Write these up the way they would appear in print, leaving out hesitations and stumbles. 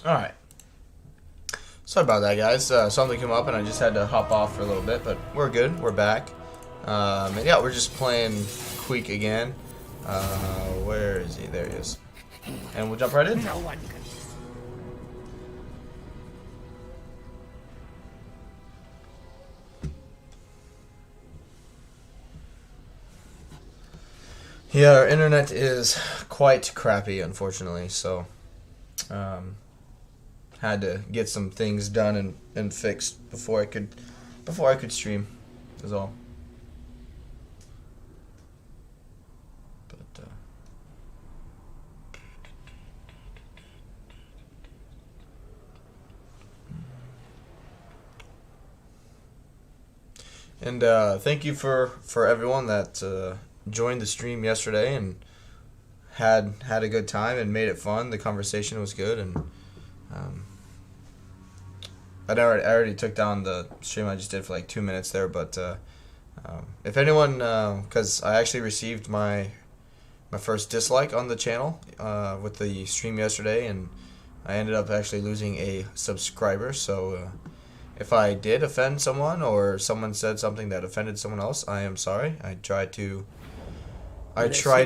Alright. Sorry about that, guys. Something came up and I just had to hop off for a little bit, but we're good. We're back. And yeah, we're just playing Queek again. Where is he? There he is. And we'll jump right in. No one can. Yeah, our internet is quite crappy, unfortunately, so had to get some things done and fixed before I could stream, is all. But thank you for everyone that joined the stream yesterday and had a good time and made it fun. The conversation was good, and I already took down the stream I just did for like 2 minutes there. But if anyone, because I actually received my first dislike on the channel with the stream yesterday, and I ended up actually losing a subscriber. So if I did offend someone or someone said something that offended someone else, I am sorry. I try to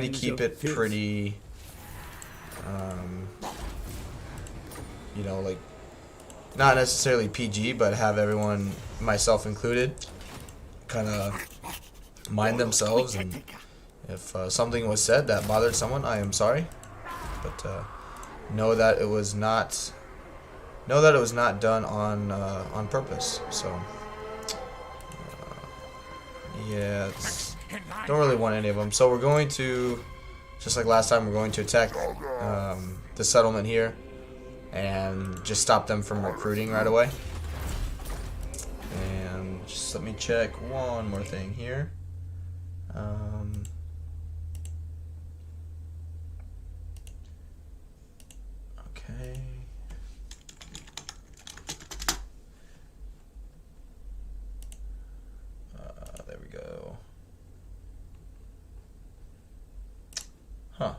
keep it pretty, you know, like, not necessarily PG, but have everyone, myself included, kind of mind themselves. And if something was said that bothered someone, I am sorry. But know that it was not done on purpose. So yeah, don't really want any of them. So we're going to, just like last time, we're going to attack the settlement here and just stop them from recruiting right away. And just let me check one more thing here. Okay. There we go. Huh.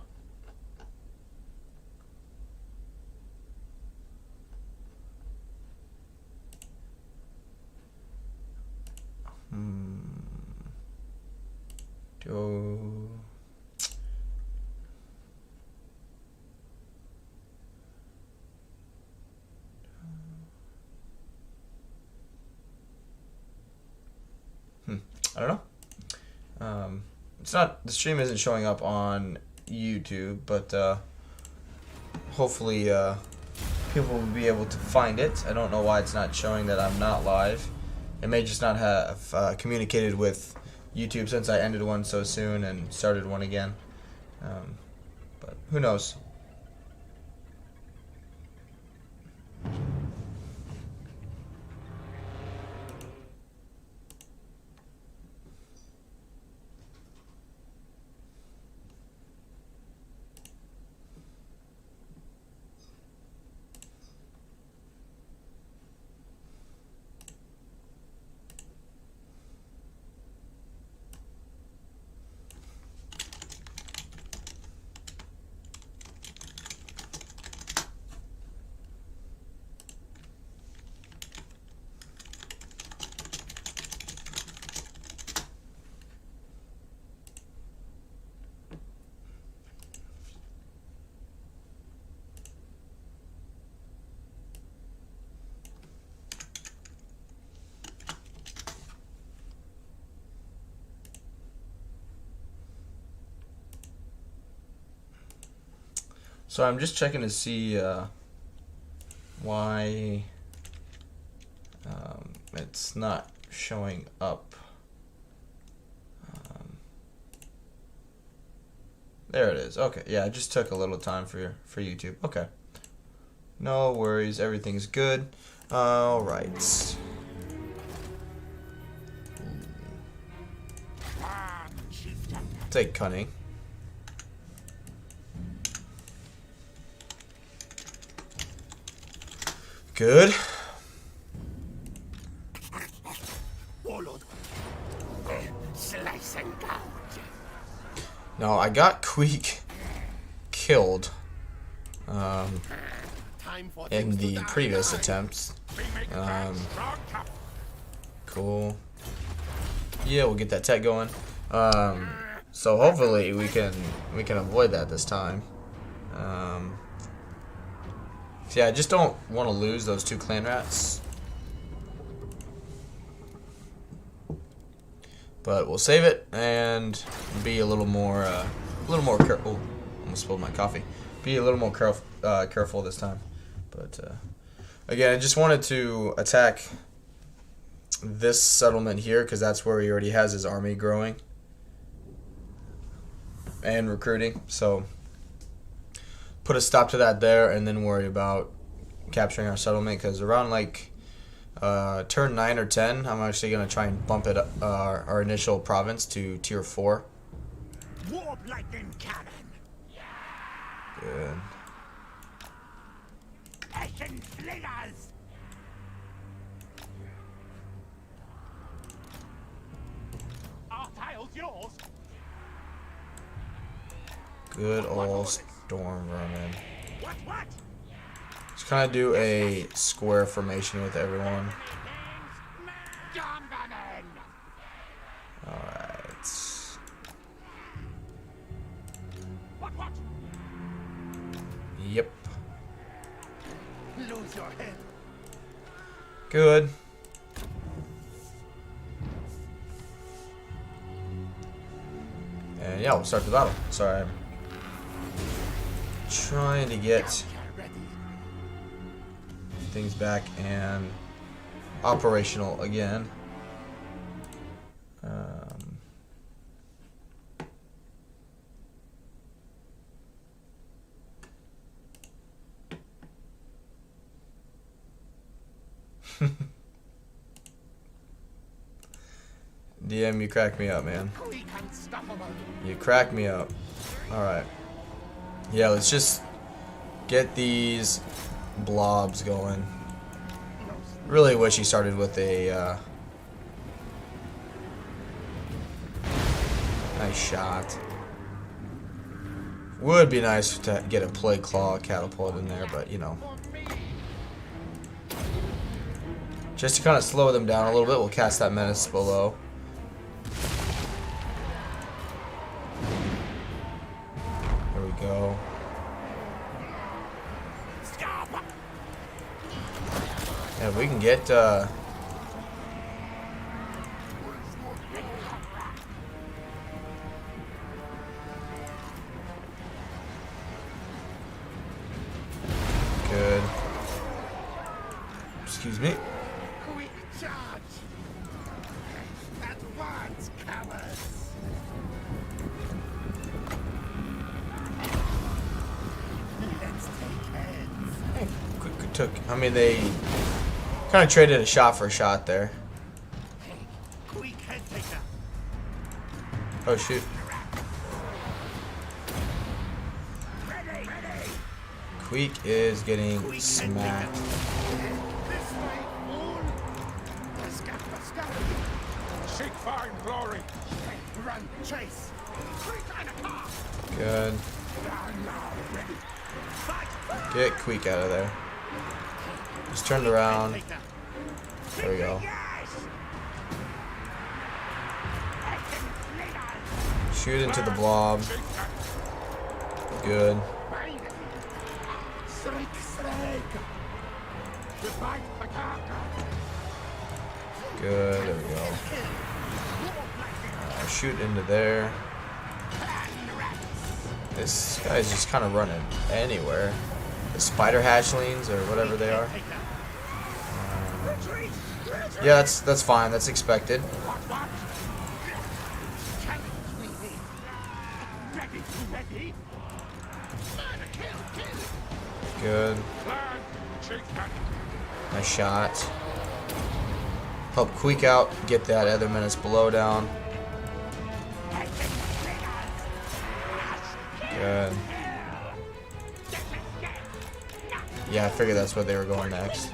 Do... I don't know. It's not, the stream isn't showing up on YouTube, but hopefully people will be able to find it. I don't know why it's not showing that I'm not live. It may just not have communicated with YouTube since I ended one so soon and started one again. But who knows? So I'm just checking to see why it's not showing up. There it is. Okay, yeah, it just took a little time for YouTube. Okay, no worries, everything's good. All right. Take cunning. Good. No, I got Queek killed. in the previous attempts. Cool. Yeah, we'll get that tech going. So hopefully we can avoid that this time. So yeah, I just don't want to lose those 2 clan rats. But we'll save it and be a little more careful. Oh, almost spilled my coffee. Be a little more careful this time. But again, I just wanted to attack this settlement here because that's where he already has his army growing and recruiting. So put a stop to that there, and then worry about capturing our settlement, because around like turn 9 or 10, I'm actually going to try and bump it up, our initial province to tier 4. Warp lightning cannon. Good. Ashen slingers. Our tile's yours. Good old storm running. What? Just kind of do a square formation with everyone. Alright. What? Yep. Lose your head. Good. And yeah, we'll start the battle. Sorry, I'm trying to get things back and operational again. DM, you crack me up, man. You crack me up. Alright. Yeah, let's just get these blobs going. Really wish he started with a nice shot. Would be nice to get a plague claw catapult in there, but you know. Just to kind of slow them down a little bit, we'll cast that menace below. There we go. And if we can get good. Excuse me. Quick charge. Advance, cowards. Let's take heads. Quick took. I mean, they kind of traded a shot for a shot there. Quick head taker. Oh shoot. Ready. Queek is getting smacked. This way, fool. Scatter. Shake fire and glory. Run, chase. Good. Ready. Fight. Get Queek out of there. He's turned around. There we go. Shoot into the blob. Good. Good. There we go. Shoot into there. This guy's just kind of running anywhere. The spider hatchlings or whatever they are. Yeah, that's fine. That's expected. Good. Nice shot. Help Queek out. Get that other menace below down. Good. Yeah, I figured that's where they were going next.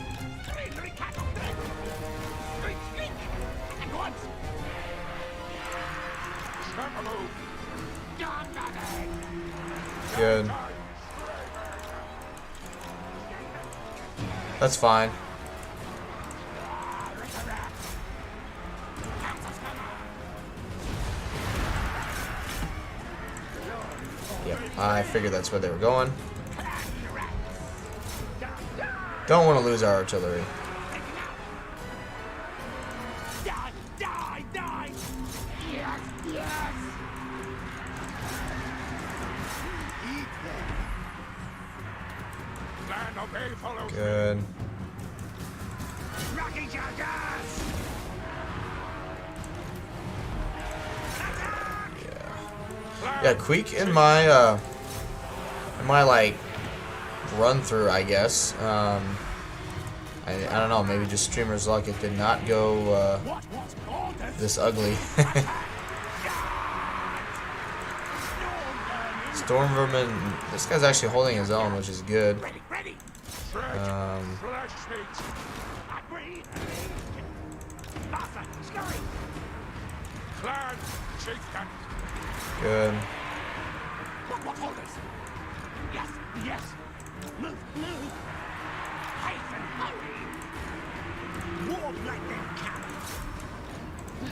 Good. That's fine. Yep, I figured that's where they were going. Don't want to lose our artillery. Good. Yeah, Queek in my like run through, I guess. I don't know, maybe just streamer's luck. It did not go this ugly. Storm Vermin, this guy's actually holding his own, which is good. Good. Yes, yes. Move, move. Hasten, hurry. Walk like them cannons.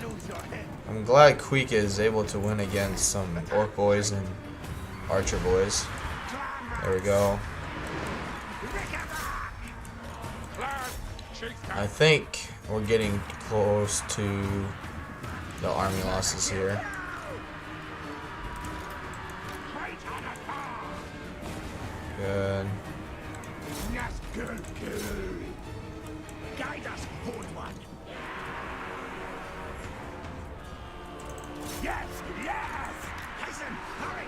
Lose your head. I'm glad Queek is able to win against some orc boys and archer boys. There we go. I think we're getting close to the army losses here. Good. Yes, good, good. Guide us, Holy One. Yes, yes. Hasten, hurry.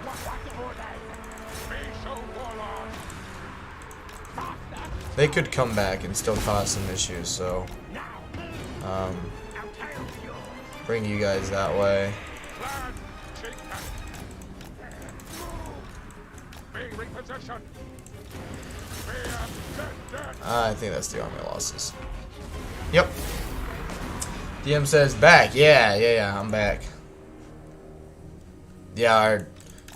What the orders? Be so warlord. They could come back and still cause some issues, so bring you guys that way. I think that's the army losses. Yep. DM says back. Yeah, I'm back. Yeah,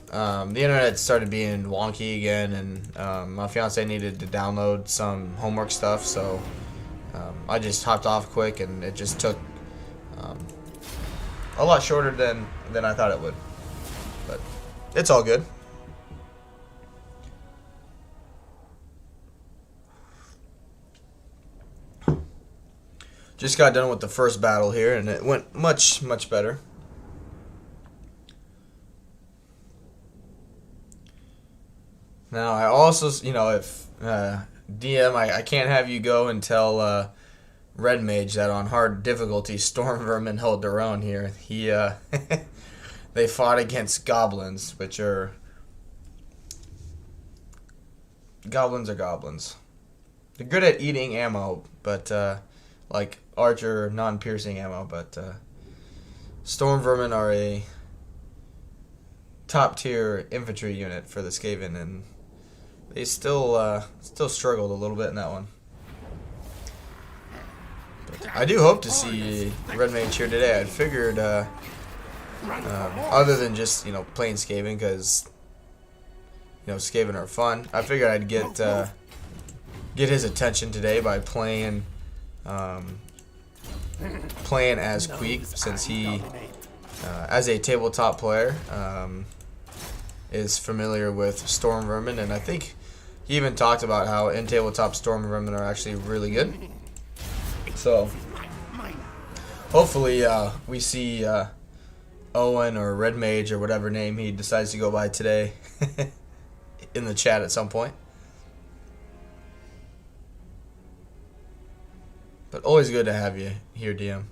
the internet started being wonky again, and my fiance needed to download some homework stuff, so I just hopped off quick, and it just took a lot shorter than I thought it would. But it's all good. Just got done with the first battle here, and it went much better. Now, I also, you know, if DM, I can't have you go and tell Red Mage that on hard difficulty, Storm Vermin hold their own here. He, they fought against goblins, which are... Goblins are goblins. They're good at eating ammo, but, like archer, non-piercing ammo, but Storm Vermin are a top-tier infantry unit for the Skaven, and they still struggled a little bit in that one. But I do hope to see Red Mage here today. I figured, other than just, you know, playing Skaven, because, you know, Skaven are fun, I figured I'd get his attention today by playing as Queek, since he, as a tabletop player, is familiar with Storm Vermin, and I think he even talked about how in tabletop Storm Vermin are actually really good. So hopefully we see Owen or Red Mage or whatever name he decides to go by today in the chat at some point. But always good to have you here, DM.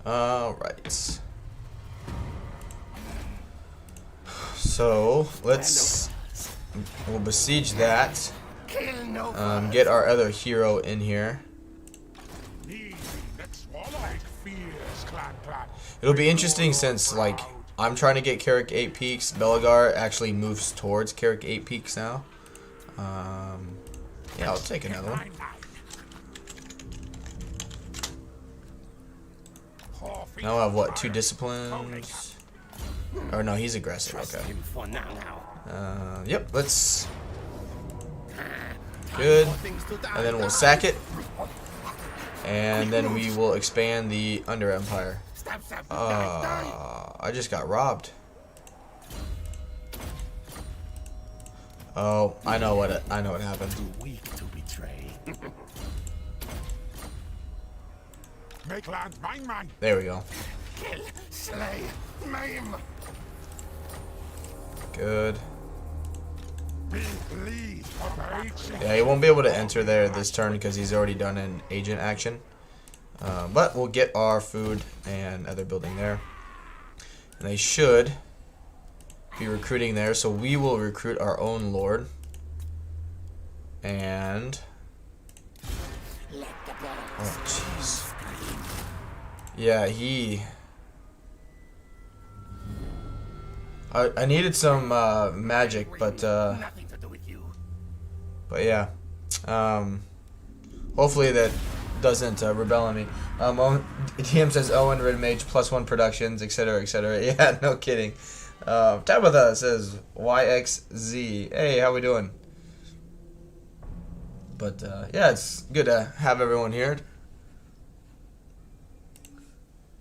Alright. So, we'll besiege that. Get our other hero in here. It'll be interesting since, like, I'm trying to get Carrick 8 Peaks. Belagar actually moves towards Carrick 8 Peaks now. Yeah, I'll take another one. Now I have what, 2 disciplines? Or no, he's aggressive. Okay. Yep. Let's Good. And then we'll sack it. And then we will expand the Under Empire. I just got robbed. Oh, I know what happened. Too weak to betray. Make land mine, man. There we go. Kill, slay, maim. Good. Lead operation. Yeah, he won't be able to enter there this turn because he's already done an agent action. But we'll get our food and other building there. And they should be recruiting there, so we will recruit our own lord. And oh jeez. Yeah, I needed some magic, but yeah. Hopefully that doesn't rebel on me. DM says Owen, Red Mage, +1 productions, etc., etc. Yeah, no kidding. Tabitha says YXZ. Hey, how we doing? But yeah, it's good to have everyone here.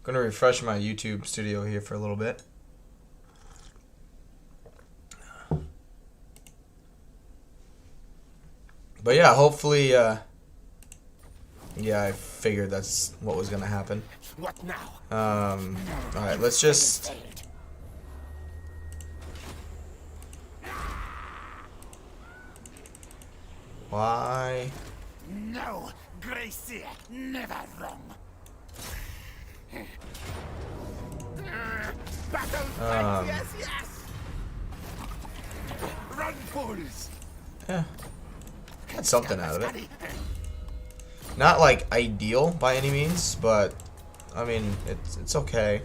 Gonna refresh my YouTube studio here for a little bit. But yeah, hopefully, yeah, I figured that's what was gonna happen. What now? Alright, let's just... Why? No, Gracie, never wrong. Battle, yes, yes. Run, fools. Yeah. Got something out of it. Not like ideal by any means, but I mean it's okay.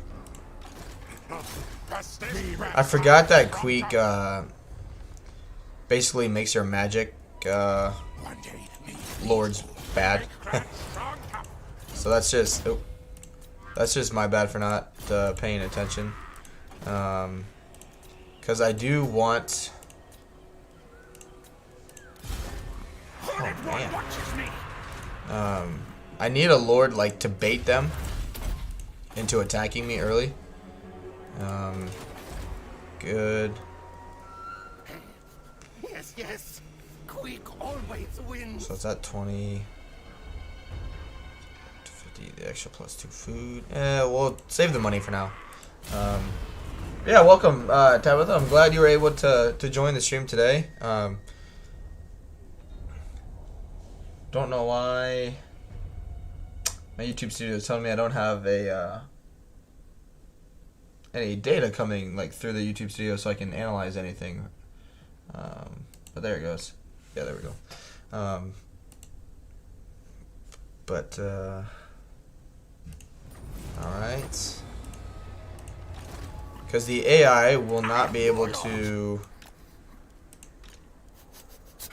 I forgot that Queek basically makes your magic lords bad. So that's just my bad for not paying attention. Because I do want. Oh man. I need a lord like to bait them into attacking me early. Good. Yes, yes. Queek always wins. So it's at 20 to 50. The extra +2 food. We'll save the money for now. Yeah, welcome, Tabitha. I'm glad you were able to join the stream today. Don't know why my YouTube studio is telling me I don't have any data coming like through the YouTube studio so I can analyze anything. But there it goes. Yeah, there we go. Alright. Because the AI will not be able to...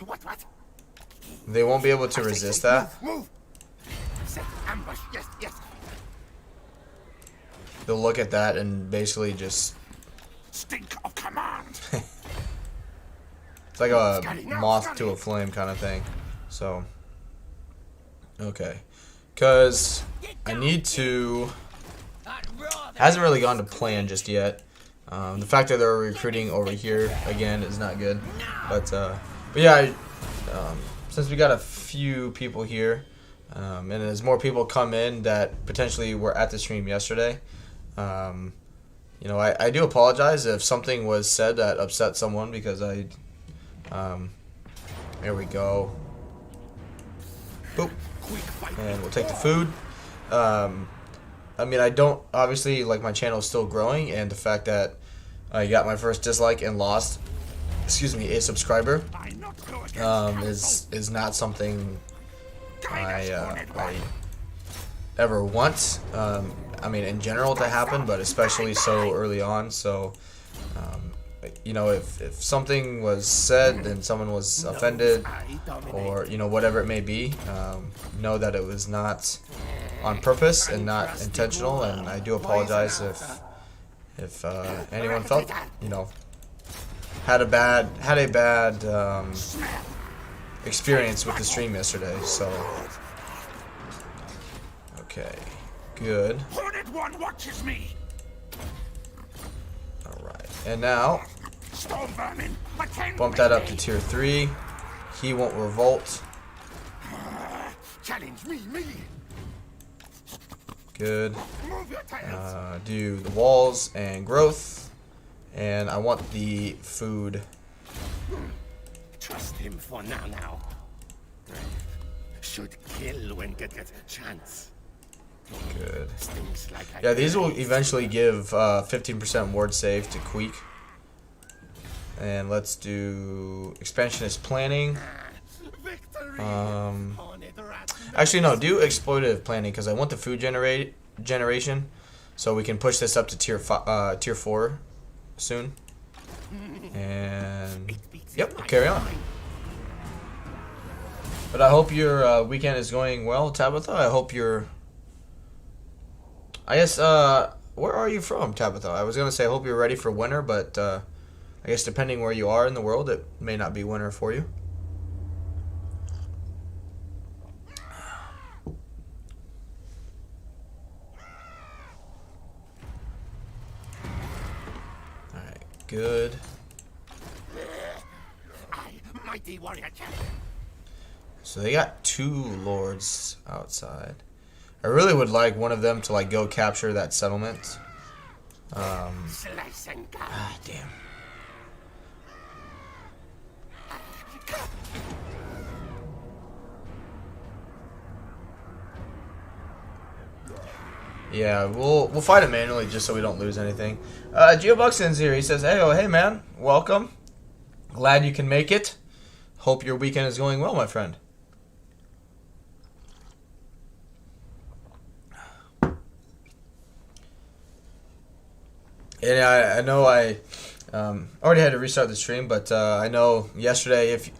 What? They won't be able to resist that. Move. Set ambush. Yes, yes. They'll look at that and basically just... Stink of command. It's like a moth to a flame kind of thing. So, okay. Because I need to... Hasn't really gone to plan just yet. The fact that they're recruiting over here again is not good. But yeah, since we got a few people here, and as more people come in that potentially were at the stream yesterday, you know, I do apologize if something was said that upset someone because I... there we go. Boop. And we'll take the food. I mean, I don't, obviously, like, my channel is still growing, and the fact that I got my first dislike and lost, a subscriber, is not something I ever want, I mean, in general to happen, but especially so early on, so, you know, if something was said and someone was offended, or, you know, whatever it may be, know that it was not on purpose and not intentional, and I do apologize if anyone felt, you know, had a bad experience with the stream yesterday. So, okay, good. Hornet one watches me. All right, and now Storm vermin. Attend bump that up to tier 3. He won't revolt. Challenge me. Good. Move your tails. Do the walls and growth, and I want the food. Trust him for now. Should kill when get a chance. Good. Stinks like Yeah, these will eventually give 15% ward save to Queek. And let's do expansionist planning. Victory. Actually, no, do exploitative planning because I want the food generation, so we can push this up to tier 4 soon. And yep, we'll carry on. But I hope your weekend is going well, Tabitha. I hope you're. I guess where are you from, Tabitha? I was gonna say I hope you're ready for winter, but I guess depending where you are in the world, it may not be winter for you. Good. Mighty warrior champion. So they got 2 lords outside. I really would like one of them to like go capture that settlement. Slice and cut. Ah, damn. Yeah, we'll fight it manually just so we don't lose anything. GeoBuckson's here. He says, hey man, welcome. Glad you can make it. Hope your weekend is going well, my friend. And I know I already had to restart the stream, but I know yesterday, if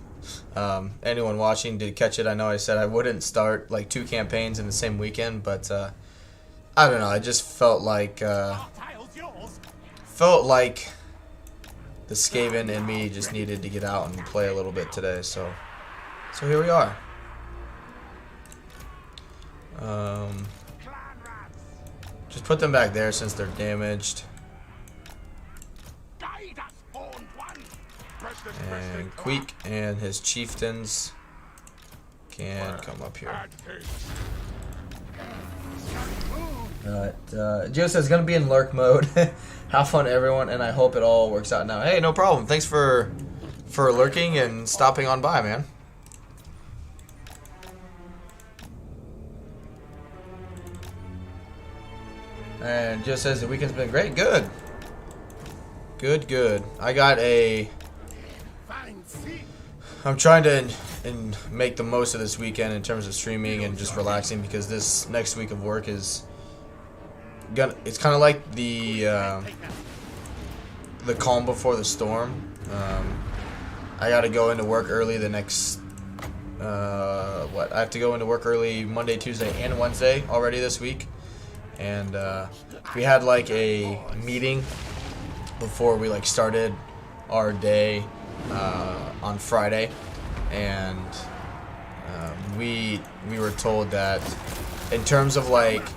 anyone watching did catch it, I know I said I wouldn't start like 2 campaigns in the same weekend, but I don't know. I just felt like the Skaven in me just needed to get out and play a little bit today. So here we are. Just put them back there since they're damaged. And Queek and his chieftains can come up here. Gio says, gonna be in lurk mode. Have fun, everyone, and I hope it all works out now. Hey, no problem. Thanks for lurking and stopping on by, man. And Gio says the weekend's been great. Good. Good. I got a. I'm trying to make the most of this weekend in terms of streaming and just relaxing because this next week of work is it's kind of like the calm before the storm. I got to go into work early the next I have to go into work early Monday, Tuesday, and Wednesday already this week, and we had like a meeting before we like started our day on Friday, and we were told that in terms of like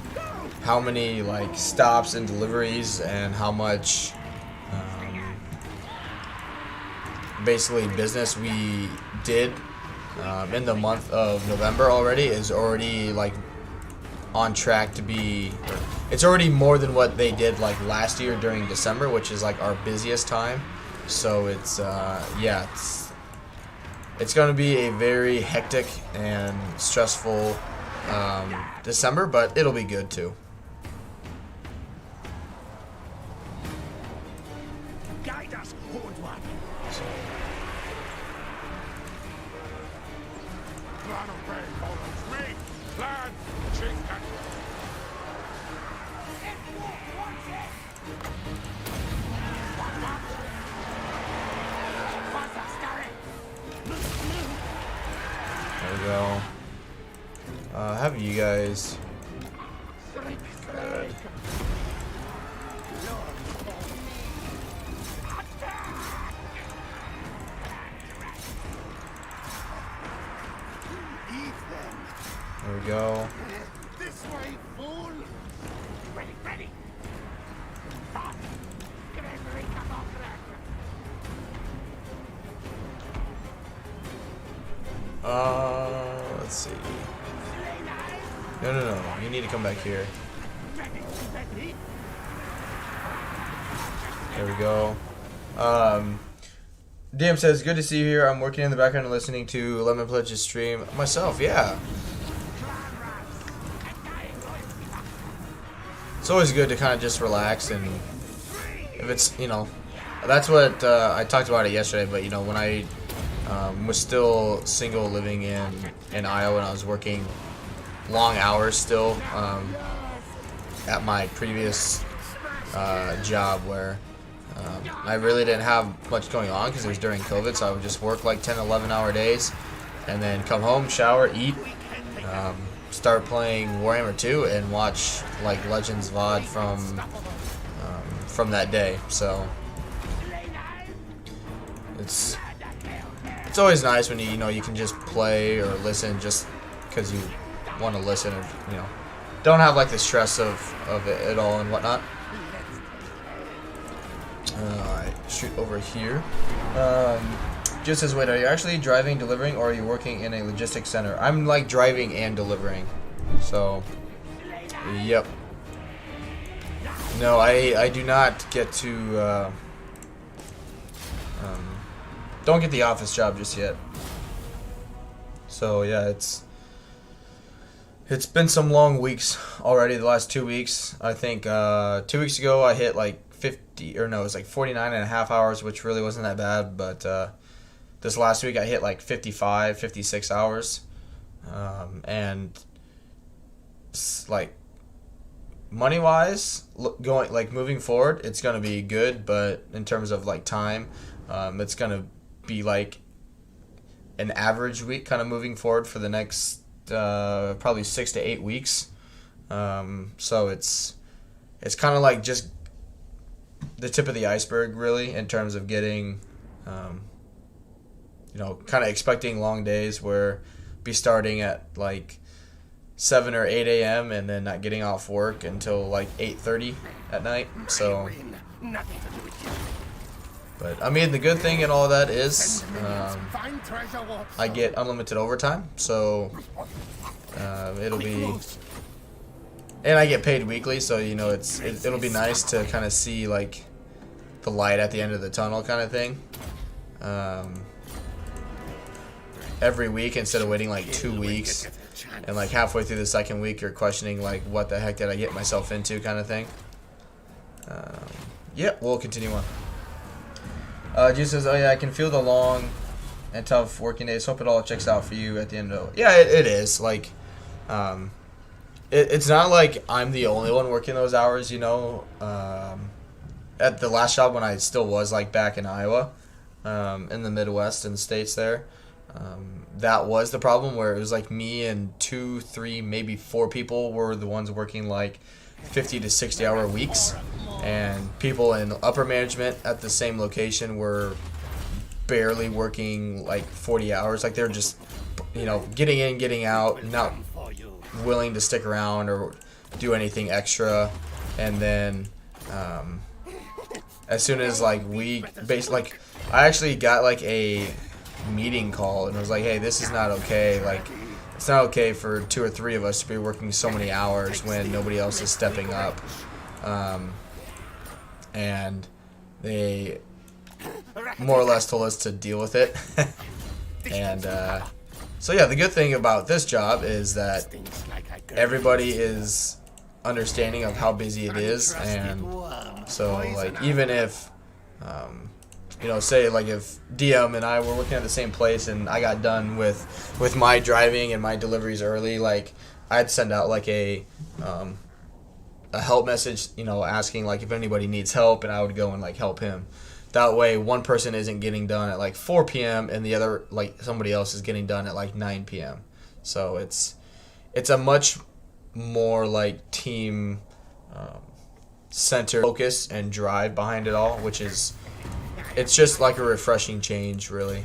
how many like stops and deliveries and how much basically business we did in the month of November already is already like on track to be, it's already more than what they did like last year during December, which is like our busiest time. So it's yeah, it's going to be a very hectic and stressful December, but it'll be good too. Guide us, Horned One. Plan of Bay follows me. Plan, chicken. There we go. Have you guys? Good. go. This way, fool! Ready, ready! Stop! Get every come off there! Let's see. No. You need to come back here. There we go. DM says, good to see you here. I'm working in the background and listening to Lemon Pledge's stream. Myself, yeah. It's always good to kind of just relax, and if it's, you know, that's what I talked about it yesterday, but, you know, when I was still single living in Iowa and I was working long hours still at my previous job where I really didn't have much going on because it was during COVID, so I would just work like 10, 11-hour days and then come home, shower, eat, start playing Warhammer 2 and watch like Legends VOD from that day. So it's always nice when you can just play or listen just because you want to listen, or don't have like the stress of it all and whatnot. Alright, shoot over here. Just says, wait, are you actually driving, delivering, or are you working in a logistics center? I'm like driving and delivering. So, yep. No, I do not get to, don't get the office job just yet. So, yeah, it's been some long weeks already, the last 2 weeks. I think 2 weeks ago I hit like 50, or no, it was like 49 and a half hours, which really wasn't that bad, but this last week I hit like 55, 56 hours. And like money-wise, going like moving forward, it's going to be good, but in terms of like time, it's going to be like an average week kind of moving forward for the next probably 6 to 8 weeks. So it's kind of like just the tip of the iceberg, really, in terms of getting, kind of expecting long days where be starting at like 7 or 8 a.m. and then not getting off work until like 8:30 at night. So, but I mean, the good thing in all of that is I get unlimited overtime, so it'll be, and I get paid weekly, so it'll be nice to kind of see like the light at the end of the tunnel kind of thing. Every week instead of waiting like 2 weeks, and like halfway through the second week you're questioning like what the heck did I get myself into kind of thing. Yeah, we'll continue on. Jesus says, oh yeah, I can feel the long and tough working days. Hope it all checks out for you at the end of it. Yeah, it is. Like, it's not like I'm the only one working those hours, At the last job when I still was like back in Iowa, in the Midwest and the States there, that was the problem where it was like me and 2, 3, maybe 4 people were the ones working like 50 to 60 hour weeks, and people in upper management at the same location were barely working like 40 hours. Like they're just, getting in, getting out, not willing to stick around or do anything extra. And then as soon as like I actually got like a meeting call and was like, hey, this is not okay. Like, it's not okay for 2 or 3 of us to be working so many hours when nobody else is stepping up. And they more or less told us to deal with it. And so yeah, the good thing about this job is that everybody is understanding of how busy it is, and so like even if say like if DM and I were working at the same place and I got done with my driving and my deliveries early, like I'd send out like a help message, asking like if anybody needs help, and I would go and like help him. That way one person isn't getting done at like 4 p.m. and the other, like somebody else, is getting done at like 9 p.m. So it's a much more like team center focus and drive behind it all, which is, it's just like a refreshing change, really.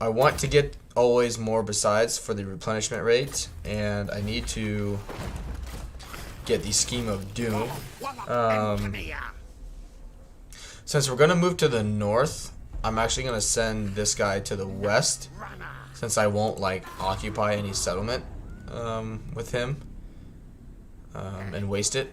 I want to get always more besides for the replenishment rate, and I need to get the Scheme of Doom. Since we're gonna move to the north, I'm actually gonna send this guy to the west, since I won't like occupy any settlement with him and waste it.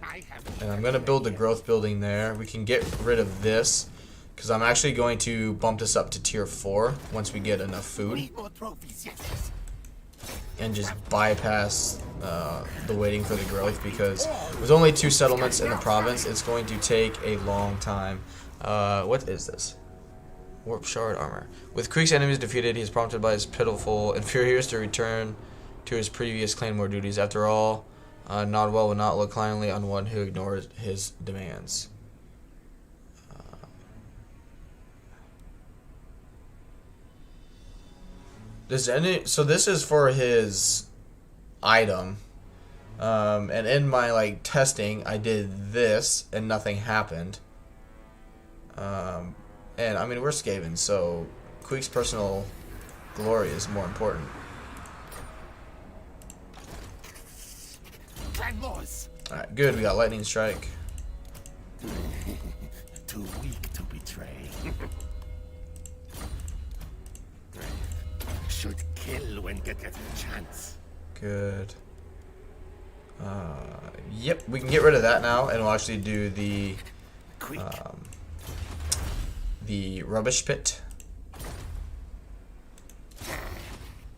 And I'm gonna build the growth building there. We can get rid of this because I'm actually going to bump this up to tier 4 once we get enough food, and just bypass the waiting for the growth, because with only 2 settlements in the province, it's going to take a long time. What is this? Warp shard armor. With Queek's enemies defeated, he is prompted by his pitiful inferiors to return to his previous claymore duties. After all, Nodwell will not look kindly on one who ignores his demands. So this is for his item, and in my like testing, I did this and nothing happened. And I mean, we're Skaven, so Queek's personal glory is more important. Alright, good, we got lightning strike. Too weak to betray. Should kill when get a chance. Good. Yep, we can get rid of that now, and we'll actually do the rubbish pit.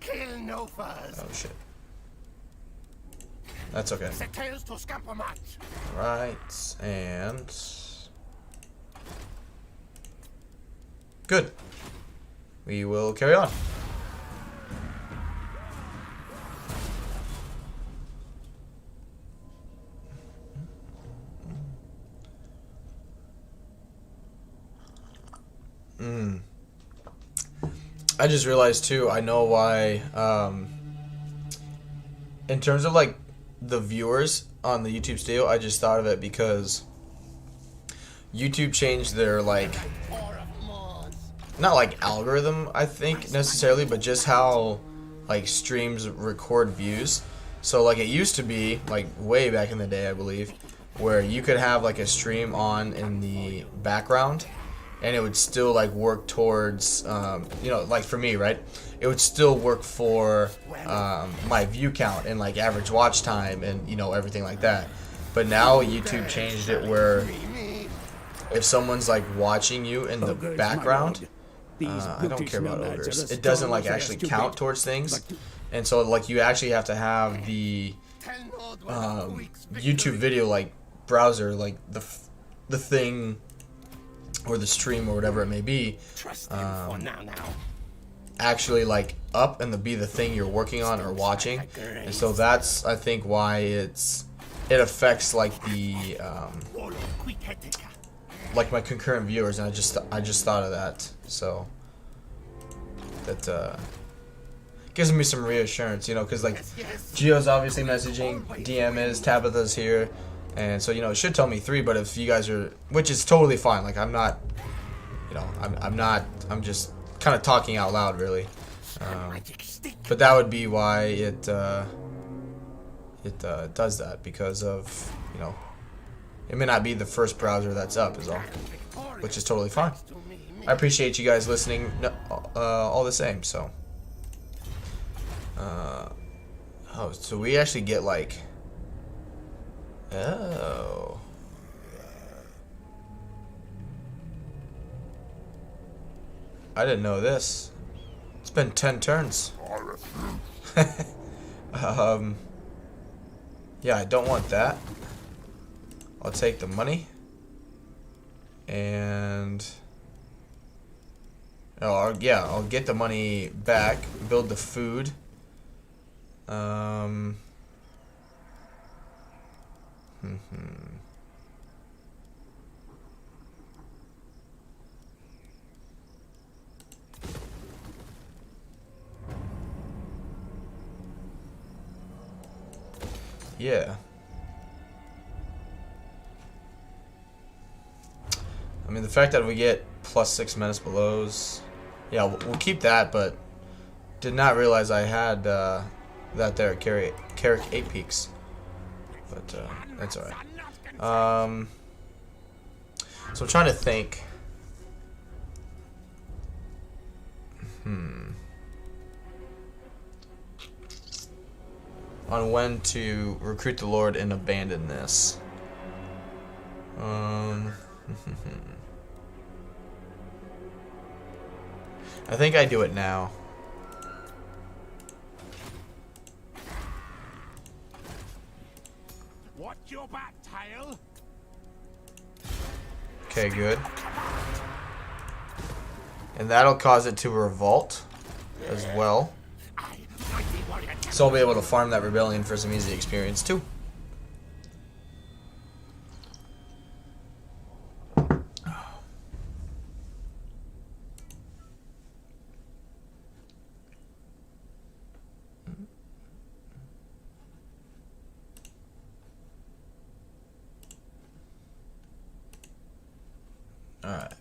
Kill no fuzz. Oh shit. That's okay. Right, and good. We will carry on. I just realized too, I know why, in terms of like the viewers on the YouTube studio, I just thought of it because YouTube changed their like, not like algorithm I think necessarily, but just how like streams record views. So like it used to be like way back in the day, I believe, where you could have like a stream on in the background and it would still like work towards, you know, like for me, right? It would still work for my view count and like average watch time and, you know, everything like that. But now YouTube changed it where if someone's like watching you in the background, I don't care about ogres. It doesn't like actually count towards things. And so like you actually have to have the YouTube video like browser, like the thing or the stream or whatever it may be, actually like up and be the thing you're working on or watching. And so that's I think why it affects like the like my concurrent viewers, and I just thought of that. So that gives me some reassurance, you know, because like Geo's obviously messaging, DM is, Tabitha's here, and so, you know, it should tell me 3, but if you guys are, which is totally fine, like I'm not, you know, I'm just kind of talking out loud really, but that would be why it does that, because of, you know, it may not be the first browser that's up is all, which is totally fine. I appreciate you guys listening all the same. So oh, so we actually get like, oh, I didn't know this. It's been 10 turns. Yeah, I don't want that. I'll take the money and I'll get the money back, build the food. Yeah. I mean, the fact that we get +6 menace belows, yeah, we'll keep that, but did not realize I had that there at Carrick 8 Peaks. But that's alright. So I'm trying to think. On when to recruit the Lord and abandon this. I think I do it now. Watch your back, tail. Okay, good. And that'll cause it to revolt as well. So I'll be able to farm that rebellion for some easy experience too. Alright.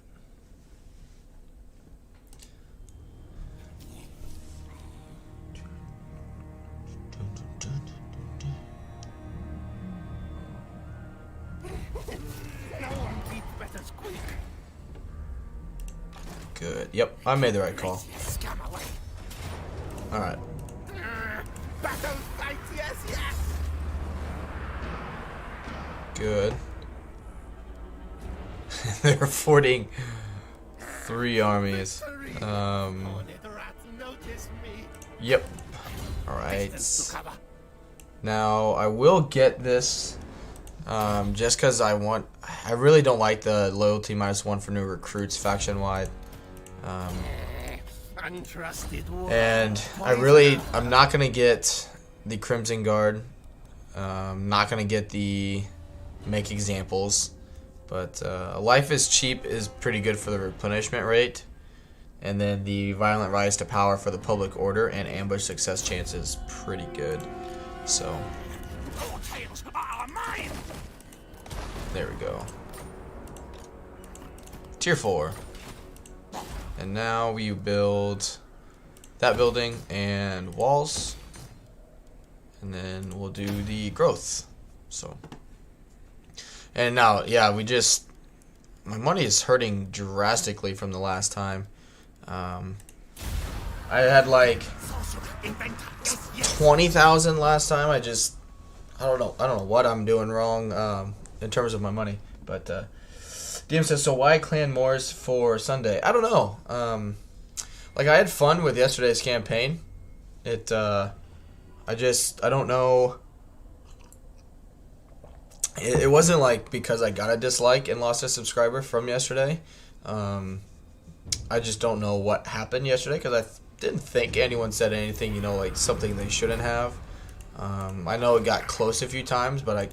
Good. Yep, I made the right call. Alright. Battle fight, yes, yes. Good. They're fording 3 armies. Yep. Alright. Now, I will get this just because I really don't like the loyalty -1 for new recruits faction-wide. And I'm not going to get the Crimson Guard. I'm not going to get the make examples. But Life is Cheap is pretty good for the replenishment rate. And then the Violent Rise to Power for the public order and ambush success chance is pretty good. So, there we go. Tier 4. And now we build that building and walls. And then we'll do the growth. So, and now, yeah, my money is hurting drastically from the last time. I had like 20,000 last time. I don't know what I'm doing wrong in terms of my money. But DM says, so why Clan Moors for Sunday? I don't know. Like, I had fun with yesterday's campaign. I don't know. It wasn't like because I got a dislike and lost a subscriber from yesterday. I just don't know what happened yesterday because I didn't think anyone said anything, like something they shouldn't have. I know it got close a few times, but I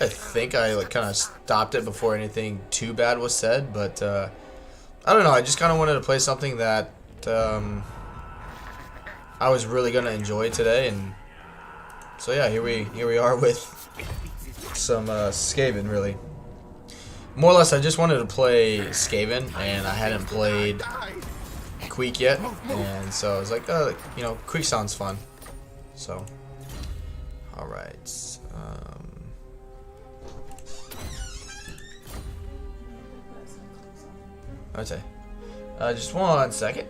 think I like kind of stopped it before anything too bad was said. But I don't know. I just kind of wanted to play something that I was really gonna enjoy today, and so yeah, here we are with some Skaven, really. More or less, I just wanted to play Skaven, and I hadn't played Queek yet, and so I was like, Queek sounds fun. So, alright. Okay. Just 1 second.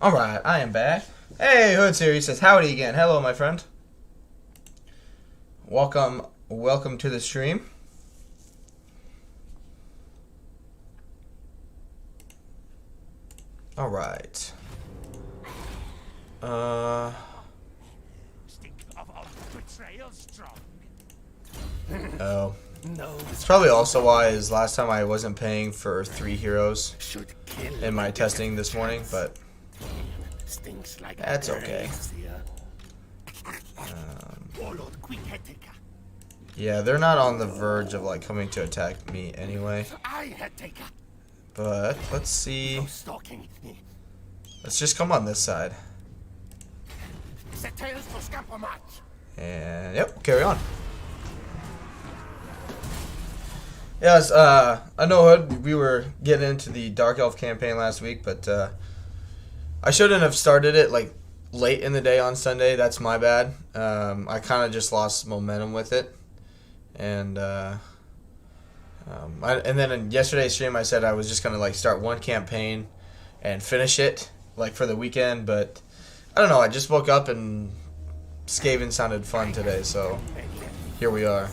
Alright, I am back. Hey, Hood Series says, howdy again. Hello, my friend. Welcome to the stream. Alright. Oh. No. It's probably also why is last time I wasn't paying for 3 heroes in my testing this morning, but Stinks like that's okay. Yeah, they're not on the verge of like coming to attack me anyway. But let's see. Let's just come on this side. And yep, carry on. Yes, I know, Hood, we were getting into the Dark Elf campaign last week, but I shouldn't have started it like late in the day on Sunday. That's my bad. I kind of just lost momentum with it, and and then in yesterday's stream I said I was just gonna like start one campaign and finish it like for the weekend, but I don't know. I just woke up and Skaven sounded fun today, so here we are.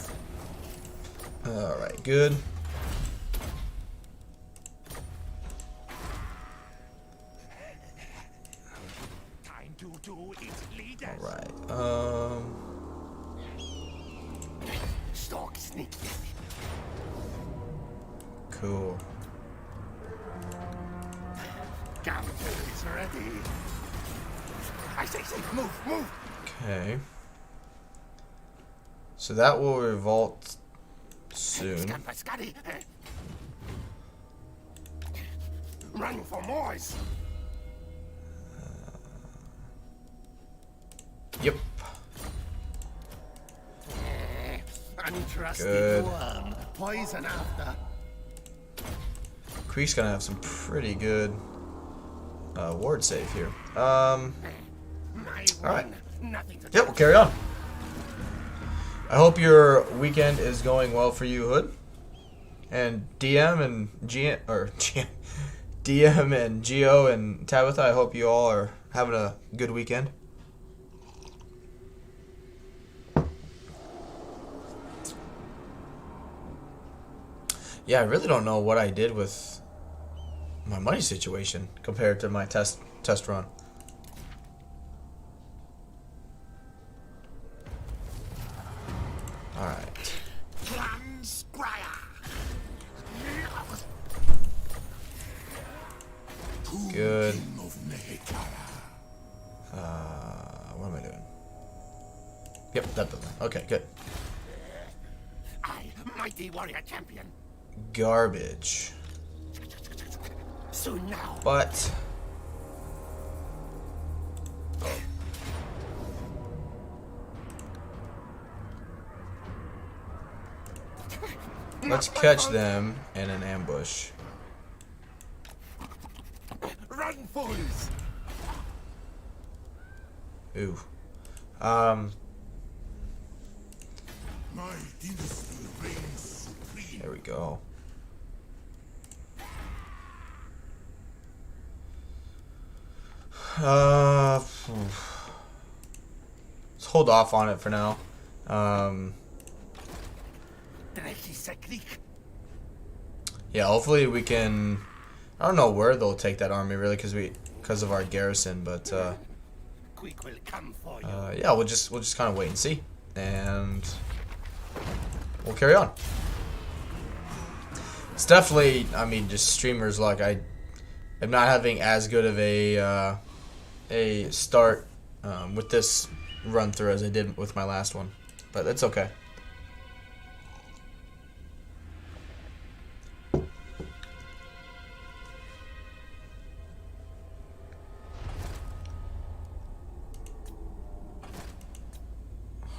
Alright, good. Alright, cool. Is ready. I say, move. Okay. So that will revolt soon. Run for Moors. Yep. Untrusted Good. worm. Poison after. Queek's gonna have some pretty good ward save here. Alright. Yep, we'll carry on. I hope your weekend is going well for you, Hood. And DM and DM and Geo and Tabitha, I hope you all are having a good weekend. Yeah, I really don't know what I did with my money situation compared to my test run. Alright. Good. What am I doing? Yep, that building. Okay, good. I, mighty warrior champion. Garbage. Soon now. But let's catch them in an ambush. Run, fools! Ooh. My dynasty reigns supreme. There we go. Let's hold off on it for now. Yeah, hopefully we can. I don't know where they'll take that army really, because of our garrison, but Queek will come for you. yeah, we'll just kind of wait and see, and we'll carry on. It's definitely, I mean, just streamers luck. I am not having as good of a start with this run through as I did with my last one, but that's okay.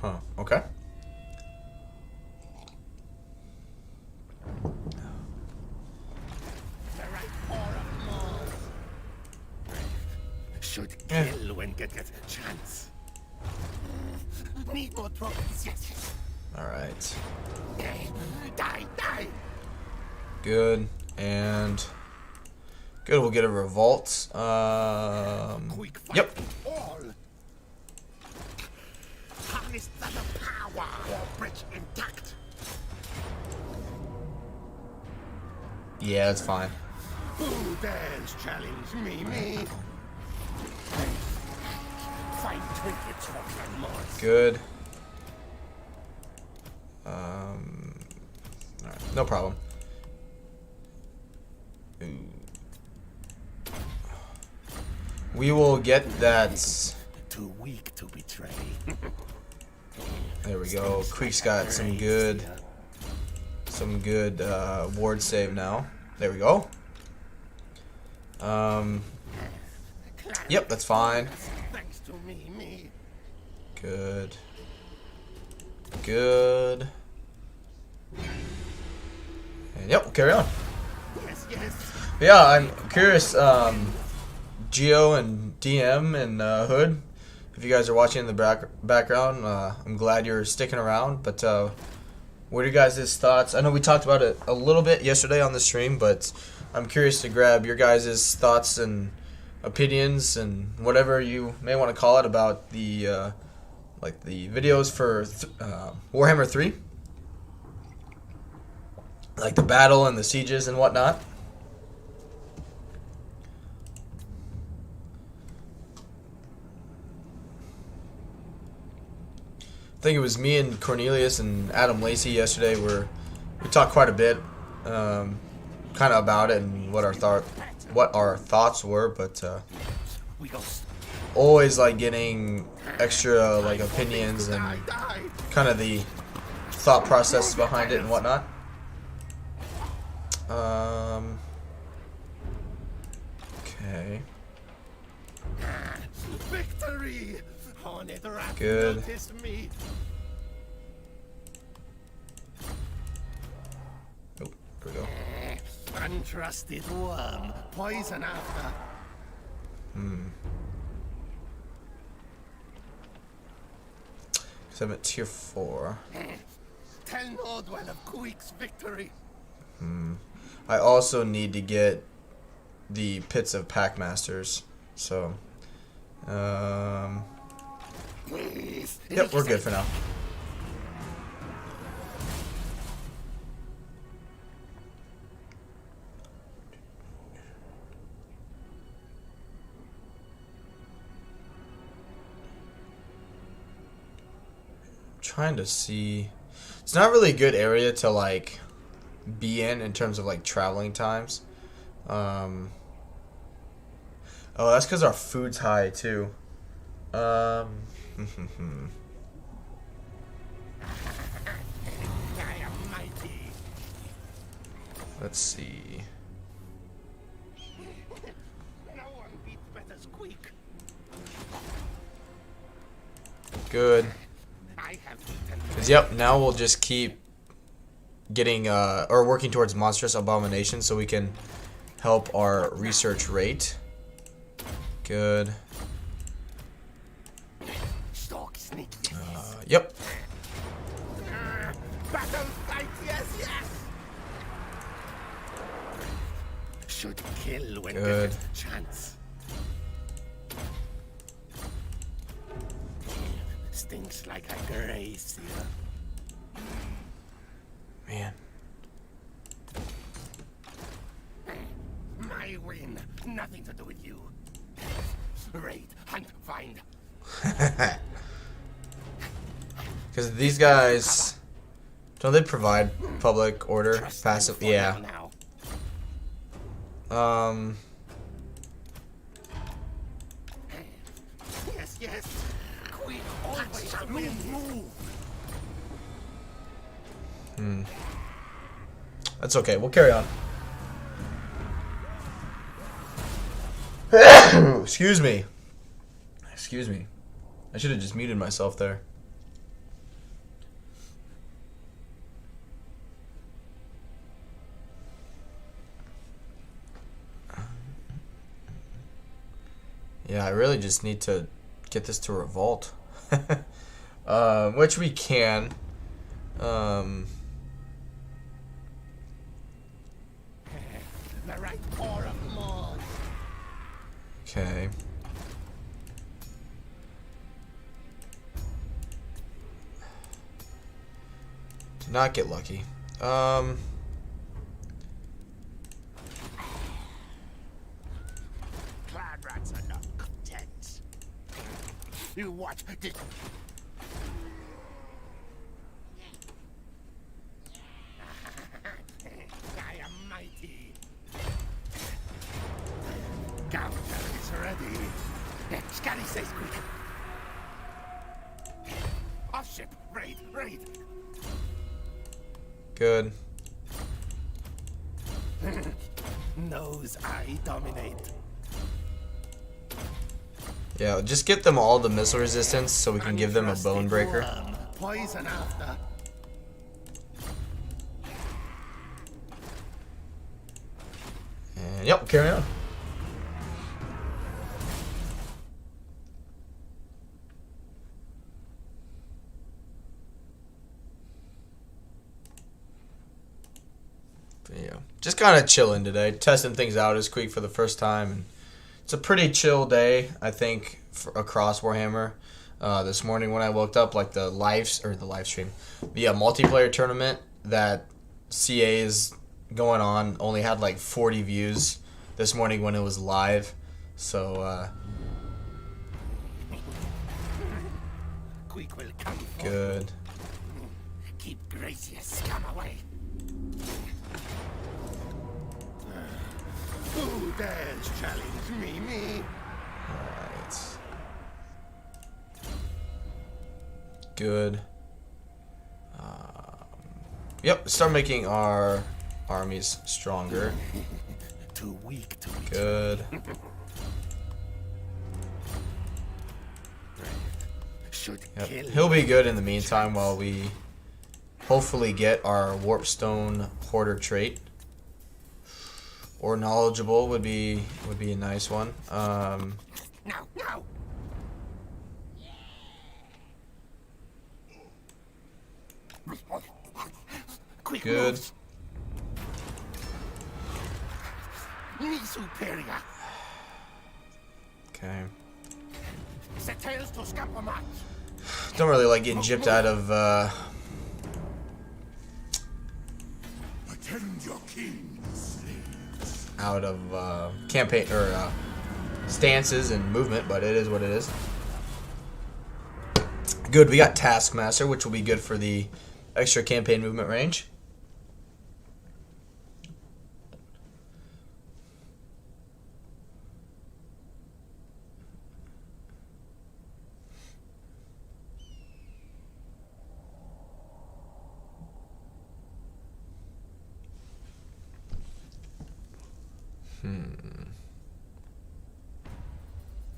Huh, okay. Should kill when get a chance. Need more trophies, yes. Alright. Die. Good. And Good, we'll get a revolt. Queek fight Yep. all. Harness the power or bridge intact. Yeah, it's fine. Who dares challenge me? Find trinkets for Glenmores. Good. Alright, no problem. Ooh. We will get that. Too weak to betray. There we go. Queek's got some good ward save now. There we go. Yep, that's fine. Thanks to me. Good. Good. And yep, we'll carry on. Yes. Yeah, I'm curious, Geo and DM and Hood, if you guys are watching in the background, I'm glad you're sticking around, but what are you guys' thoughts? I know we talked about it a little bit yesterday on the stream, but I'm curious to grab your guys' thoughts and opinions and whatever you may want to call it about the like the videos for Warhammer 3, like the battle and the sieges and whatnot. I think it was me and Cornelius and Adam Lacey yesterday where we talked quite a bit, kind of about it and what our thoughts were, but always like getting extra like opinions and kind of the thought process behind it and whatnot. Okay. Victory! Good. Oh, there we go. Untrusted worm. Poison after. Because I'm at tier 4. Tell Nordwell of Queek's victory. I also need to get the Pits of Packmasters, so yep, we're good for now. Trying to see, it's not really a good area to like be in terms of like traveling times. Oh, that's because our food's high too. I am mighty. Let's see. No one beats better Queek. Good. I have eaten. Cause yep, now we'll just keep getting or working towards monstrous abomination so we can help our research rate. Good. Stalk sneak. Yep. Battle fight, yes. Should kill when Good. given the chance. Stinks like a grace here. Man. My win. Nothing to do with you. Raid, hunt, find. Because these guys, don't they provide public order passive? Yeah. Now. Yes. Queen always move. That's okay. We'll carry on. Excuse me. I should have just muted myself there. Yeah, I really just need to get this to revolt. Which we can. The right core of more. Okay. Did not get lucky. Glad rats are not content. You what? Did I am mighty. Counter is ready. Scotty says quick. Off ship. Raid. Good. Knows I dominate. Yeah, just get them all the missile resistance so we can give them a bone breaker. Poison after. And yep, carry on. But yeah, just kind of chilling today, testing things out as Queek for the first time, and it's a pretty chill day, I think, across Warhammer. This morning when I woke up, like the live stream, the multiplayer tournament that CA is going on only had like 40 views this morning when it was live. So Queek will come for good. Keep Gracious scum away. Who dares challenge me? Alright. Good. Yep, start making our armies stronger. Too weak to Good. should Yep. kill. He'll be good in the meantime while we hopefully get our Warpstone Hoarder trait. Or knowledgeable would be a nice one. Now. Quick Good. moves. Me superior. Okay. Setels to scapamat. Don't really like getting gypped out of Attend your king, slaves. campaign or stances and movement, but it is what it is. Good, we got Taskmaster, which will be good for the extra campaign movement range.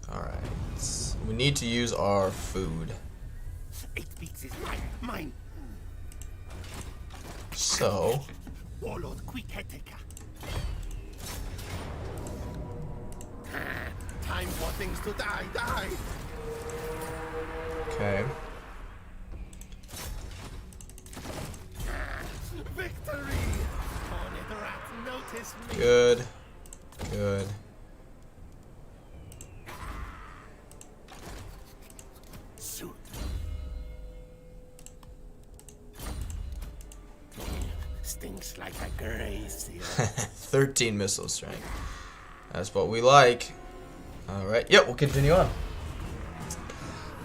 Alright. We need to use our food. 8 beats is mine. So, Warlord Queek Heteka. Time for things to die. okay. Victory! Hornet rats notice me. Good. Shoot. Stinks like a gracie. 13 missile strength. That's what we like. Alright, yep, we'll continue on.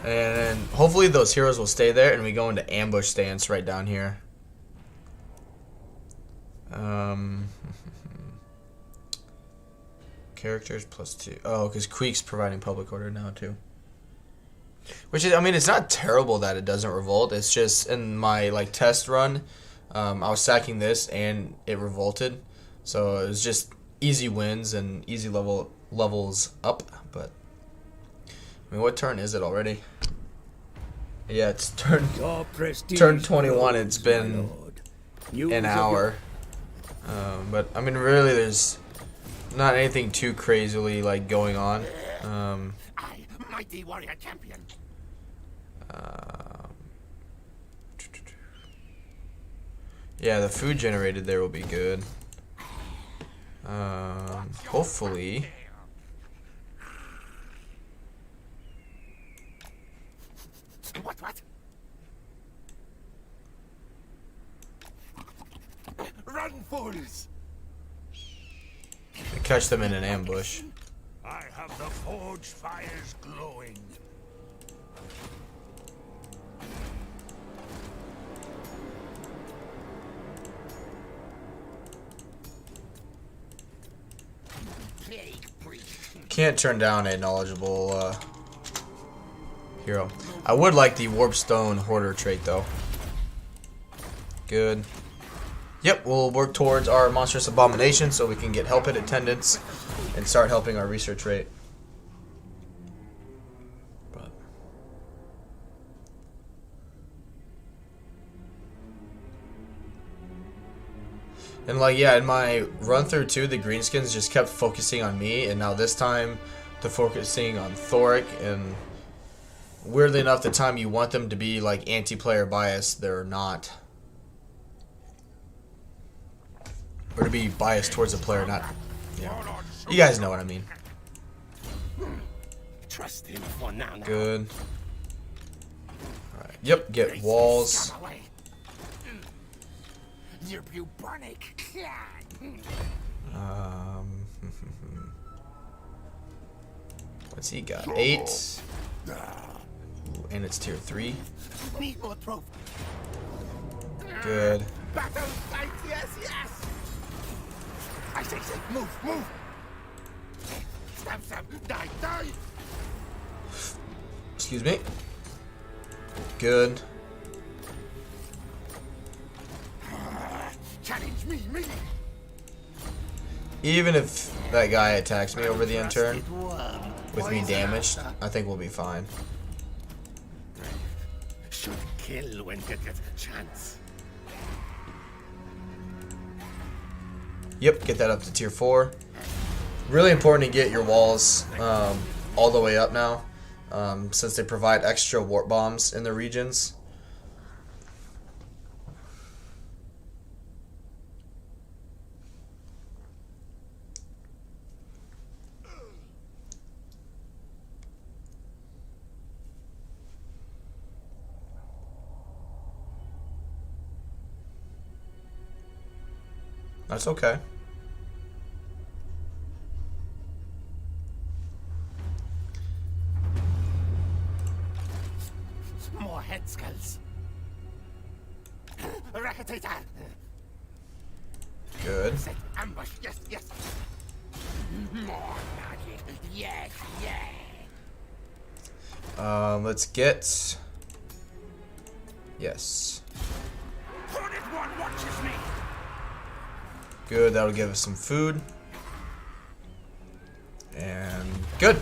And hopefully those heroes will stay there and we go into ambush stance right down here. Characters +2. Oh, because Queek's providing public order now too. Which is, I mean, it's not terrible that it doesn't revolt. It's just in my like test run, I was sacking this and it revolted, so it was just easy wins and easy levels up. But I mean, what turn is it already? Yeah, it's turn 21. It's been an hour. But I mean, really, there's not anything too crazily like going on. I, mighty warrior champion. Yeah, the food generated there will be good. Hopefully. fools. Catch them in an ambush. I have the forge fires glowing. Can't turn down a knowledgeable hero. I would like the Warpstone Hoarder trait though. Good. Yep, we'll work towards our monstrous abomination so we can get help at attendance and start helping our research rate. But and like, yeah, in my run through too, the greenskins just kept focusing on me, and now this time they're focusing on Thoric, and weirdly enough, the time you want them to be like anti-player bias, they're not. Or to be biased towards a player, not, yeah. You guys know what I mean. Trust him for now. Good. Alright. Yep, get walls. You're bubonic. What's he got? 8. Ooh, and it's tier 3. Need more trophy. Good. Battle sight, yes, yes. I say, move, move. Stab, stab, die, die. Excuse me. Good. Challenge me, me. Even if that guy attacks me over the end turn with me damaged, I think we'll be fine. Should kill when get a chance. Yep, get that up to tier 4. Really important to get your walls all the way up now, since they provide extra warp bombs in the regions. That's okay. More head skulls. Racketator. Good. Set ambush. Yes, yes. More magic. Yes, yes. Let's get. Yes. Hornet one watches me. Good. That'll give us some food. And good.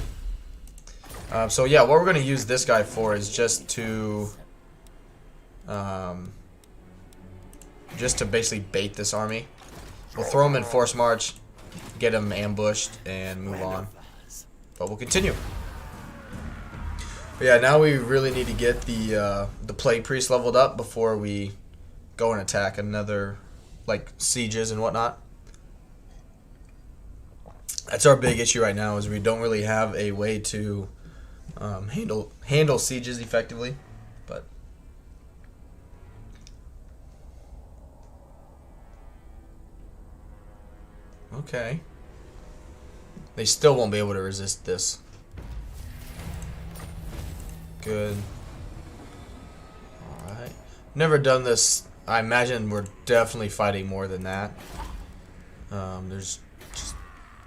So yeah, what we're gonna use this guy for is just to basically bait this army. We'll throw him in force march, get him ambushed, and move on. But we'll continue. But yeah, now we really need to get the plague priest leveled up before we go and attack another, like, sieges and whatnot. That's our big issue right now, is we don't really have a way to handle sieges effectively. But okay, they still won't be able to resist this. Good. Alright. Never done this. I imagine we're definitely fighting more than that. There's just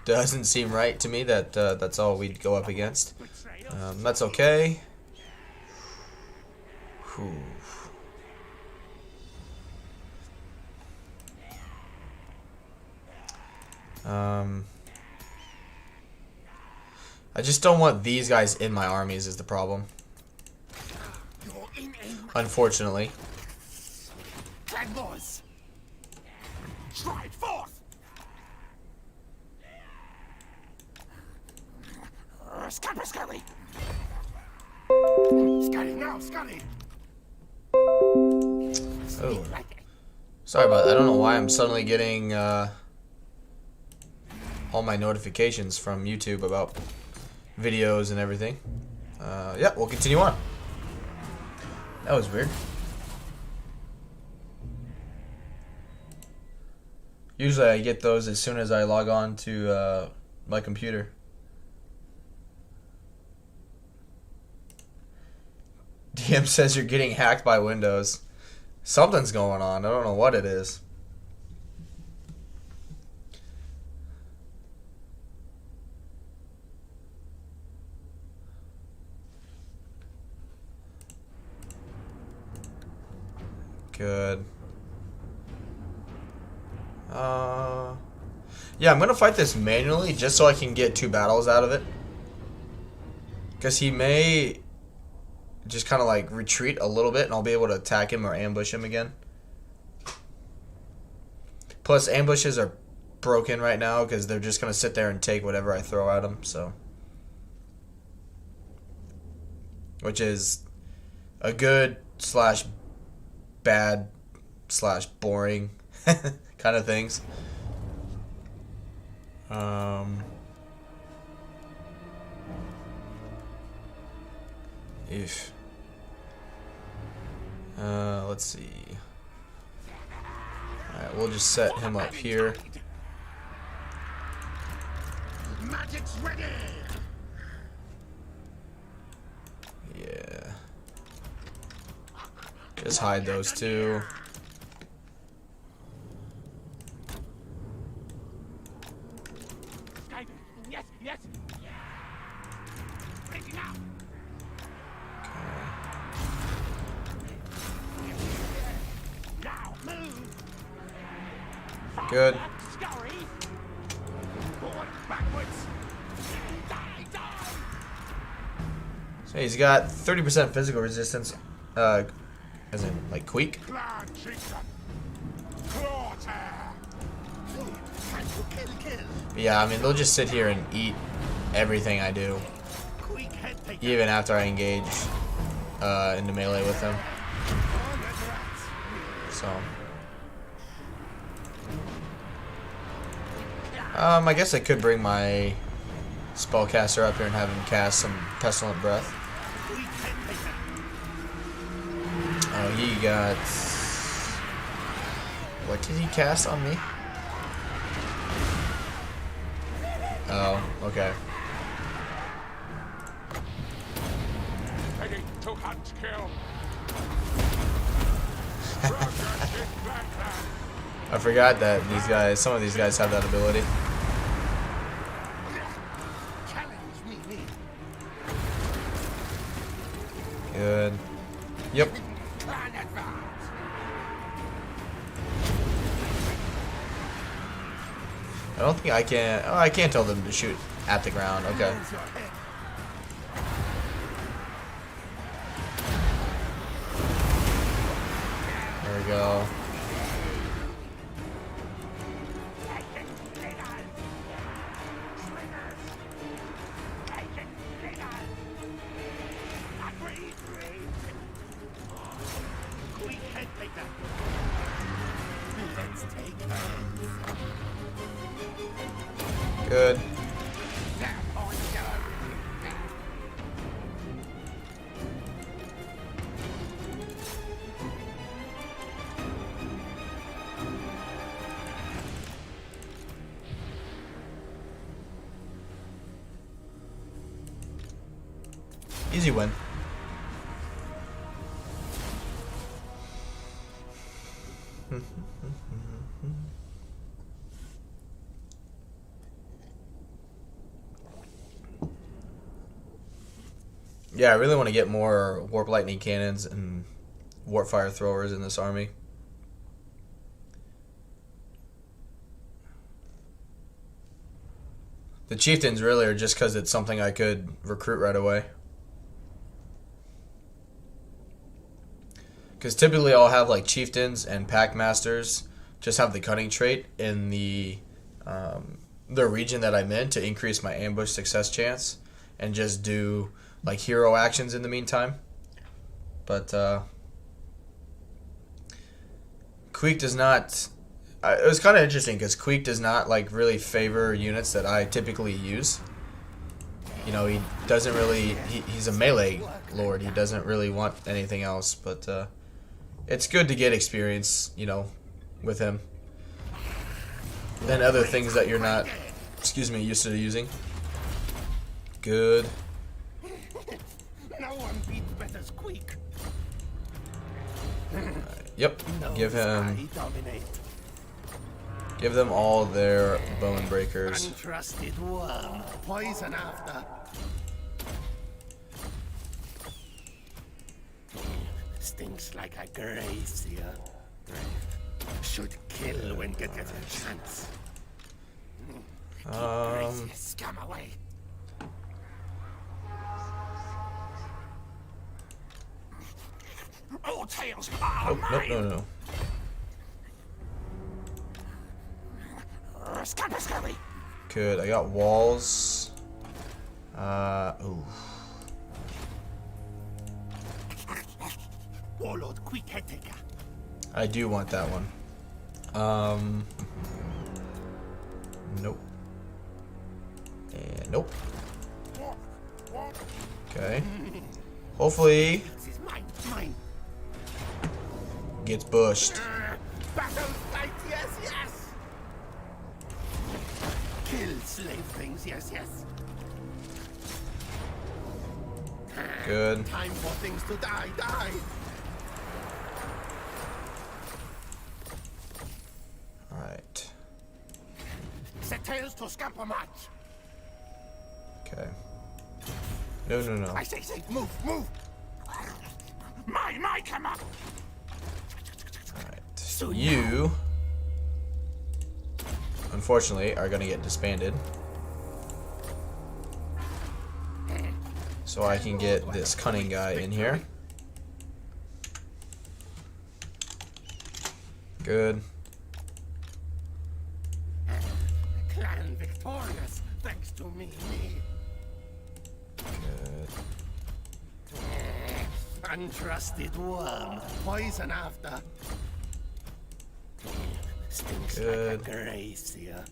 doesn't seem right to me that that's all we'd go up against. That's okay. Whew. I just don't want these guys in my armies is the problem. Unfortunately. Stride forth. Scamper scurry. Scurry now, scurry. Oh. Sorry about that. I don't know why I'm suddenly getting all my notifications from YouTube about videos and everything. Yeah, we'll continue on. That was weird. Usually I get those as soon as I log on to my computer. DM says you're getting hacked by Windows. Something's going on. I don't know what it is. Good. Yeah, I'm gonna fight this manually just so I can get 2 battles out of it. Because he may just kind of like retreat a little bit and I'll be able to attack him or ambush him again. Plus, ambushes are broken right now because they're just gonna sit there and take whatever I throw at them, so. Which is a good slash bad slash boring kind of things. If let's see. Alright, we'll just set him up here. Magic's ready. Yeah. Just hide those two. Yes, yes. Ready now. Now move. Good. Scurry. Forward, backwards. Die, die. So he's got 30% physical resistance, as in like Queek. Yeah, I mean they'll just sit here and eat everything I do, even after I engage into melee with them. So, I guess I could bring my spellcaster up here and have him cast some pestilent breath. Oh, he got. What did he cast on me? Oh, okay. Ready to hunt, kill. I forgot that these guys, some of these guys have that ability. Good. Yep. I don't think I can. Oh, I can't tell them to shoot at the ground. Okay. There we go. Good. Easy win. Yeah, I really want to get more warp lightning cannons and warp fire throwers in this army. The chieftains really are just because it's something I could recruit right away. Because typically I'll have like chieftains and pack masters just have the cunning trait in the region that I'm in to increase my ambush success chance and just do like hero actions in the meantime. But Queek does not. It was kind of interesting because Queek does not like really favor units that I typically use. You know, he doesn't really. He's a melee lord. He doesn't really want anything else. But it's good to get experience, you know, with him. and other things that you're not, excuse me, used to using. Good. No one beats better Queek. Yep. No, Give him. I dominate. Give them all their bone breakers. Untrusted worm. Poison after. Stinks like a gracier. Should kill when get a chance. Keep scum away. All tails are Nope, no. Scurry. Good. I got walls. Ooh. Warlord Queek head taker. I do want that one. Nope. And nope. Okay. Hopefully This is mine. gets bushed. Battle fight, yes. Kill slave things, yes. Good. Time for things to die. Alright. Set tails to scamper march. Okay. No. I say, move. My, come on. Alright. So you, unfortunately, are gonna get disbanded. So I can get this cunning guy in here. Good. Clan victorious, thanks to me. Good. Untrusted worm, poison after. Stinks Good. like a gracier.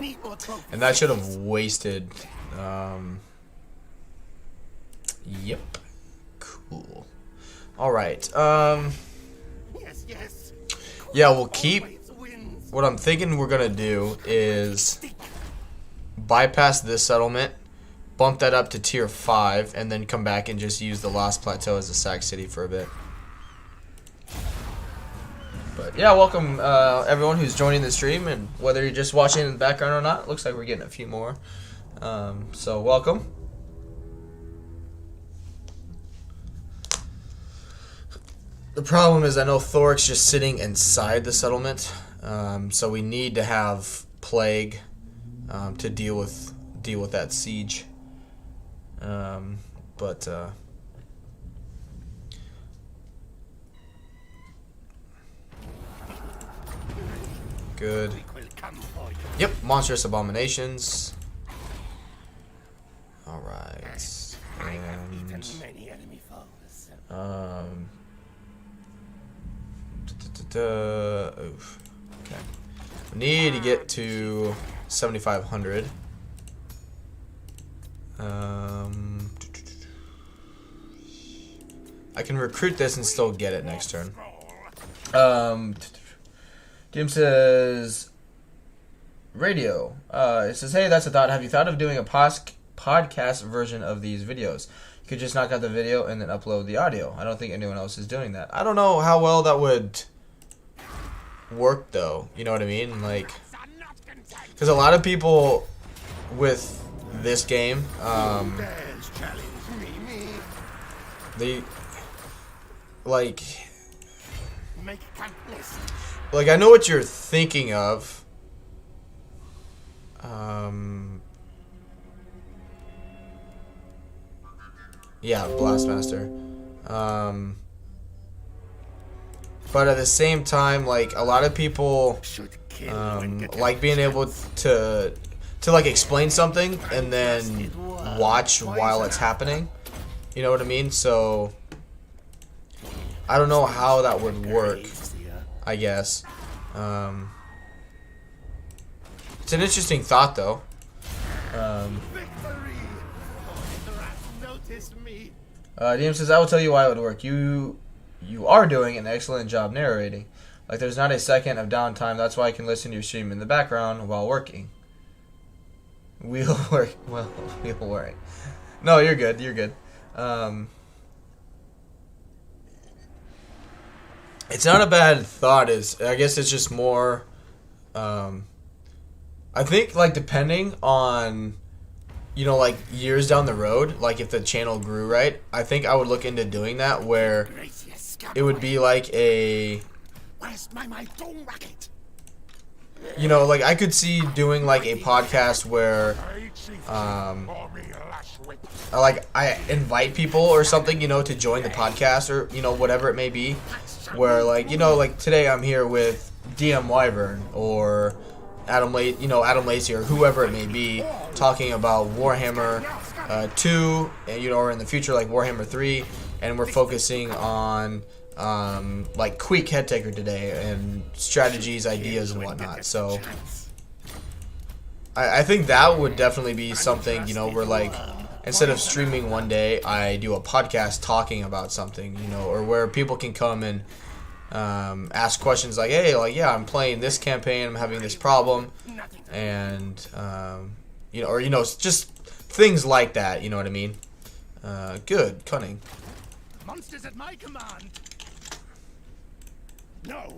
Need more trophies. And that should have wasted. Yep. Cool. All right. Yes. Yeah, we'll keep. Always wins. What I'm thinking we're gonna do is bypass this settlement, bump that up to tier 5, and then come back and just use the Lost Plateau as a sack city for a bit. But yeah, welcome everyone who's joining the stream, and whether you're just watching in the background or not, looks like we're getting a few more. So welcome. The problem is I know Thoric's just sitting inside the settlement, so we need to have Plague to deal with that siege. Good. Will come for you. Yep, monstrous abominations. All right. I have eaten And many enemy foes. oof. Okay. We need to get to 7,500. I can recruit this and still get it next turn. Jim says, radio. It says, hey, that's a thought. Have you thought of doing a podcast version of these videos? You could just knock out the video and then upload the audio. I don't think anyone else is doing that. I don't know how well that would work, though. You know what I mean? Like, because a lot of people with this game, Dares challenge me. they, like... Make camp list. Like, I know what you're thinking of. Yeah, Blastmaster. But at the same time, like, a lot of people Should kill when get like being able to like explain something and then watch while it's happening. You know what I mean? So I don't know how that would work, I guess. It's an interesting thought, though. victory. The rats notice me. DM says, I will tell you why it would work. You are doing an excellent job narrating. Like, there's not a second of downtime. That's why I can listen to your stream in the background while working. Wheel work. Well, wheel work. No, you're good. You're good. It's not a bad thought. I guess it's just more. I think, like, depending on, you know, like, years down the road, like, if the channel grew right, I think I would look into doing that, where it would be like a, Where's my dome racket? you know, like, I could see doing, like, a podcast where, I invite people or something, you know, to join the podcast, or, you know, whatever it may be, where, like, you know, like, today I'm here with DM Wyvern, or Adam Lacey, or whoever it may be, talking about Warhammer 2, you know, or in the future, like, Warhammer 3, and we're focusing on, like, Queek Headtaker today, and strategies, ideas, and whatnot. So I think that would definitely be something, you know, where, like, instead of streaming one day, I do a podcast talking about something, you know, or where people can come and ask questions like, hey, like, yeah, I'm playing this campaign, I'm having this problem, and, you know, or, you know, just things like that, you know what I mean? Good, cunning. Monsters at my command. No.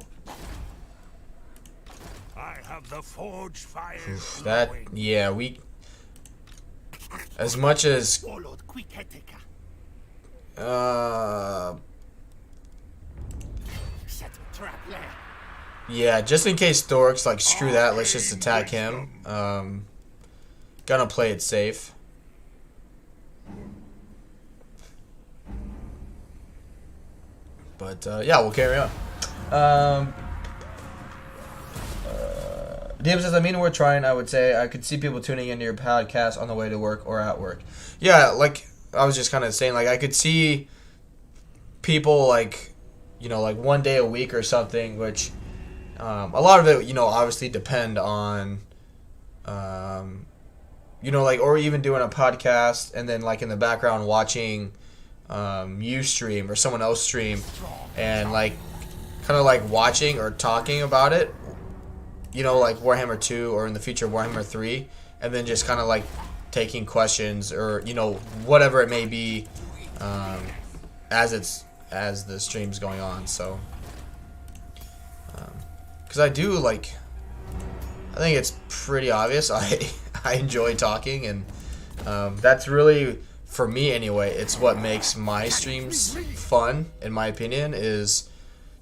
I have the forge fire. That, yeah, as much as, Warlord Queek Headtaker. Set a trap there. yeah, just in case Thork's like, screw that, let's just attack him. Gonna play it safe. But, yeah, we'll carry on. DM says, I mean, we're trying. I would say I could see people tuning into your podcast on the way to work or at work. Yeah, like, I was just kind of saying, like, I could see people, like, you know, like, one day a week or something, which, a lot of it, you know, obviously depend on, you know, like, or even doing a podcast and then, like, in the background watching you stream or someone else stream, and, like, kind of, like, watching or talking about it, you know, like Warhammer 2 or in the future Warhammer 3, and then just kind of, like, taking questions or, you know, whatever it may be, as the stream's going on. So, because I do, like, I think it's pretty obvious. I enjoy talking, and that's really, for me anyway, it's what makes my streams fun, in my opinion, is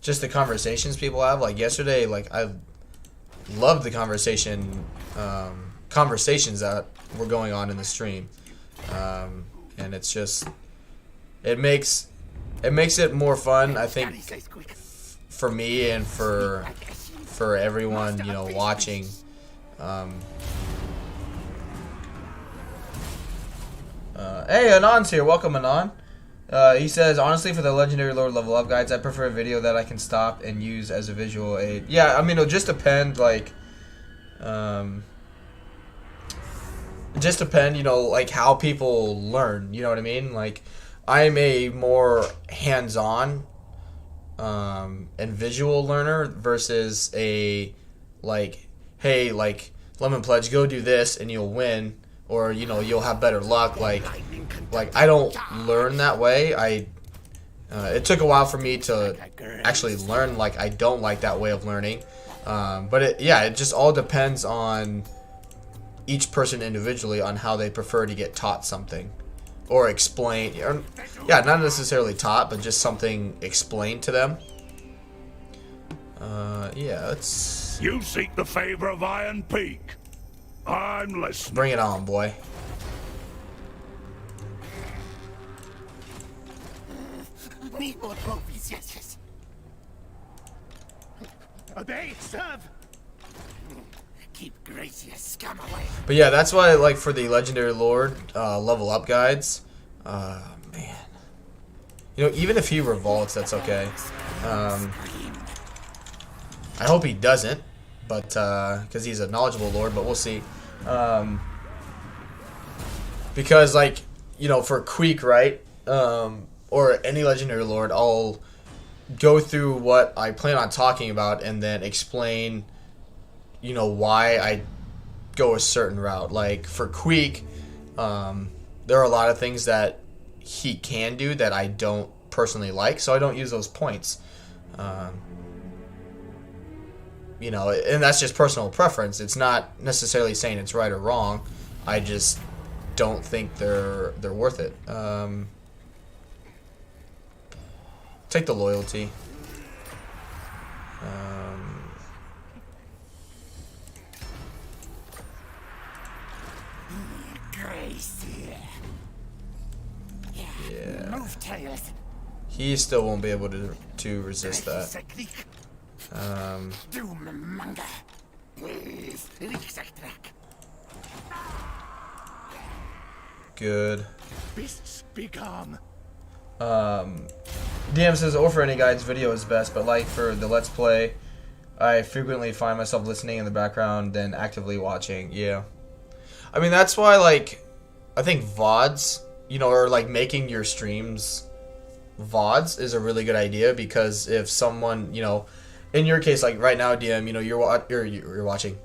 just the conversations people have. Like, yesterday, like, I loved the conversations that were going on in the stream, and it's just, it makes it more fun, I think, for me and for everyone, you know, watching. Hey, Anon's here. Welcome, Anon. He says, honestly, for the Legendary Lord level up guides, I prefer a video that I can stop and use as a visual aid. Yeah, I mean, it'll just depend, like, just depend, you know, like, how people learn, you know what I mean? Like, I'm a more hands-on, and visual learner versus a, like, hey, like, Lemon Pledge, go do this and you'll win, or, you know, you'll have better luck. Like, I don't learn that way. It took a while for me to actually learn. Like, I don't like that way of learning. But it just all depends on each person individually on how they prefer to get taught something or explained. Yeah, not necessarily taught, but just something explained to them. Yeah, let's... You seek the favor of Iron Peak. I'm listening. Bring it on, boy. Need more trophies, yes. Obey, serve. Keep Gracious scum away. But yeah, that's why, like, for the Legendary Lord level up guides, man. You know, even if he revolts, that's okay. I hope he doesn't, but, because he's a knowledgeable Lord, but we'll see. Because, like, you know, for Queek, right, or any Legendary Lord, I'll go through what I plan on talking about and then explain, you know, why I go a certain route. Like for Queek, there are a lot of things that he can do that I don't personally like, so I don't use those points. You know, and that's just personal preference. It's not necessarily saying it's right or wrong. I just don't think they're worth it. Take the loyalty. Yeah. Move, tails. He still won't be able to resist that. Good. Beasts be gone. DM says, or for any guides, video is best, but like for the Let's Play, I frequently find myself listening in the background than actively watching. Yeah. I mean, that's why, like, I think VODs, you know, or like making your streams VODs is a really good idea, because if someone, you know, in your case, like right now, DM, you know, you're watching,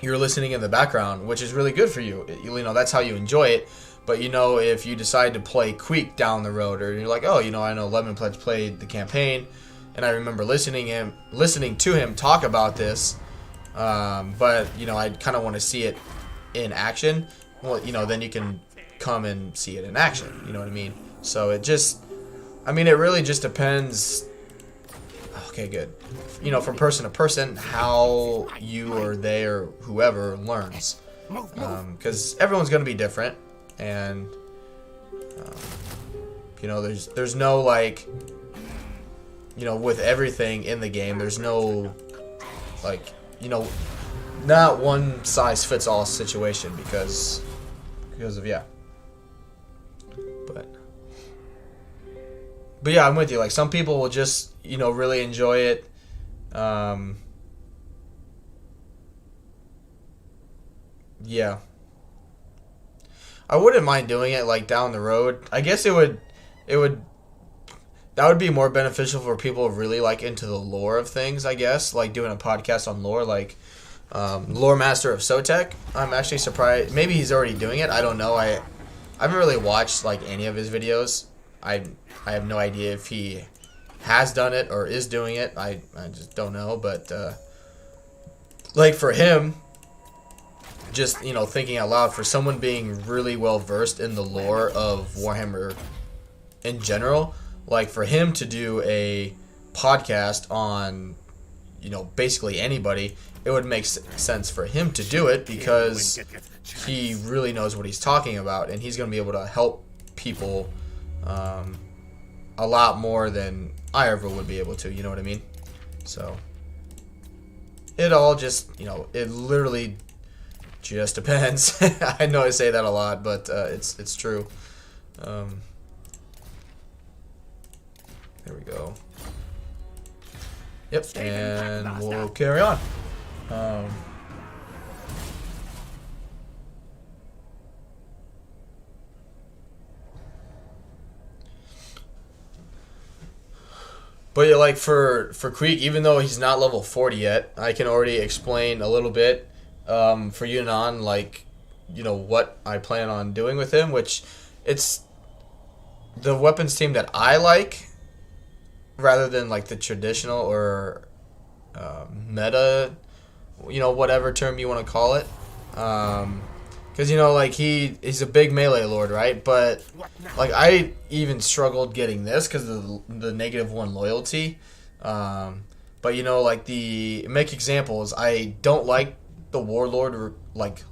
you're listening in the background, which is really good for you. You know, that's how you enjoy it. But, you know, if you decide to play Queek down the road, or you're like, oh, you know, I know Lemon Pledge played the campaign, and I remember listening to him talk about this, but, you know, I kind of want to see it in action. Well, you know, then you can come and see it in action. You know what I mean? So it just, I mean, it really just depends. Okay, good. You know, from person to person, how you or they or whoever learns. Because everyone's going to be different. And, you know, there's no, like, you know, with everything in the game, there's no, like, you know, not one size fits all situation because of, yeah. But yeah, I'm with you. Like, some people will just, you know, really enjoy it. Yeah. I wouldn't mind doing it, like, down the road. I guess that would be more beneficial for people really, like, into the lore of things, I guess. Like, doing a podcast on lore, like, Lore Master of Sotek. I'm actually surprised. Maybe he's already doing it. I don't know. I haven't really watched, like, any of his videos. I have no idea if he has done it or is doing it. I just don't know. But, like, for him, just, you know, thinking out loud, for someone being really well versed in the lore of Warhammer in general, like, for him to do a podcast on, you know, basically anybody, it would make sense for him to do it because he really knows what he's talking about, and he's going to be able to help people a lot more than I ever would be able to, you know what I mean? So it all just, you know, it literally just depends. I know I say that a lot, but it's true. There we go. Yep, and we'll carry on. But yeah, like for Queek, even though he's not level 40 yet, I can already explain a little bit for Yunan, like, you know, what I plan on doing with him, which it's the weapons team that I like rather than like the traditional or meta, you know, whatever term you want to call it. Because, you know, like, he's a big melee lord, right? But, like, I even struggled getting this because of the -1 loyalty. But, you know, like, make examples. I don't like the warlord, like,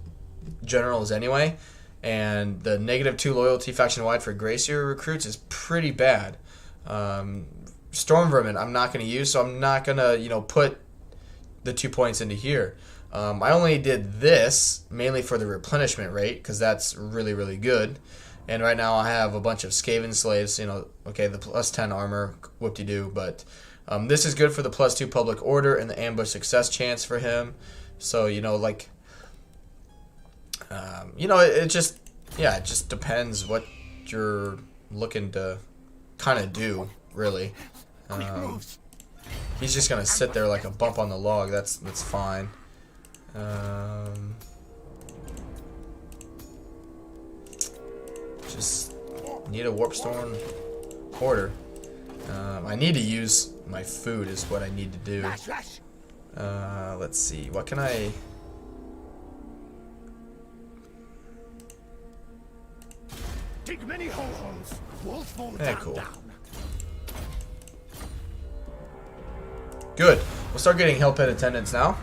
generals anyway. And the -2 loyalty faction-wide for Gracier recruits is pretty bad. Storm Vermin I'm not going to use, so I'm not going to, you know, put the 2 points into here. I only did this mainly for the replenishment rate because that's really, really good. And right now I have a bunch of Skaven slaves, you know, okay, the +10 armor, whoop-de-doo, but this is good for the +2 public order and the ambush success chance for him. So, you know, like, you know, it just depends what you're looking to kind of do, really. Quick moves. He's just gonna sit there like a bump on the log. That's fine. Just need a warp storm hoarder. I need to use my food is what I need to do. Let's see. What can I? Dig many ho-hos. Walls fall Yeah, down, cool. down. Good. We'll start getting help at attendance now.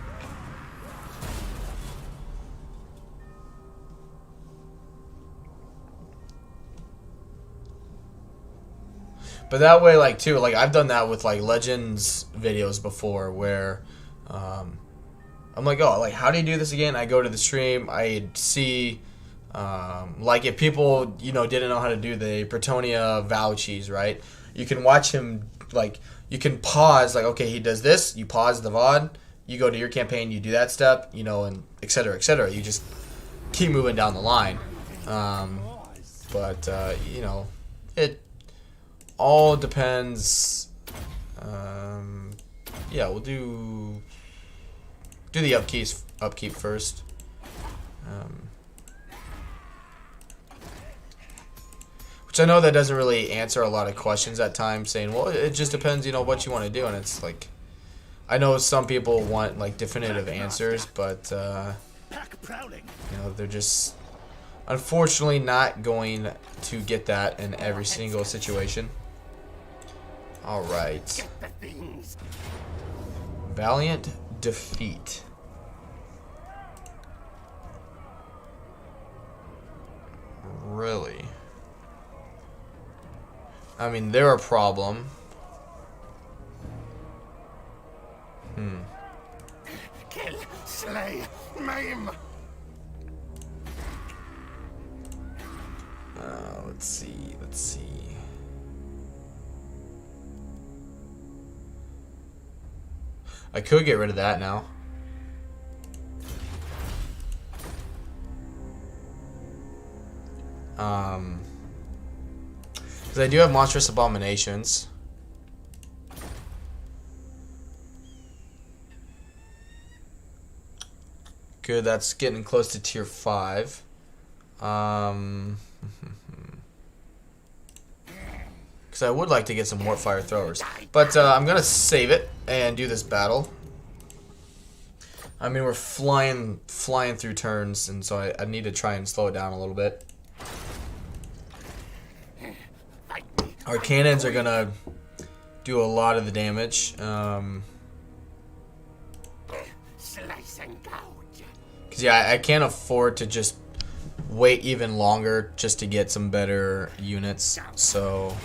But that way, like, too, like, I've done that with, like, Legends videos before where, I'm like, oh, like, how do you do this again? I go to the stream, I see, like, if people, you know, didn't know how to do the Bretonia Vow cheese, right? You can watch him, like, you can pause, like, okay, he does this, you pause the VOD, you go to your campaign, you do that step, you know, and et cetera, et cetera. You just keep moving down the line. You know, it all depends. Yeah, we'll do the upkeep first. Which I know that doesn't really answer a lot of questions at times, saying, well, it just depends, you know, what you want to do. And it's like, I know some people want, like, definitive answers, but, you know, they're just unfortunately not going to get that in every single situation. Alright. Valiant defeat. Really? I mean, they're a problem. Kill, slay, maim. Let's see. I could get rid of that now. Because I do have monstrous abominations. Good, that's getting close to tier 5. Because I would like to get some warpfire throwers. But I'm going to save it and do this battle. I mean, we're flying through turns, and so I need to try and slow it down a little bit. Our cannons are going to do a lot of the damage. Because, yeah, I can't afford to just wait even longer just to get some better units. So,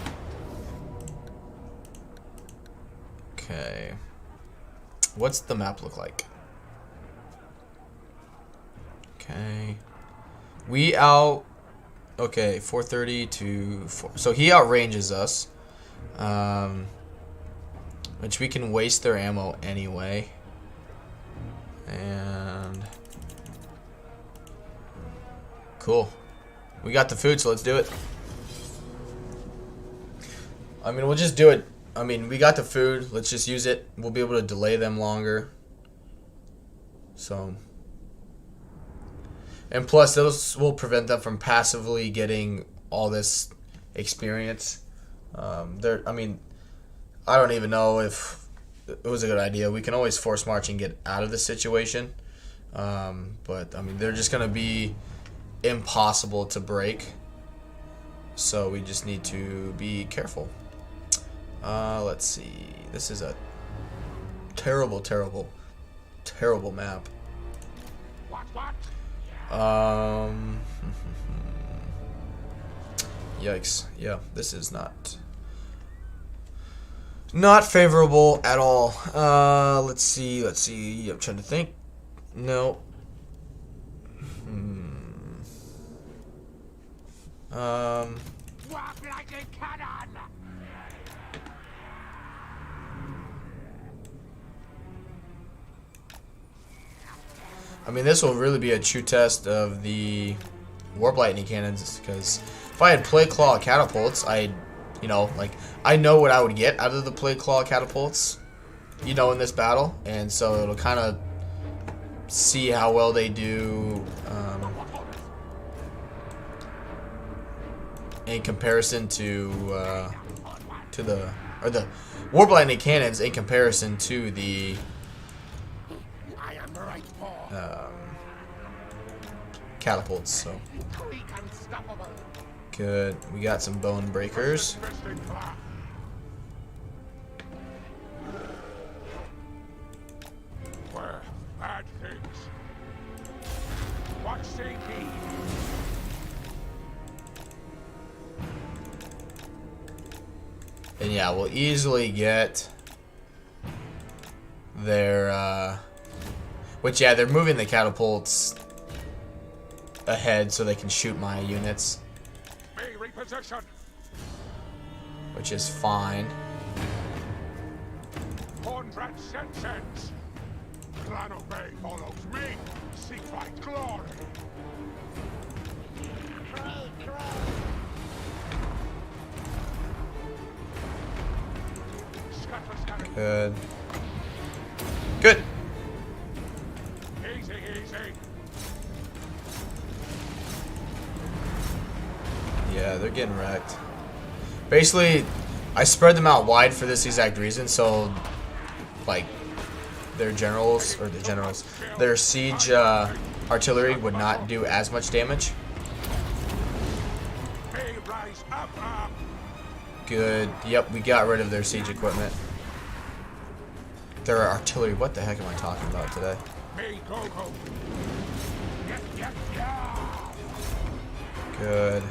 okay. What's the map look like? Okay. Okay, 430 to 4. So he outranges us. Which we can waste their ammo anyway. And cool. We got the food, so let's do it. I mean, we'll just do it. I mean, we got the food. Let's just use it. We'll be able to delay them longer. So, and plus, those will prevent them from passively getting all this experience. I mean, I don't even know if it was a good idea. We can always force march and get out of the situation. But, I mean, they're just going to be impossible to break. So we just need to be careful. Let's see. This is a terrible, terrible, terrible map. Yikes. Yeah, this is not favorable at all. Let's see. I'm trying to think. No. Walk like a cannon. I mean, this will really be a true test of the warp lightning cannons, because if I had plate claw catapults, I'd, You know, like, I know what I would get out of the Plague Claw catapults, you know, in this battle. And so it'll kind of see how well they do in comparison to the warp lightning cannons in comparison to the catapults. So good. We got some bone breakers. Where bad things. What say he? And yeah, we'll easily get their which, yeah, they're moving the catapults ahead so they can shoot my units, which is fine. Hornbrat sense. Clan of Bay follows me. Seek my glory. Good. Good. Easy, easy. Yeah, they're getting wrecked. Basically, I spread them out wide for this exact reason, so, like, their their siege artillery would not do as much damage. Good. Yep, we got rid of their siege equipment. Their artillery. What the heck am I talking about today? Good.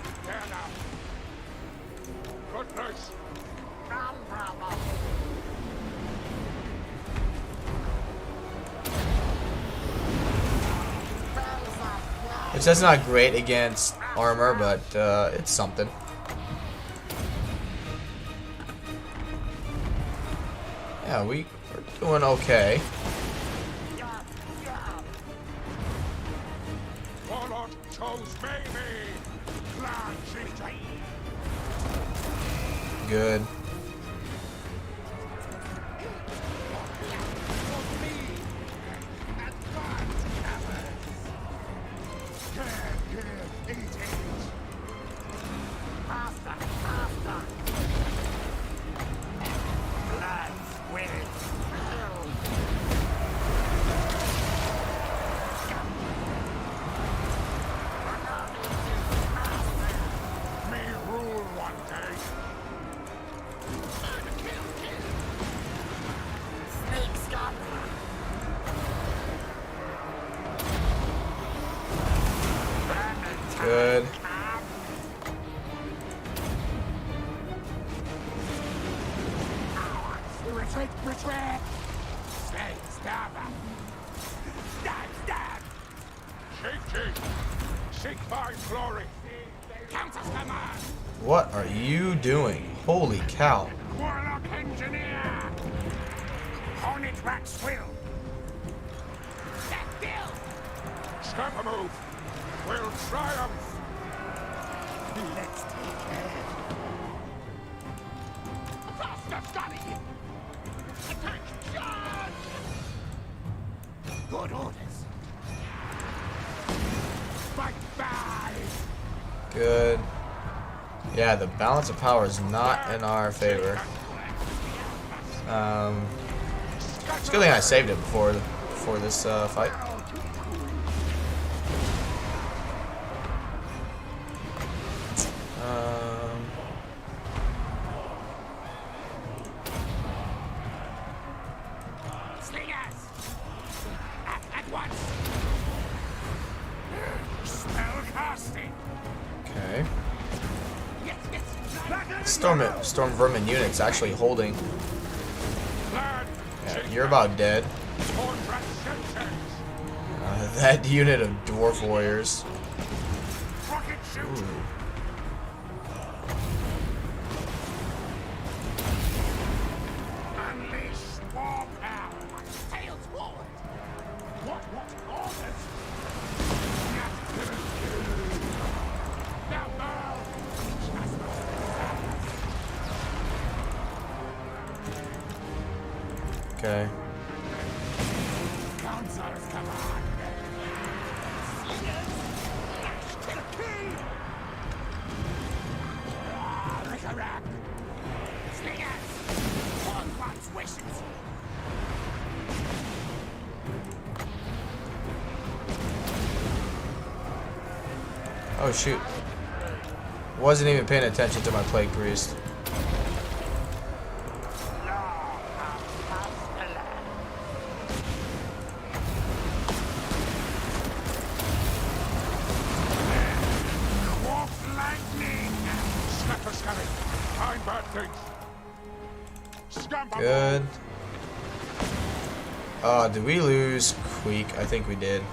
Which that's not great against armor, but it's something. Yeah, we're doing okay. Good. Good. Retreat, retreat! Stay, stab him! Stab, stab! Seek my glory. Countess command! What are you doing? Holy cow. Warlock engineer! Hornet rat swill! That bill! Stop a move. We'll triumph. Let's take care. Faster, study! Attack! Charge! Good orders. Fight back! Good. Yeah, the balance of power is not in our favor. It's a good thing I saved it before this fight. Slingers! At once! Spell casting! Okay. Yes, yes! Storm Vermin unit's actually holding. Yeah, you're about dead. That unit of dwarf warriors. Ooh. Unleash war power! Tails forward! What orders? Now, Okay. Counselors, come on. Slingers, lash to the kill. Resurrect. Slingers, one one's wishes. Oh shoot. Wasn't even paying attention to my plague priest. Good. Oh, did we lose Queek? I think we did.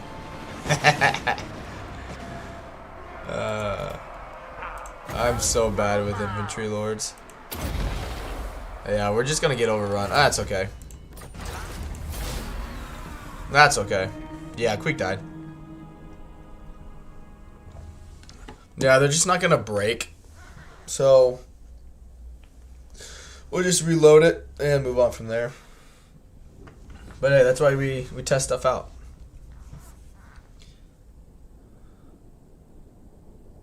I'm so bad with infantry lords. Yeah, we're just gonna get overrun. Ah, that's okay. That's okay. Yeah, Queek died. Yeah, they're just not gonna break. So we'll just reload it and move on from there. But hey, that's why we test stuff out.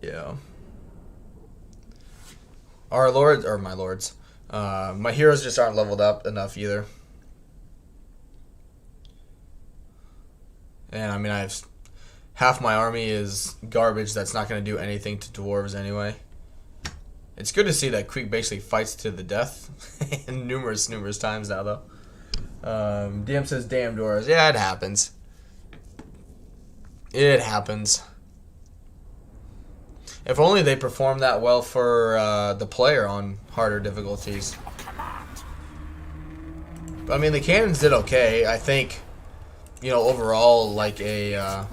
Yeah. Our lords, or my lords, my heroes just aren't leveled up enough either. And I mean, half my army is garbage that's not going to do anything to dwarves anyway. It's good to see that Queek basically fights to the death numerous times now, though. DM says, damn dwarves. Yeah, it happens. It happens. If only they performed that well for the player on harder difficulties. I mean, the cannons did okay. I think, you know, overall, like I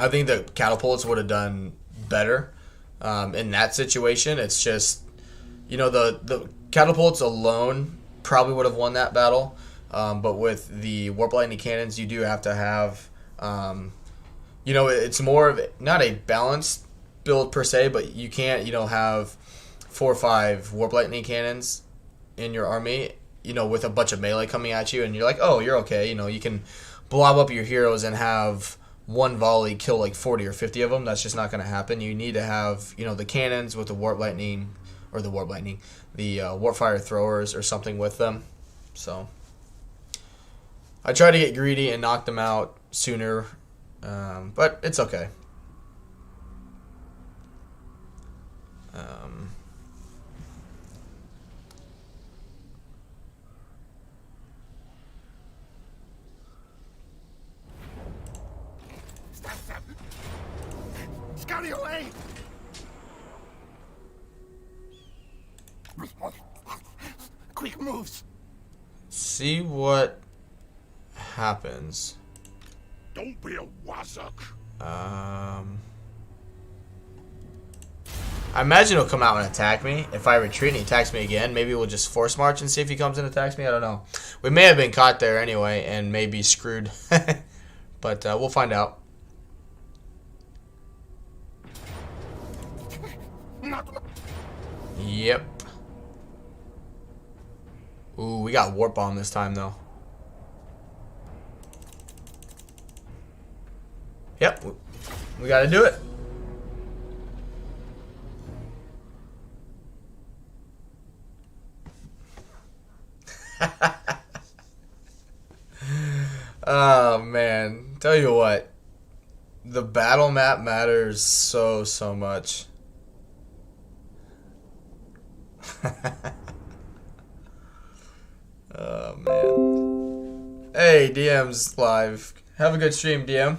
think the catapults would have done better in that situation. It's just, you know, the catapults alone probably would have won that battle. But with the warp lightning cannons, you do have to have, you know, it's more of not a balanced build per se, but you can't, you know, have 4 or 5 warp lightning cannons in your army, you know, with a bunch of melee coming at you, and you're like, oh, you're okay. You know, you can blob up your heroes and have one volley kill like 40 or 50 of them. That's just not going to happen. You need to have, you know, the cannons with the warp lightning, or the warp fire throwers or something with them. So I try to get greedy and knock them out sooner, but it's okay. Scurry away! Quick moves! See what happens. Don't be a wazzock. I imagine he'll come out and attack me. If I retreat and he attacks me again, maybe we'll just force march and see if he comes and attacks me. I don't know. We may have been caught there anyway and may be screwed. But we'll find out. Yep. Ooh, we got warp bomb this time though. Yep, we gotta do it. Oh man, tell you what, the battle map matters so much. Oh man. Hey, DM's live. Have a good stream, DM.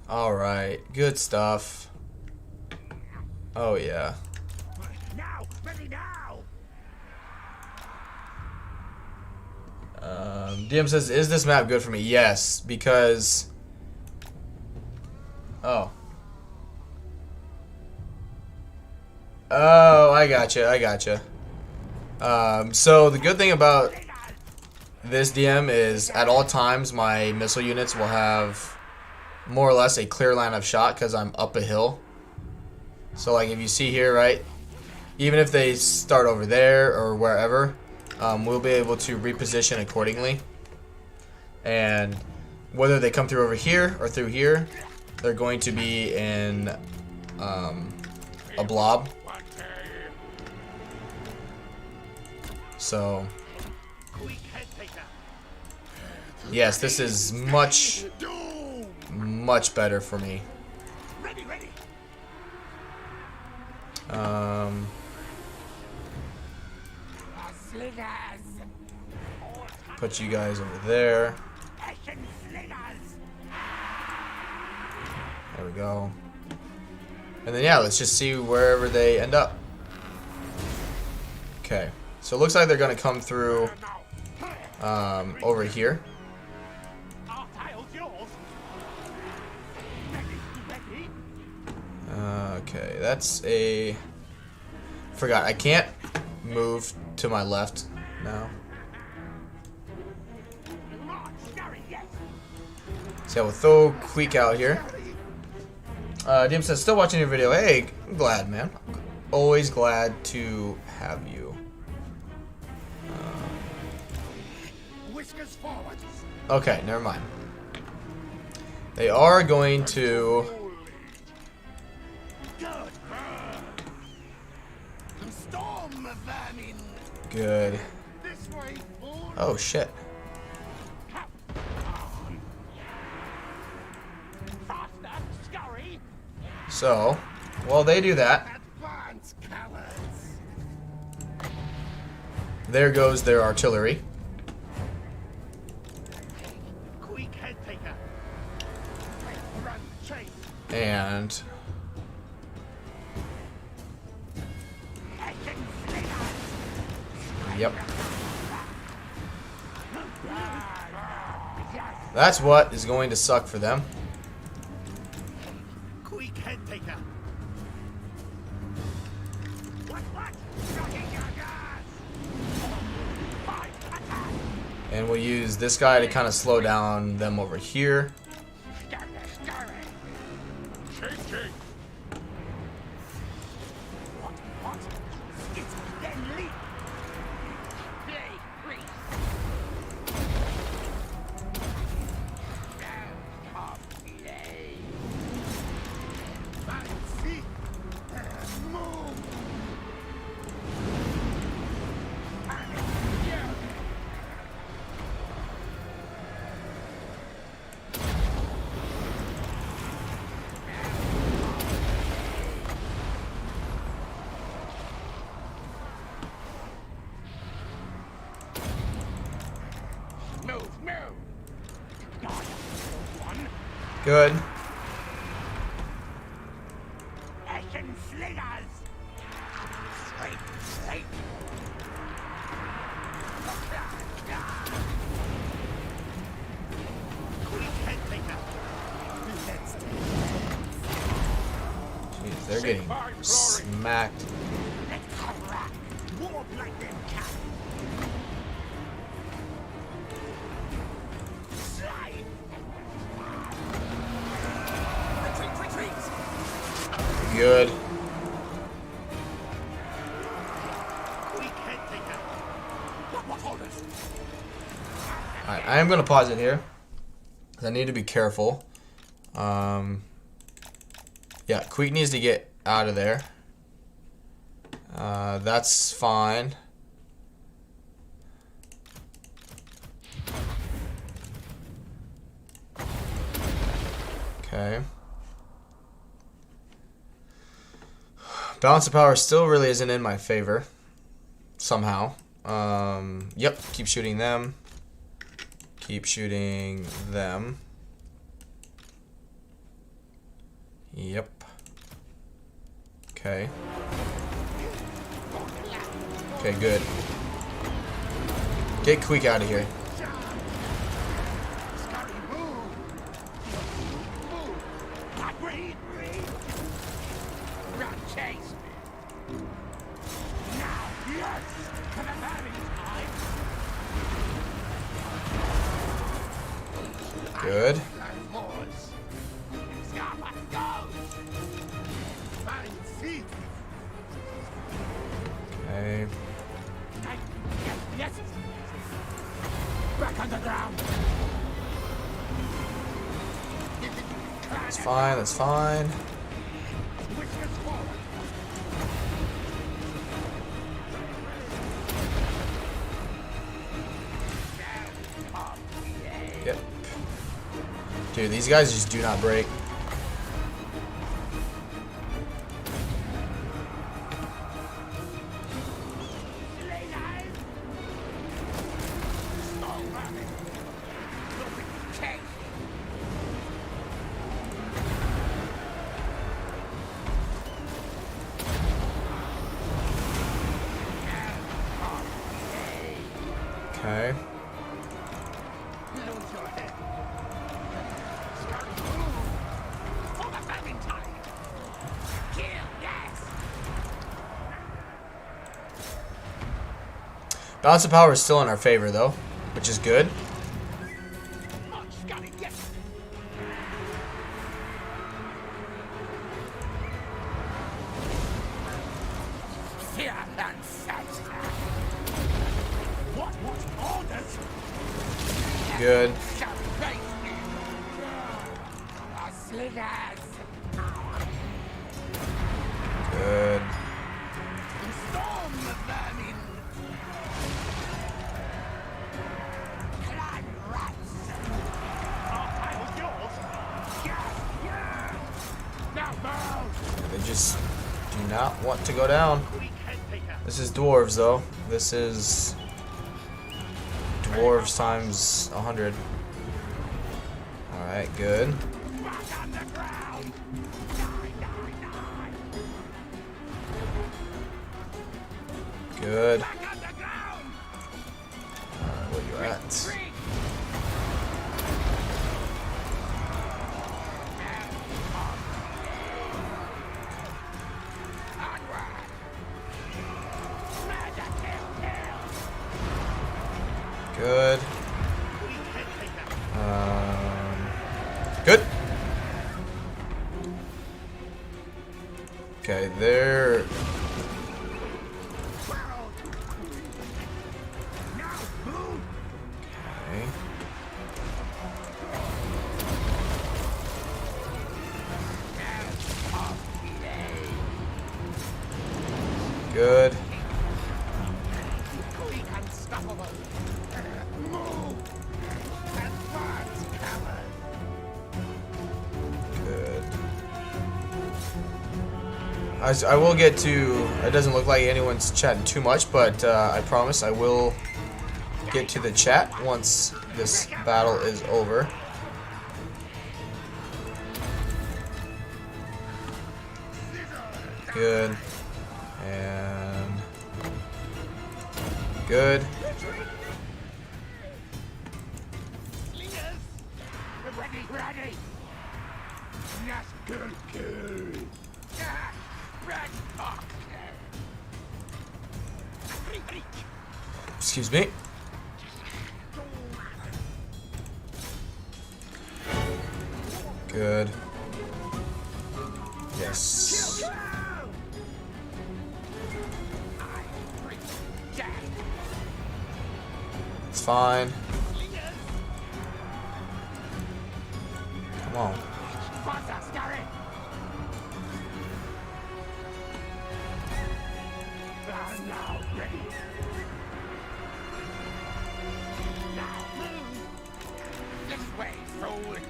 Alright, good stuff. Oh yeah. Now! Ready now! DM says, is this map good for me? Yes, because... Oh. Oh, I gotcha. So the good thing about this DM is at all times my missile units will have more or less a clear line of shot because I'm up a hill. So like if you see here, right, even if they start over there or wherever, we'll be able to reposition accordingly. And whether they come through over here or through here, they're going to be in a blob. So yes, this is much better for me. Put you guys over there. There we go. And then yeah, let's just see wherever they end up. Okay, so it looks like they're gonna come through over here. Okay, that's a... Forgot, I can't move to my left now. So we'll throw Queek out here. DM says, still watching your video. Hey, I'm glad, man. Always glad to have you. Whiskers forward. Okay, never mind. They are going to... Good. Oh, shit. So, while they do that, there goes their artillery. And yep. That's what is going to suck for them. Queek head taker. And we'll use this guy to kind of slow down them over here. Good. Jeez, they're getting smacked. Good. Alright, I am going to pause it here, because I need to be careful. Yeah, Queek needs to get out of there. That's fine. Okay. Balance of power still really isn't in my favor. Somehow. Yep, keep shooting them. Keep shooting them. Yep. Okay. Okay, good. Get Queek out of here. Good. Back underground. That's fine, that's fine. Whiskers forward. Yep. Dude, these guys just do not break. Okay. Lose your head. For the famine tide. Kill, yes. Balance of power is still in our favor, though, which is good. March, Scotty, yes. Fear and fat. What orders? Good. Slingers. Good. Storm the vermin. Clan rats. Our tile's yours. Yes. Now move. They just do not want to go down. We can take her. This is dwarves, though. This is dwarves times 100. Alright, good. Back underground. Die, die, die. Good. Back underground. Alright, where you at? Retreat. Onward. Murder, kill, kill. Good. We can take her. Good. Okay, there. Now move. Okay. Good. Queek unstoppable. Move. Advance, coward. Good. I will get to. It doesn't look like anyone's chatting too much, but I promise I will get to the chat once this battle is over. Good. And good. Slingers. Ready, ready. Yes, good, good. Red Fox. Excuse me. Good. Yes. It's fine. Come on. Now ready. Now move. This way, forward.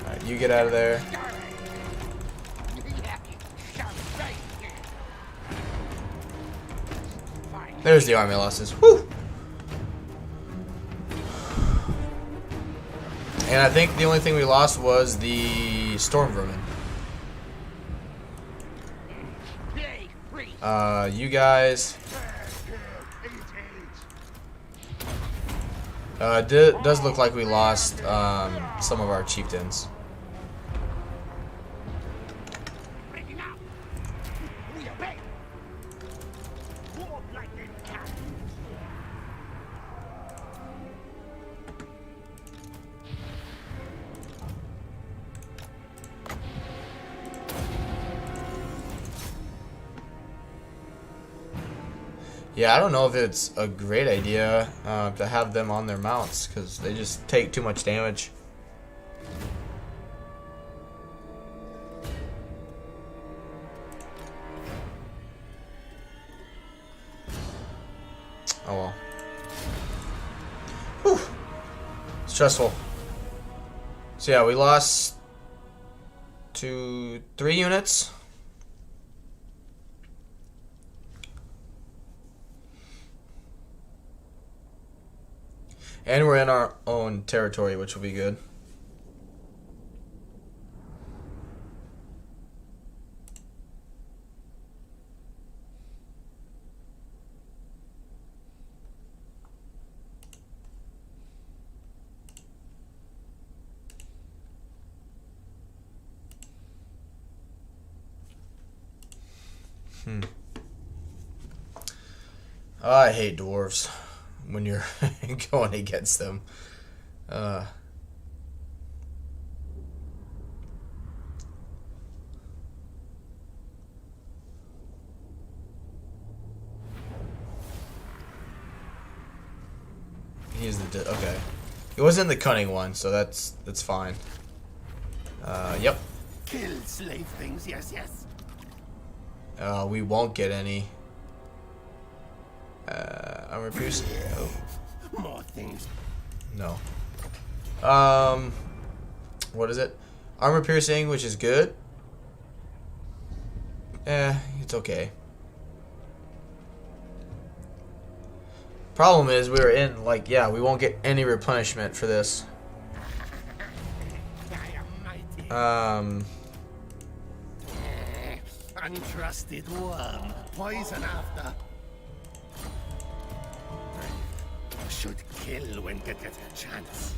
Alright, you get out of there. There's the army losses. Woo! And I think the only thing we lost was the storm vermin. You guys. Does look like we lost some of our chieftains. Yeah, I don't know if it's a great idea to have them on their mounts, because they just take too much damage. Oh well. Whew. Stressful. So yeah, we lost 3 units. And we're in our own territory, which will be good. I hate dwarves when you're going against them. He's the okay. He wasn't the cunning one, so that's fine. Yep. Kill slave things, yes, yes. We won't get any. Armor piercing. Oh. More things. No. What is it? Armor piercing, which is good. It's okay. Problem is, we were in, like, yeah, we won't get any replenishment for this. Untrusted worm. Poison after. Should kill when get a chance.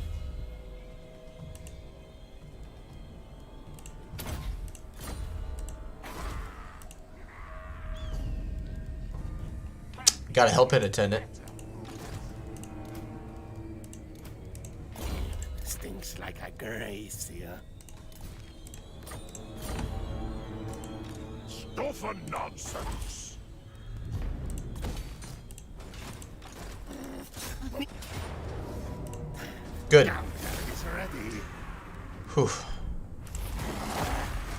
Gotta help it, attendant. Stinks like a gracier. Stuff and nonsense. Good. Now is ready. Whew.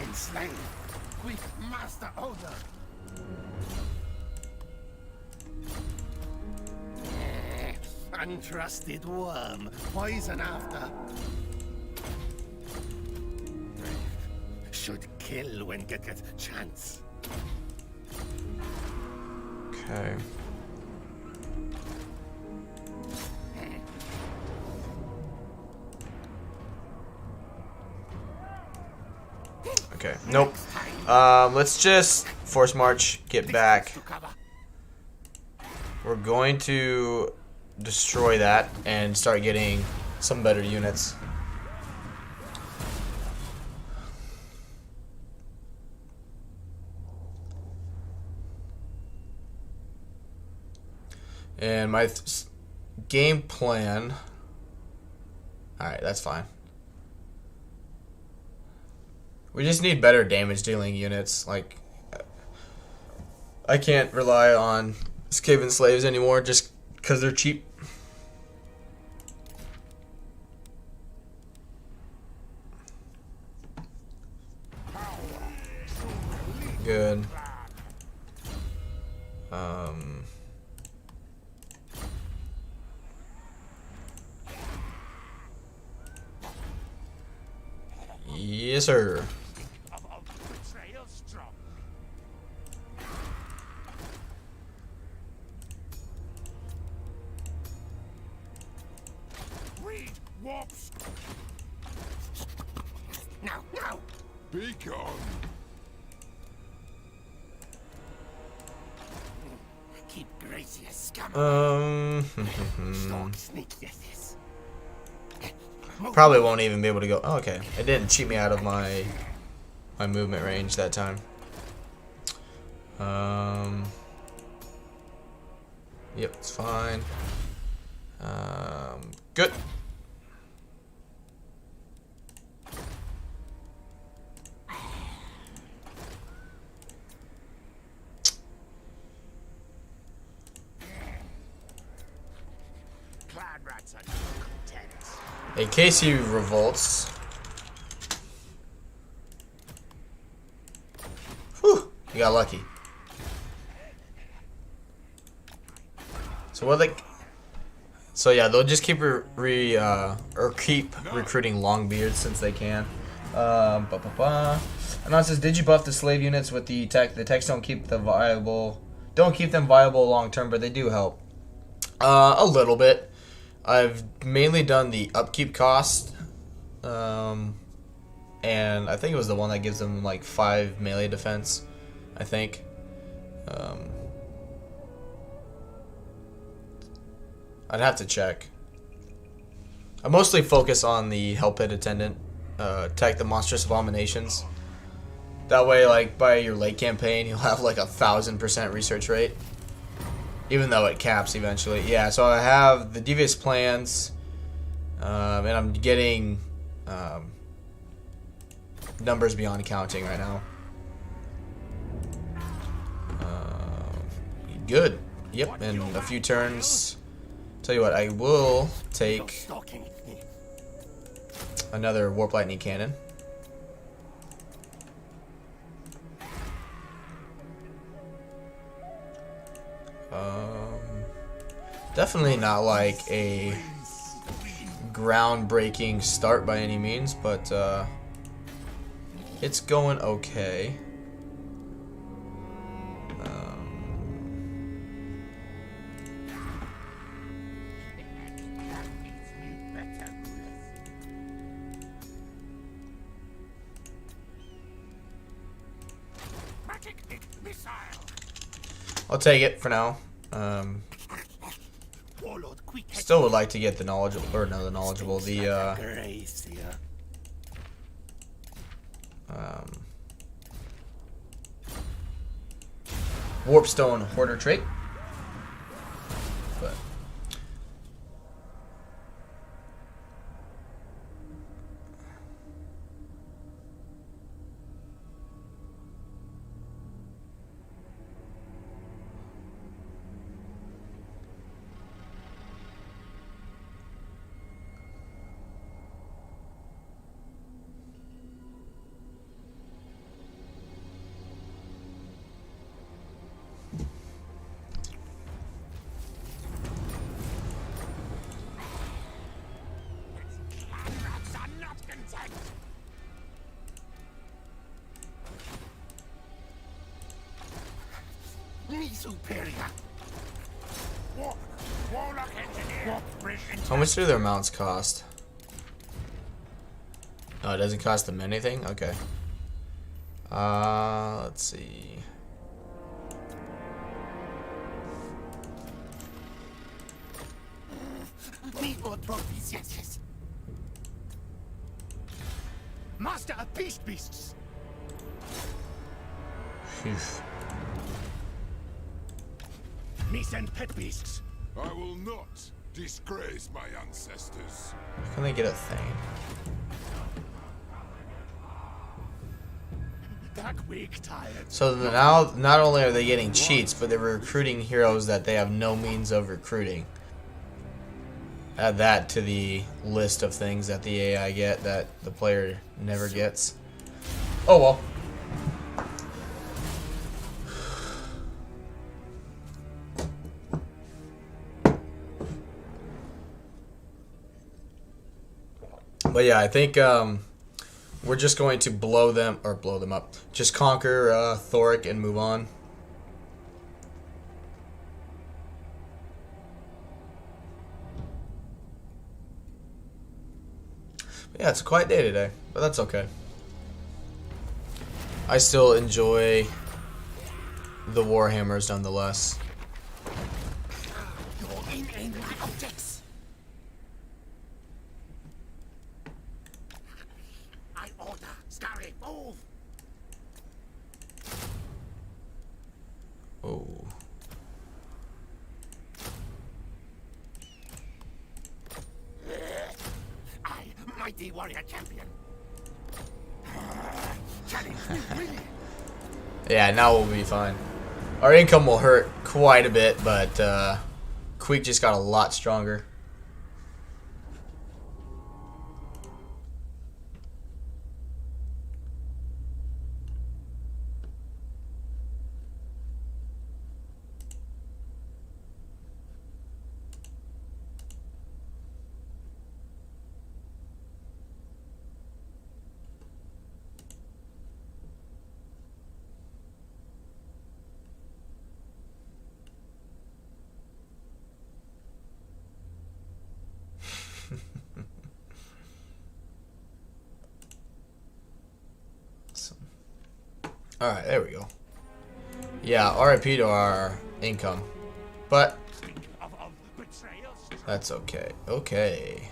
Enslaved. Quick, master order. Untrusted worm. Poison after. Should kill when get a chance. Okay. Okay. Nope. Let's just force march, get back. We're going to destroy that and start getting some better units. And my game plan... Alright, that's fine. We just need better damage dealing units. Like, I can't rely on Skaven slaves anymore just because they're cheap. Good. Yes, sir. Read, warps. Now, now. Be gone. Keep Gracia scum. Sneak, yes, yes. Probably won't even be able to go. Oh, okay, it didn't cheat me out of my movement range that time. Yep, it's fine. Good. In case he revolts. Whew, you got lucky. So what like? So yeah, they'll just keep keep recruiting Longbeards since they can. And now it says, did you buff the slave units with the tech? The techs don't keep them viable long term, but they do help. A little bit. I've mainly done the upkeep cost, and I think it was the one that gives them like 5 melee defense. I think. I'd have to check. I mostly focus on the Hell Pit Attendant, tech, the Monstrous Abominations. That way, like, by your late campaign, you'll have like 1,000% research rate. Even though it caps eventually. Yeah, so I have the Devious Plans, and I'm getting numbers beyond counting right now. Good. Yep, in a few turns. Tell you what, I will take another Warp Lightning Cannon. Definitely not like a groundbreaking start by any means, but it's going okay. I'll take it for now. Still would like to get the knowledgeable, or no, the knowledgeable, the Warpstone Hoarder trait. But superior. how much do their mounts cost? Oh, it doesn't cost them anything? Okay. Let's see. Need more trophies, yes. Master of beasts. Phew. Me send pet beasts. I will not disgrace my ancestors. How can they get a thing? That Queek tired. So now, not only are they getting cheats, but they're recruiting heroes that they have no means of recruiting. Add that to the list of things that the AI get that the player never gets. Oh well. But yeah, I think we're just going to blow them up. Just conquer Thoric and move on. But yeah, it's a quiet day today, but that's okay. I still enjoy the Warhammers nonetheless. You're in my objects. I order, Scary, move. Oh. Mighty warrior champion. Challenge me, really. Yeah, now we'll be fine. Our income will hurt quite a bit, but Queek just got a lot stronger. Alright, there we go. Yeah, RIP to our income. But that's okay. Okay.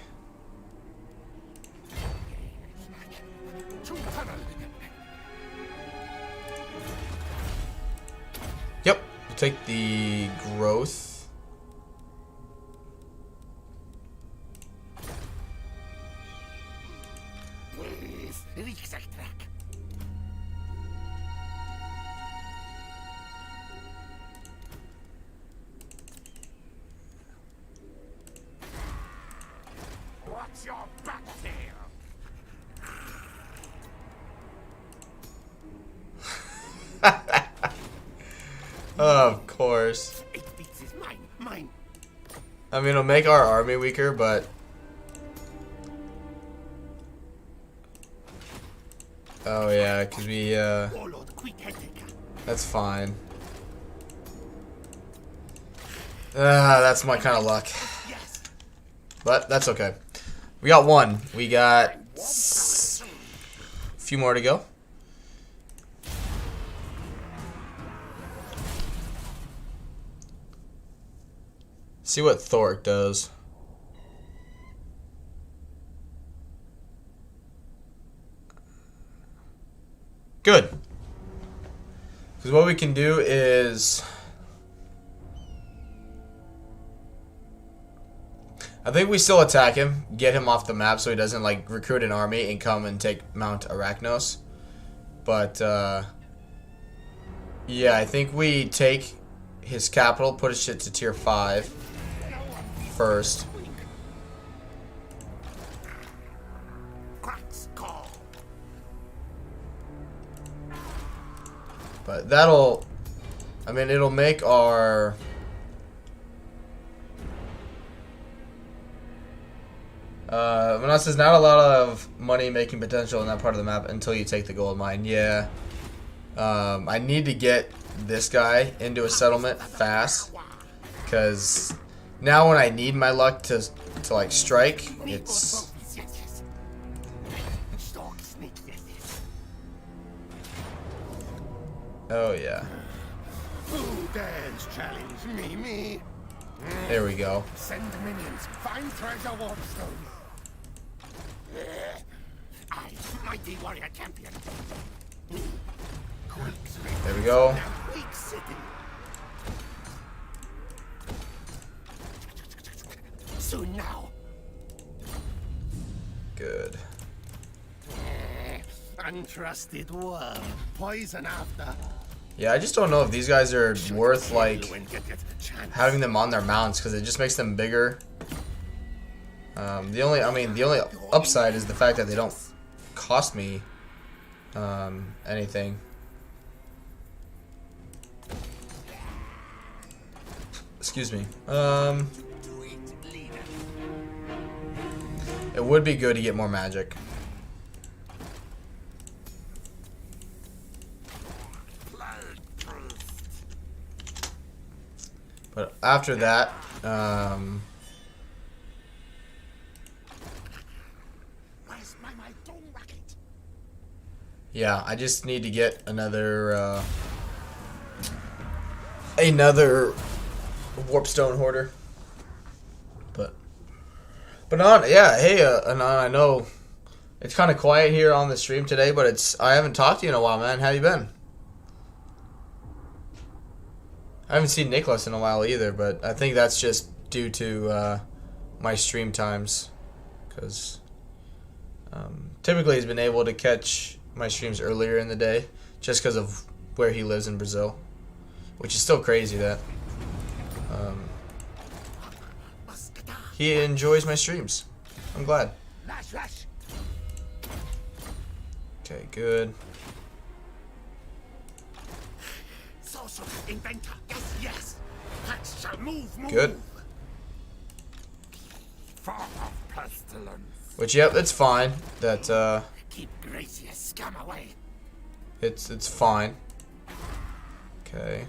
Yep. We'll take the growth. What's your back tail? Of course. 8 beats is mine, mine. I mean, it'll make our army weaker, but... Oh, yeah, because we, Warlord Queek Headtaker. That's fine. That's my kind of luck. Yes. But that's okay. We got one. We got a few more to go. See what Thoric does. Good. Because what we can do is... I think we still attack him, get him off the map so he doesn't like recruit an army and come and take Mount Arachnos. But yeah, I think we take his capital, put his shit to tier 5 first. But that'll, I mean, it'll make our... Manas says not a lot of money making potential in that part of the map until you take the gold mine. Yeah. I need to get this guy into a settlement fast, because now when I need my luck to like strike, it's... Oh yeah. Who dares challenge me? There we go. Send minions, find treasure warpstone. I, mighty warrior champion. There we go. Queek City. Soon now. Good. Untrusted worm. Poison after. Yeah, I just don't know if these guys are worth like having them on their mounts, because it just makes them bigger. The only upside is the fact that they don't cost me anything. Excuse me. It would be good to get more magic. But after that, yeah, I just need to get another warpstone hoarder. But on, yeah, hey, Anon, I know it's kind of quiet here on the stream today, but I haven't talked to you in a while, man. How you been? I haven't seen Nicholas in a while either, but I think that's just due to my stream times, because typically he's been able to catch my streams earlier in the day just because of where he lives in Brazil, which is still crazy that he enjoys my streams. I'm glad. Okay, good. Inventor. Yes, yes. That shall move. Good. Far off pestilence. Which, yep, it's fine. That Keep Gracious scum away. it's fine. Okay.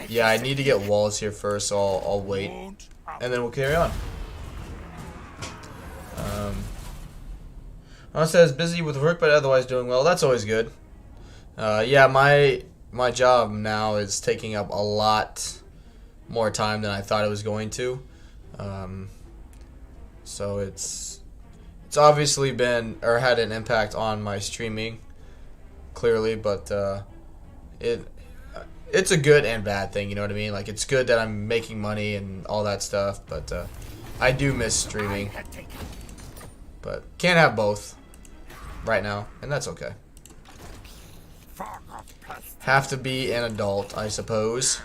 Yeah, I need to get walls here first, so I'll wait, and then we'll carry on. I says busy with work, but otherwise doing well. That's always good. Yeah, my job now is taking up a lot more time than I thought it was going to. So it's obviously been or had an impact on my streaming, clearly, but it's a good and bad thing, you know what I mean? Like, it's good that I'm making money and all that stuff, but I do miss streaming. But can't have both right now, and that's okay. Have to be an adult, I suppose.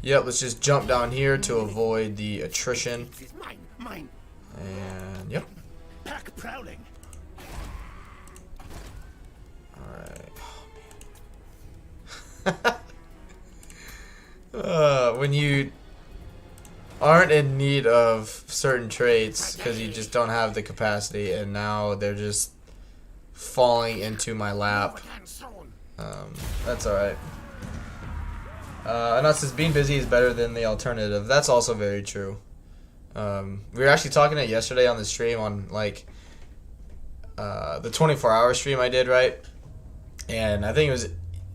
Yep, let's just jump down here to avoid the attrition. And, yep. Alright. Oh, man. When you aren't in need of certain traits because you just don't have the capacity, and now they're just falling into my lap. That's alright. And us as being busy is better than the alternative. That's also very true. We were actually talking it yesterday on the stream on like the 24-hour stream I did, right? And I think it was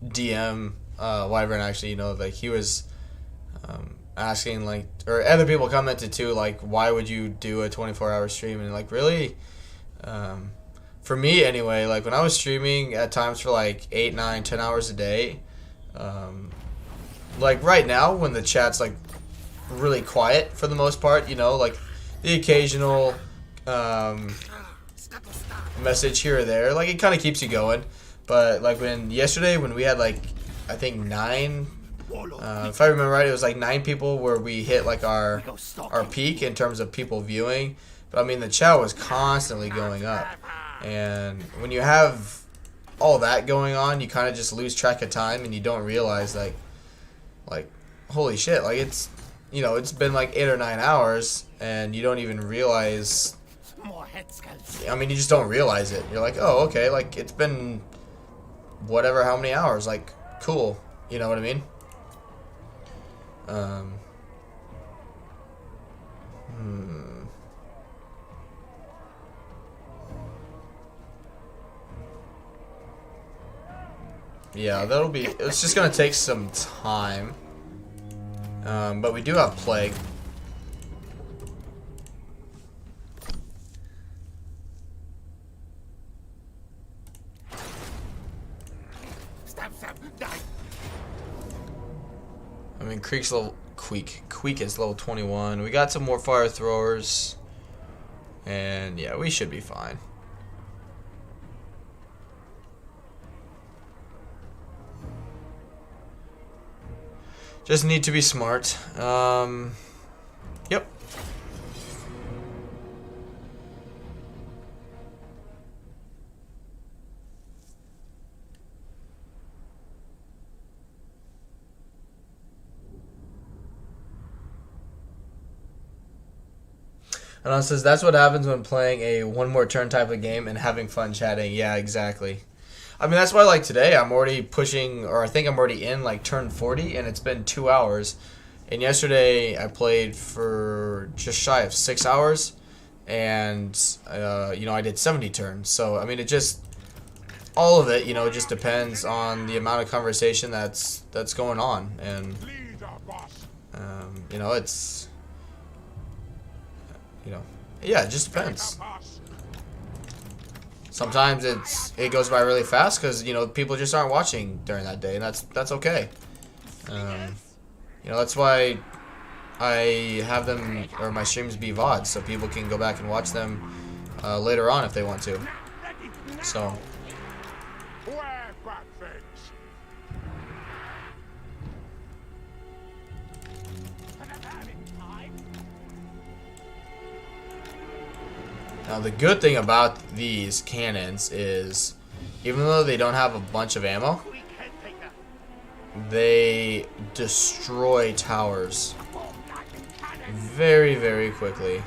DM Wyvern actually, you know, like he was asking like, or other people commented too, like, why would you do a 24-hour stream? And like, really, for me anyway, like when I was streaming at times for like 8, 9, 10 hours a day, like right now when the chat's like really quiet for the most part, you know, like the occasional message here or there, like it kind of keeps you going. But like yesterday when we had like, I think 9, if I remember right, it was like 9 people where we hit like our peak in terms of people viewing. But I mean, the chat was constantly going up, and when you have all that going on, you kind of just lose track of time, and you don't realize like holy shit, like it's, you know, it's been like 8 or 9 hours, and you don't even realize. I mean, you just don't realize it. You're like, oh, okay, like it's been whatever, how many hours, like cool, you know what I mean? Yeah, it's just gonna take some time. But we do have Plague. I mean, Queek is level 21. We got some more fire throwers, and yeah, we should be fine. Just need to be smart. Yep. And it says, that's what happens when playing a one more turn type of game and having fun chatting. Yeah, exactly. I mean, that's why, like, today I'm already pushing, or I think I'm already in, like, turn 40, and it's been 2 hours. And yesterday I played for just shy of 6 hours, and, you know, I did 70 turns. So, I mean, it just, all of it, you know, just depends on the amount of conversation that's going on. And, you know, it's, you know, yeah, it just depends. Sometimes it goes by really fast because, you know, people just aren't watching during that day, and that's okay. You know, that's why I have them, or my streams be VODs, so people can go back and watch them later on if they want to. So. Now the good thing about these cannons is, even though they don't have a bunch of ammo, they destroy towers very, very quickly.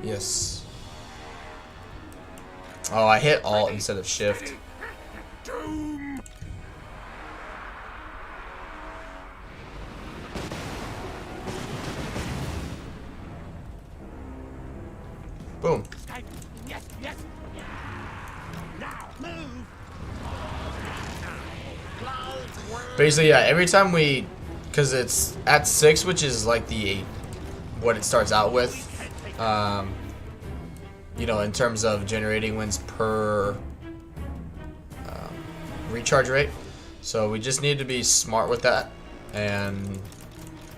Yes. Oh, I hit Alt instead of Shift. Doom! Boom. Escape. Yes, yes. Now, move. Basically, yeah, every time we, because it's at 6, which is like the what it starts out with, you know, in terms of generating wins per recharge rate. So we just need to be smart with that, and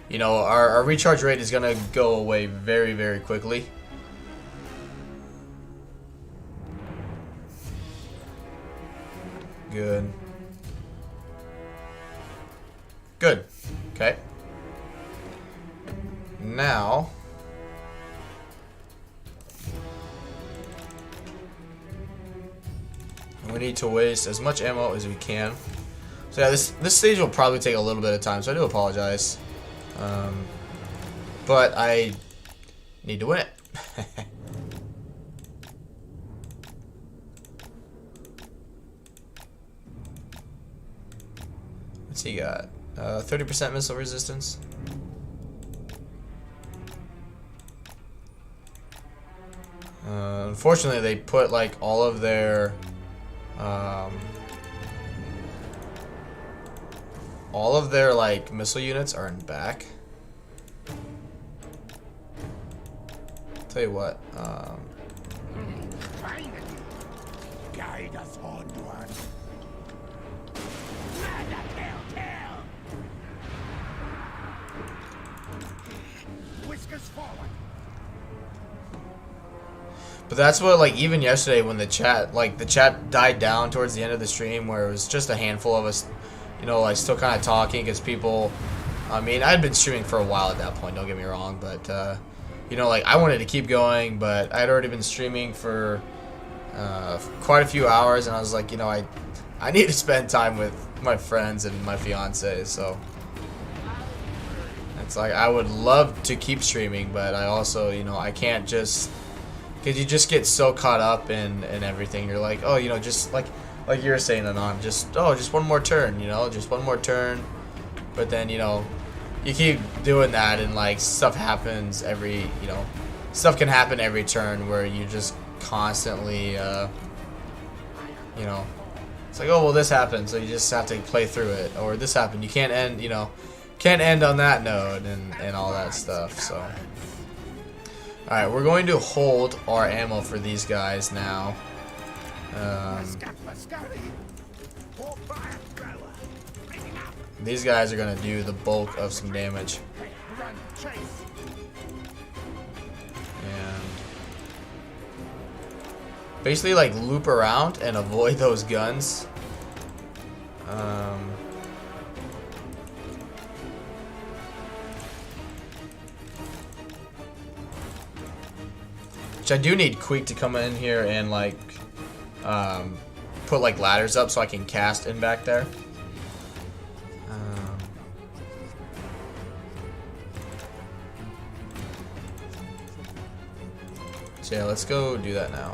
you know, our recharge rate is gonna go away very, very quickly. Good. Good. Okay. Now we need to waste as much ammo as we can. So yeah, this stage will probably take a little bit of time, so I do apologize. But I need to win it. What's he got? 30% missile resistance. Unfortunately, they put like all of their like missile units are in back. Tell you what. Finally. Guide us onward. Whiskers forward. But that's what, like, even yesterday when the chat died down towards the end of the stream, where it was just a handful of us, you know, like still kind of talking, because people, I mean, I'd been streaming for a while at that point, don't get me wrong, but you know, like, I wanted to keep going, but I'd already been streaming for quite a few hours, and I was like, you know, I need to spend time with my friends and my fiance, so it's like I would love to keep streaming, but I also, you know, I can't just, because you just get so caught up in everything. You're like, oh, you know, just like you were saying, Anon, just one more turn, you know, just one more turn. But then, you know, you keep doing that, and like stuff happens every, you know, stuff can happen every turn where you just constantly, you know, it's like, oh, well, this happened, so you just have to play through it, or this happened, you can't end, you know, can't end on that note, and all that stuff. So alright, we're going to hold our ammo for these guys now. These guys are going to do the bulk of some damage. And basically, like, loop around and avoid those guns. Which I do need Queek to come in here and like put like ladders up so I can cast in back there. So yeah, let's go do that now.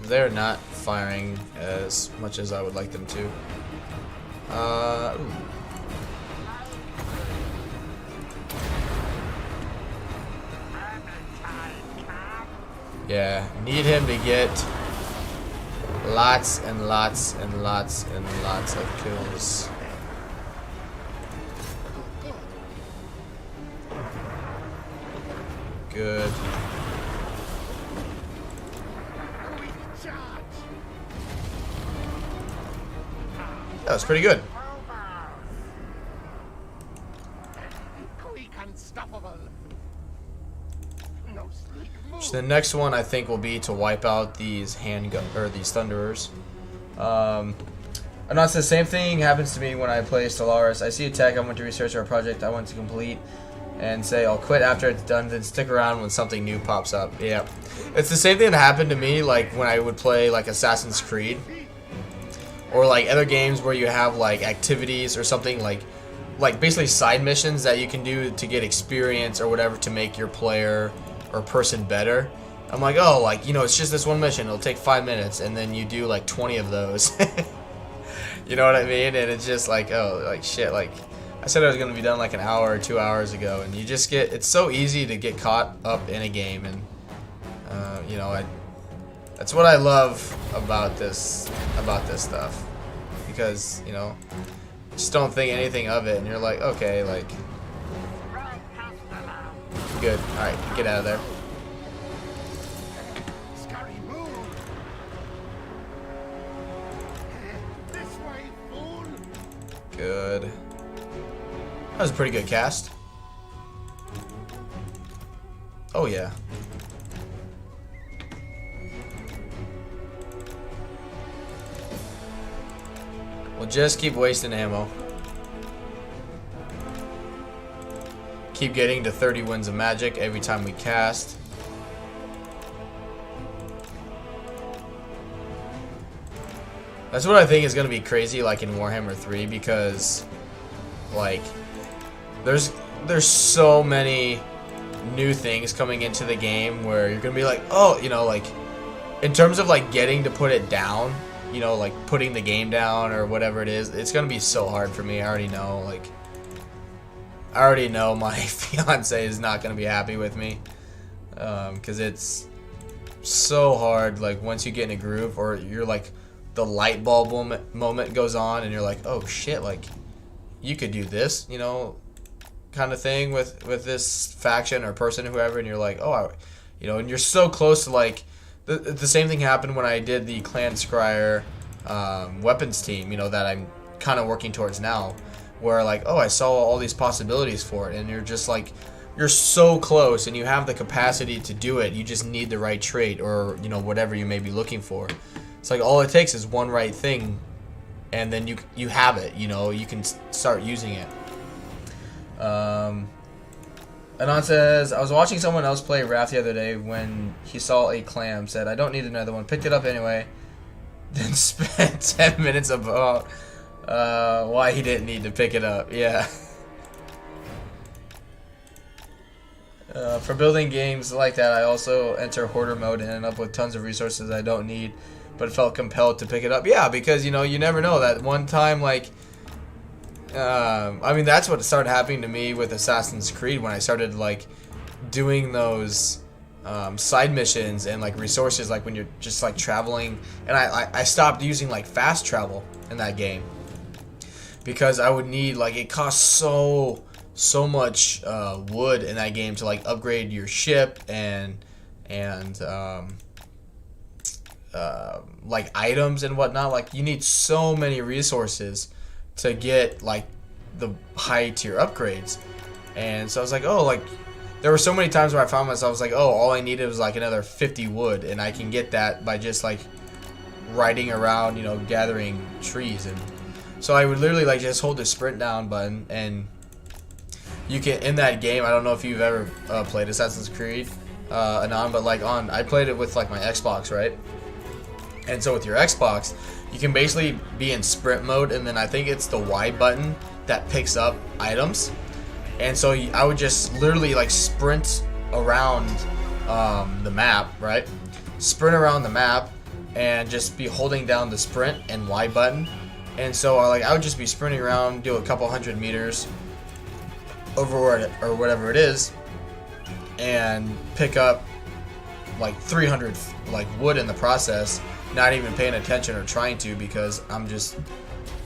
They're not firing as much as I would like them to. Ooh. Yeah, need him to get lots and lots and lots and lots of kills. Good. That was pretty good. Queek unstoppable. No sneak move. So the next one I think will be to wipe out these handgun or these thunderers. And that's the same thing happens to me when I play Stellaris. I see a tech I want to research or a project I want to complete, and say I'll quit after it's done, then stick around when something new pops up. Yeah, it's the same thing that happened to me like when I would play like Assassin's Creed, or like other games where you have like activities or something like basically side missions that you can do to get experience or whatever to make your player or person better. I'm like, oh, like, you know, it's just this one mission. It'll take 5 minutes, and then you do like 20 of those. You know what I mean? And it's just like, oh, like shit. Like I said, I was gonna be done like an hour or 2 hours ago, and you just get. It's so easy to get caught up in a game, and you know, that's what I love about this stuff, because you know, just don't think anything of it, and you're like, okay, like, good. All right, get out of there. Scurry, move. This way, fool. Good. That was a pretty good cast. Oh yeah. We'll just keep wasting ammo. Keep getting to 30 winds of magic every time we cast. That's what I think is going to be crazy, like in Warhammer 3, because like there's so many new things coming into the game where you're going to be like, oh, you know, like in terms of like getting to put it down, you know, like putting the game down or whatever it is, it's going to be so hard for me. I already know, like, I already know my fiance is not going to be happy with me, because it's so hard, like once you get in a groove, or you're like, the light bulb moment goes on, and you're like, oh shit, like you could do this, you know, kind of thing with this faction or person or whoever, and you're like, oh, you know, and you're so close to like the same thing happened when I did the Clan Scryer weapons team, you know, that I'm kind of working towards now, where like, oh, I saw all these possibilities for it, and you're just like, you're so close, and you have the capacity to do it, you just need the right trait, or you know, whatever you may be looking for. It's like all it takes is one right thing, and then you have it, you know, you can start using it. Anon says, I was watching someone else play Wrath the other day when he saw a clam, said, I don't need another one, picked it up anyway, then spent 10 minutes about why he didn't need to pick it up. Yeah. For building games like that, I also enter hoarder mode and end up with tons of resources I don't need, but felt compelled to pick it up. Yeah, because, you know, you never know. That one time, like, I mean, that's what started happening to me with Assassin's Creed when I started, like, doing those side missions and, like, resources, like, when you're just, like, traveling. And I stopped using, like, fast travel in that game, because I would need, like, it costs so much wood in that game to, like, upgrade your ship and like items and whatnot. Like, you need so many resources to get like the high tier upgrades. And so I was like, oh, like there were so many times where I found myself, I was like, oh, all I needed was like another 50 wood, and I can get that by just like riding around, you know, gathering trees. And so I would literally like just hold the sprint down button, and you can, in that game, I don't know if you've ever played Assassin's Creed Anon, but like I played it with like my Xbox, right? And so with your Xbox, you can basically be in sprint mode, and then I think it's the Y button that picks up items. And so I would just literally like sprint around the map, right? Sprint around the map and just be holding down the sprint and Y button. And so like I would just be sprinting around, do a couple 100 meters over or whatever it is, and pick up like 300 like wood in the process, not even paying attention or trying to, because I'm just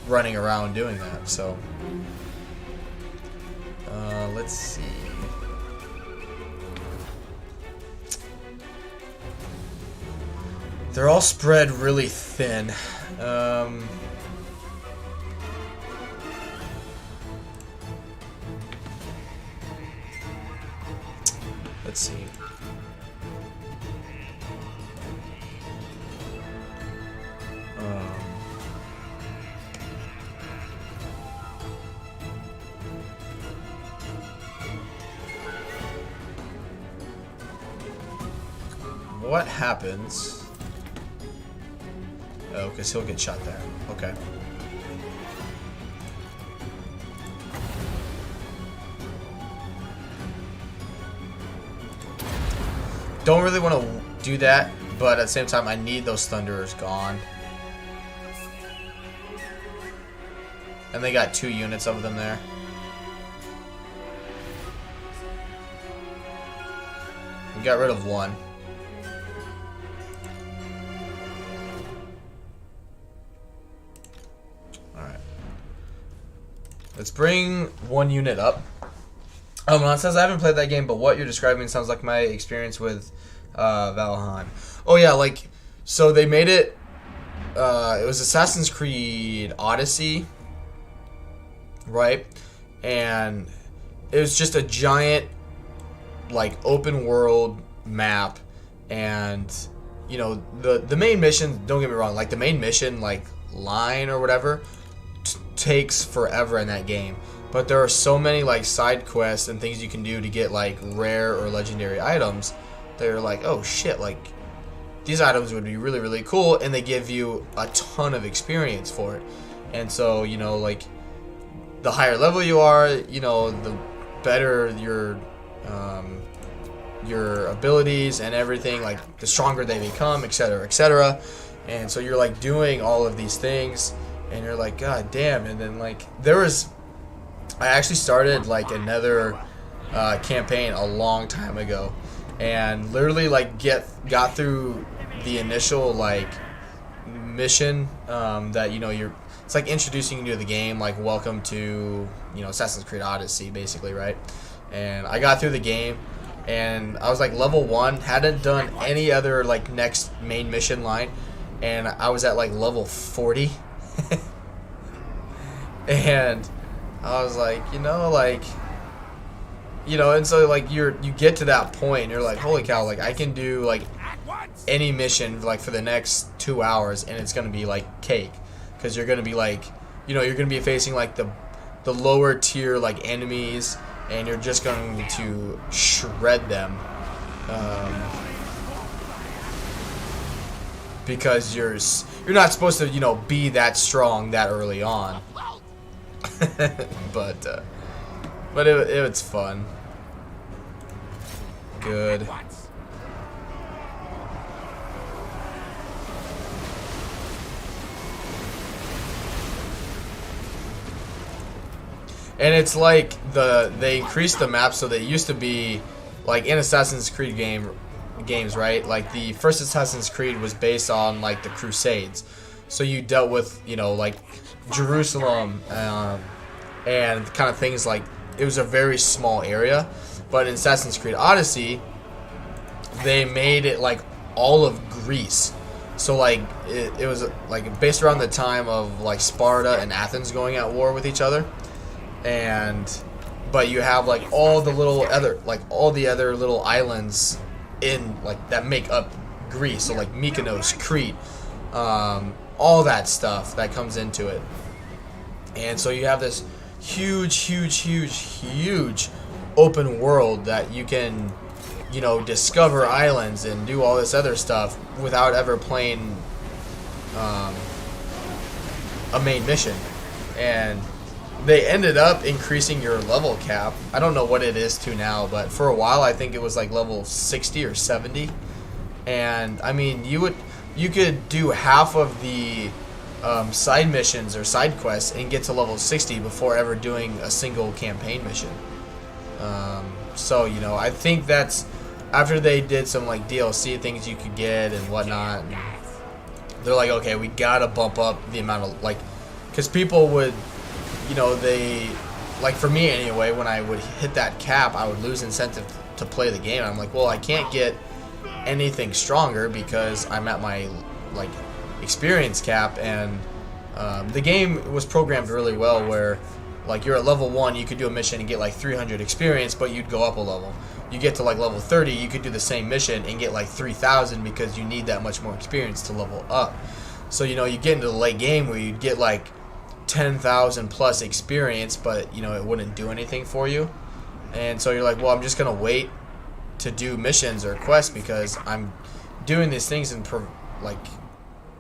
running around doing that. So let's see. They're all spread really thin. Let's see. What happens? Oh, because he'll get shot there. Okay. Don't really want to do that, but at the same time, I need those Thunderers gone. And they got 2 units of them there. We got rid of 1. Alright. Let's bring 1 unit up. It says I haven't played that game, but what you're describing sounds like my experience with Valheim. Oh yeah, like, so they made it, it was Assassin's Creed Odyssey, right? And it was just a giant, like, open world map, and, you know, the main mission, don't get me wrong, like, the main mission, like, line or whatever, takes forever in that game. But there are so many, like, side quests and things you can do to get, like, rare or legendary items that you're like, oh shit, like, these items would be really, really cool, and they give you a ton of experience for it. And so, you know, like, the higher level you are, you know, the better your abilities and everything, like, the stronger they become, etc., etc. And so you're, like, doing all of these things, and you're like, god damn. And then, like, I actually started, like, another campaign a long time ago, and literally, like, got through the initial, like, mission that, you know, it's like introducing you to the game, like, welcome to, you know, Assassin's Creed Odyssey, basically, right? And I got through the game, and I was, like, level 1, hadn't done any other, like, next main mission line, and I was at, like, level 40. And I was like, you know, like, you know, and so, like, you get to that point, and you're like, holy cow, like, I can do, like, any mission, like, for the next 2 hours, and it's gonna be, like, cake, because you're gonna be, like, you know, you're gonna be facing, like, the lower tier, like, enemies, and you're just going to shred them, because you're not supposed to, you know, be that strong that early on. but it was fun. Good. And it's like they increased the map, so they used to be like in Assassin's Creed games, right? Like the first Assassin's Creed was based on like the Crusades, so you dealt with, you know, like Jerusalem and kind of things, like it was a very small area. But in Assassin's Creed Odyssey, they made it like all of Greece. So like it was like based around the time of like Sparta and Athens going at war with each other. But you have like all the other little islands in like that make up Greece. So like Mykonos, Crete, all that stuff that comes into it. And so you have this huge open world that you can, you know, discover islands and do all this other stuff without ever playing a main mission. And they ended up increasing your level cap. I don't know what it is to now, but for a while I think it was like level 60 or 70. And I mean, you could do half of the side missions or side quests and get to level 60 before ever doing a single campaign mission. So, you know, I think that's after they did some like DLC things you could get and whatnot. And they're like, okay, we gotta bump up the amount of, like, because people would, you know, they, like for me anyway, when I would hit that cap, I would lose incentive to play the game. I'm like, well, I can't get anything stronger because I'm at my like experience cap. And the game was programmed really well where like you're at level 1, you could do a mission and get like 300 experience, but you'd go up a level. You get to like level 30, you could do the same mission and get like 3,000 because you need that much more experience to level up. So, you know, you get into the late game where you'd get like 10,000 plus experience, but, you know, it wouldn't do anything for you. And so you're like, well, I'm just going to wait to do missions or quests because I'm doing these things and like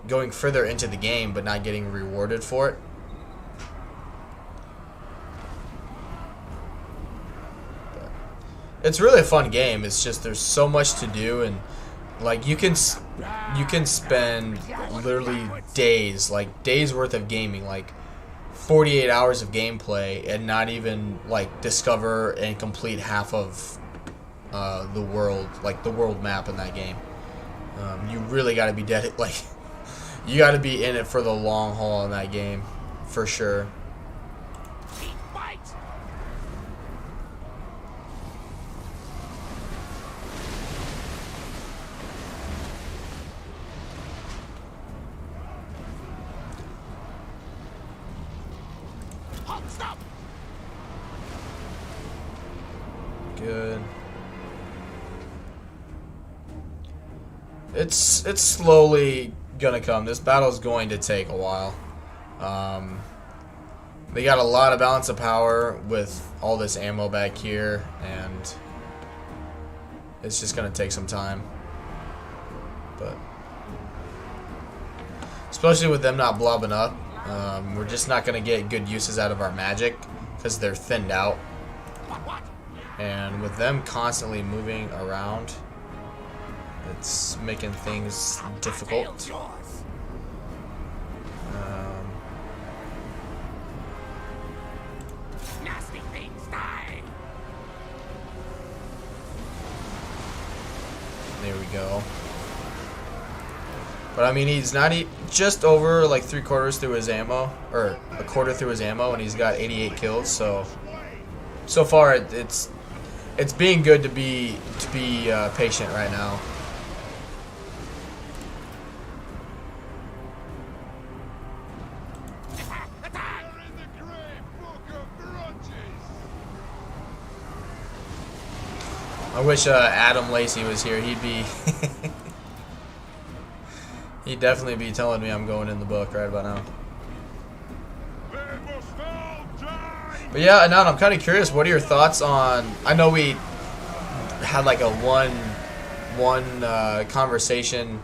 going further into the game but not getting rewarded for it. But it's really a fun game. It's just there's so much to do, and Like you can spend literally days, like days worth of gaming, like 48 hours of gameplay, and not even like discover and complete half of the world, like the world map in that game. You really got to be like you got to be in it for the long haul in that game, for sure. Good. It's slowly gonna come. This battle's going to take a while. They got a lot of balance of power with all this ammo back here, and it's just gonna take some time. But especially with them not blobbing up, we're just not gonna get good uses out of our magic because they're thinned out. And with them constantly moving around, it's making things difficult. Nasty things die. There we go. But I mean, he's not just over like 3/4 through his ammo, or a quarter through his ammo, and he's got 88 kills. So far, it's being good to be patient right now. I wish Adam Lacey was here. He'd be he'd definitely be telling me I'm going in the book right about now. But yeah, Anand, I'm kind of curious. What are your thoughts on? I know we had like a one conversation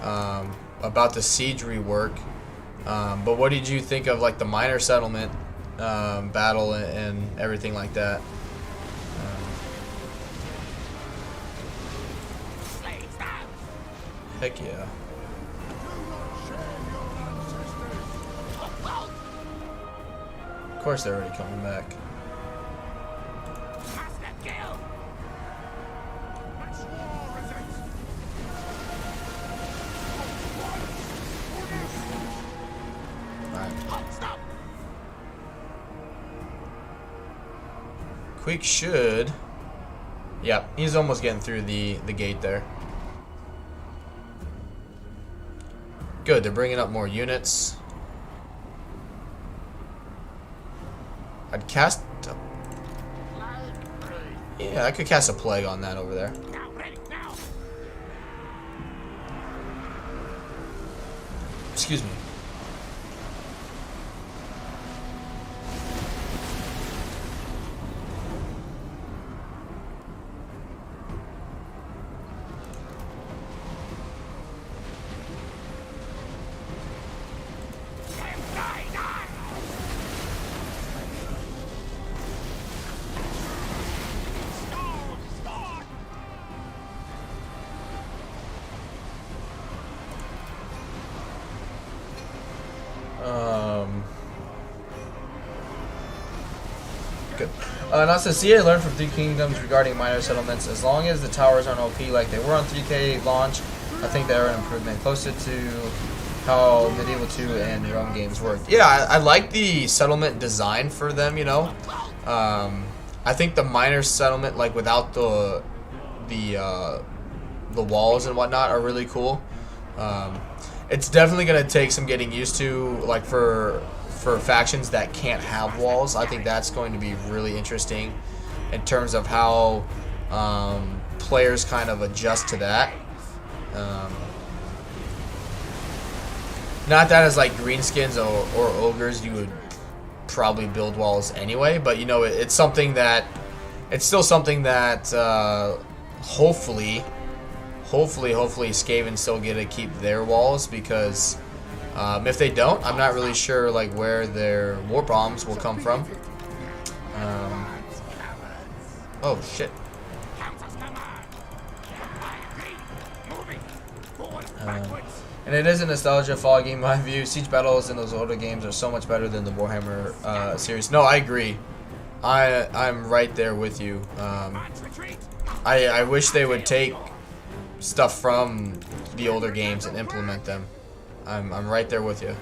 about the siege rework, but what did you think of like the minor settlement battle and everything like that? Heck yeah. Of course they're already coming back. Queek should. Yep, he's almost getting through the gate there. Good, they're bringing up more units. I'd cast... Yeah, I could cast a plague on that over there. Excuse me. Good. Now says CA learned from Three Kingdoms regarding minor settlements. As long as the towers aren't OP like they were on 3K launch, I think they are an improvement, closer to how Medieval 2 and Rome games worked. Yeah, I like the settlement design for them. You know, I think the minor settlement, like without the walls and whatnot, are really cool. It's definitely gonna take some getting used to, like for factions that can't have walls. I think that's going to be really interesting in terms of how players kind of adjust to that. Not that as like greenskins or ogres you would probably build walls anyway, but you know, it's something that still something that hopefully Skaven still get to keep their walls, because if they don't, I'm not really sure like where their war bombs will come from. Oh shit. And it is a nostalgia fall game in my view. Siege battles in those older games are so much better than the Warhammer series. No, I agree. I'm right there with you. I wish they would take stuff from the older games and implement them. I'm right there with you.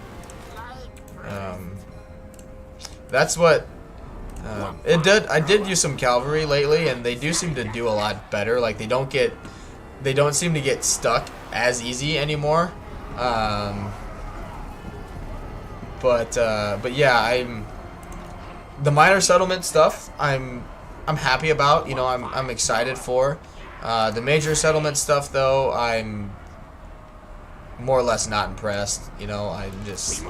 That's what it did. I did use some cavalry lately, and they do seem to do a lot better. Like they don't seem to get stuck as easy anymore. But yeah, the minor settlement stuff. I'm happy about. You know, I'm excited for. The major settlement stuff, though, I'm more or less not impressed. You know, I'm just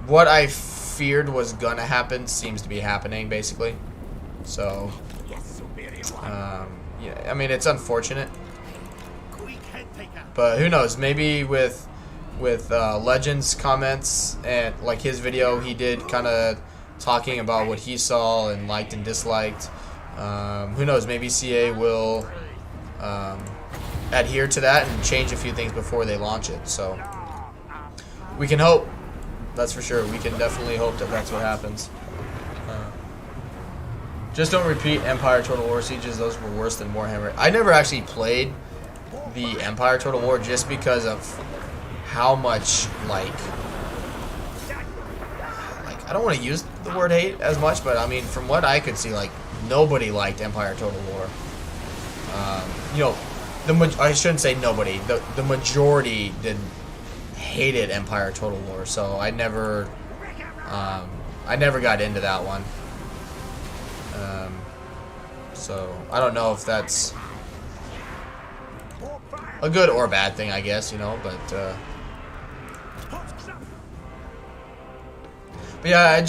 what I feared was gonna happen seems to be happening, basically. So, yeah, I mean, it's unfortunate. But who knows? Maybe with Legends comments and like his video, he did kind of talking about what he saw and liked and disliked. Who knows? Maybe CA will adhere to that and change a few things before they launch it. So we can hope. That's for sure. We can definitely hope that that's what happens. Just don't repeat Empire Total War sieges. Those were worse than Warhammer. I never actually played the Empire Total War just because of how much like I don't want to use the word hate as much, but I mean from what I could see, like nobody liked Empire Total War. You know, I shouldn't say nobody. The majority hated Empire Total War, so I never got into that one. So I don't know if that's a good or bad thing, I guess, you know, but yeah, I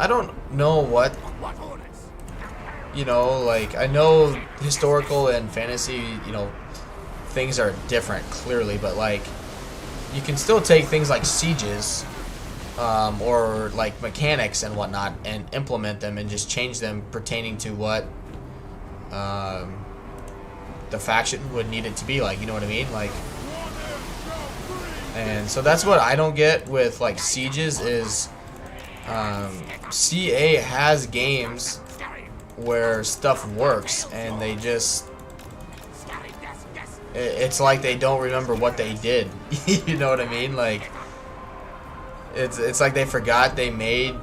don't know what, you know, like, I know historical and fantasy, you know, things are different, clearly, but, like, you can still take things like sieges, or, like, mechanics and whatnot, and implement them and just change them pertaining to what, the faction would need it to be like, you know what I mean? Like, and so that's what I don't get with, like, sieges is, CA has games where stuff works, and they just, it's like they don't remember what they did. You know what I mean? Like, it's like they forgot they made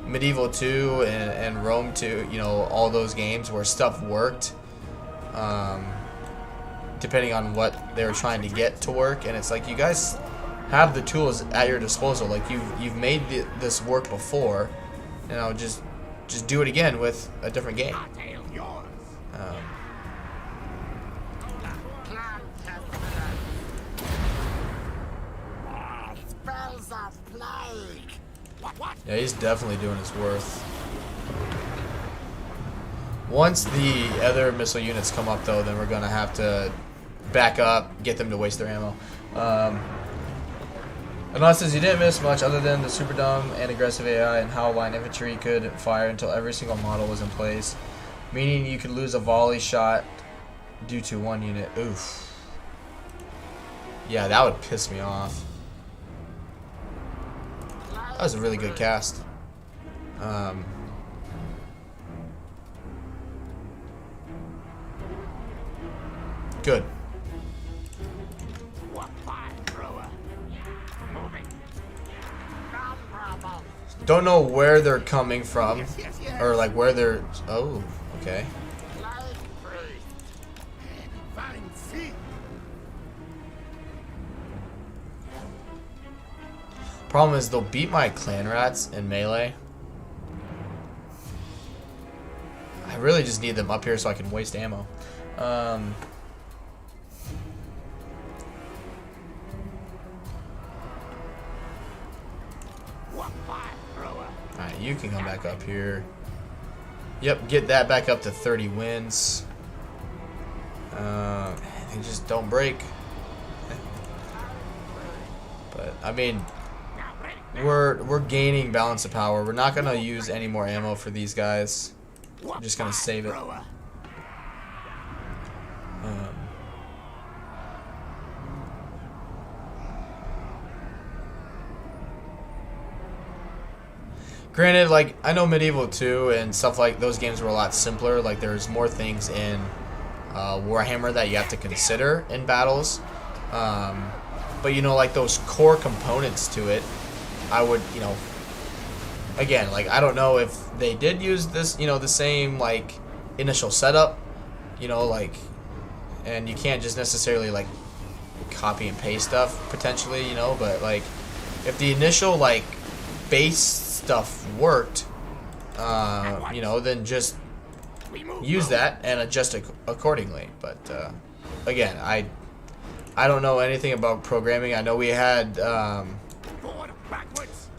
Medieval 2 and Rome 2, you know, all those games where stuff worked, depending on what they were trying to get to work. And it's like, you guys have the tools at your disposal. Like, you've made this work before, you know, just do it again with a different game. Yeah, he's definitely doing his worth. Once the other missile units come up, though, then we're going to have to back up, get them to waste their ammo. Anand says, you didn't miss much other than the super dumb and aggressive AI and how line infantry could fire until every single model was in place, meaning you could lose a volley shot due to one unit. Oof. Yeah, that would piss me off. That was a really good cast. Good. Don't know where they're coming from, or like where they're. Oh, okay. Problem is, they'll beat my clan rats in melee. I really just need them up here so I can waste ammo. Alright, you can come back up here. Yep, get that back up to 30 wins. They just don't break. But, I mean, we're gaining balance of power. We're not going to use any more ammo for these guys. We're just going to save it. Granted, like, I know Medieval 2 and stuff like those games were a lot simpler. Like, there's more things in Warhammer that you have to consider in battles. But, you know, like, those core components to it, I would, you know, again, like, I don't know if they did use this, you know, the same, like, initial setup, you know, like, and you can't just necessarily, like, copy and paste stuff, potentially, you know, but, like, if the initial, like, base stuff worked, you know, then just use that and adjust it accordingly. But, again, I don't know anything about programming. I know we had,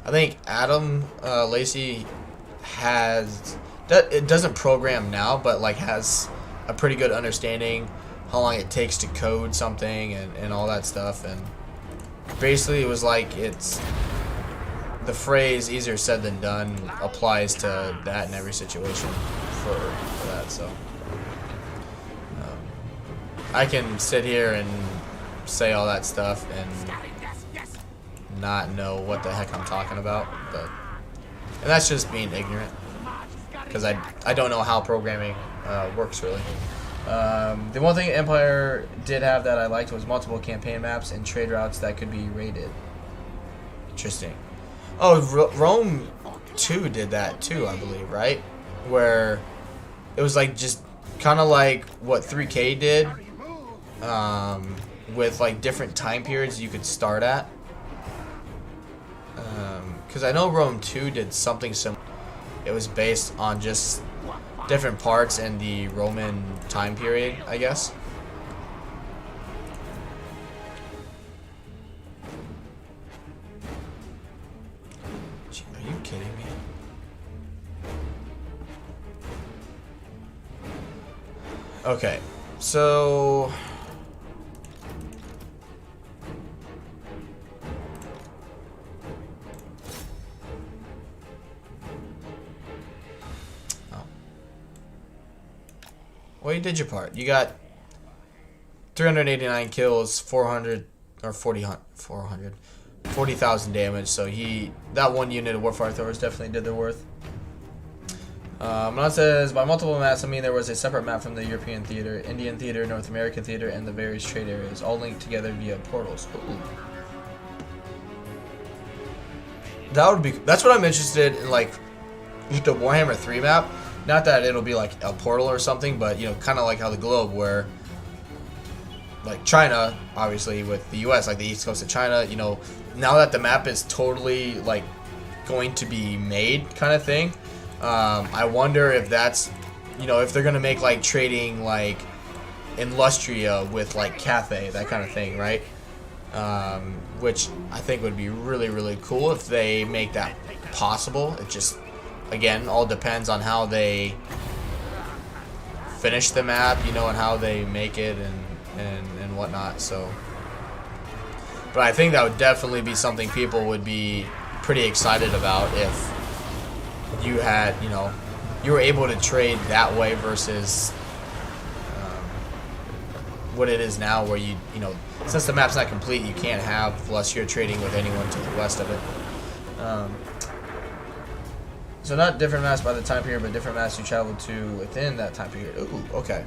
I think Adam Lacey it doesn't program now, but like has a pretty good understanding how long it takes to code something and all that stuff. And basically it was like the phrase easier said than done applies to that in every situation for that. So I can sit here and say all that stuff and not know what the heck I'm talking about, and that's just being ignorant, because I don't know how programming works really. The one thing Empire did have that I liked was multiple campaign maps and trade routes that could be raided. Interesting. Oh, Rome 2 did that too, I believe, right? Where it was like just kind of like what 3K did, with like different time periods you could start at. Because I know Rome 2 did something similar. It was based on just different parts in the Roman time period, I guess. Gee, are you kidding me? Okay, so well, you did your part. You got 389 kills, 40,000 damage. So that one unit of Warfire Throwers definitely did their worth. Now it says by multiple maps, I mean there was a separate map from the European theater, Indian theater, North American theater, and the various trade areas, all linked together via portals. Ooh. That's what I'm interested in, like with the Warhammer 3 map. Not that it'll be like a portal or something, but, you know, kind of like how the globe, where like China, obviously with the US, like the east coast of China, you know, now that the map is totally like going to be made kind of thing, I wonder if that's, you know, if they're going to make like trading like in Lustria with like Cathay, that kind of thing, right? Which I think would be really, really cool if they make that possible. It just, again, all depends on how they finish the map, you know, and how they make it and whatnot. So, but I think that would definitely be something people would be pretty excited about if you had, you know, you were able to trade that way versus what it is now, where you know, since the map's not complete, you can't have unless you're trading with anyone to the west of it. So not different maps by the time period, but different maps you travel to within that time period. Ooh, okay.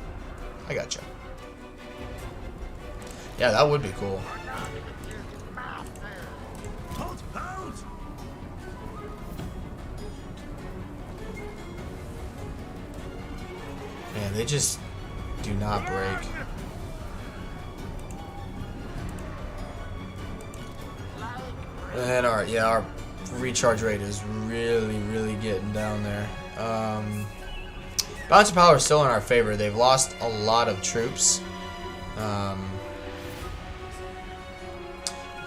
I gotcha. Yeah, that would be cool. Man, they just do not break. And our recharge rate is really getting down there. Balance of power is still in our favor. They've lost a lot of troops.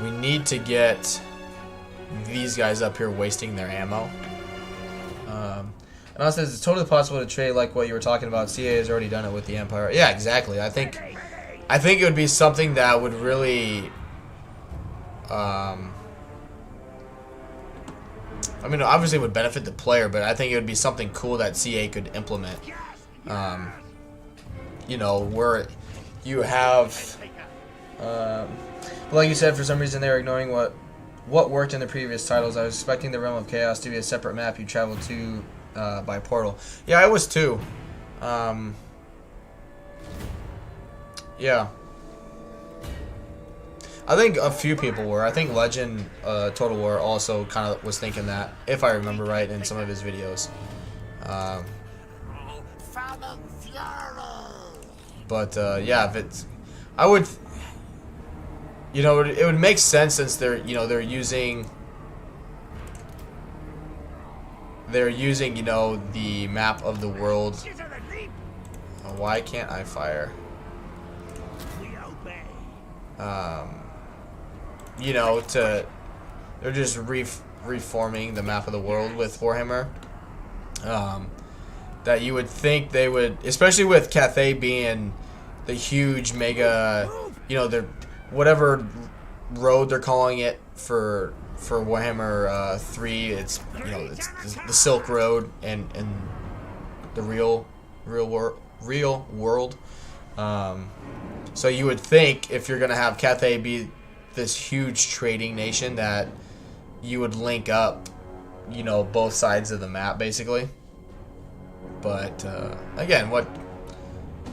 We need to get these guys up here wasting their ammo. And also, it's totally possible to trade like what you were talking about. CA has already done it with the Empire. Yeah, exactly. I think it would be something that would really I mean, obviously it would benefit the player, but I think it would be something cool that CA could implement. You know, where you have, like you said, for some reason they're ignoring what what worked in the previous titles. I was expecting the Realm of Chaos to be a separate map you travel to by portal. Yeah, I was too. Yeah. I think a few people were. I think Legend Total War also kind of was thinking that, if I remember right, in some of his videos. But yeah, if it's, I would, you know, it would make sense since they're, you know, they're using, you know, the map of the world. Why can't I fire? You know, they're just reforming the map of the world with Warhammer. That you would think they would, especially with Cathay being the huge mega, you know, whatever road they're calling it for Warhammer 3. It's, you know, it's the Silk Road and the real world. So you would think if you're gonna have Cathay be this huge trading nation that you would link up, you know, both sides of the map basically. But again, what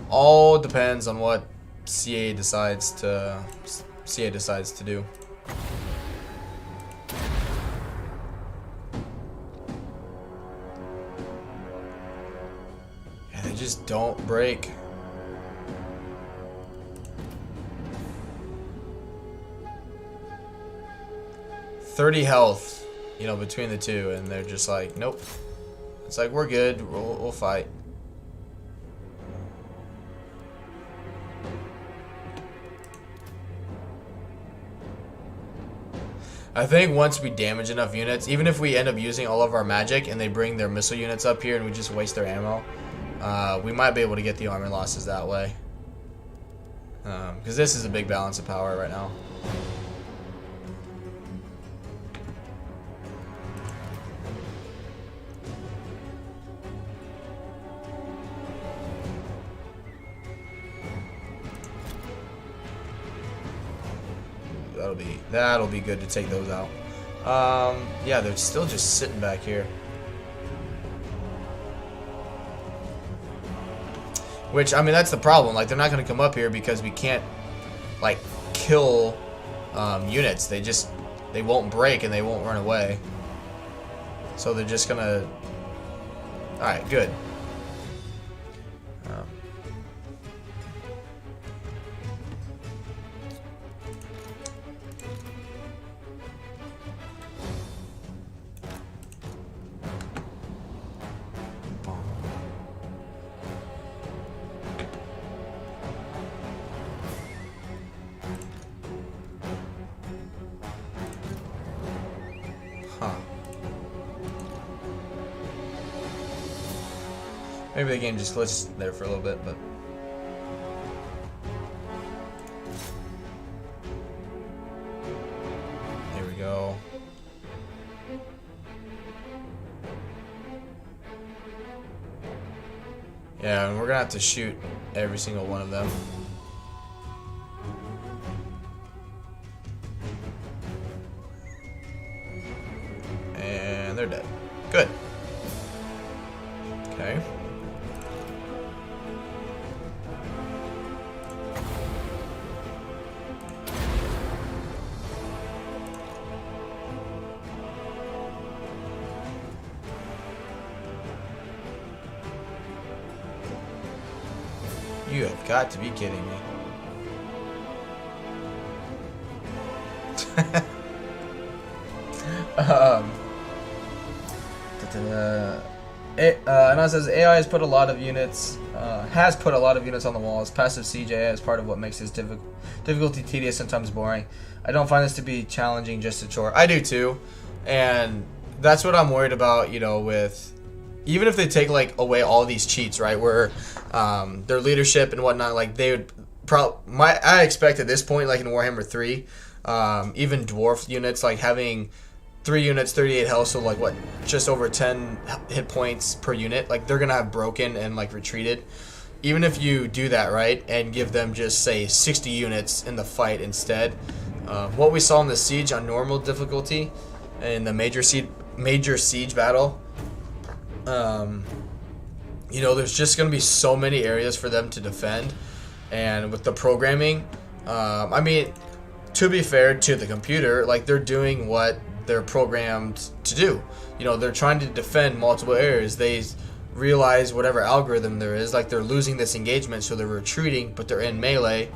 all depends on what CA decides to do. Yeah, they just don't break. $30 health, you know, between the two, and they're just like, nope. It's like, we're good. We'll fight. I think once we damage enough units, even if we end up using all of our magic and they bring their missile units up here and we just waste their ammo, we might be able to get the armor losses that way. Because this is a big balance of power right now. That'll be good to take those out. Yeah, they're still just sitting back here. Which, I mean, that's the problem. Like, they're not going to come up here because we can't, like, kill units. They won't break and they won't run away. So they're just going to... Alright, good. Maybe the game just glitched there for a little bit, but... Here we go. Yeah, and we're gonna have to shoot every single one of them. And they're dead. Good. Okay. You have got to be kidding me. And it says AI has put a lot of units on the wall. As passive CJ is part of what makes his difficulty tedious, sometimes boring. I don't find this to be challenging, just a chore. I do too, and that's what I'm worried about. You know, with even if they take like away all these cheats, right? Where their leadership and whatnot, like they would I expect at this point, like in Warhammer 3, even dwarf units, like having 3 units, 38 health, so like what, just over 10 hit points per unit, like they're gonna have broken and like retreated. Even if you do that, right, and give them just say 60 units in the fight instead, What we saw in the siege on normal difficulty, in the major siege battle, you know, there's just going to be so many areas for them to defend, and with the programming, I mean, to be fair to the computer, like, they're doing what they're programmed to do. You know, they're trying to defend multiple areas. They realize whatever algorithm there is, like, they're losing this engagement, so they're retreating, but they're in melee,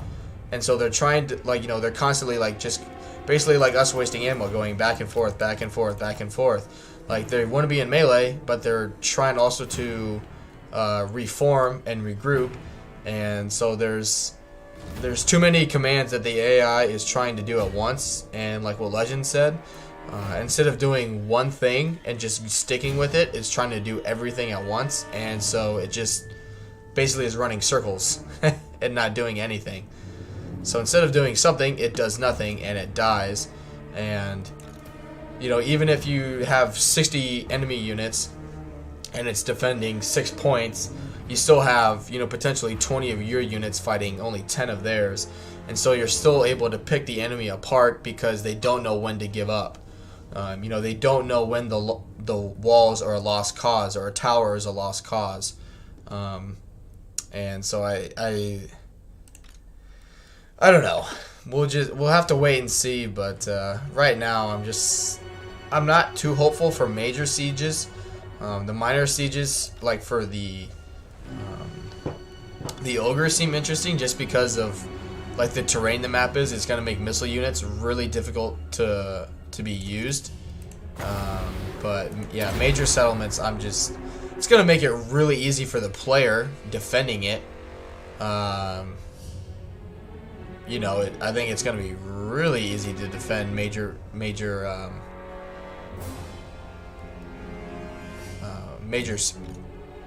and so they're trying to, like, you know, they're constantly, like, just basically like us wasting ammo, going back and forth, back and forth, back and forth. Like, they want to be in melee, but they're trying also to reform and regroup, and so there's too many commands that the AI is trying to do at once, and like what Legend said, instead of doing one thing and just sticking with it, it's trying to do everything at once, and so it just basically is running circles and not doing anything. So instead of doing something, it does nothing and it dies. And, you know, even if you have 60 enemy units and it's defending 6 points, you still have, you know, potentially 20 of your units fighting only 10 of theirs. And so you're still able to pick the enemy apart because they don't know when to give up. You know, they don't know when the walls are a lost cause or a tower is a lost cause. And so I don't know. We'll have to wait and see, but right now I'm not too hopeful for major sieges. The minor sieges, like for the ogre, seem interesting just because of like the terrain the map is. It's gonna make missile units really difficult to be used. But yeah, major settlements, it's gonna make it really easy for the player defending it. You know, I think it's going to be really easy to defend major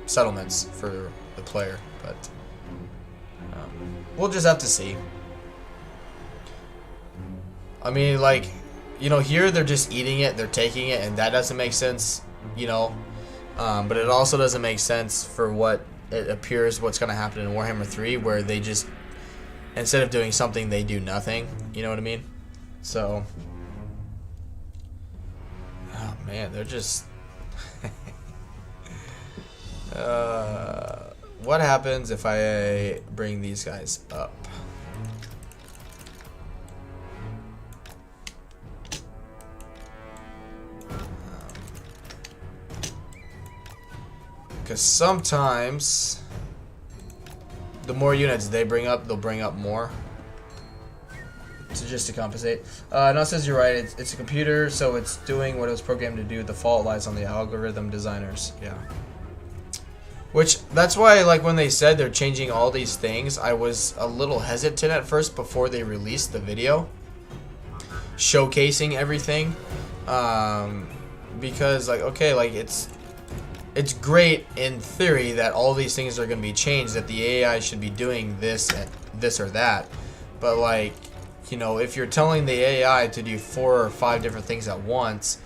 settlements for the player, but we'll just have to see. I mean, like, you know, here they're just eating it, they're taking it, and that doesn't make sense, you know, but it also doesn't make sense for what it appears what's going to happen in Warhammer 3, where they just, instead of doing something, they do nothing. You know what I mean? So, oh man, they're just. What happens if I bring these guys up? Because sometimes the more units they bring up, they'll bring up more. So just to compensate. No, it says you're right. It's a computer, so it's doing what it was programmed to do. The fault lies on the algorithm designers. Yeah. Which, that's why, like, when they said they're changing all these things, I was a little hesitant at first before they released the video showcasing everything. Because, like, okay, like, it's great in theory that all these things are going to be changed, that the AI should be doing this or that. But, like, you know, if you're telling the AI to do 4 or 5 different things at once,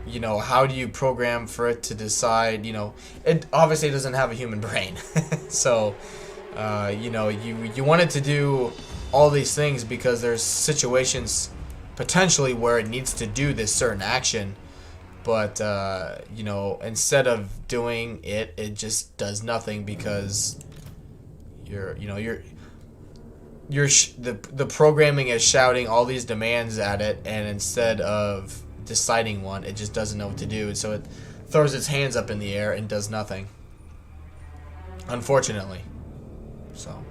you know, how do you program for it to decide? You know, it obviously doesn't have a human brain. So, you know, you want it to do all these things because there's situations potentially where it needs to do this certain action. But, you know, instead of doing it, it just does nothing because the programming is shouting all these demands at it, and instead of deciding one, it just doesn't know what to do, and so it throws its hands up in the air and does nothing, unfortunately. So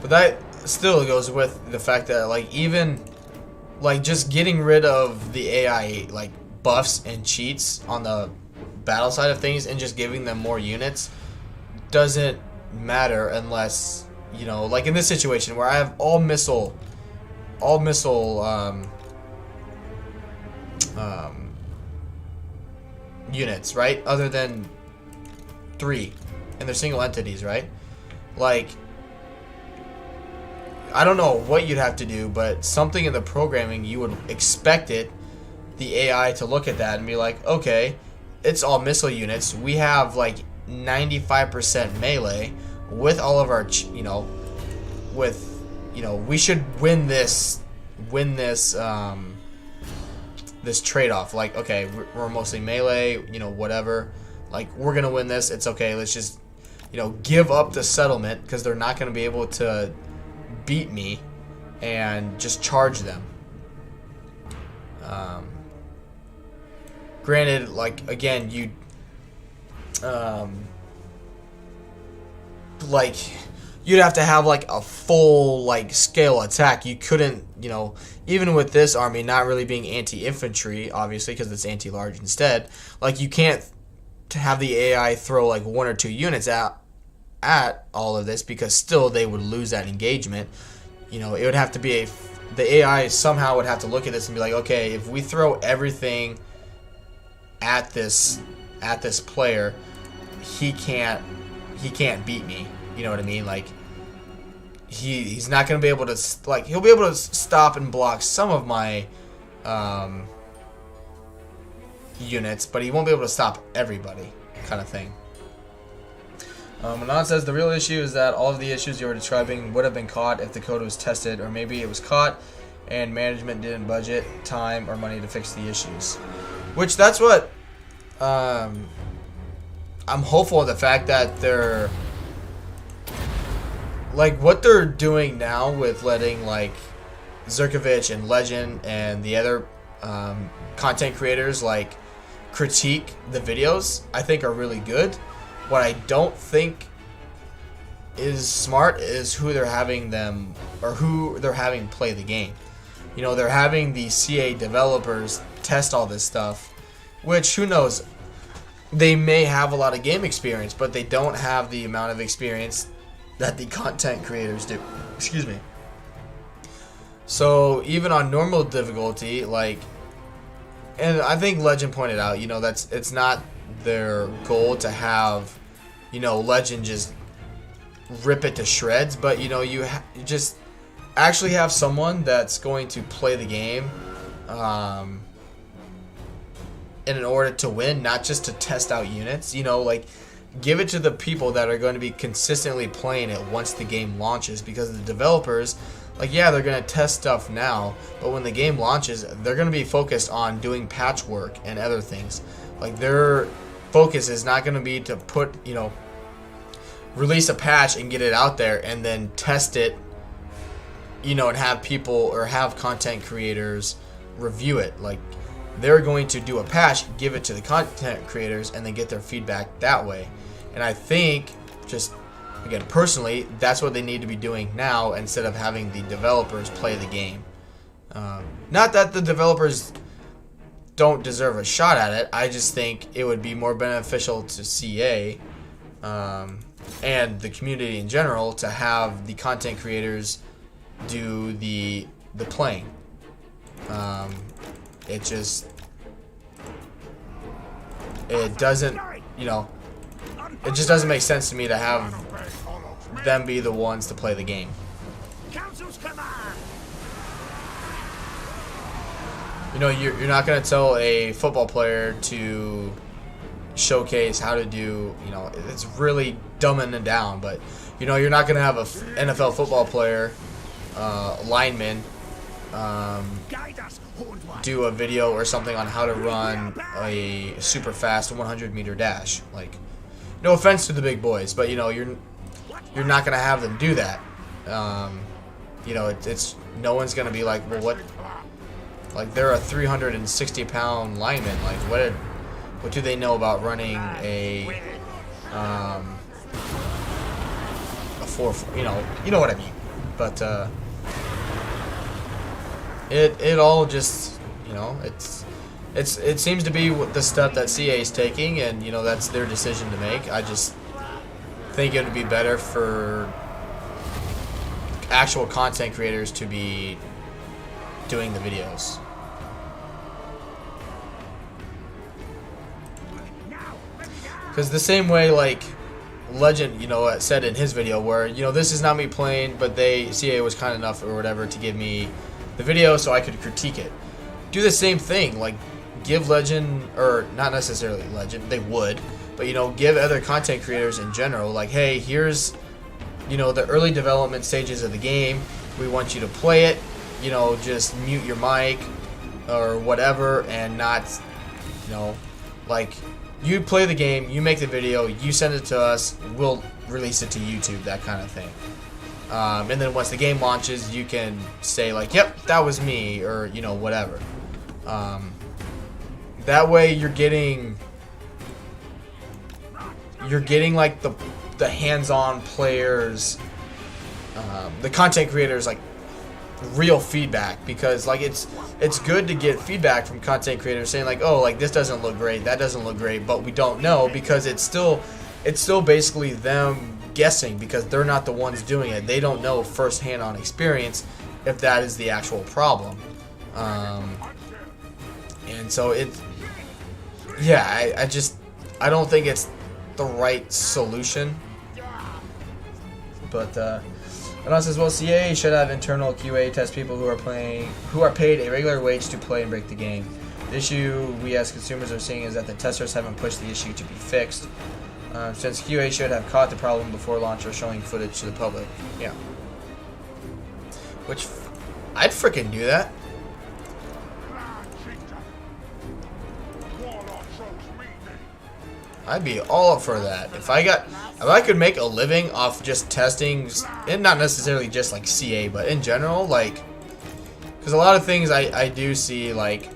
but that still goes with the fact that, like, even like just getting rid of the AI like buffs and cheats on the battle side of things and just giving them more units doesn't matter unless, you know, like in this situation where I have all missile units, right? Other than 3, and they're single entities, right? Like, I don't know what you'd have to do, but something in the programming you would expect the AI to look at that and be like, okay, it's all missile units. We have like 95% melee with all of our, we should win this this trade-off. Like, okay, we're mostly melee, whatever. Like, we're gonna win this. It's okay. Let's just, give up the settlement because they're not gonna be able to beat me, and just charge them. Granted, like, again, you'd have to have like a full like scale attack. You couldn't, even with this army not really being anti-infantry, obviously, because it's anti-large instead, like, you can't have the AI throw like 1 or 2 units at all of this, because still they would lose that engagement. It would have to be the AI somehow would have to look at this and be like, okay, if we throw everything at this player, he can't beat me. You know what I mean? Like, he's not going to be able to, like, he'll be able to stop and block some of my units, but he won't be able to stop everybody, kind of thing. Manon says the real issue is that all of the issues you were describing would have been caught if the code was tested, or maybe it was caught and management didn't budget time or money to fix the issues. Which, that's what I'm hopeful of, the fact that they're like, what they're doing now with letting like Zerkovich and Legend and the other content creators like critique the videos, I think are really good. What I don't think is smart is who they're having them, or who they're having play the game. They're having the CA developers test all this stuff, which, who knows, they may have a lot of game experience, but they don't have the amount of experience that the content creators do. Excuse me. So even on normal difficulty, like, and I think Legend pointed out, it's not their goal to have, Legend just rip it to shreds, but you just actually have someone that's going to play the game in order to win, not just to test out units. Like, give it to the people that are going to be consistently playing it once the game launches, because the developers, like, yeah, they're going to test stuff now, but when the game launches, they're going to be focused on doing patchwork and other things. Like, their focus is not going to be to put, release a patch and get it out there and then test it, and have people or have content creators review it. Like, they're going to do a patch, give it to the content creators, and then get their feedback that way. And I think, just again, personally, that's what they need to be doing now, instead of having the developers play the game. Not that the developers don't deserve a shot at it. I just think it would be more beneficial to CA and the community in general to have the content creators do the playing. It doesn't, it just doesn't make sense to me to have them be the ones to play the game. Council's command. You're not going to tell a football player to showcase how to do, it's really dumbing it down, but, you're not going to have a NFL football player, lineman, do a video or something on how to run a super fast 100-meter dash. Like, no offense to the big boys, but you're not gonna have them do that. It's no one's gonna be like, well, what? Like, they're a 360-pound lineman. Like, what do they know about running a 4? You know what I mean. But it all just, it seems to be the step that CA is taking, and that's their decision to make. I just think it would be better for actual content creators to be doing the videos. Because the same way, like, Legend, you know, said in his video where, you know, this is not me playing, but CA was kind enough or whatever to give me the video so I could critique it. Do the same thing, like give Legend, or not necessarily Legend, they would, but, you know, give other content creators in general, like, hey, here's, you know, the early development stages of the game. We want you to play it, you know, just mute your mic or whatever, and not, you know, like, you play the game, you make the video, you send it to us, we'll release it to YouTube, that kind of thing. And then once the game launches, you can say like, yep, that was me, or, you know, whatever. That way you're getting like the hands-on players, the content creators, like real feedback, because like it's good to get feedback from content creators saying like, oh, like this doesn't look great, that doesn't look great, but we don't know, because it's still basically them guessing, because they're not the ones doing it. They don't know firsthand on experience if that is the actual problem. And so I don't think it's the right solution. But Anon says, well, CA should have internal QA test people who are paid a regular wage to play and break the game. The issue we as consumers are seeing is that the testers haven't pushed the issue to be fixed. Since QA should have caught the problem before launch or showing footage to the public. Yeah. Which, I'd freaking do that. I'd be all up for that. If I could make a living off just testing, and not necessarily just like CA, but in general, like, because a lot of things I do see, like,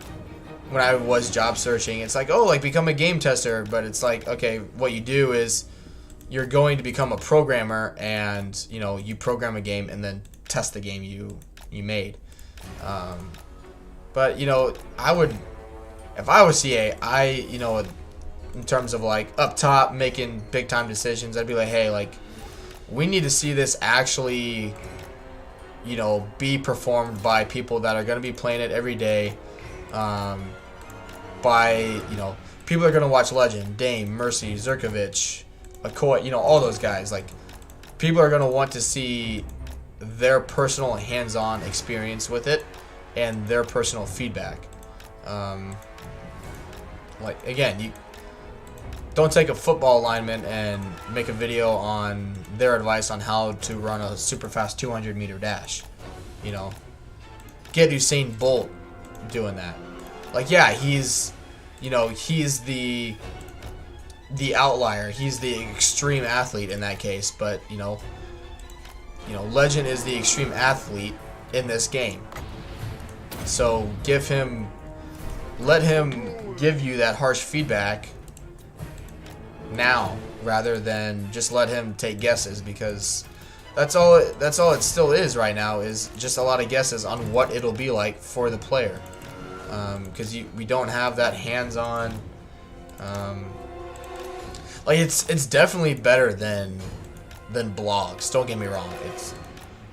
when I was job searching, it's like, oh, like, become a game tester, but it's like, okay, what you do is you're going to become a programmer, and, you know, you program a game and then test the game you made. But, you know, if I was CA, you know, in terms of like up top making big time decisions, I'd be like, hey, like, we need to see this actually, you know, be performed by people that are going to be playing it every day, by, you know, people are going to watch Legend, Dame, Mercy, Zerkovich, Akoi, you know, all those guys. Like, people are going to want to see their personal hands-on experience with it and their personal feedback. Like, again, you don't take a football lineman and make a video on their advice on how to run a super fast 200-meter dash. You know, get Usain Bolt doing that. Like, yeah, he's the outlier. He's the extreme athlete in that case. But you know, Legend is the extreme athlete in this game. So let him give you that harsh feedback now, rather than just let him take guesses, because that's all it still is right now, is just a lot of guesses on what it'll be like for the player, because we don't have that hands-on, like, it's definitely better than blogs, don't get me wrong. It's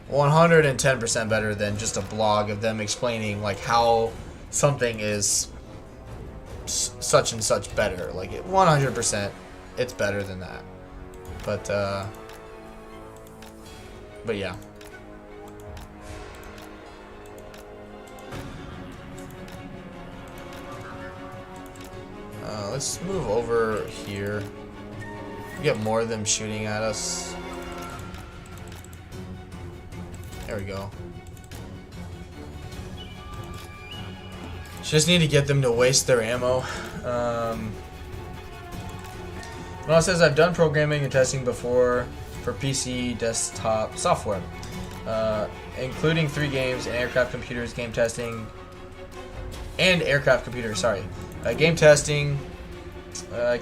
110% better than just a blog of them explaining like how something is such and such better. Like, 100% it's better than that. But yeah. Let's move over here. Get more of them shooting at us. There we go. Just need to get them to waste their ammo. Well, it says, I've done programming and testing before for PC desktop software, including 3 games and aircraft computers. Game testing game testing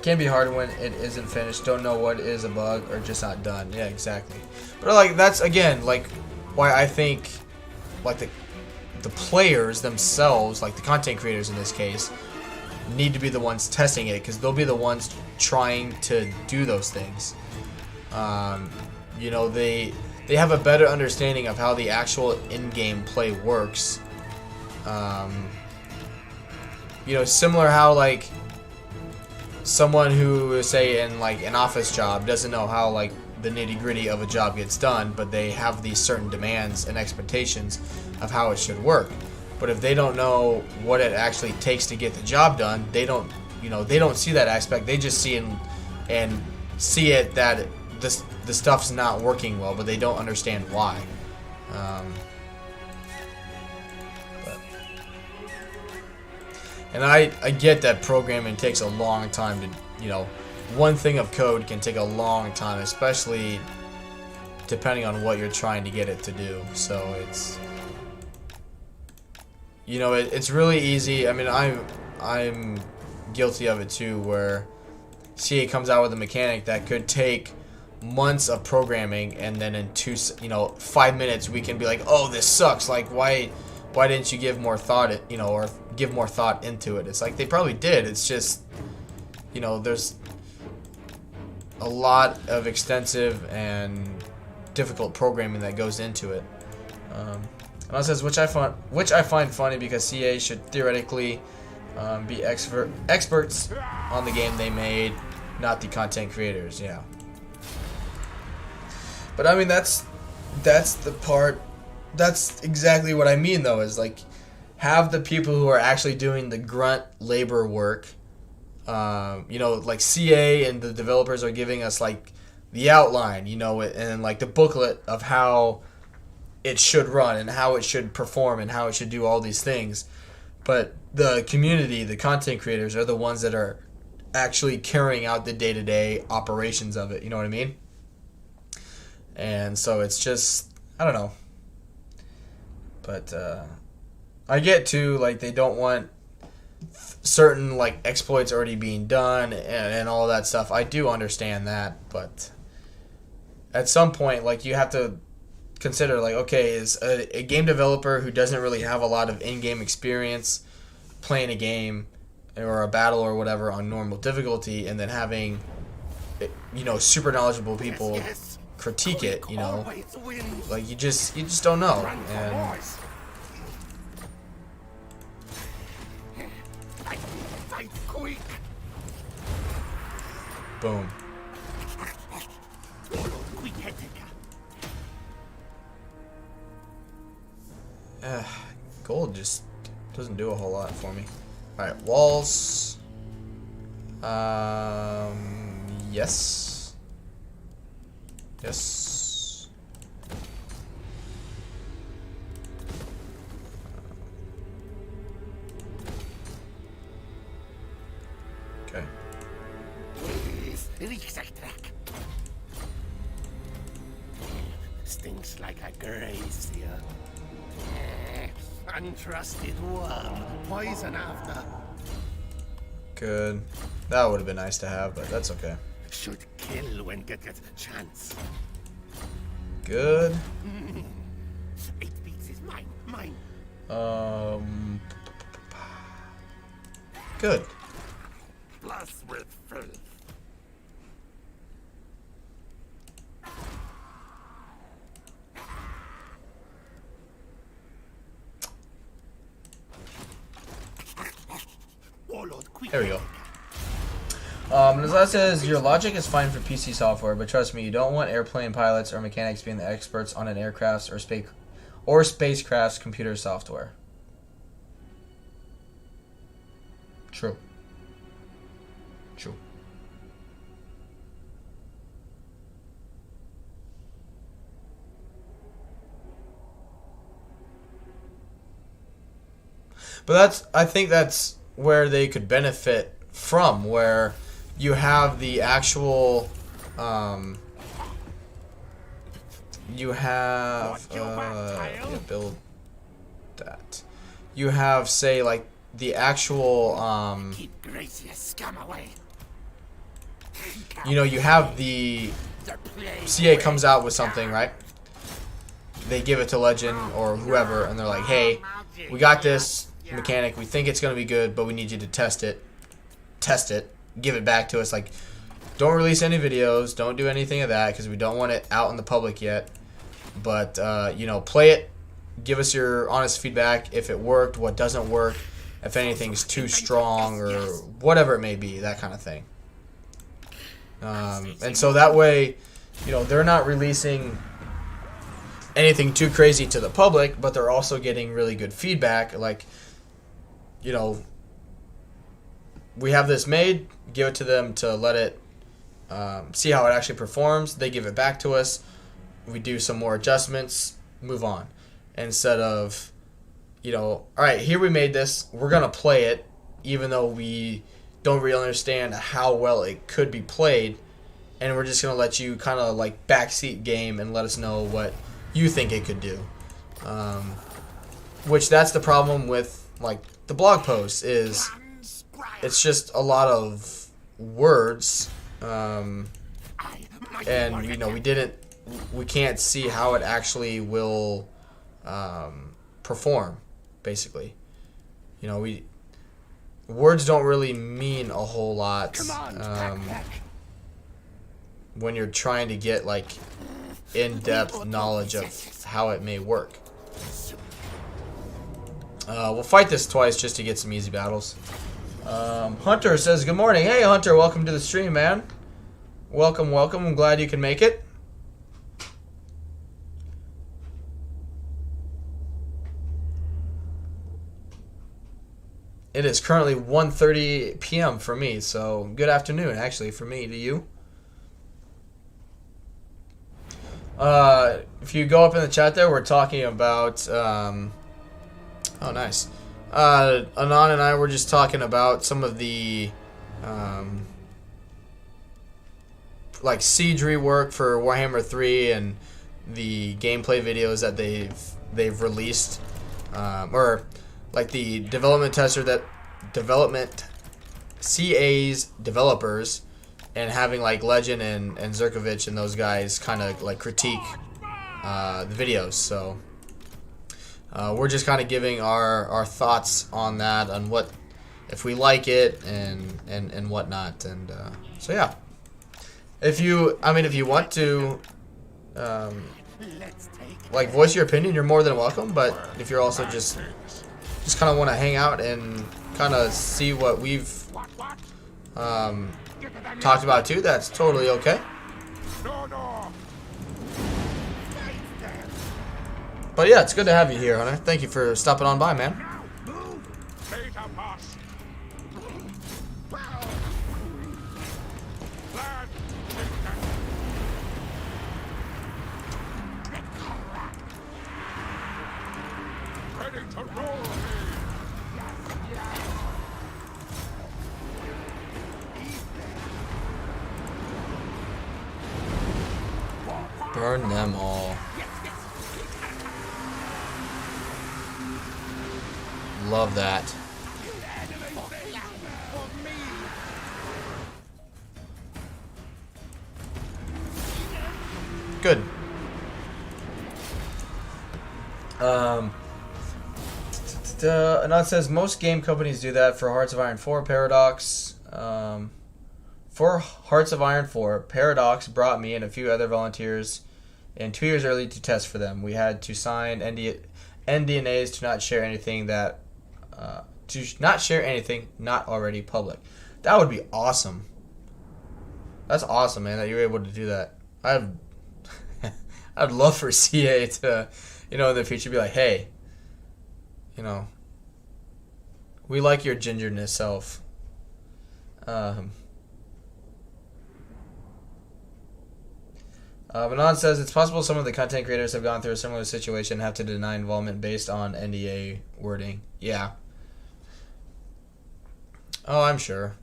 can be hard when it isn't finished. Don't know what is a bug or just not done. Yeah, exactly. But like, that's again like why I think like the players themselves, like the content creators in this case, need to be the ones testing it, because they'll be the ones trying to do those things. You know, they have a better understanding of how the actual in-game play works. You know, similar how like someone who, say, in like an office job doesn't know how like the nitty-gritty of a job gets done, but they have these certain demands and expectations of how it should work. But if they don't know what it actually takes to get the job done, they don't, you know, they don't see that aspect. They just see and see it that the stuff's not working well, but they don't understand why. And I get that programming takes a long time to, you know, one thing of code can take a long time, especially depending on what you're trying to get it to do. So it's, you know, it's really easy. I mean, I'm guilty of it too, where CA comes out with a mechanic that could take months of programming, and then in 5 minutes we can be like, oh, this sucks. Like, why didn't you give more thought, or give more thought into it? It's like they probably did. It's just, you know, there's a lot of extensive and difficult programming that goes into it. And it says, which I find funny, because CA should theoretically be experts on the game they made, not the content creators. Yeah. But I mean, that's the part. That's exactly what I mean, though, is like, have the people who are actually doing the grunt labor work. You know, like CA and the developers are giving us like the outline, you know, and like the booklet of how it should run and how it should perform and how it should do all these things. But the community, the content creators, are the ones that are actually carrying out the day-to-day operations of it. You know what I mean? And so it's just, I don't know. But I get to, like, they don't want certain like exploits already being done and all that stuff. I do understand that, but at some point, like, you have to consider, like, okay, is a game developer who doesn't really have a lot of in-game experience playing a game or a battle or whatever on normal difficulty, and then having, you know, super knowledgeable people critique it, you know, like, you just don't know. And Queek. boom. Gold just doesn't do a whole lot for me. Alright, walls. Yes. Yes. Okay. Stinks like a grazier. Untrusted worm. Poison after. Good. That would have been nice to have, but that's okay. Should kill when get chance. Good. 8 beats is mine. Mine. Good. Plus with filth. There we go. As that says, your logic is fine for PC software, but trust me, you don't want airplane pilots or mechanics being the experts on an aircraft's or spacecraft's computer software. True. True. But I think that's where they could benefit from, where you have the actual, you have, build that. You have, say, like, the actual, Keep Gracious scum away. you know, you have the CA comes out with something, right? They give it to Legend or whoever, and they're like, hey, we got this mechanic, we think it's going to be good, but we need you to test it, give it back to us. Like, don't release any videos, don't do anything of that, because we don't want it out in the public yet, but you know, play it, give us your honest feedback, if it worked, what doesn't work, if anything's too strong, or whatever it may be, that kind of thing. And so that way, you know, they're not releasing anything too crazy to the public, but they're also getting really good feedback. Like, you know, we have this made, give it to them to let it see how it actually performs. They give it back to us. We do some more adjustments, move on. Instead of, you know, all right, here we made this. We're going to play it, even though we don't really understand how well it could be played. And we're just going to let you kind of like backseat game and let us know what you think it could do. Which that's the problem with like the blog posts is it's just a lot of words. And, you know, we can't see how it actually will perform, basically. You know, words don't really mean a whole lot when you're trying to get like in-depth knowledge of how it may work. We'll fight this twice just to get some easy battles. Hunter says, good morning. Hey, Hunter, welcome to the stream, man. Welcome, welcome. I'm glad you can make it. It is currently 1:30 p.m. for me, so good afternoon, actually, for me to you. If you go up in the chat there, we're talking about... oh, nice. Anon and I were just talking about some of the... like siege rework for Warhammer 3 and the gameplay videos that they've released, or like the development tester that CA's developers, and having like Legend and Zerkovich and those guys kind of like critique the videos. So we're just kind of giving our thoughts on that, on what if we like it and whatnot, and so yeah. If you want to, like voice your opinion, you're more than welcome. But if you're also just kind of want to hang out and kind of see what we've talked about too, that's totally okay. But yeah, it's good to have you here, Hunter. Thank you for stopping on by, man. Burn them all. Love that. Good. Anand says most game companies do that for Hearts of Iron 4 Paradox. For Hearts of Iron 4, Paradox brought me and a few other volunteers in 2 years early to test for them. We had to sign NDAs to not share anything not already public. That would be awesome. That's awesome, man, that you're able to do that. I'd love for CA to, in the future be like, hey, we like your gingerness self. Manon says it's possible some of the content creators have gone through a similar situation and have to deny involvement based on NDA wording. Yeah. Oh, I'm sure.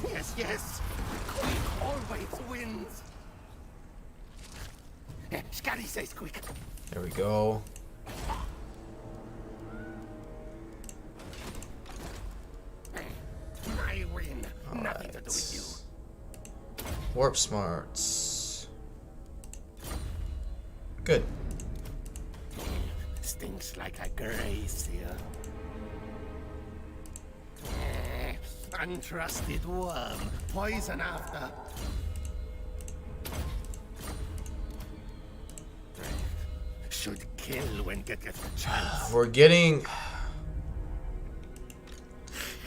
Yes, yes. Queek always wins. Scotty says Queek. There we go. My win. All Nothing to do right. with you. Warp smarts. Good. Stinks like a gracier. Untrusted worm. Poison after. Should kill when get a chance. We're getting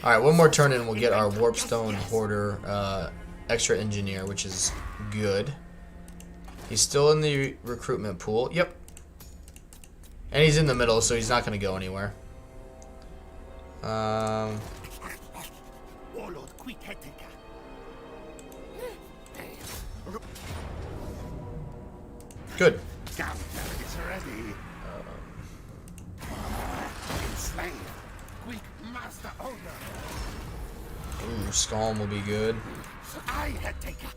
Alright, one more turn and we'll get our Warpstone Hoarder extra engineer, which is good. He's still in the recruitment pool. Yep. And he's in the middle, so he's not going to go anywhere. Good. It's ready. Slain. Queek master owner. Ooh, Scalm will be good. I had taken.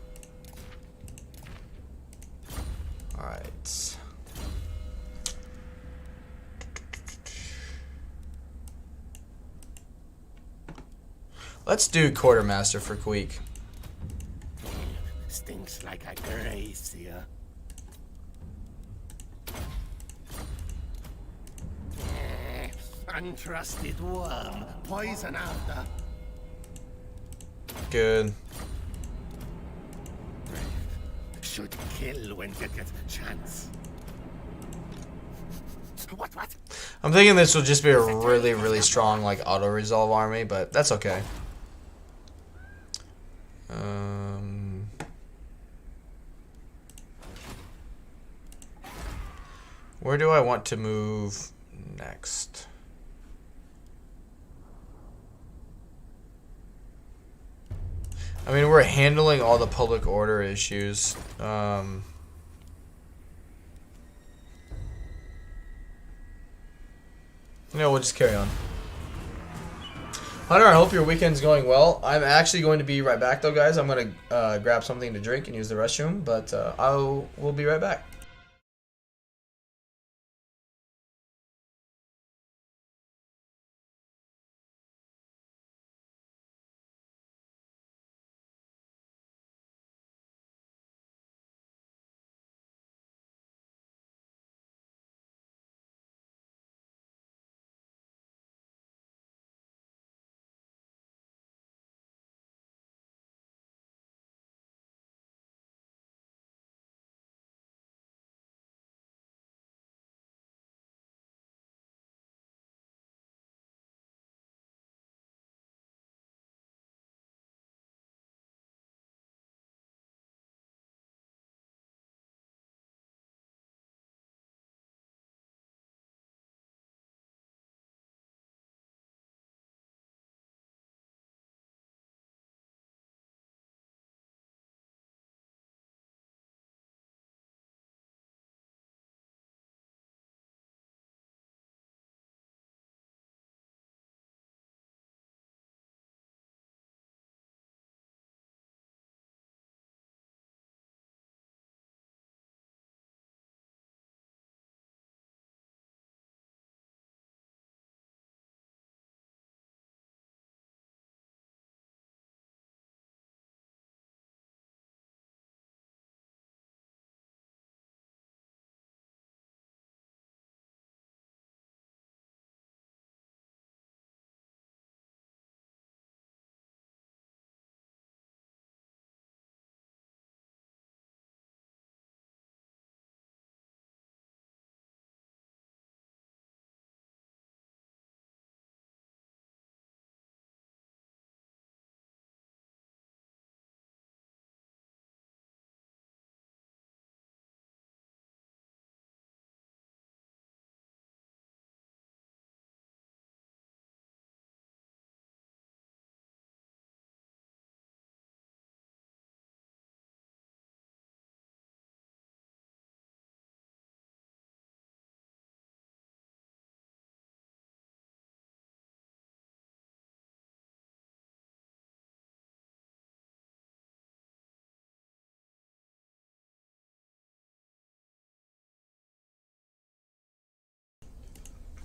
Alright. Let's do Quartermaster for Queek. Stinks like a gracier. Untrusted worm. Poison after. Good. Should kill when get chance. What? I'm thinking this will just be a really, really strong, like, auto-resolve army, but that's okay. Where do I want to move next? I mean, we're handling all the public order issues. We'll just carry on. Hunter, I hope your weekend's going well. I'm actually going to be right back, though, guys. I'm going to grab something to drink and use the restroom, but we'll be right back.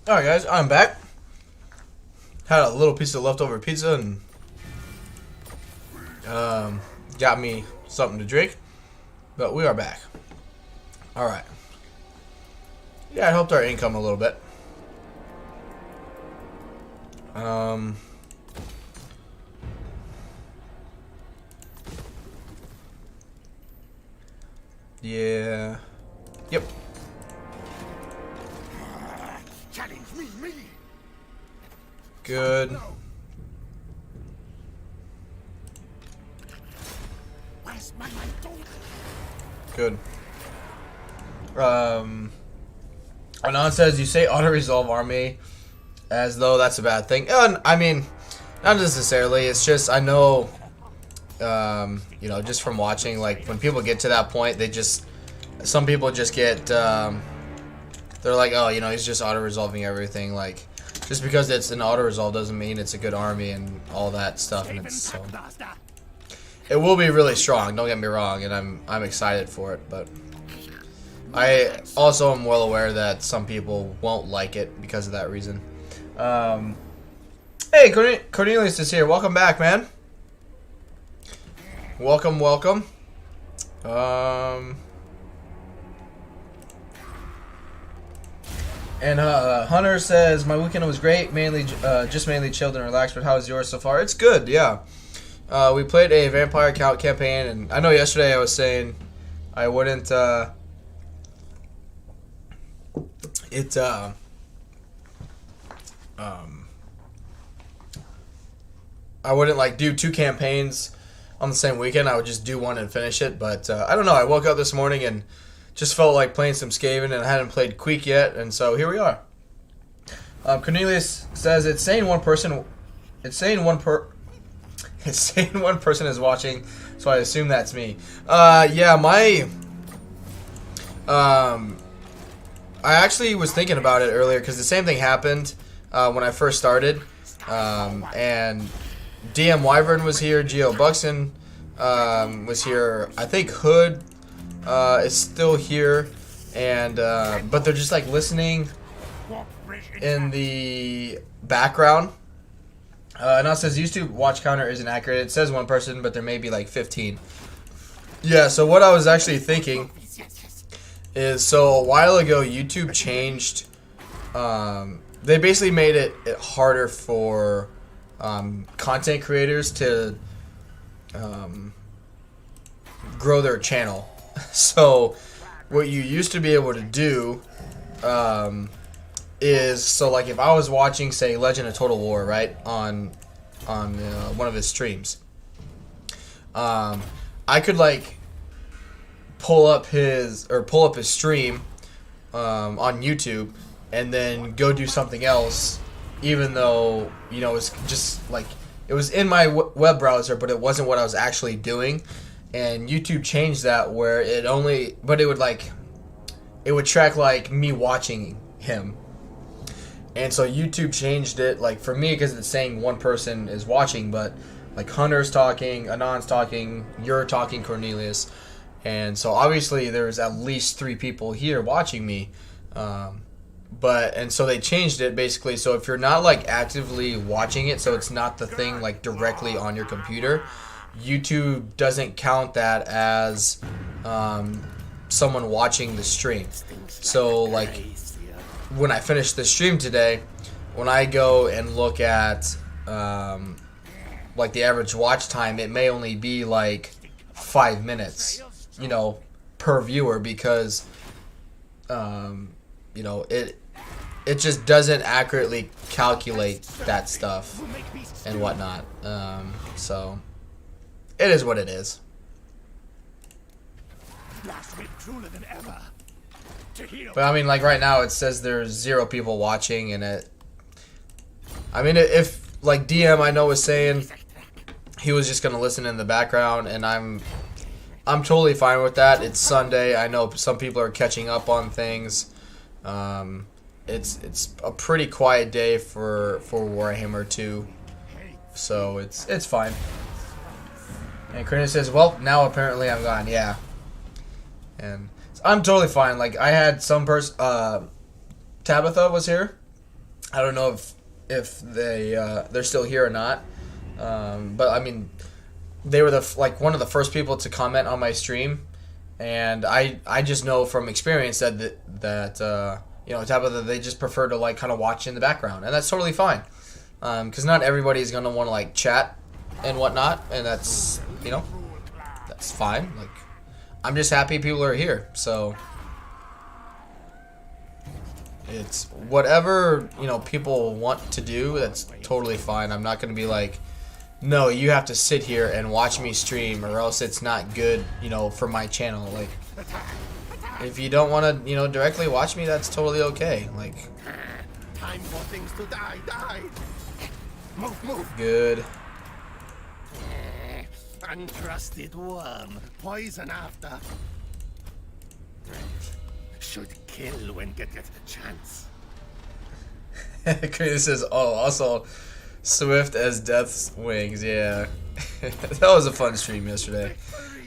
Alright, guys, I'm back. Had a little piece of leftover pizza and got me something to drink, but we are back. Alright. Yeah, it helped our income a little bit. Yeah. Yep. Challenge me. Good. Good. Anon says, you say auto-resolve army as though that's a bad thing. I mean, not necessarily. It's just, I know, you know, just from watching, like, when people get to that point, they just, some people just get, they're like, oh, you know, he's just auto-resolving everything. Like, just because it's an auto-resolve doesn't mean it's a good army and all that stuff. And it's, so, it will be really strong, don't get me wrong, and I'm excited for it, but I also am well aware that some people won't like it because of that reason. Hey, Cornelius is here. Welcome back, man. Welcome, welcome. And Hunter says, my weekend was great, mainly just mainly chilled and relaxed, but how was yours so far? It's good, yeah. We played a vampire count campaign, and I know yesterday I was saying I wouldn't I wouldn't like do 2 campaigns on the same weekend. I would just do one and finish it, but I don't know, I woke up this morning and just felt like playing some Skaven, and I hadn't played Queek yet, and so here we are. Cornelius says it's saying one person is watching, so I assume that's me. Yeah, my I actually was thinking about it earlier because the same thing happened when I first started, and DM Wyvern was here, Geo Buxton was here, I think Hood is still here, and but they're just like listening in the background. And it says YouTube watch counter isn't accurate. It says 1 person, but there may be like 15. Yeah, so what I was actually thinking is, so a while ago YouTube changed, they basically made it harder for content creators to grow their channel. So what you used to be able to do is, so like if I was watching, say, Legend of Total War, right, on one of his streams, I could like pull up his stream on YouTube and then go do something else, even though, you know, it's just like it was in my web browser, but it wasn't what I was actually doing. And YouTube changed that where it would track like me watching him. And so YouTube changed it, like for me, because it's saying 1 person is watching, but like Hunter's talking, Anon's talking, you're talking, Cornelius. And so obviously there's at least 3 people here watching me. And so they changed it basically, so if you're not like actively watching it, so it's not the thing like directly on your computer, YouTube doesn't count that as someone watching the stream. So like when I finish the stream today, when I go and look at like the average watch time, it may only be like 5 minutes, you know, per viewer, because you know, it just doesn't accurately calculate that stuff and whatnot. So it is what it is. But I mean, like right now it says there's 0 people watching, and I mean, if like DM I know was saying he was just gonna listen in the background, and I'm totally fine with that. It's Sunday. I know some people are catching up on things. It's a pretty quiet day for Warhammer 2, so it's fine. And Curtis says, well, now apparently I'm gone. Yeah, and I'm totally fine. Like I had some person, Tabitha was here. I don't know if they're still here or not. But I mean, they were like one of the first people to comment on my stream, and I just know from experience that you know, Tabitha, they just prefer to like kind of watch in the background, and that's totally fine. Because not everybody is gonna want to like chat and whatnot, and that's, you know, that's fine. Like I'm just happy people are here, so it's whatever, you know, people want to do. That's totally fine. I'm not gonna be like, no, you have to sit here and watch me stream, or else it's not good, you know, for my channel. Like, if you don't want to, you know, directly watch me, that's totally okay. Like, time for things to die. Move, move. good. Untrusted worm. Poison after. Should kill when get a chance. This says, oh, also swift as death's wings. Yeah. That was a fun stream yesterday.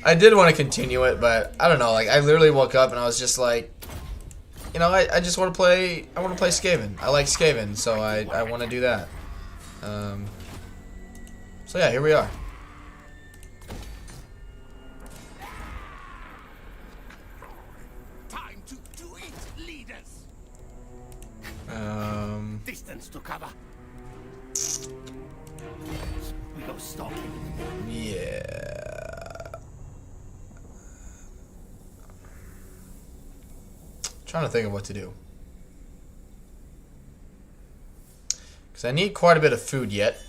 I did want to continue it, but I don't know. Like, I literally woke up and I was just like, you know, I just want to play. I want to play Skaven. I like Skaven, so I want to do that. So yeah, here we are. Time to eat, leaders. Distance to cover. We go stalking. Yeah. Trying to think of what to do. Because I need quite a bit of food yet.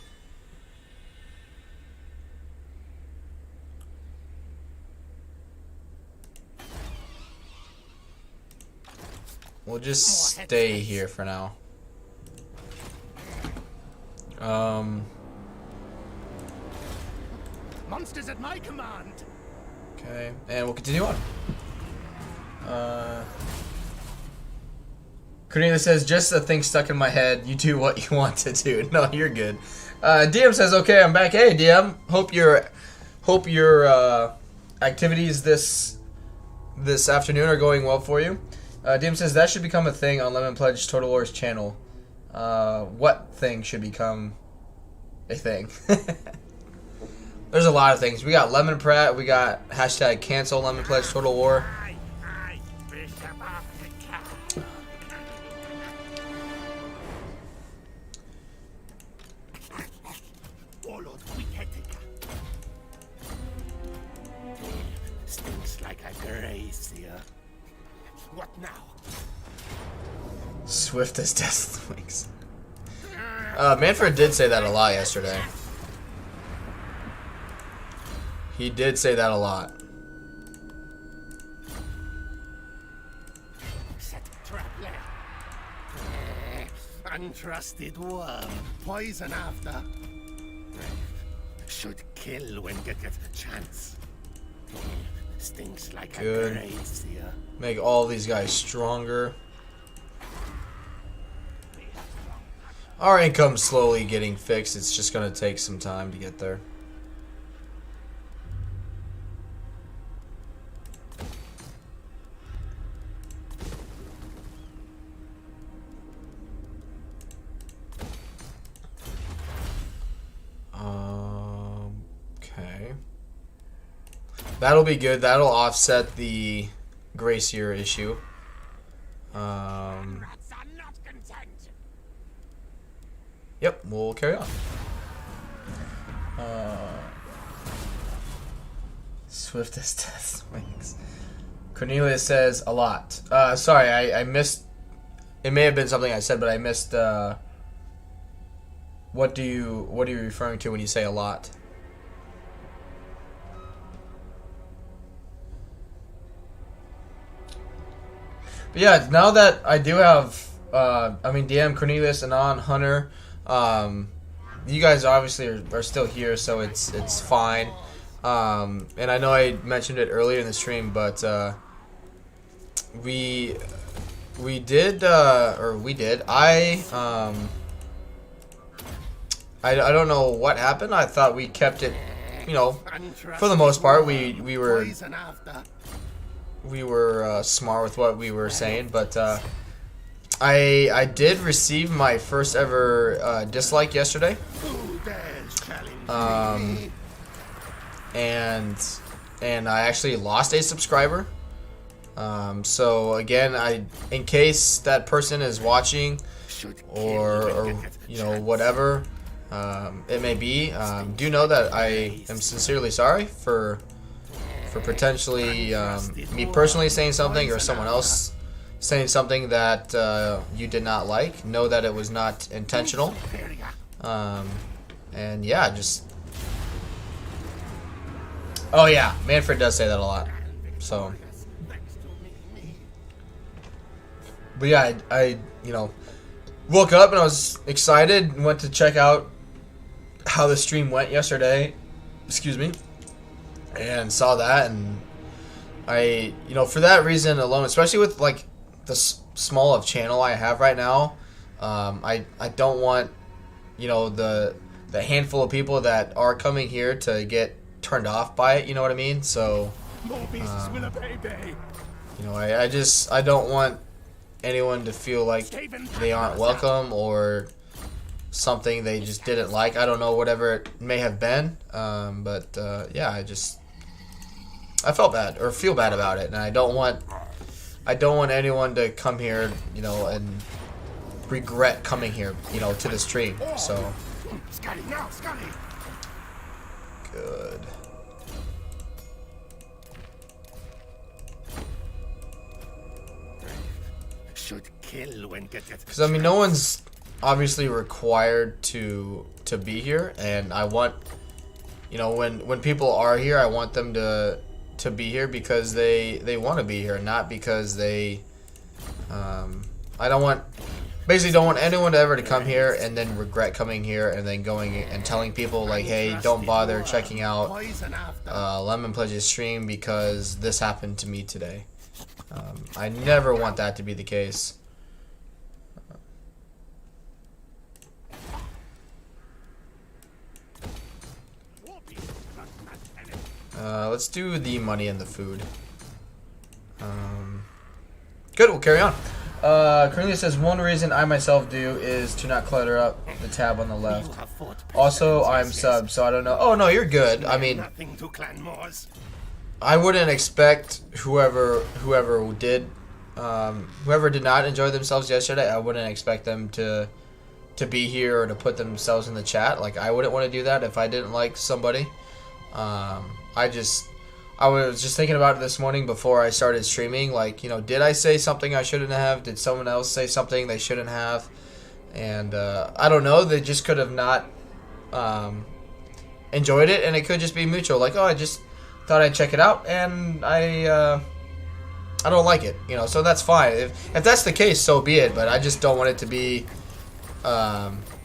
We'll just stay here for now. Monsters at my command. Okay, and we'll continue on. Cornelia says, just a thing stuck in my head. You do what you want to do. No, you're good. DM says, okay, I'm back. Hey, DM. Hope your activities this afternoon are going well for you. DM says, that should become a thing on Lemon Pledge Total War's channel. What thing should become a thing? There's a lot of things. We got Lemon Prat. We got hashtag cancel Lemon Pledge Total War. Stinks like a gracier. What now? Swift as death's wings. Manfred did say that a lot yesterday. He did say that a lot. Set trap left. Untrusted worm. Poison after. Should kill when get a chance. Stinks like Good. a gracier. Make all these guys stronger. Our income's slowly getting fixed. It's just gonna take some time to get there. Okay. That'll be good. That'll offset the Gracier issue. Yep, we'll carry on. Swift as death wings. Cornelia says a lot. Sorry, I missed. It may have been something I said, but I missed. What are you referring to when you say a lot? But yeah, now that I do have, I mean, DM, Cornelius, Anon, Hunter, you guys obviously are still here, so it's fine. And I know I mentioned it earlier in the stream, but we did. I don't know what happened. I thought we kept it, you know, for the most part. We were smart with what we were saying, but I did receive my first ever dislike yesterday, and I actually lost a subscriber. So again, in case that person is watching, or you know, whatever it may be, do know that I am sincerely sorry for potentially me personally saying something, or someone else saying something that you did not like. Know that it was not intentional. And yeah, just Oh yeah, Manfred does say that a lot. So, but yeah, I you know, woke up and I was excited and went to check out how the stream went yesterday. Excuse me. And saw that, and I, you know, for that reason alone, especially with like the small of channel I have right now, I don't want, you know, the handful of people that are coming here to get turned off by it. You know what I mean? So, you know, I don't want anyone to feel like they aren't welcome or something they just didn't like. I don't know, whatever it may have been. But yeah, I felt bad or feel bad about it, and I don't want anyone to come here, you know, and regret coming here, you know, to the stream. So Scotty, now, Scotty. Good. Should kill when get it. Because I mean, no one's obviously required to be here, and I want, you know, when people are here, I want them to be here because they want to be here, not because they I don't want anyone to ever to come here and then regret coming here and then going and telling people like, hey, don't bother checking out Lemon Pledge's stream because this happened to me today. I never want that to be the case. Let's do the money and the food. Good, we'll carry on. Cornelius says, one reason I myself do is to not clutter up the tab on the left. Also, I'm subbed, so I don't know. Oh, no, you're good. I mean, I wouldn't expect whoever did not enjoy themselves yesterday, I wouldn't expect them to be here or to put themselves in the chat. Like, I wouldn't want to do that if I didn't like somebody. I was just thinking about it this morning before I started streaming. Like, you know, did I say something I shouldn't have? Did someone else say something they shouldn't have? And I don't know. They just could have not enjoyed it, and it could just be mutual. Like, oh, I just thought I'd check it out, and I don't like it. You know, so that's fine. If that's the case, so be it. But I just don't want it to be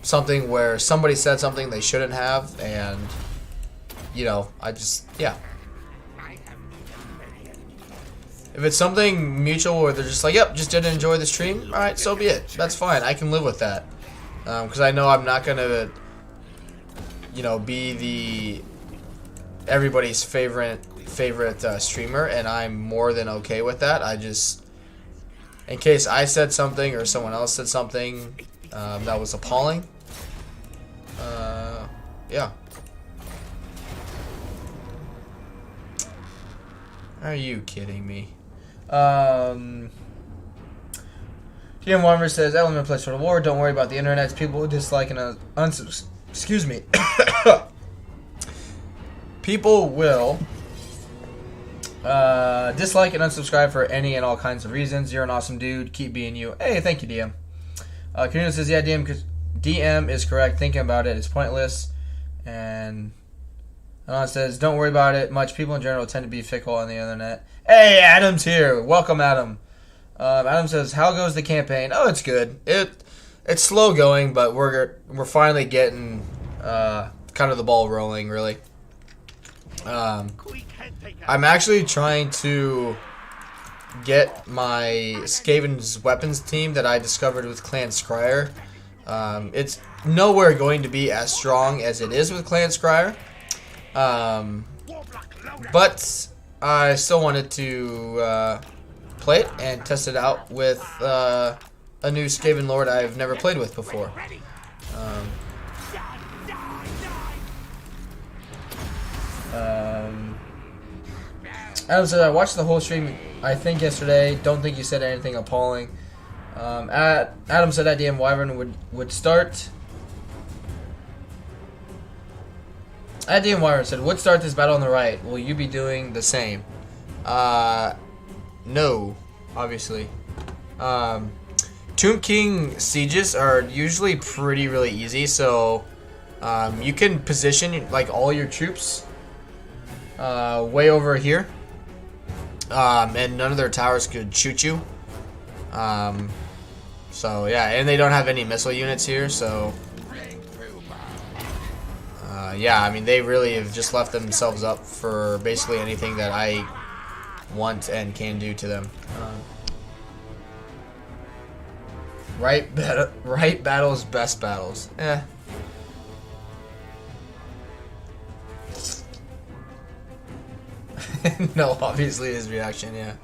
something where somebody said something they shouldn't have, and you know, yeah. If it's something mutual where they're just like, yep, just didn't enjoy the stream, alright, so be it. That's fine. I can live with that. Because I know I'm not going to, you know, be everybody's favorite streamer, and I'm more than okay with that. I just, in case I said something or someone else said something that was appalling, yeah. Are you kidding me? TM Warhammer says, Element Pledge Total War. Don't worry about the internet. People who dislike and excuse me. People will dislike and unsubscribe for any and all kinds of reasons. You're an awesome dude. Keep being you. Hey, thank you, DM. Karina says, yeah, DM is correct. Thinking about it is pointless. And Anon says, don't worry about it much. People in general tend to be fickle on the internet. Hey, Adam's here. Welcome, Adam. Adam says, how goes the campaign? Oh, it's good. It's slow going, but we're finally getting kind of the ball rolling, really. I'm actually trying to get my Skaven's weapons team that I discovered with Clan Scryer. It's nowhere going to be as strong as it is with Clan Scryer. But I still wanted to play it and test it out with a new Skaven Lord I've never played with before. Adam said, I watched the whole stream, I think yesterday. Don't think you said anything appalling. Adam said that DM Wyvern would start. DM Wyvern said, would start this battle on the right. Will you be doing the same? No, obviously. Tomb King sieges are usually really easy, so you can position like all your troops way over here. And none of their towers could shoot you. So yeah, and they don't have any missile units here, so yeah, I mean they really have just left themselves up for basically anything that I want and can do to them. Right battles, best battles. Eh. No, obviously his reaction, yeah.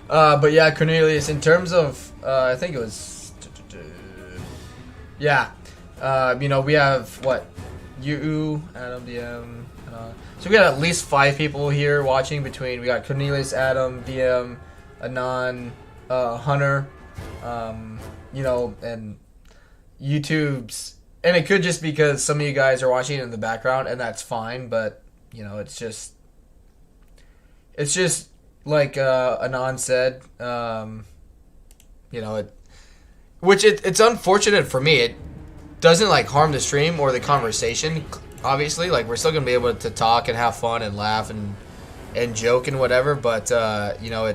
But yeah, Cornelius, in terms of, I think it was, yeah, you know, we have, what, you, Adam, DM, so we got at least 5 people here watching between, we got Cornelius, Adam, DM, Anon, Hunter, you know, and YouTube's, and it could just because some of you guys are watching in the background, and that's fine, but, you know, it's just like Anon said, you know, it's unfortunate for me. It doesn't like harm the stream or the conversation. Obviously, like we're still gonna be able to talk and have fun and laugh and joke and whatever. But you know,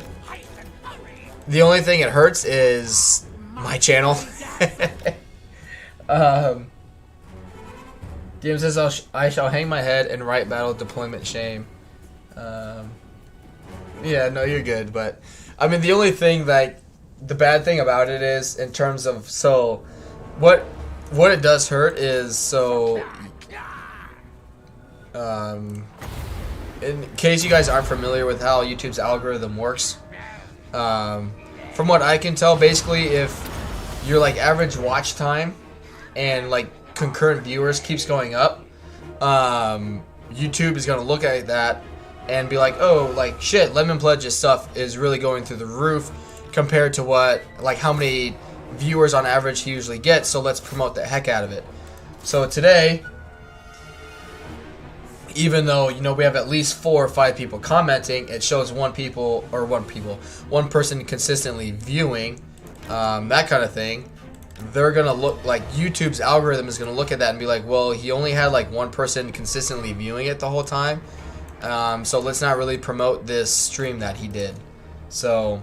the only thing it hurts is my channel. DM says I shall hang my head and write battle deployment shame. Yeah, no, you're good, but I mean the only thing that the bad thing about it is in terms of so what it does hurt is so in case you guys aren't familiar with how YouTube's algorithm works, from what I can tell, basically if your like average watch time and like concurrent viewers keeps going up, YouTube is gonna look at that and be like, oh, like shit, Lemon Pledge's stuff is really going through the roof compared to what, like how many viewers on average he usually gets, so let's promote the heck out of it. So today, even though, you know, we have at least 4 or 5 people commenting, it shows one person consistently viewing, that kind of thing. They're gonna look like YouTube's algorithm is gonna look at that and be like, well, he only had like one person consistently viewing it the whole time. So let's not really promote this stream that he did. So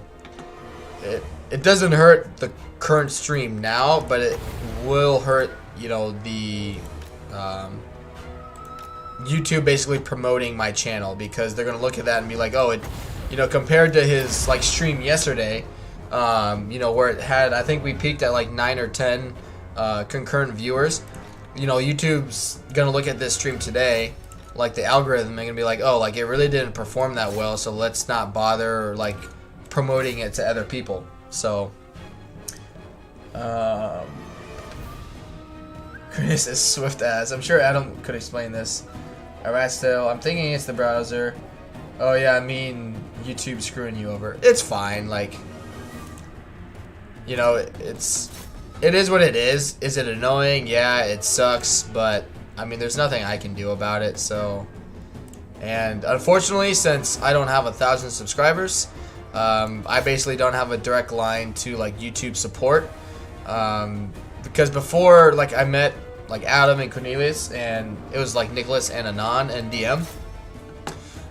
it doesn't hurt the current stream now, but it will hurt, you know, the YouTube basically promoting my channel, because they're gonna look at that and be like, oh, it, you know, compared to his like stream yesterday, you know, where it had, I think we peaked at like 9 or 10 concurrent viewers. You know, YouTube's gonna look at this stream today, like the algorithm, and gonna be like, oh, like it really didn't perform that well, so let's not bother like promoting it to other people. So Chris is swift as. I'm sure Adam could explain this. Arastil, I'm thinking it's the browser. Oh yeah, I mean YouTube screwing you over. It's fine, like, you know, it is what it is. Is it annoying? Yeah, it sucks, but I mean, there's nothing I can do about it, so. And unfortunately, since I don't have 1,000 subscribers, I basically don't have a direct line to like YouTube support. Because before, like, I met like Adam and Cornelius, and it was like Nicholas and Anon and DM.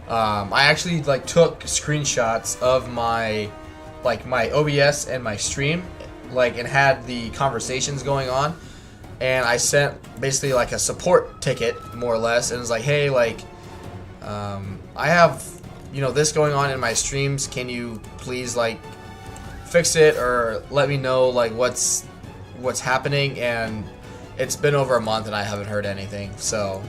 I actually like took screenshots of my OBS and my stream, like, and had the conversations going on. And I sent basically like a support ticket, more or less, and it was like, hey, like, I have, you know, this going on in my streams. Can you please like fix it or let me know like what's happening? And it's been over a month and I haven't heard anything. So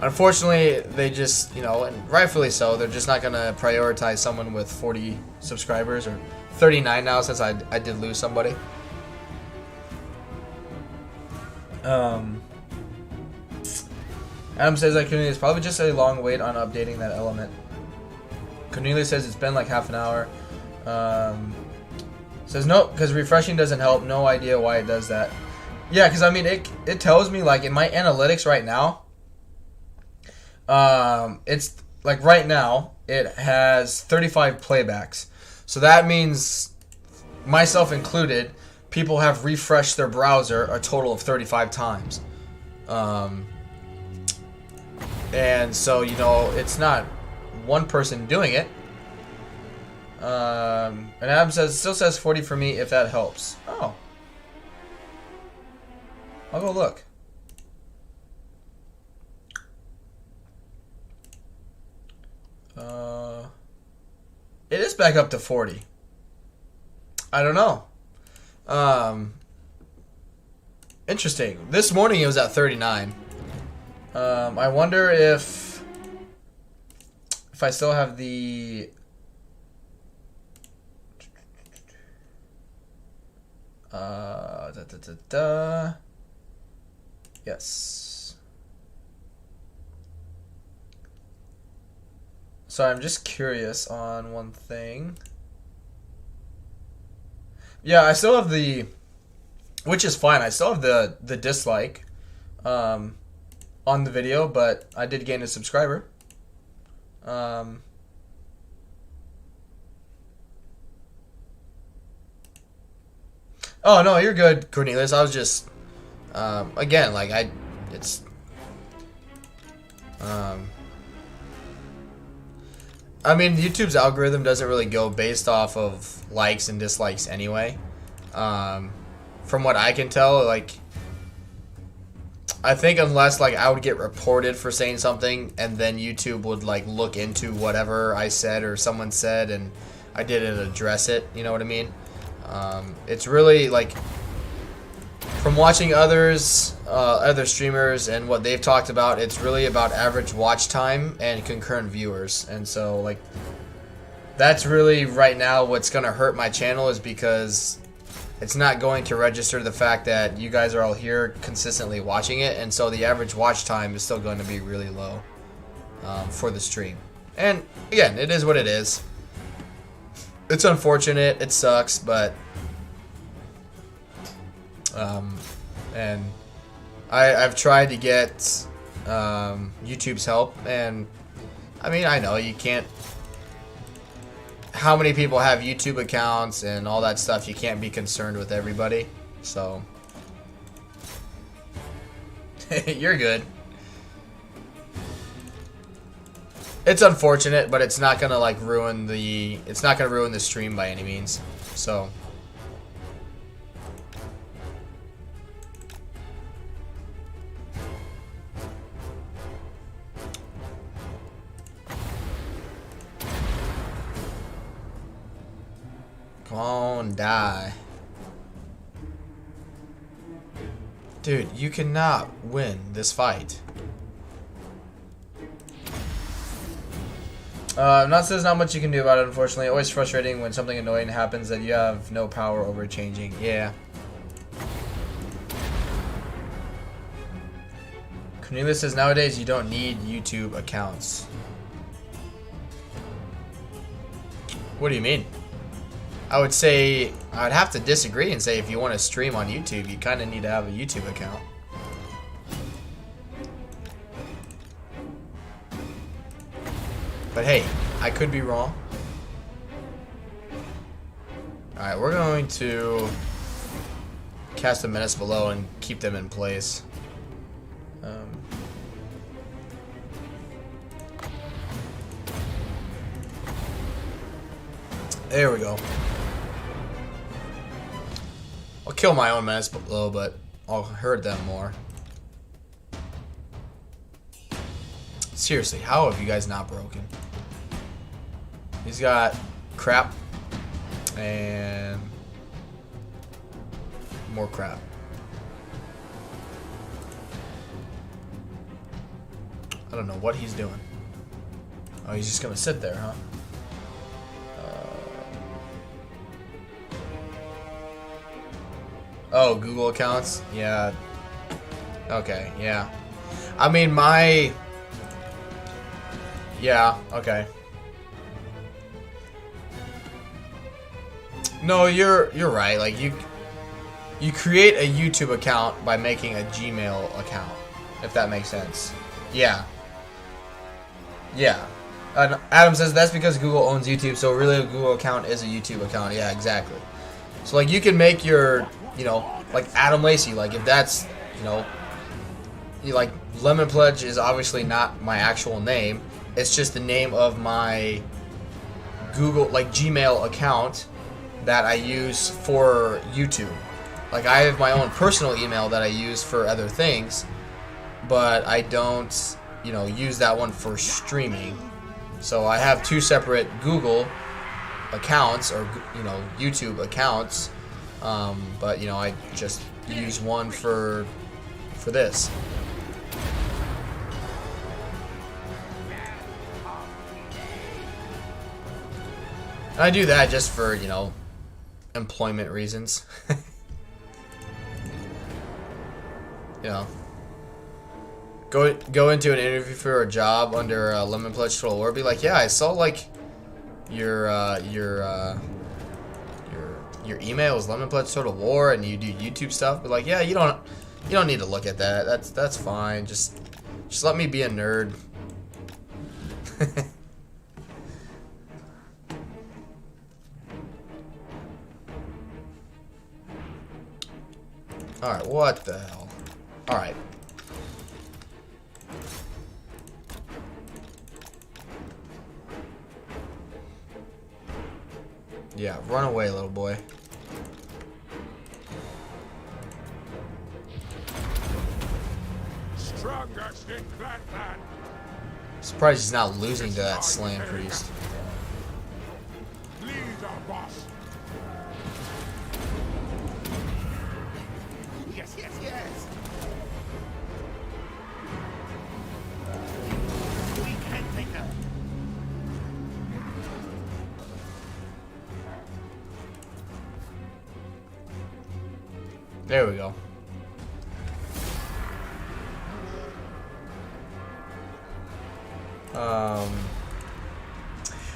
unfortunately, they just, you know, and rightfully so, they're just not gonna prioritize someone with 40 subscribers, or 39 now since I did lose somebody. Adam says that Cornelius probably just a long wait on updating that element. Cornelius says it's been like half an hour. Says no, because refreshing doesn't help. No idea why it does that. Yeah, because I mean it tells me like in my analytics right now. It's like right now it has 35 playbacks. So that means, myself included, people have refreshed their browser a total of 35 times. And so, you know, it's not one person doing it. And Adam says, still says 40 for me if that helps. Oh. I'll go look. It is back up to 40. I don't know. Interesting. This morning it was at 39. I wonder if I still have the yes. So I'm just curious on one thing. Yeah, I still have the, which is fine. I still have the dislike on the video, but I did gain a subscriber. Oh no, you're good, Cornelius. I was just again, like I mean, YouTube's algorithm doesn't really go based off of likes and dislikes anyway. From what I can tell, like, I think unless, like, I would get reported for saying something and then YouTube would, like, look into whatever I said or someone said and I didn't address it, you know what I mean? It's really, like, from watching other streamers and what they've talked about, it's really about average watch time and concurrent viewers. And so, like, that's really right now what's going to hurt my channel, is because it's not going to register the fact that you guys are all here consistently watching it. And so the average watch time is still going to be really low for the stream. And again, it is what it is. It's unfortunate. It sucks, but and I've tried to get YouTube's help, and I mean, I know you can't. How many people have YouTube accounts and all that stuff? You can't be concerned with everybody, so you're good. It's unfortunate, but it's not gonna like ruin the. It's not gonna ruin the stream by any means. So. Come on, die. Dude, you cannot win this fight. Not says not much you can do about it, unfortunately. Always frustrating when something annoying happens that you have no power over changing. Yeah. Cornelius says nowadays you don't need YouTube accounts. What do you mean? I would say, I'd have to disagree and say if you want to stream on YouTube, you kind of need to have a YouTube account. But hey, I could be wrong. Alright, we're going to cast a menace below and keep them in place. There we go. I'll kill my own menace below, but I'll hurt them more. Seriously, how have you guys not broken? He's got crap and more crap. I don't know what he's doing. Oh, he's just gonna sit there, huh? Oh, Google accounts? Yeah. Okay, yeah. I mean, my... Yeah, okay. No, you're right. Like, you create a YouTube account by making a Gmail account, if that makes sense. Yeah. Yeah. Adam says that's because Google owns YouTube, so really a Google account is a YouTube account. Yeah, exactly. So, like, you can make your... You know, like Adam Lacey, like if that's, you know, like Lemon Pledge is obviously not my actual name. It's just the name of my Google, like Gmail account that I use for YouTube. Like I have my own personal email that I use for other things, but I don't, you know, use that one for streaming. So I have two separate Google accounts, or, you know, YouTube accounts, but, you know, I just use one for this. And I do that just for, you know, employment reasons. You know, go into an interview for a job under Lemon Pledge Total War. Be like, yeah, I saw like your email is Lemon Pledge Total War, and you do YouTube stuff. Be like, yeah, you don't need to look at that. That's fine. Just let me be a nerd. All right, what the hell? All right. Yeah, run away, little boy. Strongest in Flatland. Surprised he's not losing to that Slam Priest. Leader, boss. Yes, yes, yes. We can take her. There we go.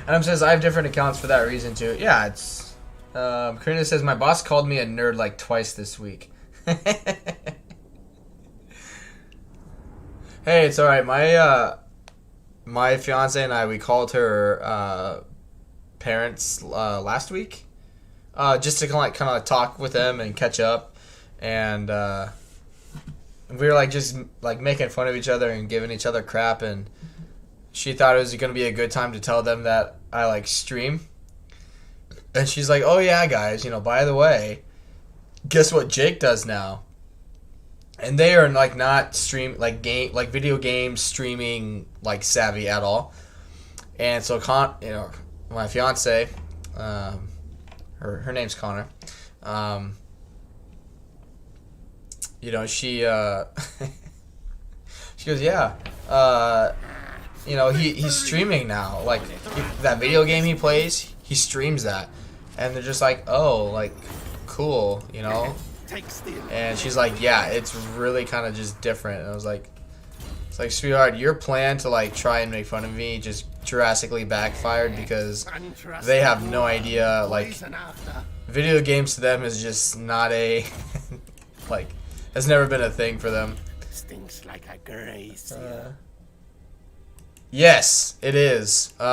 Adam says I have different accounts for that reason too. Yeah, it's Karina says my boss called me a nerd like twice this week. Hey, it's alright. My fiance and I, we called her parents last week, just to kind of talk with them and catch up, and we were like just like making fun of each other and giving each other crap, and she thought it was going to be a good time to tell them that I like stream, and she's like, "Oh yeah, guys, you know, by the way, guess what Jake does now?" And they are like not video game streaming like savvy at all. And so you know, my fiance, her name's Connor. You know, she she goes, yeah, you know, he's streaming now. Like that video game he plays, he streams that, and they're just like, oh, like cool, you know. And she's like, yeah, it's really kind of just different. And I was like, it's like, sweetheart, your plan to like try and make fun of me just drastically backfired, because they have no idea. Like, video games to them is just not a like, has never been a thing for them. Stinks like a grace. Yes, it is. They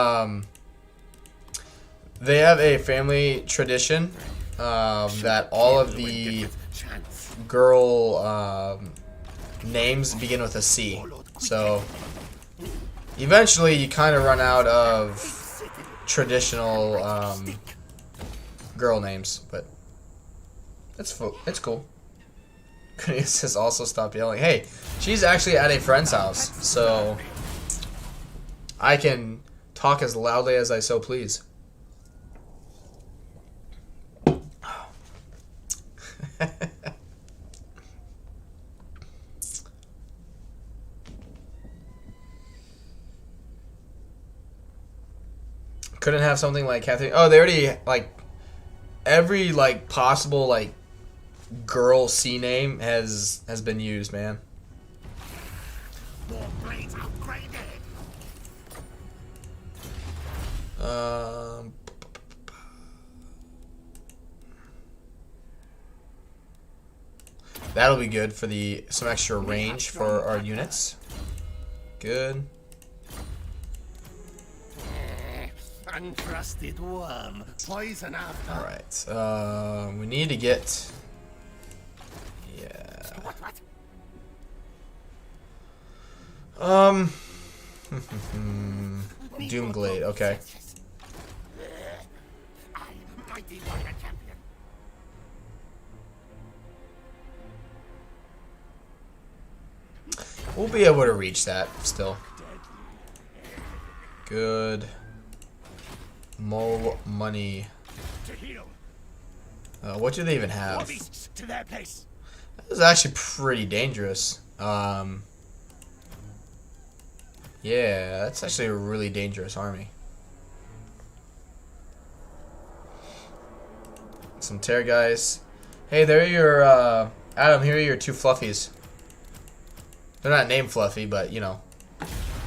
have a family tradition that all of the girl names begin with a C. So eventually you kind of run out of traditional girl names, but it's cool. It says also stop yelling. Hey, she's actually at a friend's house, so I can talk as loudly as I so please. Couldn't have something like Catherine. Oh, they already like every like possible like girl C name has been used, man. More blades upgraded. That'll be good for some extra range for our units. Good. Untrusted worm. Poison after. Alright. We need to get... Yeah. What? Doomglade, okay. I, mighty warrior champion. We'll be able to reach that still. Good. More money. To heal. What do they even have? Beasts to their place. This is actually pretty dangerous. Yeah, that's actually a really dangerous army. Some tear guys. Hey, there are your, Adam, here are your 2 fluffies. They're not named Fluffy, but, you know.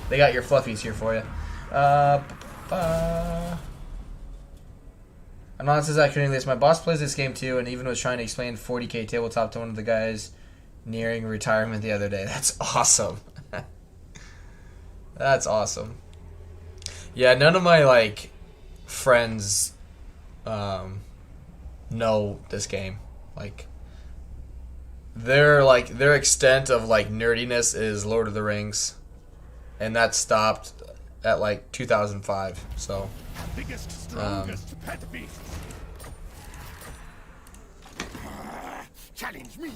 They got your fluffies here for you. Anonymous says that Cornelius, my boss plays this game too, and even was trying to explain 40k tabletop to one of the guys nearing retirement the other day. That's awesome. That's awesome. Yeah, none of my like friends know this game. Like their extent of like nerdiness is Lord of the Rings, and that stopped at like 2005. So Biggest, strongest pet beasts. Challenge me.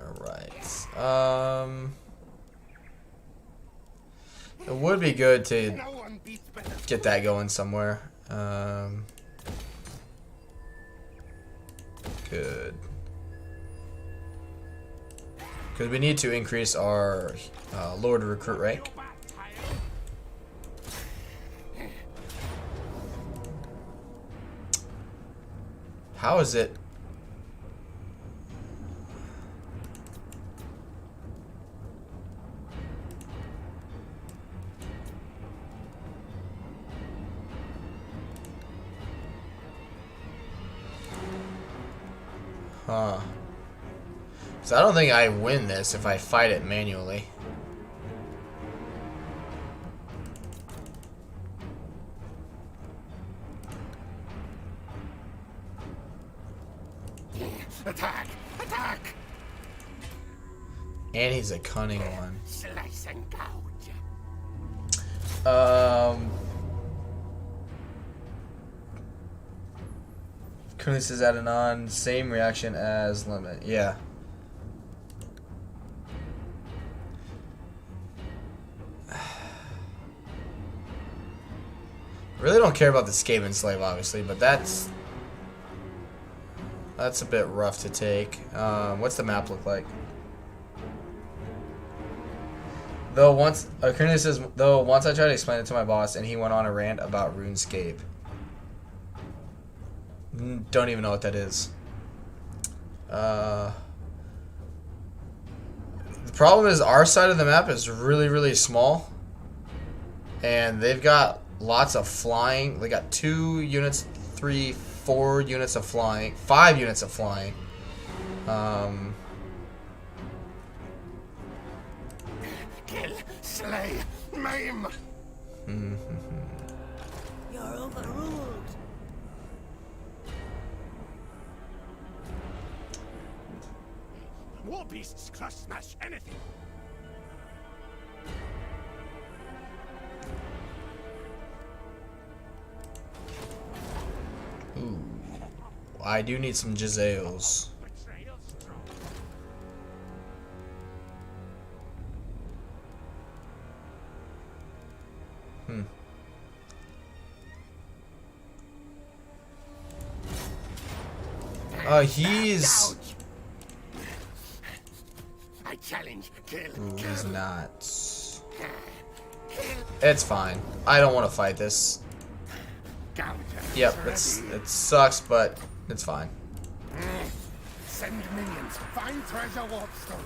all right. It would be good to No one beats better. get that going somewhere. Good. Because we need to increase our Lord recruit rank. How is it? Huh. So I don't think I win this if I fight it manually. Attack! Attack! And he's a cunning one. Slice and gouge. Kunis is added on, same reaction as limit. Yeah. Really don't care about the Skaven Slave, obviously, but that's a bit rough to take. What's the map look like? Though once Cornelius says, once I tried to explain it to my boss and he went on a rant about RuneScape. Don't even know what that is. The problem is our side of the map is really, really small, and they've got lots of flying. They got 2 units, 3, 4 units of flying, 5 units of flying. Kill, slay, maim. You're overruled. War beasts crush smash anything. Ooh, I do need some Jezzails. He's... I challenge, kill, Ooh, kill. he's not. It's fine. I don't want to fight this. Gouger. Yep, it sucks, but it's fine. Send minions, find treasure warpstone.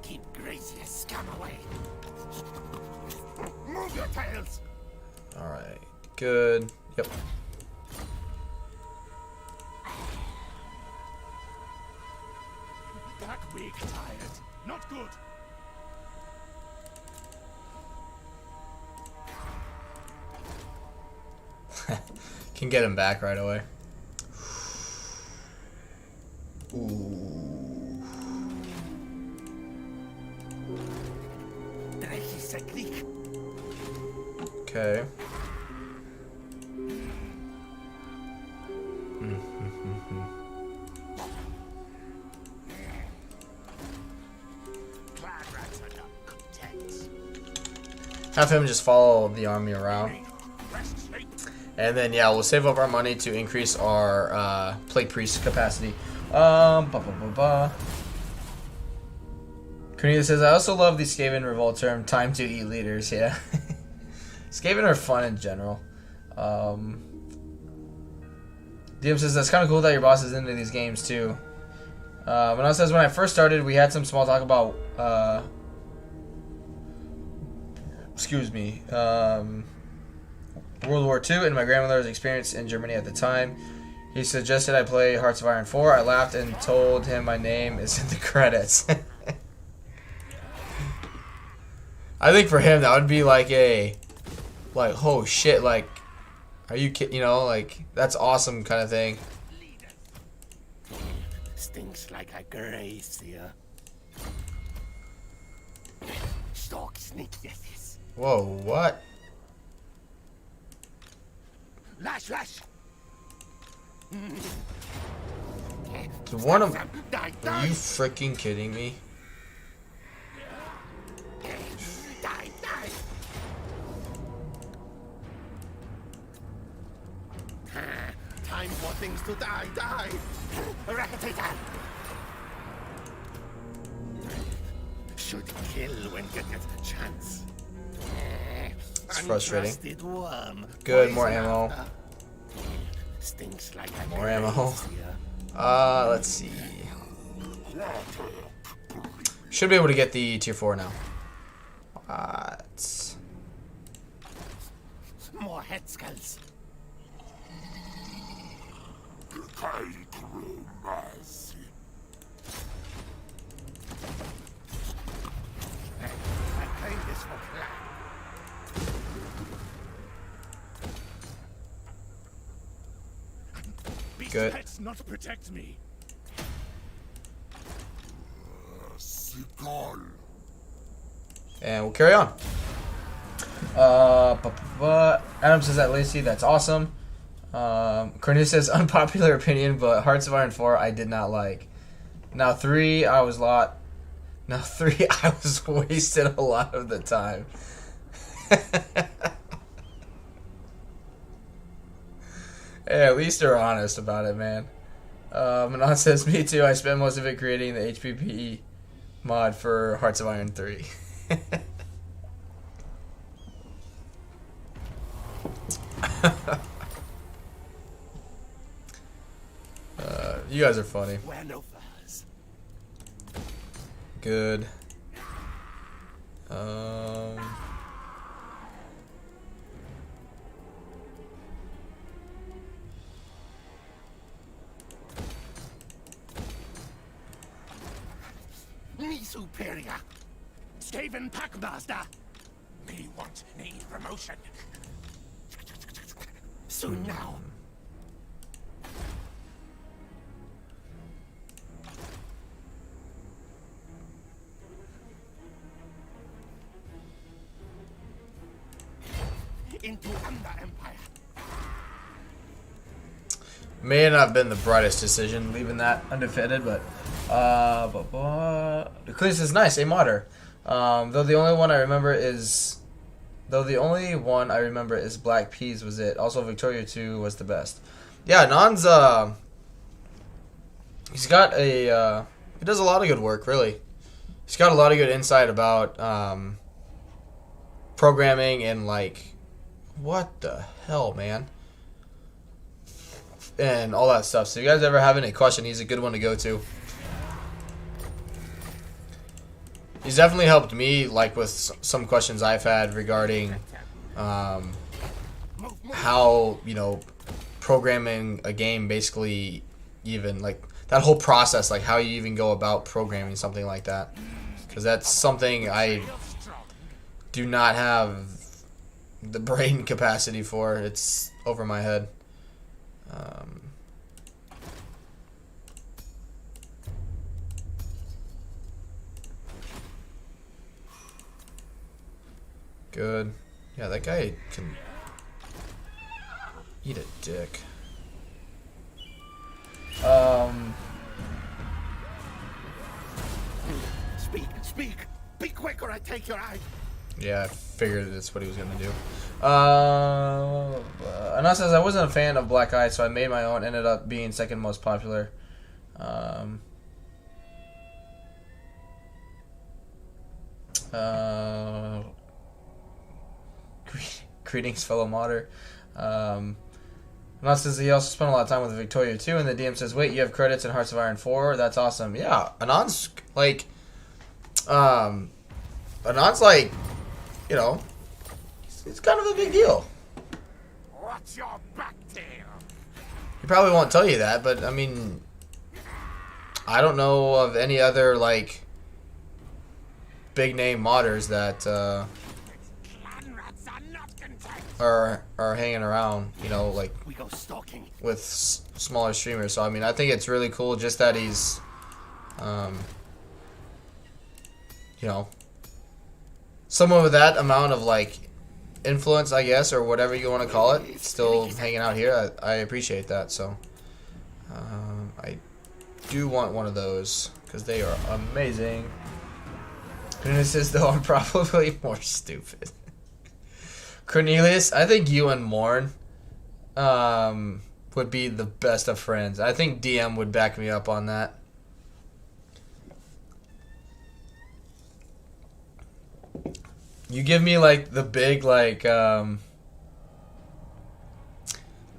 Keep Gracious scum away. Move your tails. Alright, good. Yep. Back weak, tired. Not good. Can get him back right away. Ooh. say Queek. Okay. Clan rats are not content. Have him just follow the army around. Rest sleep. And then, yeah, we'll save up our money to increase our Plague Priest capacity. Cornelius says, I also love the Skaven revolt term, time to eat leaders. Yeah. Skaven are fun in general. DM says, that's kind of cool that your boss is into these games, too. Manal says, when I first started, we had some small talk about... World War II and my grandmother's experience in Germany at the time. He suggested I play Hearts of Iron 4. I laughed and told him my name is in the credits. I think for him that would be like oh shit, like, are you kidding? You know, like, that's awesome kind of thing. Stinks like a gracier. Stalk sneak, yes. Whoa, what? Lash, lash. So one of... Die, Are you freaking kidding me? Die, die. Time for things to die, die. Racketator. Should kill when you get a chance. It's frustrating. Untrusted one. Good, more Poison ammo. after. Stinks like a More ammo. gracier. Let's see. Should be able to get the tier 4 now. What? More head skulls. I claim this for clan. These Good. pets not protect me. And we'll carry on. Adam says that Lacey, that's awesome. Cornelius says unpopular opinion, but Hearts of Iron 4 I did not like. Now 3 I was wasted a lot of the time. Hey, at least they're honest about it, man. Manon says, me too, I spent most of it creating the HPPE mod for Hearts of Iron 3. You guys are funny. Wear no furs. Good. Me superior. Skaven Packmaster. Me need promotion. Soon now. Into under empire. May not have been the brightest decision leaving that undefeated, but the Cletus is nice, a modder. Though the only one I remember is Black Peas was it. Also Victoria 2 was the best. Yeah, Non's he's got a he does a lot of good work, really. He's got a lot of good insight about programming and like what the hell, man. And all that stuff. So if you guys ever have any question, he's a good one to go to. He's definitely helped me, like with some questions I've had regarding how, you know, programming a game, basically, even like that whole process, like how you even go about programming something like that. Because that's something I do not have the brain capacity for. It's over my head. Good. Yeah, that guy can eat a dick. Speak! Be quick or I take your eye! Yeah, I figured that's what he was gonna do. Anna says, I wasn't a fan of Black Eye, so I made my own. Ended up being second most popular. Greetings, fellow modder. Anna says he also spent a lot of time with Victoria too, and the DM says, wait, you have credits in Hearts of Iron 4? That's awesome. Yeah, Anand's like, you know, it's kind of a big deal. What's your back tail? He probably won't tell you that, but I mean, I don't know of any other like big name modders that are hanging around, you know, like We go stalking. with smaller streamers. So I mean, I think it's really cool just that he's, you know, someone with that amount of like influence, I guess, or whatever you want to call it, still hanging out here. I appreciate that. So I do want one of those because they are amazing. Cornelius, though, I'm probably more stupid. Cornelius, I think you and Morn would be the best of friends. I think DM would back me up on that. You give me like the big like Morn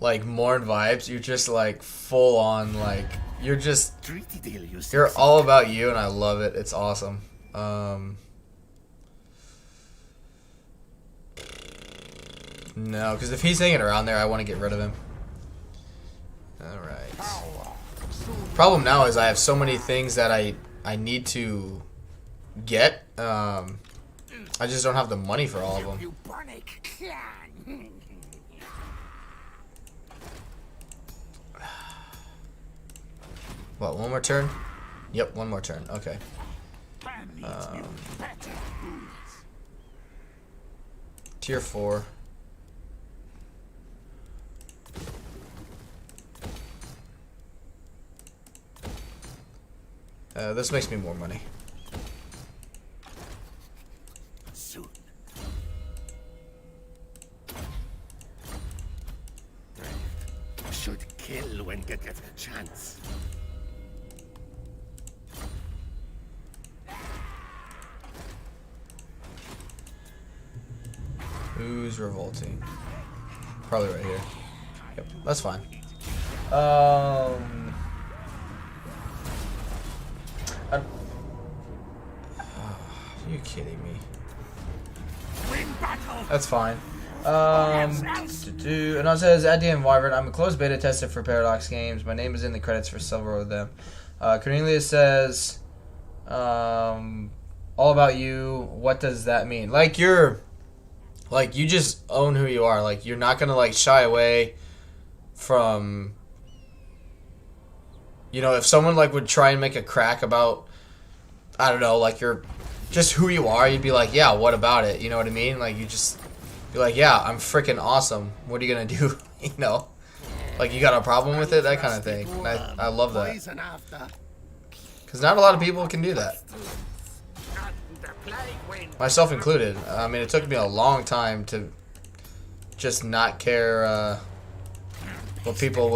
vibes. You're just like full on like you're just Treaty deal, you you're sexy. all about you, and I love it. It's awesome. No, because if he's hanging around there, I want to get rid of him. Alright. Problem now is I have so many things that I need to get. I just don't have the money for all of them. You Barnick clan. What, one more turn? Yep, one more turn. Okay. Tier 4. This makes me more money. Soon. Should kill when get a chance. Who's revolting? Probably right here. Yep, that's fine. Are you kidding me? Win battle. That's fine. And it says, at DM Wyvern, I'm a closed beta tester for Paradox Games. My name is in the credits for several of them. Cornelius says, all about you. What does that mean? Like you just own who you are. Like, you're not gonna like shy away from, you know, if someone like would try and make a crack about, I don't know, like you're just who you are, you'd be like, yeah, what about it? You know what I mean? Like, you just be like, yeah, I'm freaking awesome. What are you gonna do? You know, like, you got a problem with it, that kind of thing. And I love that, because not a lot of people can do that, myself included. I mean, it took me a long time to just not care what people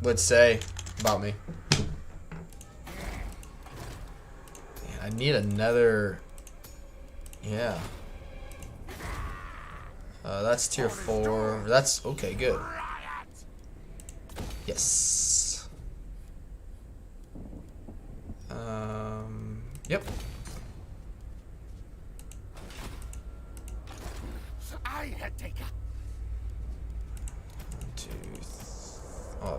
would say about me. I need another. Yeah. That's tier 4. That's okay. Good. Yes. Yep. I had taken. 1, 2, 3. Oh.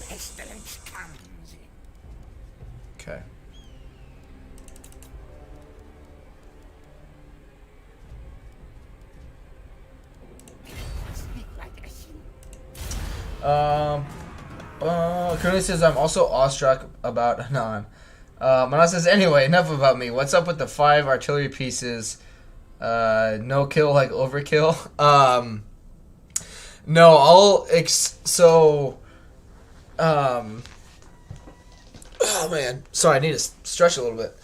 Pestilence comes. Okay. Speak like a Curly says, I'm also awestruck about Anon. Mana says, anyway, enough about me. What's up with the 5 artillery pieces No kill like overkill. No, oh man, sorry, I need to stretch a little bit.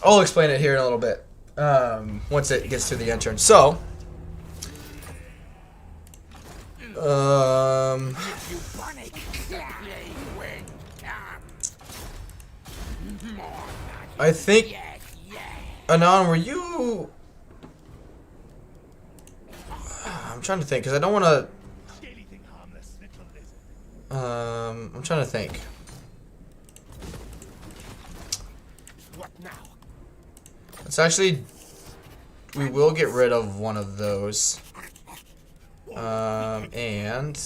I'll explain it here in a little bit. Once it gets to the entrance. So, I think, Anon, were you? I'm trying to think because I don't want to. I'm trying to think. What now? It's actually, we will get rid of one of those. And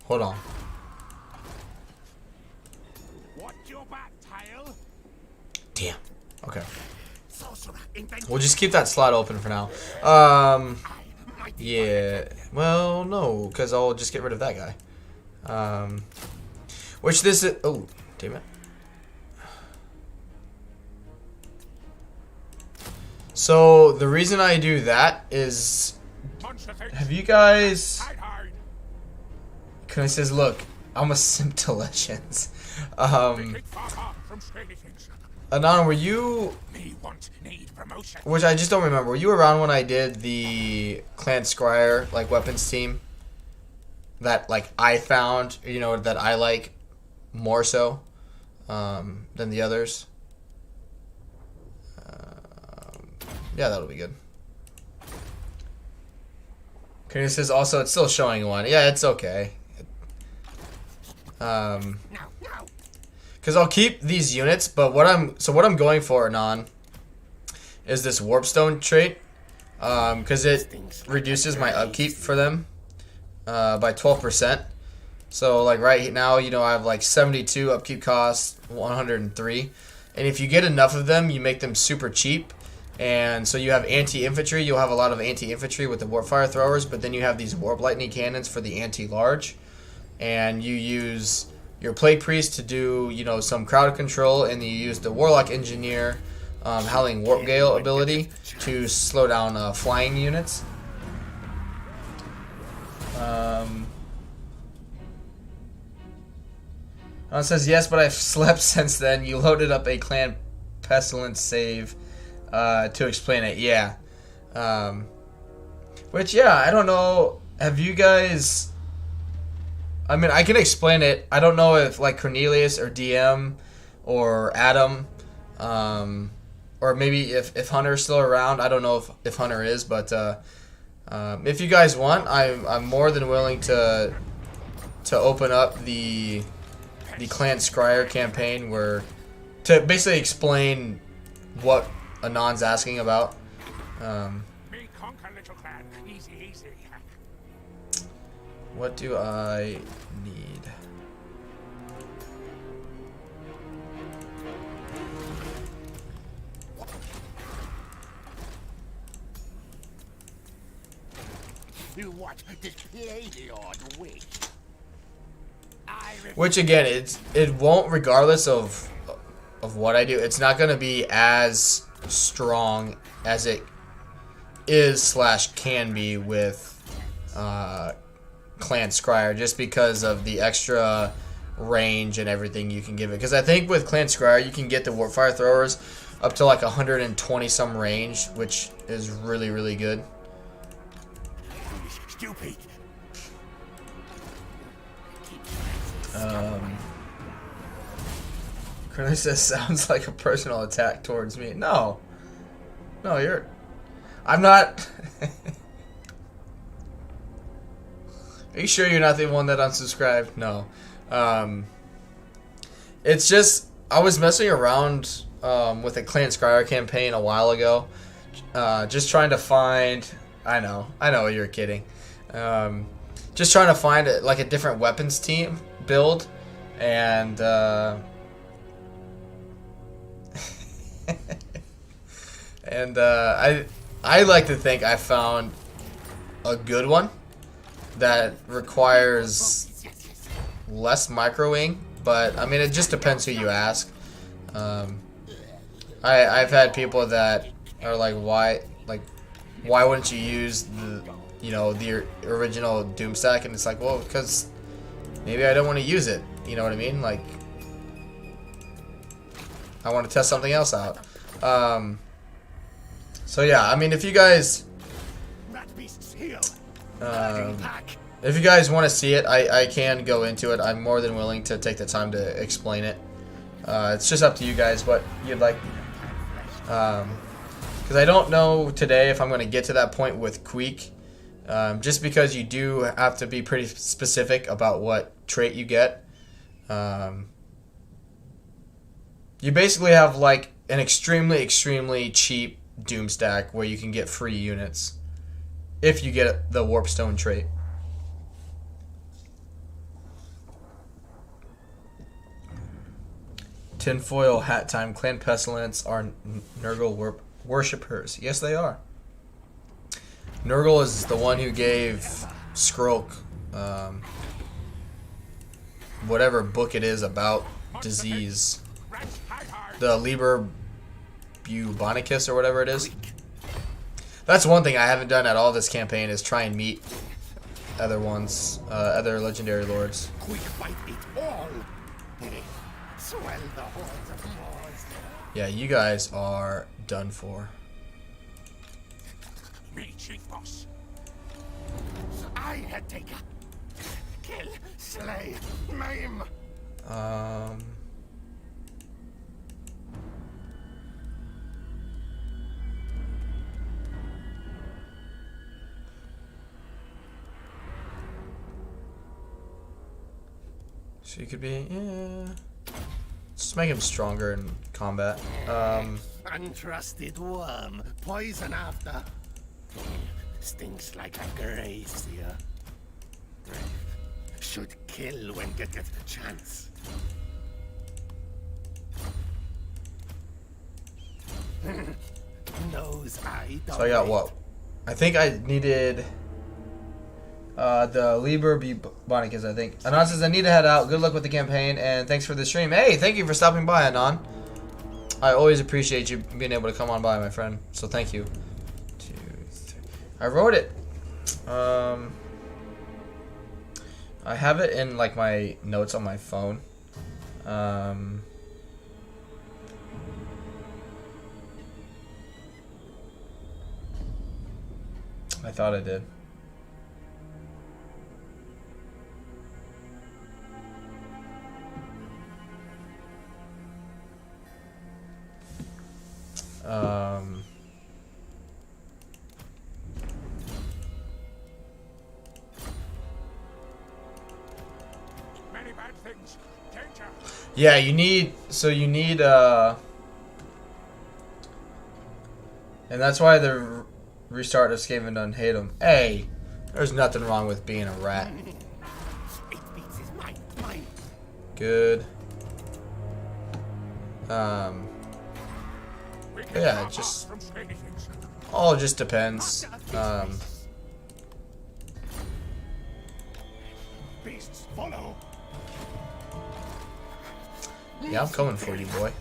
hold on. Watch your back, tail. Damn. Okay. Sorcerer, inventor. We'll just keep that slot open for now. Yeah. Well, no, because I'll just get rid of that guy. Which this is. Oh, damn it. So the reason I do that is, have you guys? Kunai says, "Look, I'm a simp to Legends." Anon, were you? Which I just don't remember. Were you around when I did the Clan Scryer like weapons team? That like I found, you know, that I like more so than the others. Yeah, that'll be good. Kunai says also it's still showing one. Yeah, it's okay. Because I'll keep these units, but what I'm going for, Anon, is this Warpstone trait, because it reduces my upkeep for them by 12%. So like right now, you know, I have like 72 upkeep costs, 103, and if you get enough of them, you make them super cheap. And so you have anti-infantry. You'll have a lot of anti-infantry with the warp fire throwers, but then you have these warp lightning cannons for the anti-large, and you use your plague priest to do, you know, some crowd control, and you use the warlock engineer howling warp gale ability to slow down flying units. It says yes, but I've slept since then. You loaded up a clan pestilence save to explain it. Yeah. Which, yeah, I don't know. Have you guys? I mean, I can explain it. I don't know if like Cornelius or DM or Adam, or maybe if Hunter's still around. I don't know if Hunter is, but if you guys want, I'm more than willing to open up the Clan Scryer campaign where to basically explain what Anon's asking about. What do I need? You what? Display the odd wig. Which again, it won't, regardless of what I do. It's not going to be as strong as it is / can be with Clan Scryer, just because of the extra range and everything you can give it. Because I think with Clan Scryer you can get the warpfire throwers up to like 120 some range, which is really, really good. Stupid. Curly says sounds like a personal attack towards me. No, I'm not. Are you sure you're not the one that unsubscribed? No. It's just, I was messing around with a Clan Scryer campaign a while ago. Just trying to find... I know you're kidding. just trying to find like a different weapons team build, and and I like to think I found a good one that requires less microwing, but I mean it just depends who you ask. I've had people that are like, why wouldn't you use the original Doom stack? And it's like, well, because maybe I don't want to use it. You know what I mean? Like, I want to test something else out. So yeah, I mean, if you guys want to see it, I can go into it. I'm more than willing to take the time to explain it. It's just up to you guys what you'd like. Because I don't know today if I'm going to get to that point with Queek. Just because you do have to be pretty specific about what trait you get. You basically have like an extremely cheap Doom stack where you can get free units if you get the Warpstone trait. Tinfoil hat time. Clan Pestilence are Nurgle worshippers. Yes, they are. Nurgle is the one who gave Skroak whatever book it is about disease. The Liber Bubonicus or whatever it is. That's one thing I haven't done at all this campaign is try and meet other ones, other legendary lords. Yeah, you guys are done for. Me, chief boss. I had taken. Kill, slay, maim. So you could be, yeah. Just make him stronger in combat. Untrusted worm, poison after. Stinks like a gracier. Should kill when get chance. Knows I don't. So I got what? I think I needed the Liber Bubonicus, I think. Anon says, I need to head out. Good luck with the campaign, and thanks for the stream. Hey, thank you for stopping by, Anon. I always appreciate you being able to come on by, my friend. So thank you. 2, 3. I wrote it. I have it in like my notes on my phone. I thought I did. Many bad things. Danger. Yeah, you need, and that's why the restart of Skaven doesn't hate him. Hey, there's nothing wrong with being a rat. It beats his mind. Good. We can Yeah, stop it just us from shady things. all just depends. Beasts follow. Yeah, I'm coming for you, boy.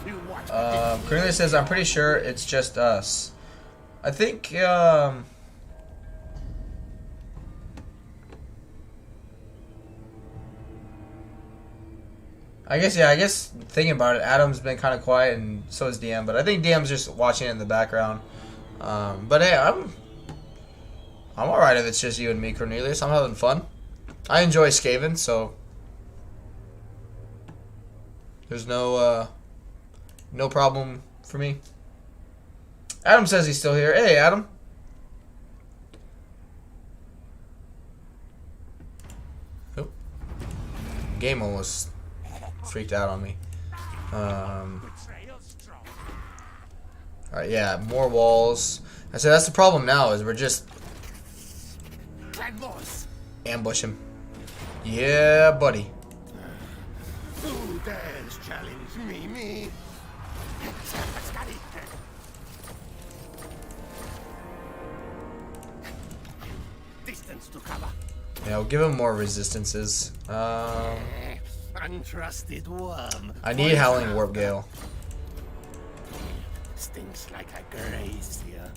You watch. Cornelia says, I'm pretty sure it's just us. I think, I guess thinking about it, Adam's been kind of quiet and so is DM, but I think DM's just watching it in the background. But hey, I'm alright if it's just you and me, Cornelius. I'm having fun. I enjoy Skaven, so there's no problem for me. Adam says he's still here. Hey, Adam. Oh. Game almost freaked out on me. Alright, yeah, more walls. I said that's the problem now, is we're just Ambush him. Yeah, buddy. Who dares challenge me? Distance to cover. Yeah, we'll give him more resistances. Untrusted worm. I need Howling Warp Gale. Stinks like a grazier.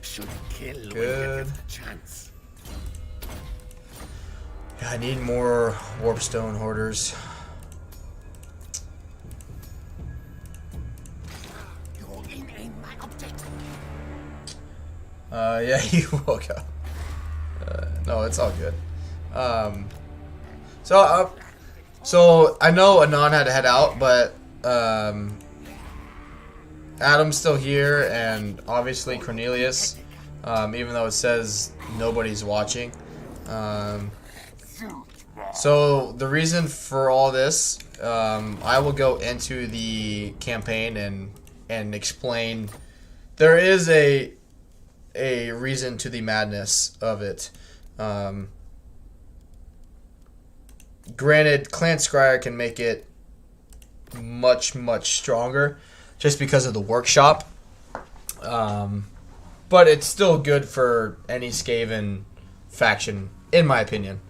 Should kill when Good. you get the chance. Yeah, I need more Warpstone Hoarders. You're in my object. Yeah, you woke up. No, it's all good. So I know Anon had to head out, but Adam's still here, and obviously Cornelius, even though it says nobody's watching. So the reason for all this, I will go into the campaign and explain. There is a reason to the madness of it. Granted, Clan Scryer can make it much stronger just because of the workshop, but it's still good for any Skaven faction, in my opinion.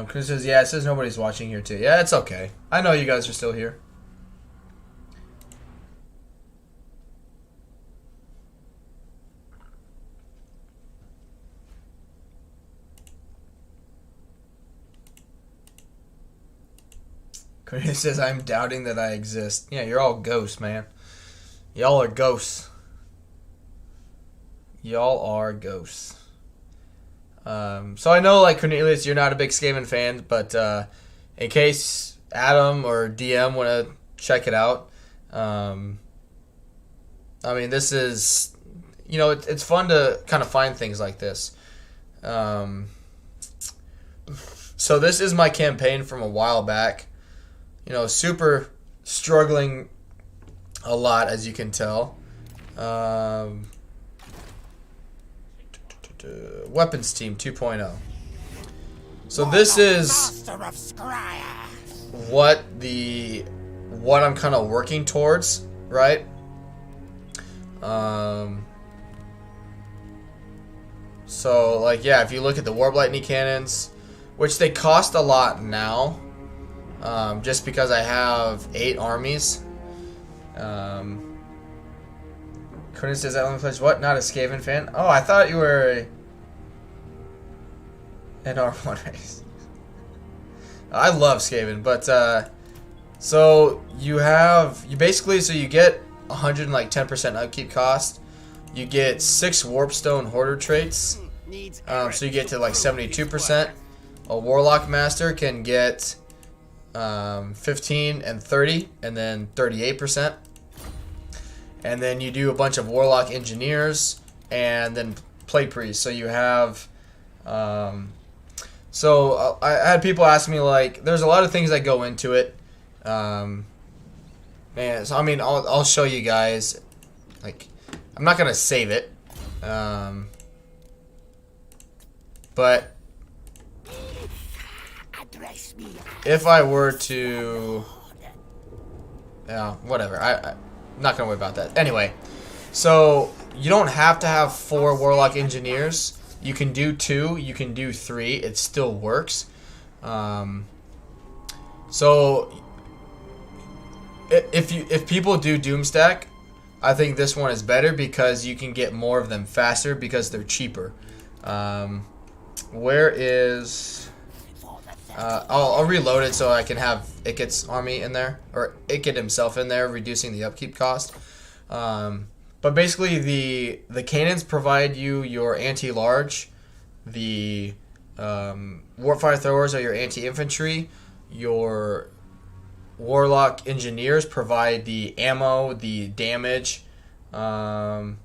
Chris says, yeah, it says nobody's watching here too. Yeah, it's okay. I know you guys are still here. Chris says, I'm doubting that I exist. Yeah, you're all ghosts, man. Y'all are ghosts. Y'all are ghosts. So I know, like, Cornelius, you're not a big Skaven fan, but in case Adam or DM want to check it out, I mean, this is, you know, it's fun to kind of find things like this. So this is my campaign from a while back. You know, super struggling a lot, as you can tell. Weapons Team 2.0. So this is what I'm kind of working towards, right? So like, yeah, if you look at the Warp Lightning cannons, which they cost a lot now, just because I have 8 armies. Curtis says, I only plays what? Not a Skaven fan? Oh, I thought you were an R1 race. I love Skaven, but so you get 110% upkeep cost. You get 6 Warpstone Hoarder traits. So you get to like 72%. A Warlock Master can get 15 and 30, and then 38%. And then you do a bunch of Warlock Engineers, and then Plague Priest. So you have... So I had people ask me, like, there's a lot of things that go into it. Man, so I mean, I'll show you guys. Like, I'm not gonna save it, but if I were to, yeah, whatever. I'm not gonna worry about that. Anyway, so you don't have to have 4 Warlock Engineers. You can do 2, you can do 3, it still works. So if people do Doomstack, I think this one is better because you can get more of them faster because they're cheaper. Where is... I'll reload it so I can have Ikit's army in there, or Ikit himself in there, reducing the upkeep cost. But basically, the cannons provide you your anti-large. The Warpfire throwers are your anti-infantry. Your Warlock Engineers provide the ammo, the damage, and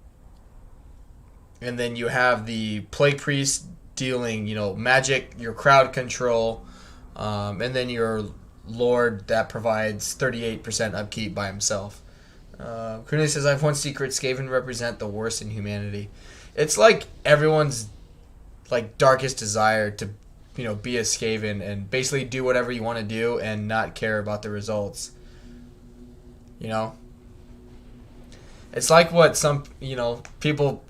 then you have the Plague Priest dealing, you know, magic, your crowd control, and then your lord that provides 38% upkeep by himself. Cornelia says, I have one secret. Skaven represent the worst in humanity. It's like everyone's like darkest desire to, you know, be a Skaven and basically do whatever you want to do and not care about the results. You know? It's like what some, you know, people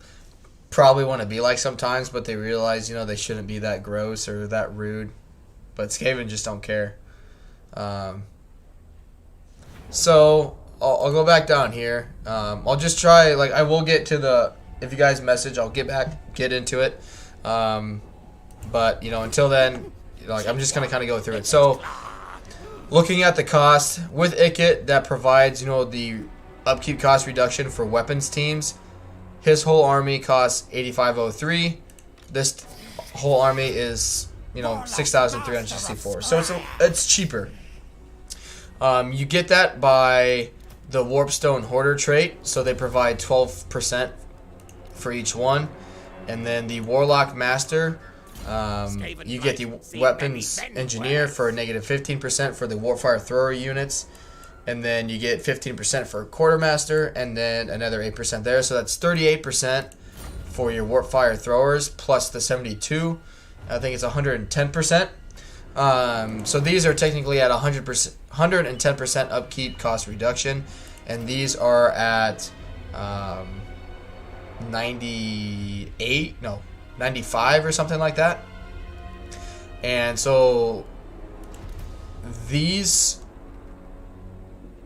probably want to be like sometimes, but they realize, you know, they shouldn't be that gross or that rude. But Skaven just don't care. So I'll go back down here. I'll just try, like, I will get to the, if you guys message, I'll get into it. But, you know, until then, you know, like, I'm just going to kind of go through it. So, looking at the cost, with Ikit, that provides, you know, the upkeep cost reduction for weapons teams. His whole army costs 8503. This whole army is, you know, 6,364. So it's cheaper. You get that by the Warpstone Hoarder trait. So they provide 12% for each one. And then the Warlock Master, you get the Weapons Engineer for a negative 15% for the Warfire Thrower units. And then you get 15% for Quartermaster, and then another 8% there. So that's 38% for your Warpfire Throwers, plus the 72. I think it's 110%. So these are technically at 110% upkeep cost reduction. And these are at 95 or something like that. And so these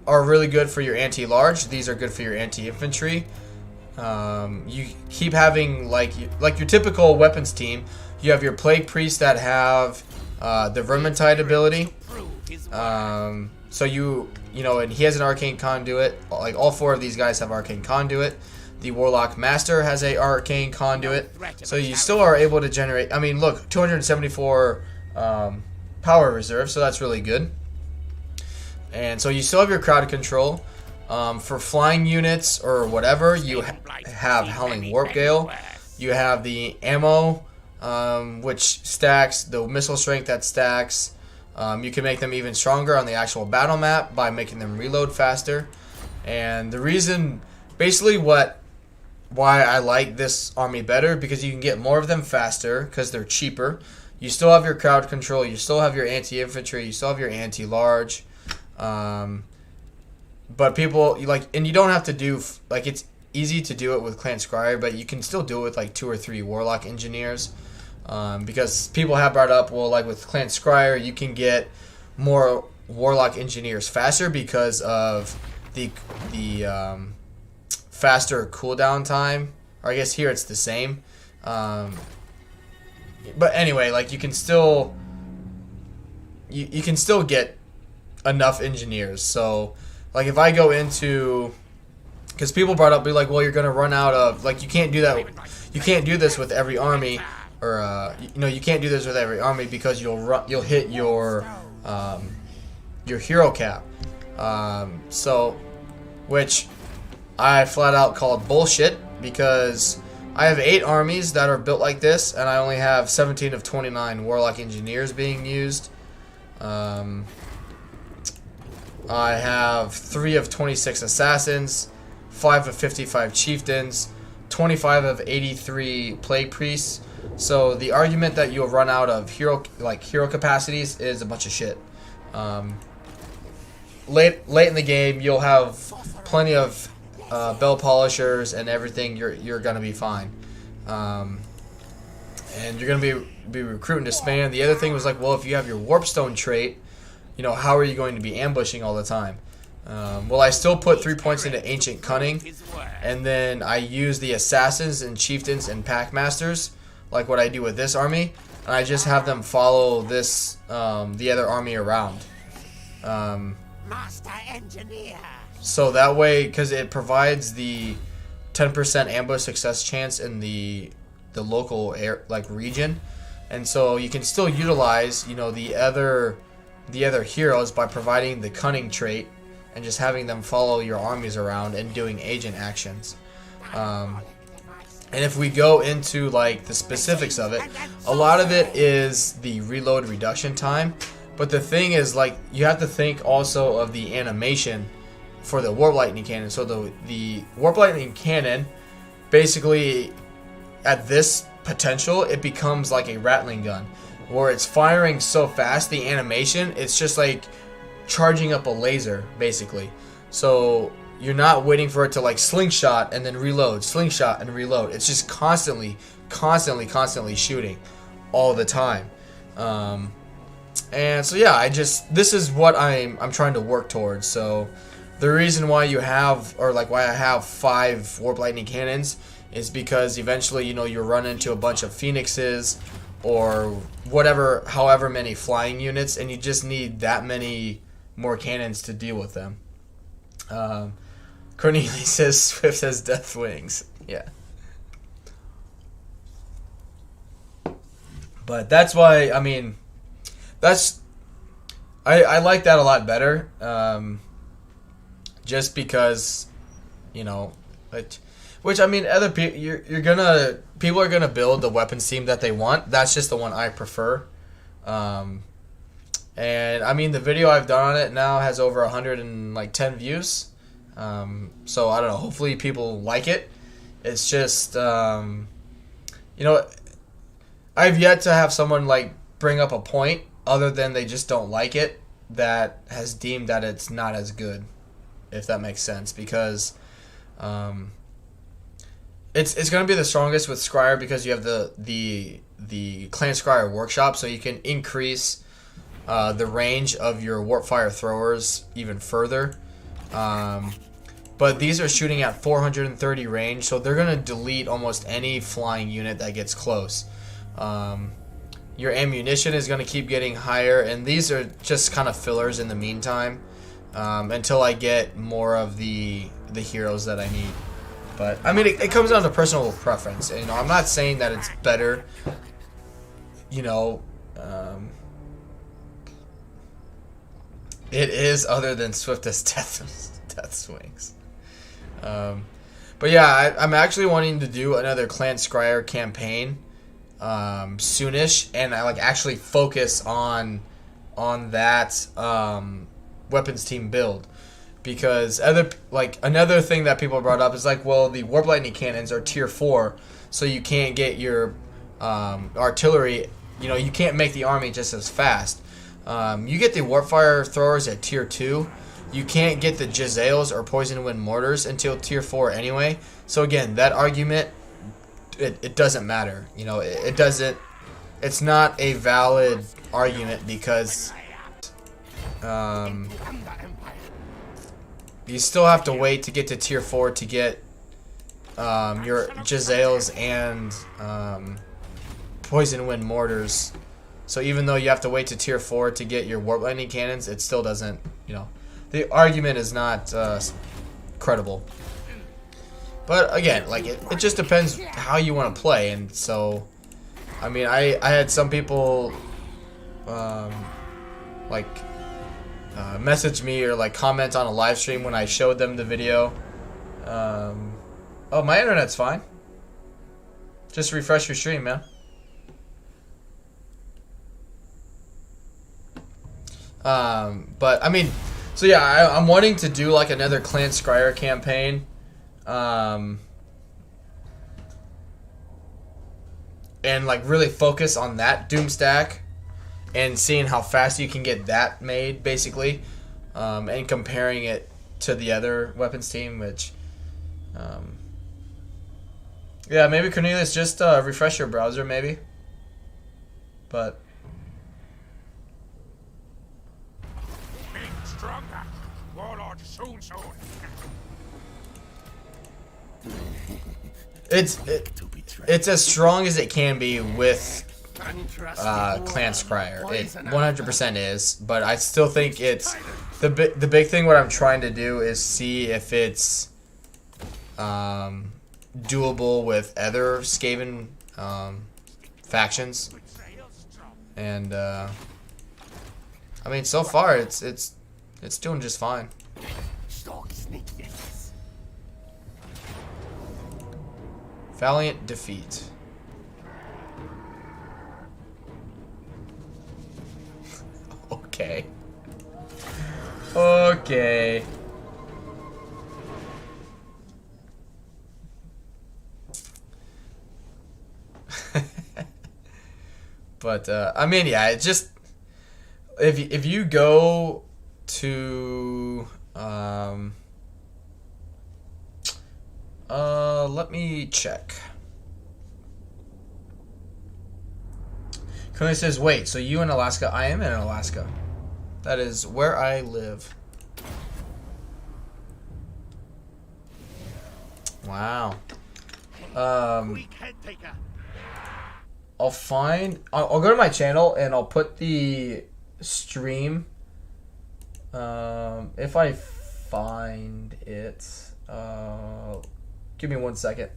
are really good for your anti-large. These are good for your anti-infantry. You keep having like your typical weapons team. You have your Plague Priests that have the Vermintide ability. So you know, and he has an Arcane Conduit. Like all four of these guys have Arcane Conduit. The Warlock Master has a Arcane Conduit. So you still are able to generate. I mean, look, 274 power reserve. So that's really good. And so you still have your crowd control. For flying units or whatever, you have Howling Warp Gale. You have the ammo, which stacks, the missile strength that stacks. You can make them even stronger on the actual battle map by making them reload faster. And the reason, basically why I like this army better, because you can get more of them faster because they're cheaper. You still have your crowd control. You still have your anti-infantry. You still have your anti-large. But people and you don't have to do it's easy to do it with Clan Scryer, but you can still do it with like 2 or 3 Warlock Engineers, because people have brought up, well, like with Clan Scryer, you can get more Warlock Engineers faster because of the faster cooldown time. Or I guess here it's the same. But anyway, like you can still get enough engineers. So like if I go into, because people brought up, be like, well, you're gonna run out of, like, you can't do that, you can't do this with every army, or you know, you can't do this with every army because you'll hit your hero cap. So which I flat out called bullshit, because I have 8 armies that are built like this, and I only have 17 of 29 Warlock Engineers being used. I have 3 of 26 Assassins, 5 of 55 Chieftains, 25 of 83 Plague Priests. So the argument that you'll run out of hero capacities is a bunch of shit. Late in the game, you'll have plenty of bell polishers and everything. You're gonna be fine, and you're gonna be recruiting to span. The other thing was like, well, if you have your Warpstone trait, you know, how are you going to be ambushing all the time? Well, I still put 3 points into Ancient Cunning, and then I use the Assassins and Chieftains and Packmasters, like what I do with this army, and I just have them follow this the other army around. Master Engineer. So that way, because it provides the 10% ambush success chance in the local region, and so you can still utilize, you know, the other heroes by providing the cunning trait and just having them follow your armies around and doing agent actions. And if we go into like the specifics of it, a lot of it is the reload reduction time, But the thing is, like, you have to think also of the animation for the warp lightning cannon. So the warp lightning cannon, basically, at this potential, it becomes like a rattling gun, where it's firing so fast. The animation, it's just like charging up a laser, basically. So you're not waiting for it to like slingshot and then reload, slingshot and reload. It's just constantly shooting all the time. And so yeah, this is what I'm trying to work towards. So the reason why you have, or like why I have 5 warp lightning cannons, is because eventually, you know, you run into a bunch of phoenixes or whatever, however many flying units, and you just need that many more cannons to deal with them. Cornelius says Swift has death wings. Yeah. But that's why, I mean, I like that a lot better. Just because, you know, which I mean, other people, people are gonna build the weapons team that they want. That's just the one I prefer. And I mean, the video I've done on it now has over 110 views. So I don't know. Hopefully people like it. It's just, you know, I've yet to have someone like bring up a point other than they just don't like it that has deemed that it's not as good, if that makes sense. Because it's going to be the strongest with Scryer because you have the Clan Scryer workshop, so you can increase the range of your warpfire throwers even further. But these are shooting at 430 range, so they're going to delete almost any flying unit that gets close. Your ammunition is going to keep getting higher, and these are just kind of fillers in the meantime, until I get more of the heroes that I need. But I mean, it comes down to personal preference. And, you know, I'm not saying that it's better. You know, it is, other than Swiftest death swings. But yeah, I'm actually wanting to do another Clan Scryer campaign soonish, and I like actually focus on that weapons team build, because another thing that people brought up is like, well, the warp lightning cannons are tier 4, so you can't get your artillery, you know, you can't make the army just as fast. You get the warpfire throwers at tier 2. You can't get the Jezzails or poison wind mortars until tier 4 anyway. So again, that argument, it doesn't matter. You know, it doesn't. It's not a valid argument because you still have to wait to get to tier 4 to get your Jezzails and poison wind mortars. So even though you have to wait to tier 4 to get your warp lightning cannons, it still doesn't, you know, the argument is not credible. But again, like, it just depends how you want to play. And so, I mean, I had some people message me or like comment on a live stream when I showed them the video. Oh, my internet's fine. Just refresh your stream, man. But I mean, so yeah, I'm wanting to do like another Clan Scryer campaign. And like really focus on that Doom stack and seeing how fast you can get that made, basically, and comparing it to the other weapons team, which, yeah, maybe Cornelius, just refresh your browser, maybe. But Stronger. Warlord soon. it's as strong as it can be with Clan Scryer. It 100% is, but I still think it's the big thing. What I'm trying to do is see if it's doable with other Skaven factions, and I mean, so far it's doing just fine. Valiant defeat. Okay. Okay. Okay. But I mean, yeah, it just if you go to let me check. Curly says, wait, so you in Alaska? I am in Alaska. That is where I live. Wow. Queek head taker. I'll go to my channel and I'll put the stream. If I find it, give me 1 second.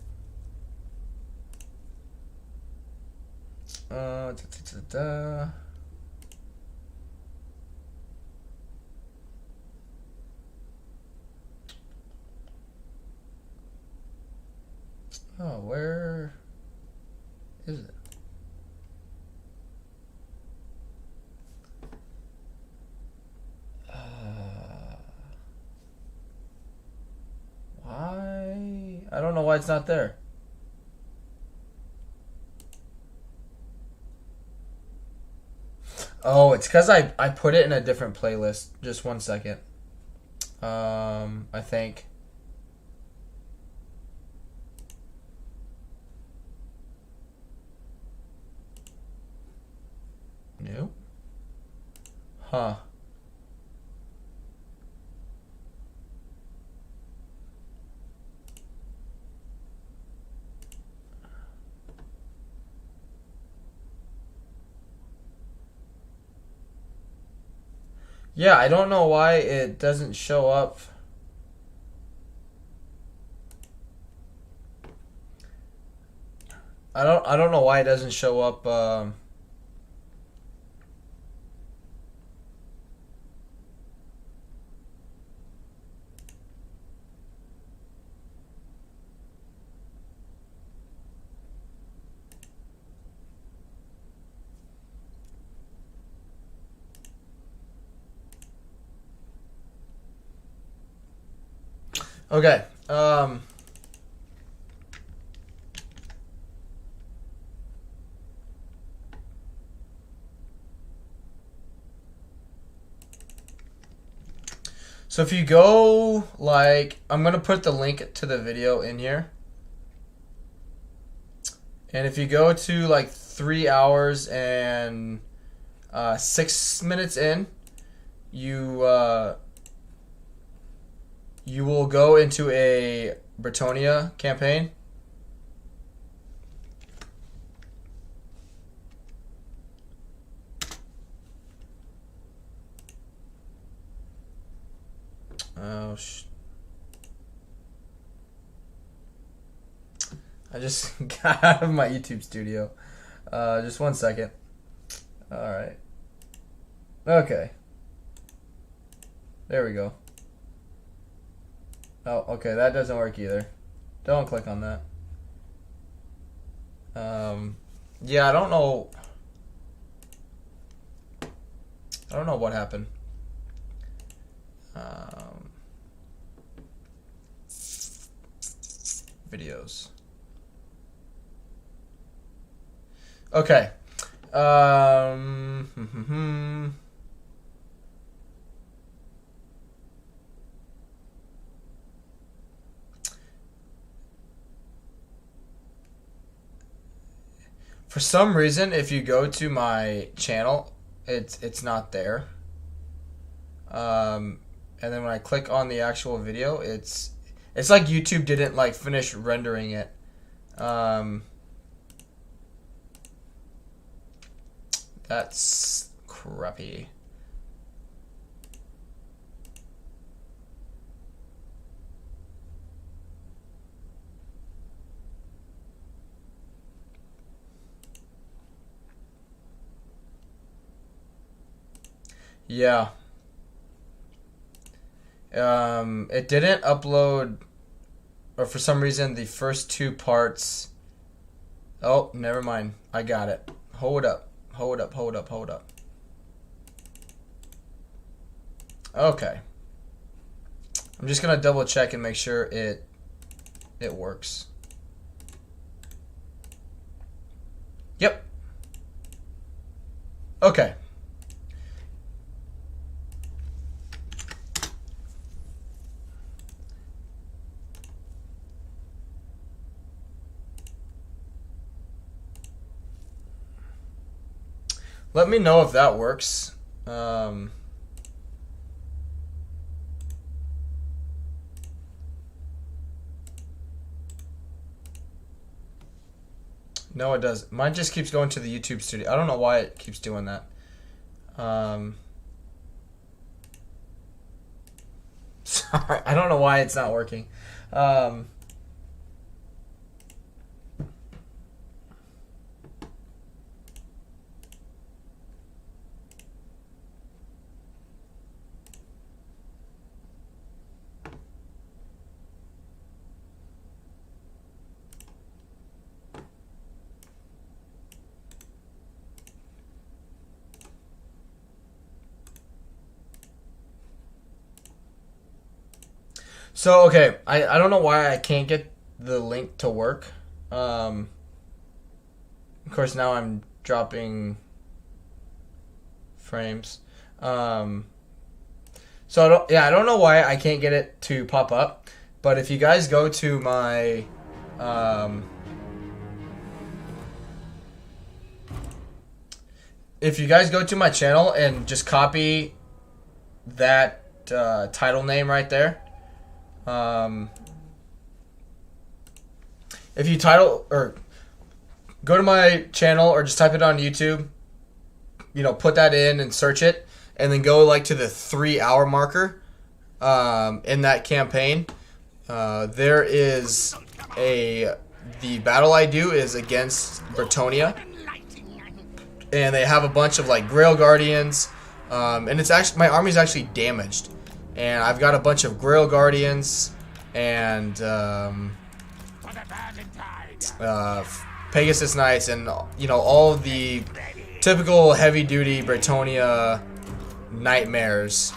Oh, where is it? Why? I don't know why it's not there. Oh, it's because I put it in a different playlist. Just 1 second. I think. Nope. Huh. Yeah, I don't know why it doesn't show up. I don't know why it doesn't show up. Okay. So if you go, like, I'm going to put the link to the video in here. And if you go to, like, 3 hours and 6 minutes in, you will go into a Britonia campaign. Oh, I just got out of my YouTube studio. Just 1 second. Alright. Okay. There we go. Oh, okay, that doesn't work either. Don't click on that. Yeah, I don't know what happened. Videos. Okay. For some reason, if you go to my channel, it's not there. And then when I click on the actual video, it's like YouTube didn't like finish rendering it. That's crappy. Yeah. It didn't upload, or for some reason the first 2 parts. Oh, never mind. I got it. Hold up. Hold up. Hold up. Hold up. Okay. I'm just gonna double check and make sure it works. Yep. Okay. Let me know if that works. No, it does. Mine just keeps going to the YouTube studio. I don't know why it keeps doing that. Sorry, I don't know why it's not working. So, okay, I don't know why I can't get the link to work. Of course, now I'm dropping frames. So, I don't know why I can't get it to pop up. But if you guys go to my... if you guys go to my channel and just copy that title name right there... if you title or go to my channel or just type it on YouTube, you know, put that in and search it, and then go like to the 3-hour marker in that campaign. There is the battle I do is against Bretonia, and they have a bunch of like Grail Guardians, and it's actually my army's actually damaged. And I've got a bunch of Grail Guardians and Pegasus Knights, and you know, all of the typical heavy-duty Bretonia nightmares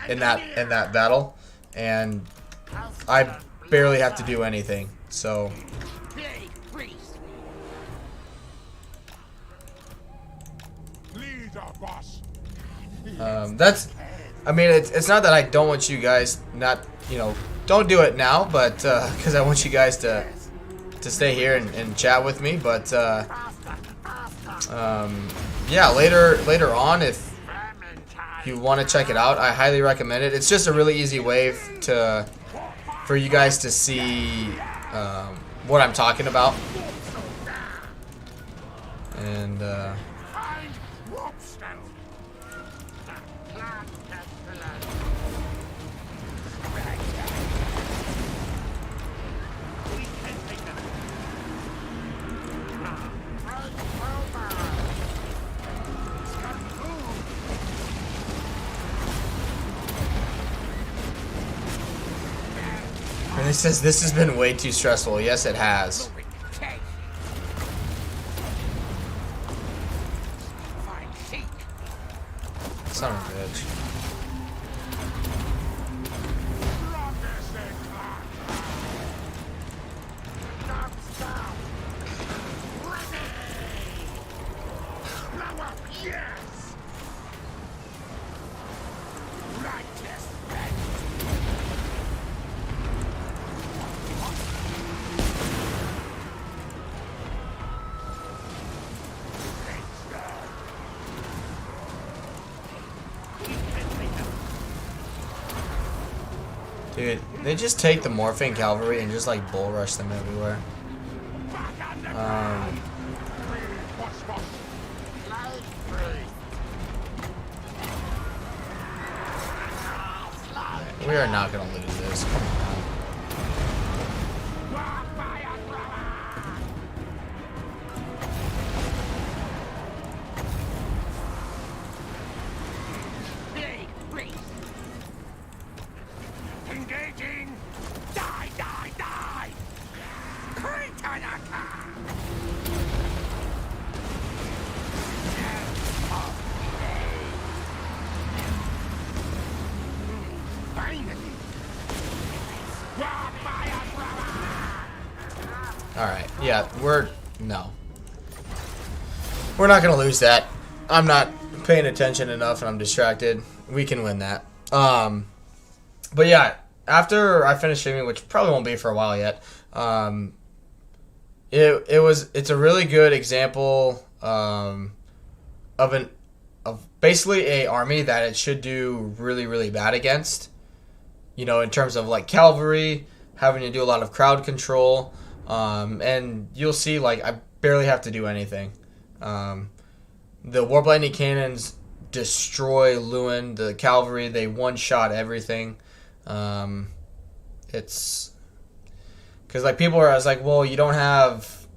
in that battle, and I barely have to do anything. So that's. I mean, it's not that I don't want you guys not, you know, don't do it now, but because I want you guys to stay here and chat with me. But yeah, later on, if you want to check it out, I highly recommend it. It's just a really easy way for you guys to see what I'm talking about. And it says this has been way too stressful. Yes, it has. Son of a bitch. Dude, they just take the Morphing Cavalry and just like bull rush them everywhere. We are not gonna lose this. Come on. Engaging! Die, die, die! Alright, yeah, no. We're not gonna lose that. I'm not paying attention enough and I'm distracted. We can win that. But yeah, after I finish streaming, which probably won't be for a while yet, it's a really good example of basically a army that it should do really, really bad against. You know, in terms of like cavalry, having to do a lot of crowd control, and you'll see like I barely have to do anything. The Warp Lightning Cannons destroy Lewin. The cavalry, they one-shot everything. It's because like people are, I was like, well, you don't have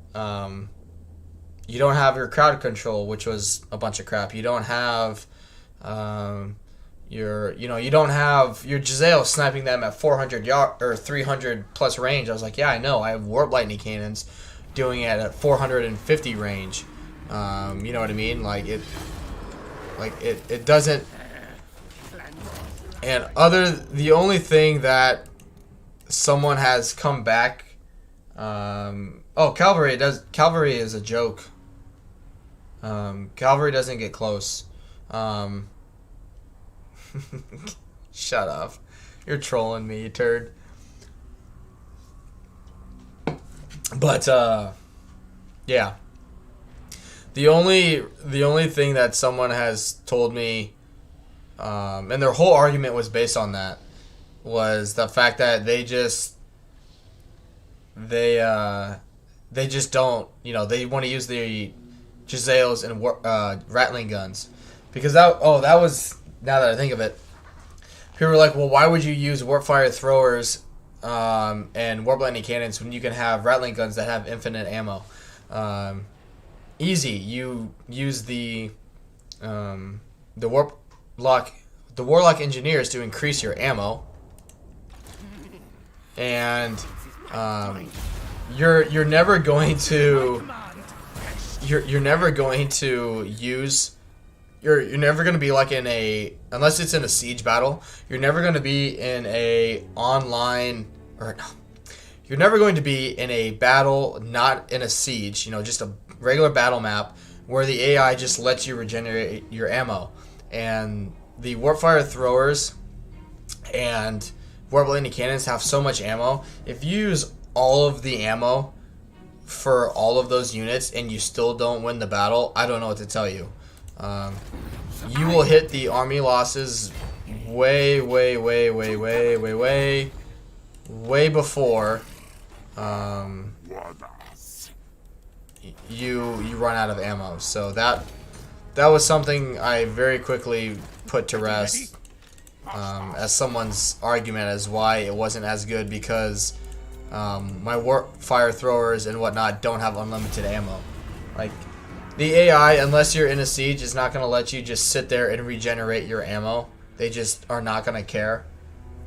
your crowd control, which was a bunch of crap. You don't have you don't have your Giselle sniping them at 400 yard or 300 plus range. I was like, yeah, I know. I have Warp Lightning Cannons doing it at 450 range. You know what I mean? It doesn't. And the only thing that someone has come back. Cavalry is a joke. Cavalry doesn't get close. Shut up. You're trolling me, you turd. But yeah. The only thing that someone has told me, and their whole argument was based on that, was the fact that they just don't, they want to use the Giselles and rattling guns, because that was, now that I think of it, people were like, well, why would you use warp fire throwers and warp lightning cannons when you can have rattling guns that have infinite ammo? Easy. You use the warlock engineers to increase your ammo, and you're never going to be like in a, unless it's in a siege battle, you're never going to be in a online, or you're never going to be in a battle, not in a siege, just a regular battle map where the AI just lets you regenerate your ammo. And the warpfire throwers and warp lightning cannons have so much ammo. If you use all of the ammo for all of those units and you still don't win the battle, I don't know what to tell you. You will hit the army losses way before you run out of ammo. So that was something I very quickly put to rest, as someone's argument as why it wasn't as good, because my warp fire throwers and whatnot don't have unlimited ammo. Like, the AI, unless you're in a siege, is not going to let you just sit there and regenerate your ammo. They just are not going to care.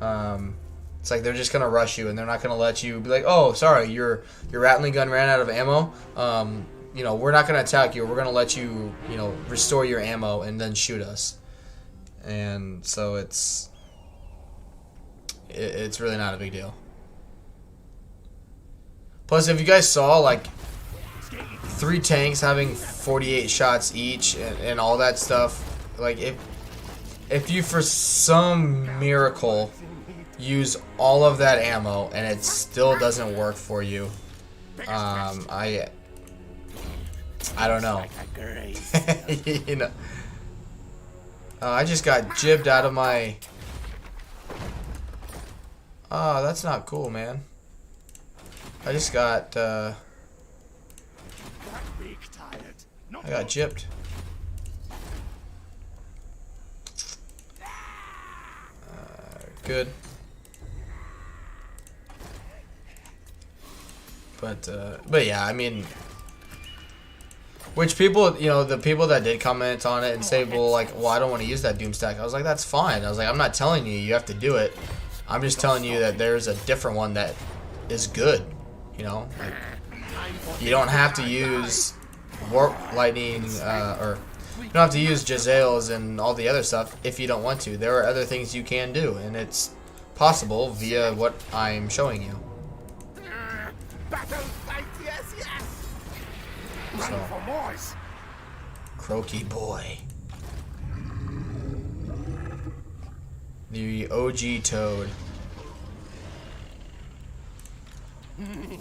It's like they're just going to rush you, and they're not going to let you be like, oh, sorry, your rattling gun ran out of ammo. We're not going to attack you. We're going to let you, restore your ammo and then shoot us. And so it's really not a big deal. Plus, if you guys saw, like, 3 tanks having 48 shots each and all that stuff, like, if you for some miracle use all of that ammo and it still doesn't work for you, I don't know. I just got jibbed out of my... Oh, that's not cool, man. I just got, I got gypped. Good. But yeah, I mean, which people, the people that did comment on it and say, well, I don't want to use that Doomstack. I was like, that's fine. I was like, I'm not telling you have to do it. I'm just telling you that there's a different one that is good. Like, you don't have to use warp lightning, or you don't have to use Giselles and all the other stuff if you don't want to. There are other things you can do, and it's possible via what I'm showing you. Battle sight, yes! So, for Moors. Croaky boy. The OG Toad. 8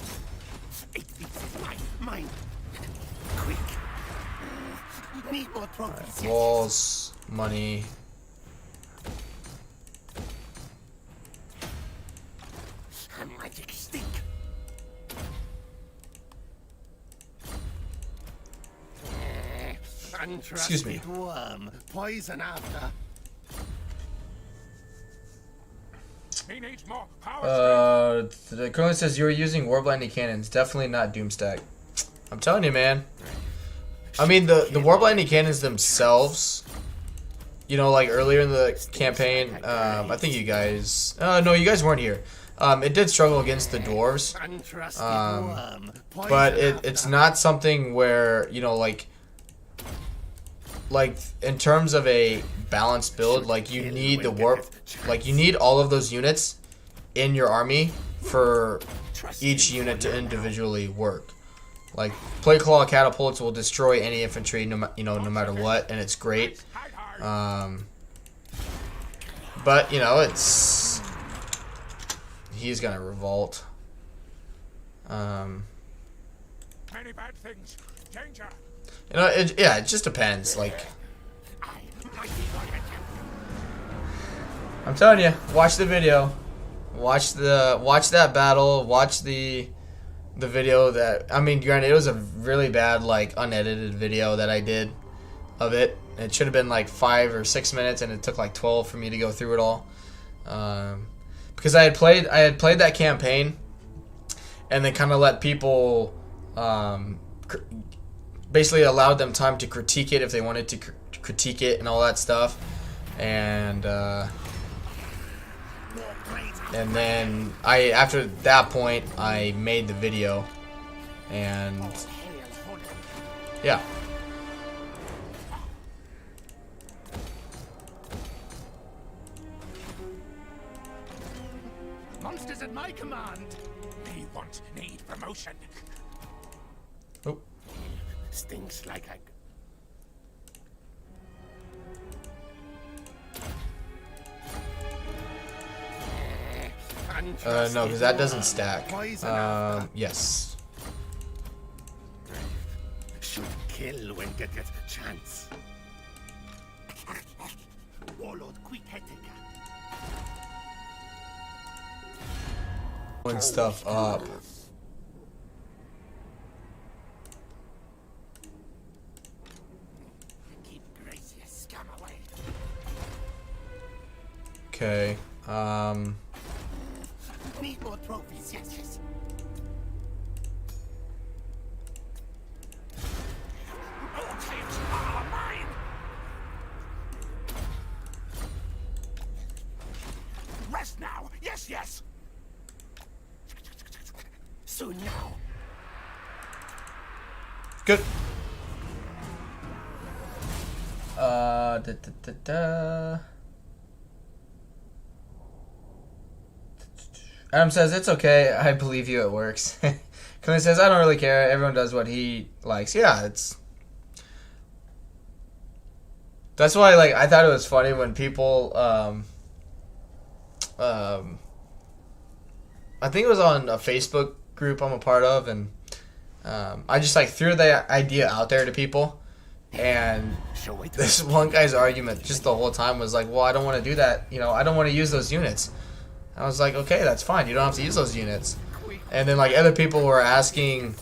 feet is mine. Quick. Need more trophies. Yes, Walls, money. yes. A magic stick. Excuse me. Untrusted worm. Poison after. He needs more power. The currently says you're using warblinding cannons. Definitely not Doomstack. I'm telling you, man. I mean, the warblinding cannons themselves, you know, like earlier in the campaign, I think you guys, no, you guys weren't here. It did struggle against the dwarves, but it's not something where, you know, like in terms of a balanced build, like you need the you need all of those units in your army for each unit to individually work. Like, plate claw catapults will destroy any infantry, no matter what, and it's great. But you know, he's gonna revolt. Many bad things. Danger. You know, it just depends. Like, I'm telling you, watch the video, watch that battle, watch the video that, I mean, granted, it was a really bad, like, unedited video that I did of it. It should have been like 5 or 6 minutes, and it took like 12 for me to go through it all. Because I had played that campaign, and then kind of let people, basically allowed them time to critique it if they wanted to critique it and all that stuff, and then after that point, I made the video, and yeah. Monsters at my command. Need promotion. Oh. Stinks like a... No, because that doesn't stack. Yes. Should kill when get chance. Warlord Queek Pulling stuff up. Keep gracious scum away. Okay. Need more trophies, yes. All claims are mine. Rest now. Yes. Soon now. Good. Adam says, it's okay, I believe you, it works. Clint says, I don't really care, everyone does what he likes. Yeah, that's why, like, I thought it was funny when people, I think it was on a Facebook group I'm a part of, and I just, like, threw the idea out there to people, and this one guy's argument just the whole time was like, well, I don't want to do that, you know, I don't want to use those units. I was like, okay, that's fine. You don't have to use those units. And then, like, other people were asking,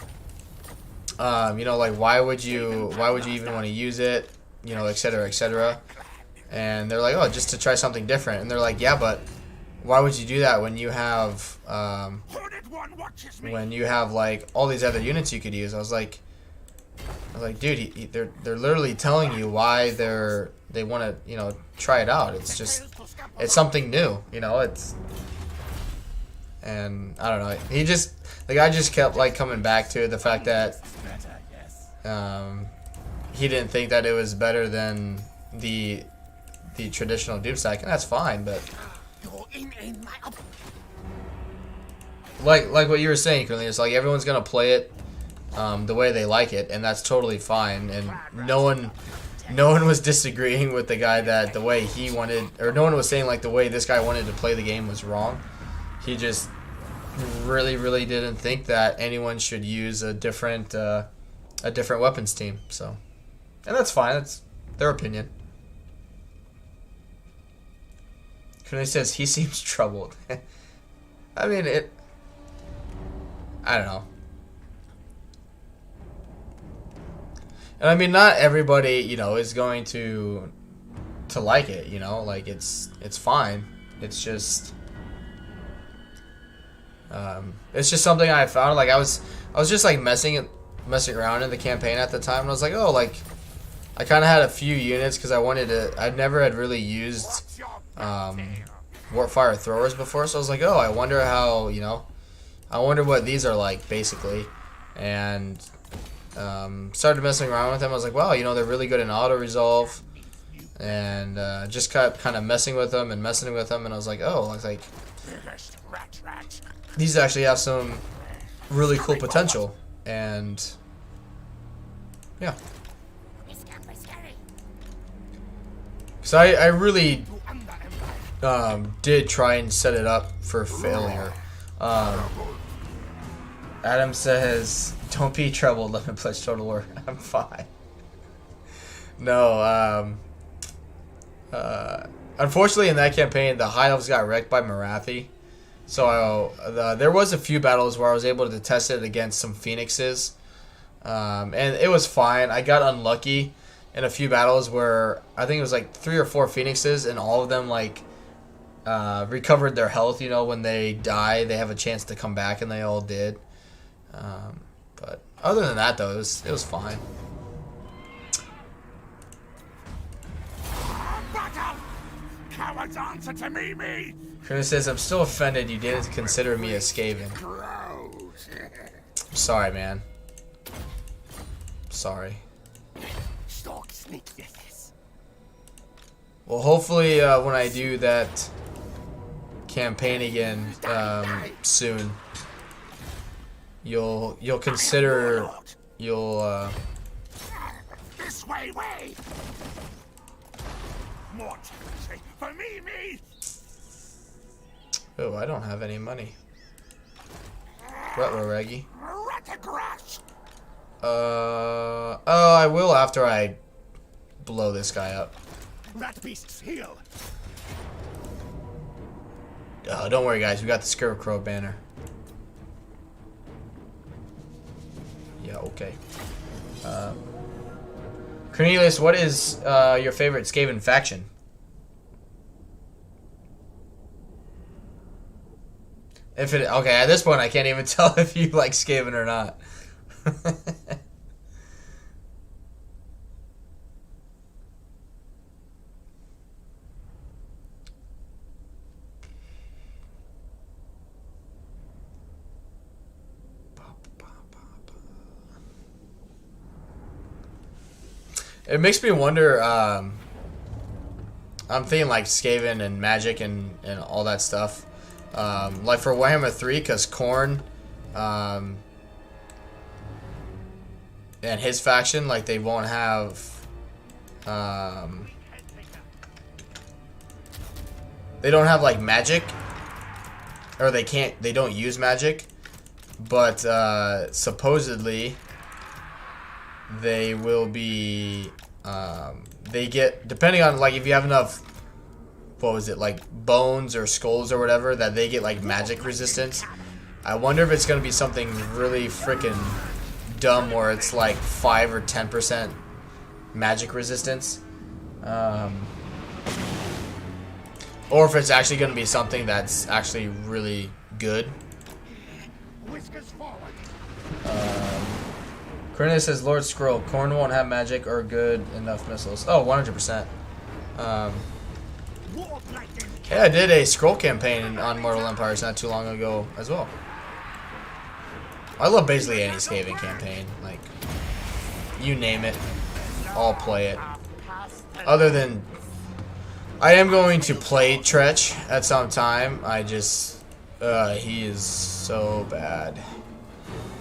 you know, like, why would you even want to use it, you know, et cetera, et cetera. And they're like, oh, just to try something different. And they're like, yeah, but why would you do that when you have, like, all these other units you could use? I was like, dude, they're literally telling you why they want to, you know, try it out. It's just, it's something new, you know. And I don't know. The guy just kept, like, coming back to the fact that he didn't think that it was better than the traditional Doomstack, and that's fine. But like what you were saying, Cornelius, like, everyone's gonna play it the way they like it, and that's totally fine. And no one was disagreeing with the guy that the way he wanted, or no one was saying like the way this guy wanted to play the game was wrong. He just really didn't think that anyone should use a different weapons team. So, and that's fine. That's their opinion. Kunai says he seems troubled. I mean, I don't know. And I mean, not everybody, you know, is going to like it, you know, like it's fine. It's just something I found. Like I was just like messing around in the campaign at the time, and I was like, oh, like I kind of had a few units because I never had really used warpfire throwers before, so I was like, oh, I wonder how, you know, I wonder what these are like basically, and started messing around with them. I was like, wow, you know, they're really good in auto resolve, and just kept kind of messing with them, and I was like, oh, I was like, these actually have some really cool potential, and yeah. So I really did try and set it up for failure. Adam says, don't be troubled, let me pledge Total War. I'm fine. No, unfortunately in that campaign, the High Elves got wrecked by Marathi. So there was a few battles where I was able to test it against some Phoenixes. And it was fine. I got unlucky in a few battles where I think it was like 3 or 4 Phoenixes, and all of them like recovered their health. You know, when they die, they have a chance to come back, and they all did. But other than that, though, it was fine. Cowards answer to me. Chris says, I'm still offended you didn't consider me a Skaven. I'm sorry, man. Sorry. Well, hopefully when I do that campaign again soon, you'll consider This way. More for me. Oh, I don't have any money. Ruh-roh, Reggie. Oh, I will after I blow this guy up. Rat beast's heel. Oh, don't worry, guys. We got the Scarecrow banner. Yeah, okay. Cornelius, what is your favorite Skaven faction? Okay, at this point I can't even tell if you like Skaven or not. It makes me wonder, I'm thinking like Skaven and Magic and all that stuff. Like for Warhammer 3, because Khorne and his faction, like they won't have they don't have like magic, or they don't use magic, but supposedly they will be they get, depending on like if you have enough, what was it, like bones or skulls or whatever, that they get like magic resistance. I wonder if it's gonna be something really freaking dumb where it's like 5 or 10% magic resistance, or if it's actually gonna be something that's actually really good. Cornelius says, Lord Scroll, Khorne won't have magic or good enough missiles. Oh, 100%. Yeah, I did a scroll campaign on Mortal Empires not too long ago as well. I love basically any Skaven campaign. Like, you name it, I'll play it. Other than, I am going to play Tretch at some time. I just, he is so bad.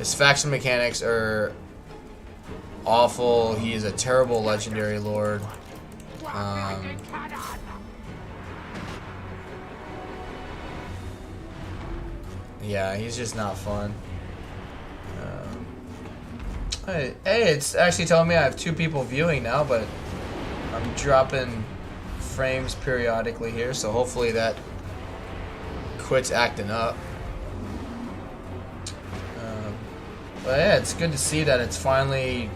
His faction mechanics are awful. He is a terrible legendary lord. Yeah, he's just not fun. Hey, it's actually telling me I have 2 people viewing now, but I'm dropping frames periodically here, so hopefully that quits acting up. But yeah, it's good to see that it's finally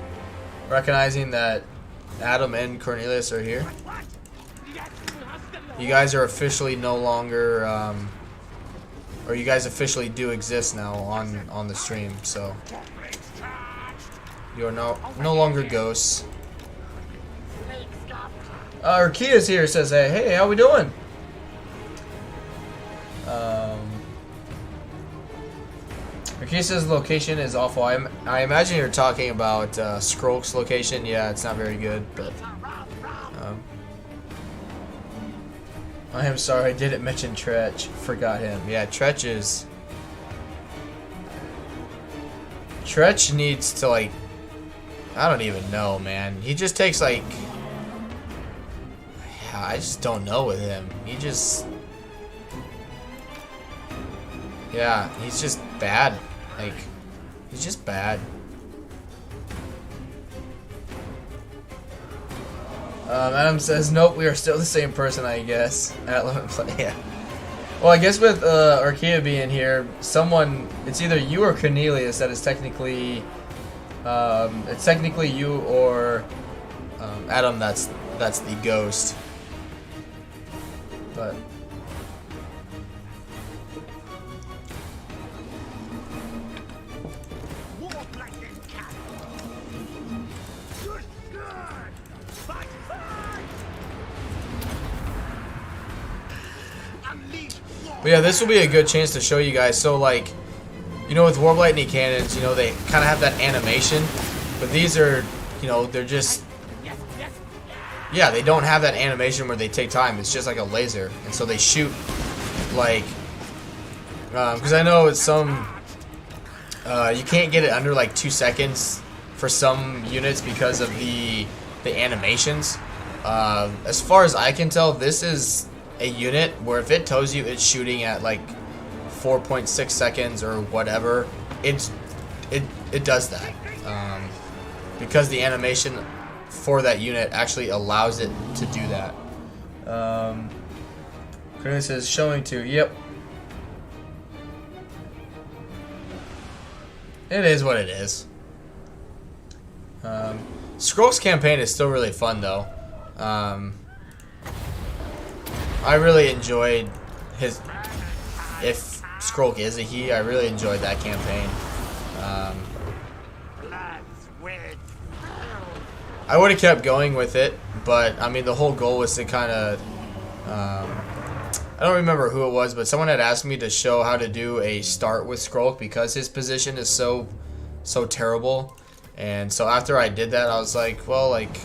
recognizing that Adam and Cornelius are here. You guys are officially no longer, or you guys officially do exist now on the stream, so you are no longer ghosts. Urkia's here, says, hey, how we doing? Urkia says the location is awful. I imagine you're talking about Skrolk's location. Yeah, it's not very good, but I am sorry, I didn't mention Tretch. Forgot him. Yeah, Tretch needs to, like, I don't even know, man. He just takes, like, yeah, I just don't know with him. He just, yeah, he's just bad. Like, he's just bad. Adam says, nope, we are still the same person, I guess. At 11 play, yeah. Well, I guess with Urkia being here, it's either you or Cornelius that is technically, it's technically you or Adam that's the ghost. But yeah, this will be a good chance to show you guys. So, like, you know, with Warp Lightning cannons, you know, they kind of have that animation, but these are, you know, they're just, yeah, they don't have that animation where they take time. It's just like a laser, and so they shoot, like, because I know it's some, you can't get it under like 2 seconds for some units because of the animations. As far as I can tell, this is a unit where if it tells you it's shooting at like 4.6 seconds or whatever, it does that, because the animation for that unit actually allows it to do that. Chris says showing to, yep. It is what it is. Skrolk's campaign is still really fun though. I really enjoyed his, if Skrolk is a he, I really enjoyed that campaign. I would have kept going with it, but I mean the whole goal was to kind of, I don't remember who it was, but someone had asked me to show how to do a start with Skrolk because his position is so terrible. And so after I did that, I was like, well, like,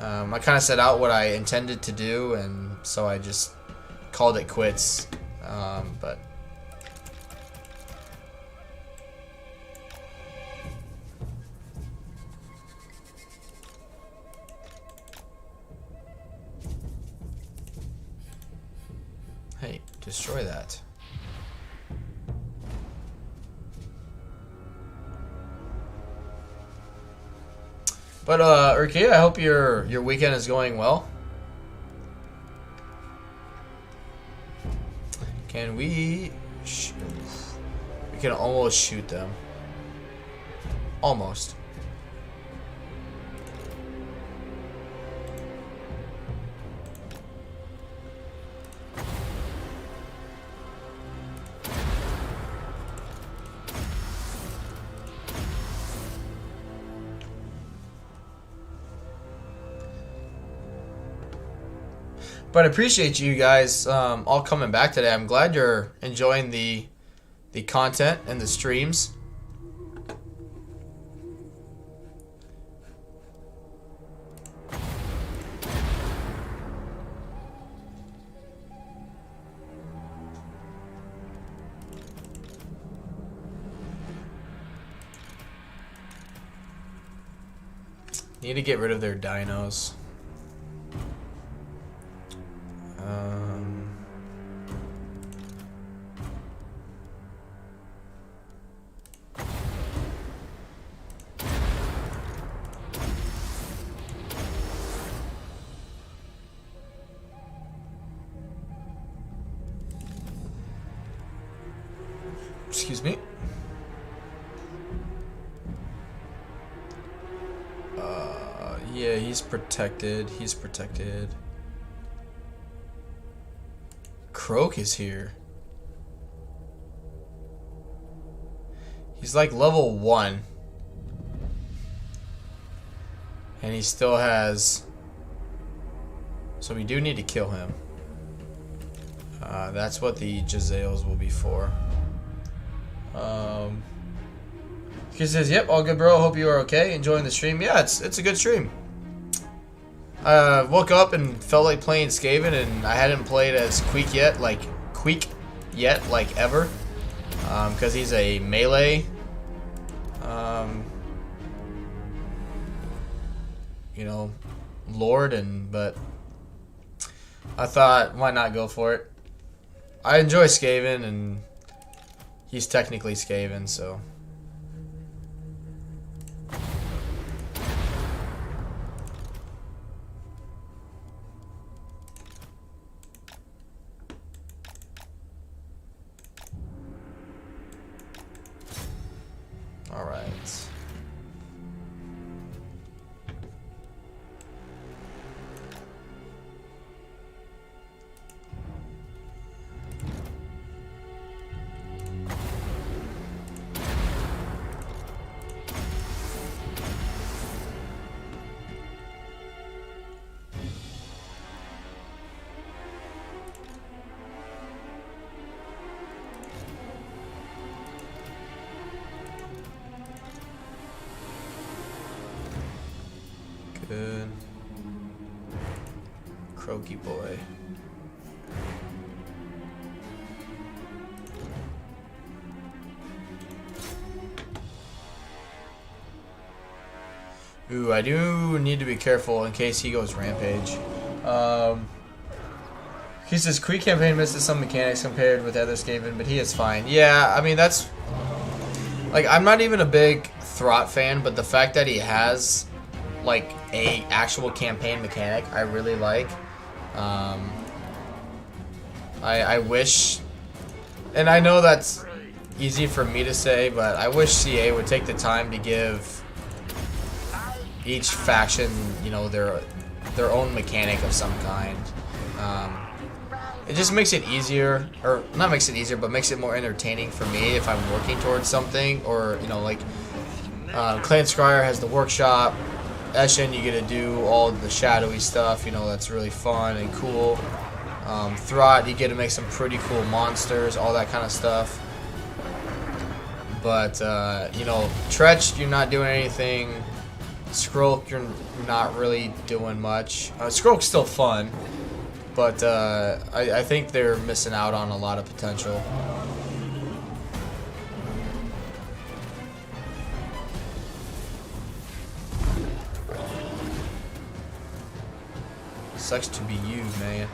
I kind of set out what I intended to do, and so I just called it quits. But hey, destroy that. But Urkia, I hope your weekend is going well. Can we shoot? We can almost shoot them. Almost. But I appreciate you guys all coming back today. I'm glad you're enjoying the content and the streams. Need to get rid of their dinos. Excuse me. Yeah, he's protected. He's protected. Queek is here. He's like level 1. And he still has... So we do need to kill him. That's what the Jezzails will be for. He says, "Yep, all good, bro. Hope you are okay. Enjoying the stream." Yeah, it's a good stream. Woke up and felt like playing Skaven, and I hadn't played as Queek yet, like ever, because he's a melee, you know, lord, but I thought, why not go for it? I enjoy Skaven, and he's technically Skaven, so. All right. Good. Croaky boy. Ooh, I do need to be careful in case he goes rampage. He says Queek campaign misses some mechanics compared with other Skaven, but he is fine. Yeah, I mean that's like, I'm not even a big Throt fan, but the fact that he has like a actual campaign mechanic I really like. I wish, and I know that's easy for me to say, but I wish CA would take the time to give each faction, you know, their own mechanic of some kind. It just makes it easier, or not makes it easier, but makes it more entertaining for me if I'm working towards something, or, you know, like Clan Scryer has the workshop. Eshin, you get to do all the shadowy stuff, you know, that's really fun and cool. Throt, you get to make some pretty cool monsters, all that kind of stuff. But, you know, Tretch, you're not doing anything. Skrulk, you're not really doing much. Skrulk's still fun, but I think they're missing out on a lot of potential. Sucks to be you, man.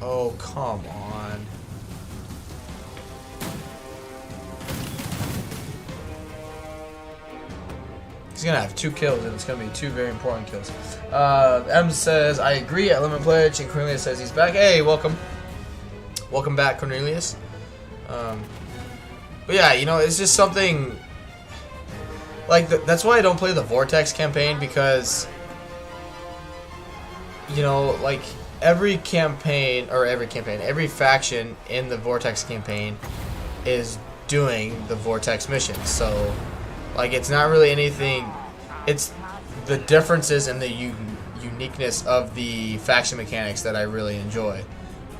Oh, come on. He's gonna have 2 kills, and it's gonna be 2 very important kills. M says, "I agree at Lemon Pledge," and Cornelius says he's back. Hey, welcome. Welcome back, Cornelius. But yeah, you know, it's just something... Like, that's why I don't play the Vortex campaign, because... You know, like, every faction in the Vortex campaign is doing the Vortex missions. So, like, it's not really anything. It's the differences and the uniqueness of the faction mechanics that I really enjoy.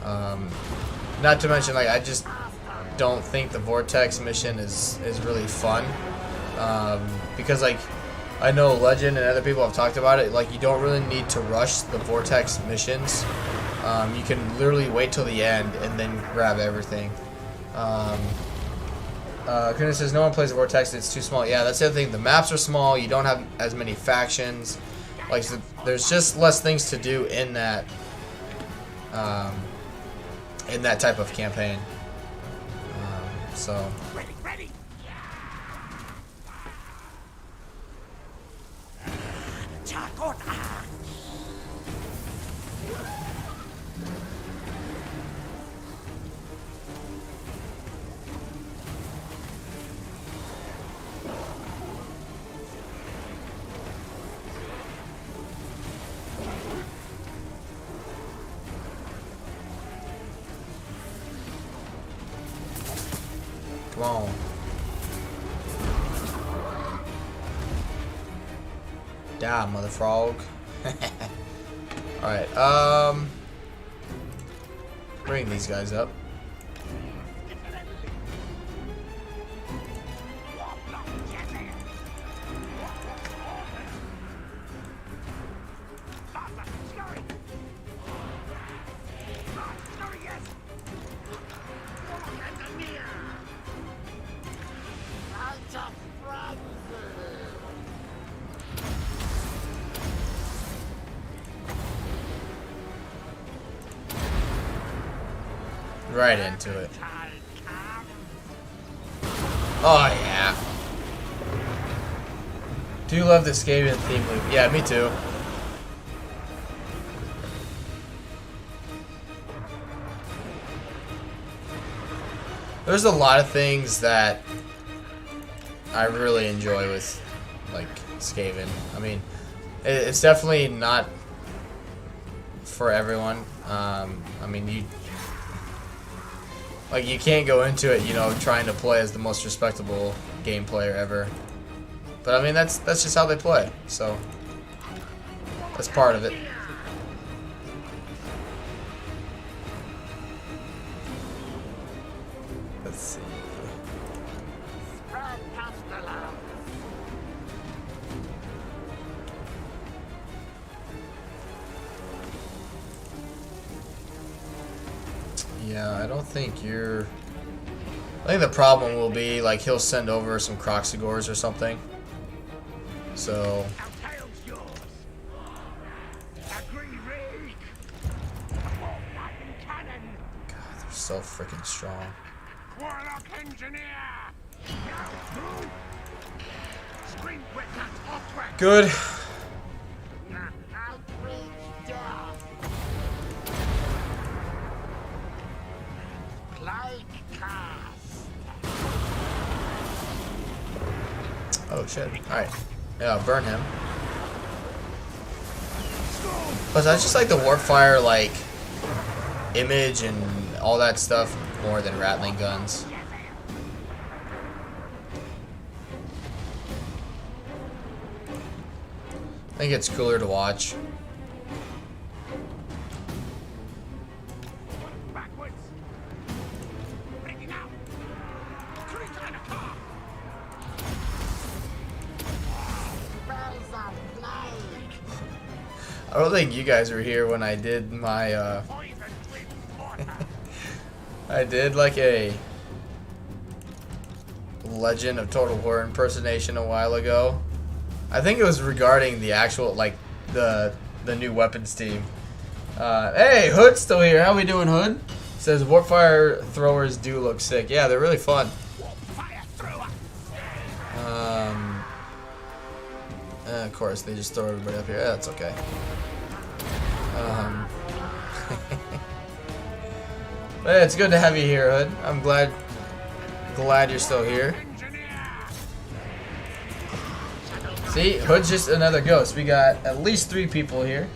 Not to mention, like, I just don't think the Vortex mission is really fun. Because, like, I know Legend and other people have talked about it. Like, you don't really need to rush the Vortex missions. You can literally wait till the end and then grab everything. Goodness says no one plays Vortex. It's too small. Yeah, that's the other thing. The maps are small. You don't have as many factions. Like so there's just less things to do in that type of campaign. So. Ready, ready. Chakot. Come on. Die, mother frog. Alright, bring these guys up. Right into it. Oh yeah. Do you love the Skaven theme loop? Yeah, me too. There's a lot of things that I really enjoy with like Skaven. I mean, it's definitely not for everyone. I mean, you can't go into it, you know, trying to play as the most respectable game player ever. But I mean, that's just how they play. So that's part of it. Let's see. Yeah, I don't think you're... I think the problem will be, like, he'll send over some Croxigors or something. So... God, they're so freaking strong. Good. Oh shit. Alright. Yeah, burn him. Plus, I just like the Warpfire, like, image and all that stuff more than Rattling guns. I think it's cooler to watch. I don't think you guys were here when I did my, I did like a Legend of Total War impersonation a while ago. I think it was regarding the actual, like, the new weapons team. Hey, Hood's still here. How we doing, Hood? Says Warpfire throwers do look sick. Yeah, they're really fun. Of course, they just throw everybody up here. Yeah, that's okay. But it's good to have you here, Hood. I'm glad you're still here. See, Hood's just another ghost. We got at least 3 people here.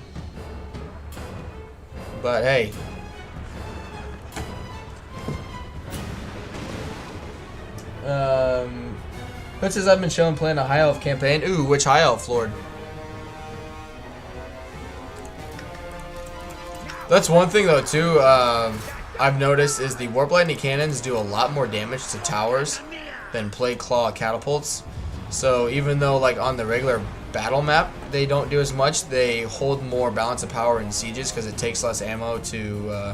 But hey. Hood says I've been showing playing a High Elf campaign. Ooh, which High Elf Lord? That's one thing though too, I've noticed is the Warp Lightning cannons do a lot more damage to towers than Plague Claw catapults. So even though like on the regular battle map they don't do as much, they hold more balance of power in sieges because it takes less ammo to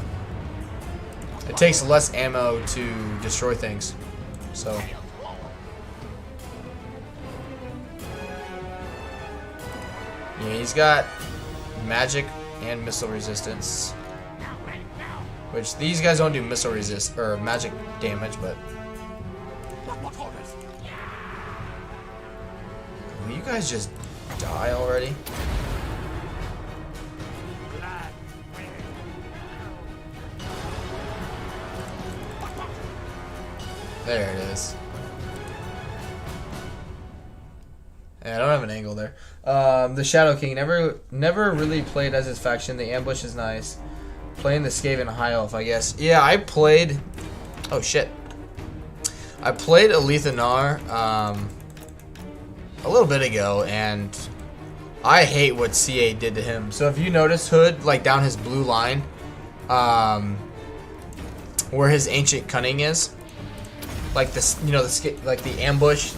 destroy things. So Yeah, he's got magic and missile resistance. Which these guys don't do missile resist or magic damage, but will you guys just die already? There it is. Yeah, I don't have an angle there. The Shadow King never really played as his faction. The ambush is nice. Playing the Skaven High Elf, I guess. Yeah, I played. Oh shit. I played Alethanar a little bit ago, and I hate what CA did to him. So if you notice, Hood, like down his blue line, where his Ancient Cunning is, like this, you know, like the ambush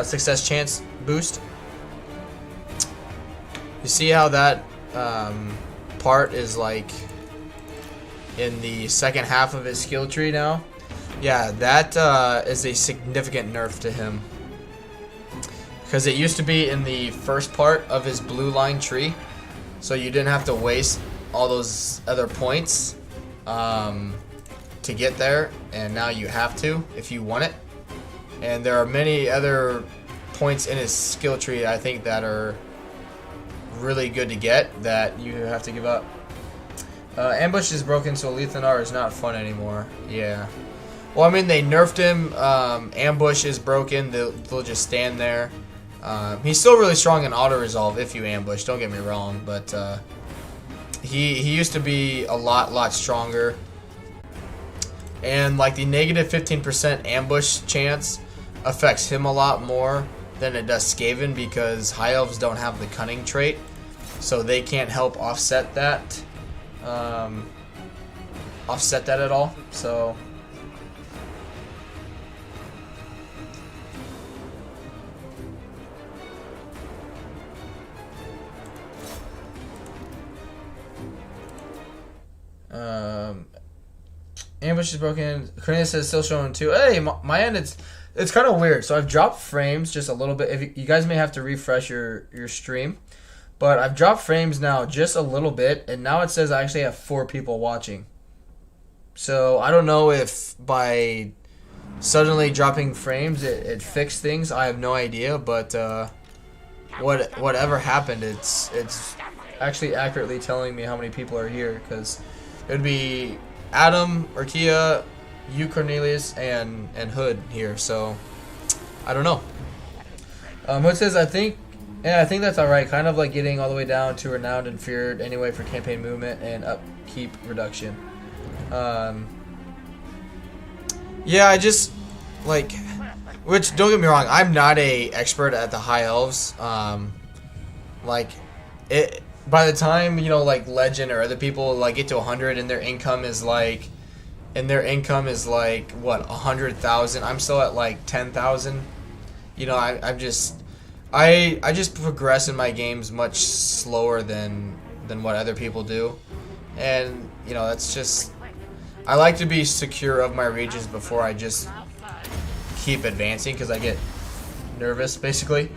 success chance boost. You see how that part is like in the second half of his skill tree now? Yeah, that is a significant nerf to him. Because it used to be in the first part of his blue line tree, so you didn't have to waste all those other points to get there, and now you have to if you want it. And there are many other points in his skill tree, I think, that are really good to get that you have to give up. Ambush is broken, so Alethanar is not fun anymore. Yeah. Well, I mean, they nerfed him. Ambush is broken. They'll just stand there. He's still really strong in auto-resolve if you ambush, don't get me wrong, but he used to be a lot stronger. And like the negative 15% ambush chance affects him a lot more than it does Skaven, because High Elves don't have the Cunning trait, so they can't help offset that. At all. So ambush is broken. Cornelius says still showing 2. Hey, my end, it's kind of weird. So I've dropped frames just a little bit. If you guys may have to refresh your stream, but I've dropped frames now just a little bit, and now it says I actually have 4 people watching. So I don't know if by suddenly dropping frames it fixed things. I have no idea, but whatever happened, it's actually accurately telling me how many people are here, because it would be Adam, Urkia, you, Cornelius, and Hood here. So I don't know. Hood says I think that's alright. Kind of like getting all the way down to renowned and feared anyway for campaign movement and upkeep reduction. Yeah, I just like, which don't get me wrong, I'm not a expert at the High Elves. Like it. By the time, you know, like Legend or other people like get to 100 and their income is like what, 100,000. I'm still at like 10,000. You know, I just progress in my games much slower than what other people do, and you know, that's just, I like to be secure of my regions before I just keep advancing, because I get nervous basically.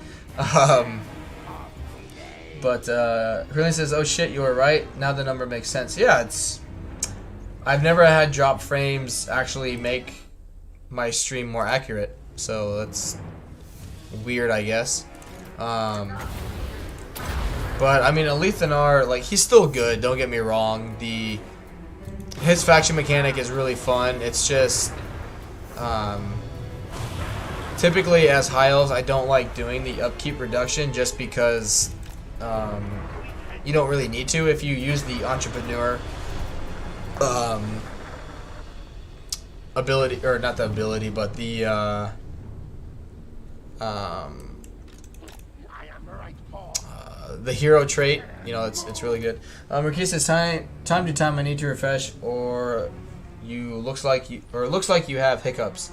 But Hurley says, oh shit, you were right. Now the number makes sense. Yeah, I've never had drop frames actually make my stream more accurate. So that's weird, I guess. But I mean, Alethanar, like, he's still good, don't get me wrong. His faction mechanic is really fun. It's just typically as High Elves, I don't like doing the upkeep reduction just because you don't really need to if you use the entrepreneur ability, or not the ability, but the hero trait. You know, it's really good. Marquis says time to time I need to refresh, or looks like you have hiccups.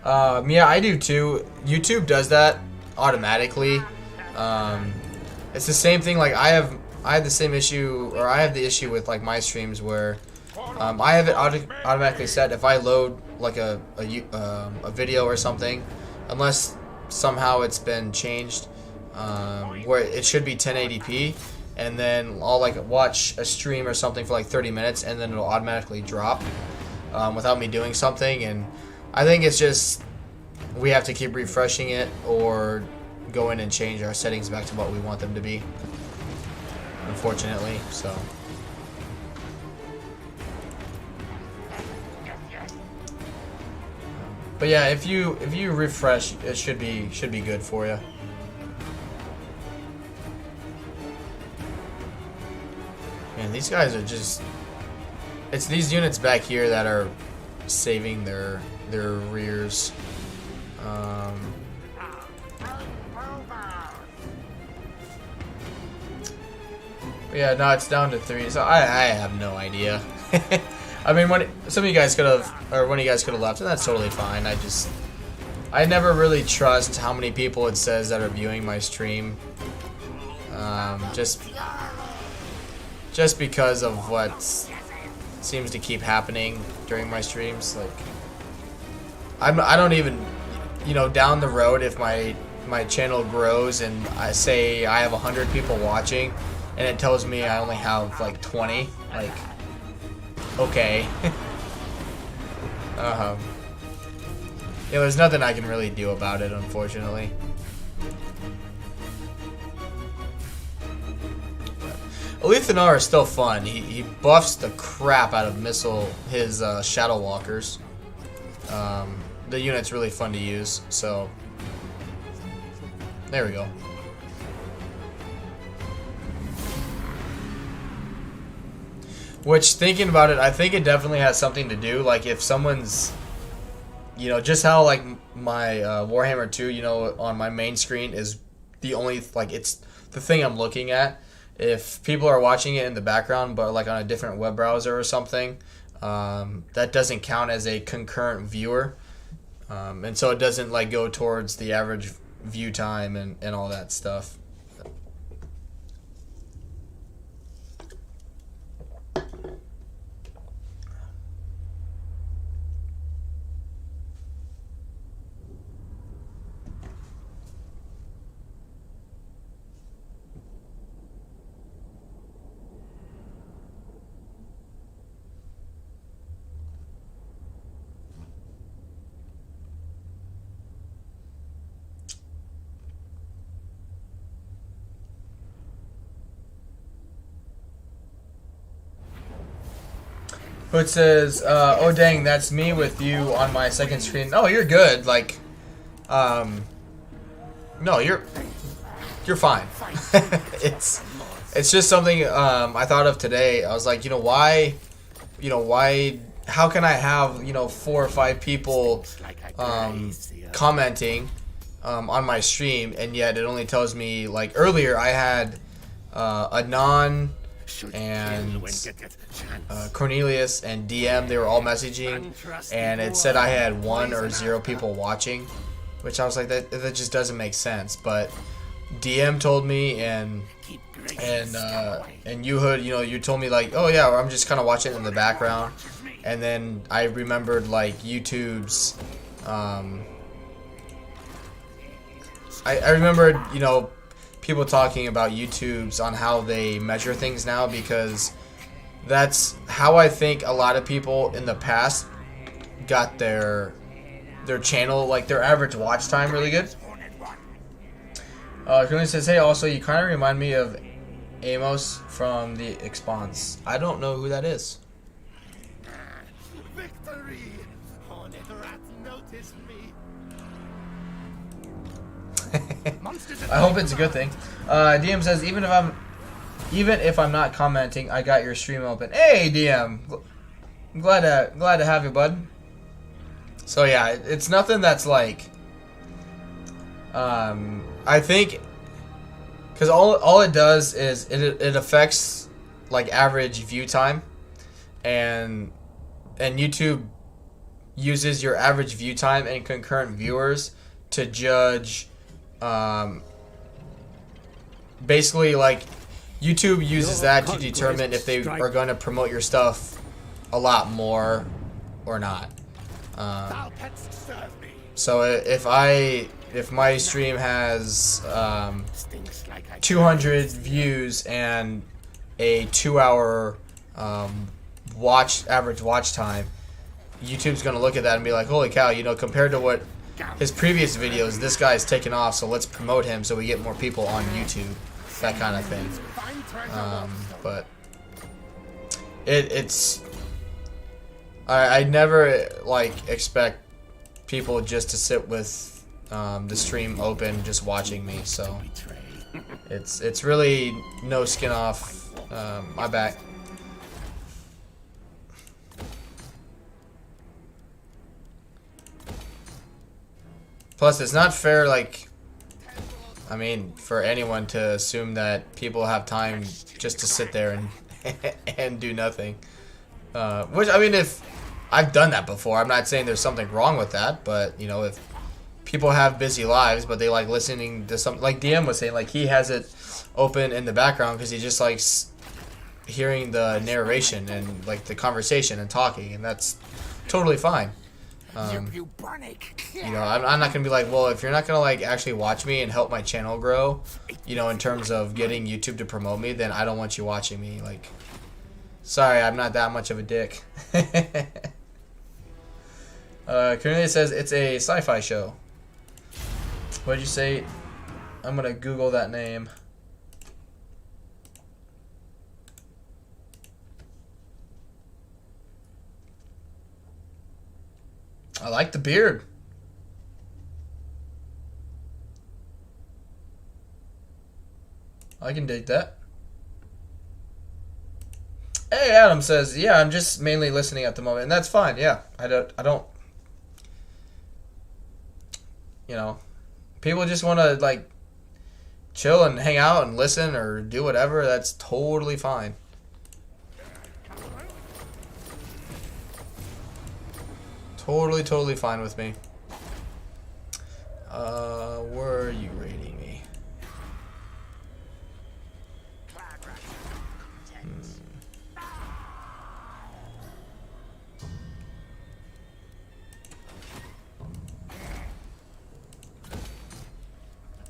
Yeah, I do too. YouTube does that automatically. It's the same thing. Like I have the same issue, or I have the issue with like my streams where I have it automatically set if I load like a video or something, unless somehow it's been changed. where it should be 1080p, and then I'll like watch a stream or something for like 30 minutes, and then it'll automatically drop without me doing something. And I think it's just we have to keep refreshing it or go in and change our settings back to what we want them to be, unfortunately. So but yeah, if you refresh, it should be good for you. Man, these guys are just, it's these units back here that are saving their rears. But yeah, no, it's down to 3, so I have no idea. I mean, some of you guys could have, or one of you guys could have left, and that's totally fine. I never really trust how many people it says that are viewing my stream. Just because of what seems to keep happening during my streams. Like, I don't even, you know, down the road, if my channel grows and I say I have 100 people watching, and it tells me I only have like 20, like, okay. Yeah, there's nothing I can really do about it, unfortunately. Alethanar is still fun. He buffs the crap out of his Shadow Walkers. The unit's really fun to use, so there we go. Which, thinking about it, I think it definitely has something to do. Like, if someone's, you know, just how, like, my Warhammer 2, you know, on my main screen is the only, like, it's the thing I'm looking at. If people are watching it in the background, but, like, on a different web browser or something, that doesn't count as a concurrent viewer. And so it doesn't, like, go towards the average view time and all that stuff. It says, oh dang, that's me with you on my second screen. Oh, you're good. Like, no, you're fine. It's just something I thought of today. I was like, why, how can I have, 4 or 5 people commenting on my stream, and yet it only tells me, like, earlier I had Anon and Cornelius and DM, they were all messaging, and it said I had 1 or 0 people watching, which I was like, that just doesn't make sense. But DM told me, and Uhud, you told me, like, oh yeah, I'm just kind of watching it in the background. And then I remembered, like, YouTube's I remembered, people talking about YouTube's on how they measure things now, because that's how I think a lot of people in the past got their channel, like their average watch time, really good. Currently says, hey, also you kind of remind me of Amos from the Expanse. I don't know who that is. Victory! Hornet rats noticed me. I hope it's a good thing. DM says, even if I'm not commenting, I got your stream open. Hey, DM, I'm glad to have you, bud. So yeah, it's nothing that's like, I think, because all it does is it affects, like, average view time, and YouTube uses your average view time and concurrent viewers to judge. Basically, like, YouTube uses that to determine if they are going to promote your stuff a lot more or not. So if I if my stream has Stinks like I 200 views and a 2-hour average watch time, YouTube's gonna look at that and be like, holy cow, you know, compared to what his previous videos, this guy's taken off, so let's promote him so we get more people on YouTube, that kind of thing. But it's I never like expect people just to sit with the stream open just watching me, so it's really no skin off my back. Plus, it's not fair, like, I mean, for anyone to assume that people have time just to sit there and and do nothing. Which, I mean, if I've done that before, I'm not saying there's something wrong with that, but, you know, if people have busy lives, but they like listening to something, like DM was saying, like, he has it open in the background because he just likes hearing the narration and, like, the conversation and talking, and that's totally fine. You know, I'm not gonna be like, well, if you're not gonna like actually watch me and help my channel grow, you know, in terms of getting YouTube to promote me, then I don't want you watching me. Like, sorry, I'm not that much of a dick. Cornelia says it's a sci-fi show. What'd you say? I'm gonna Google that name. I like the beard. I can dig that. Hey, Adam says, yeah, I'm just mainly listening at the moment, and that's fine. Yeah, I don't. You know, people just want to like chill and hang out and listen or do whatever. That's totally fine. Totally fine with me. Where are you rating me?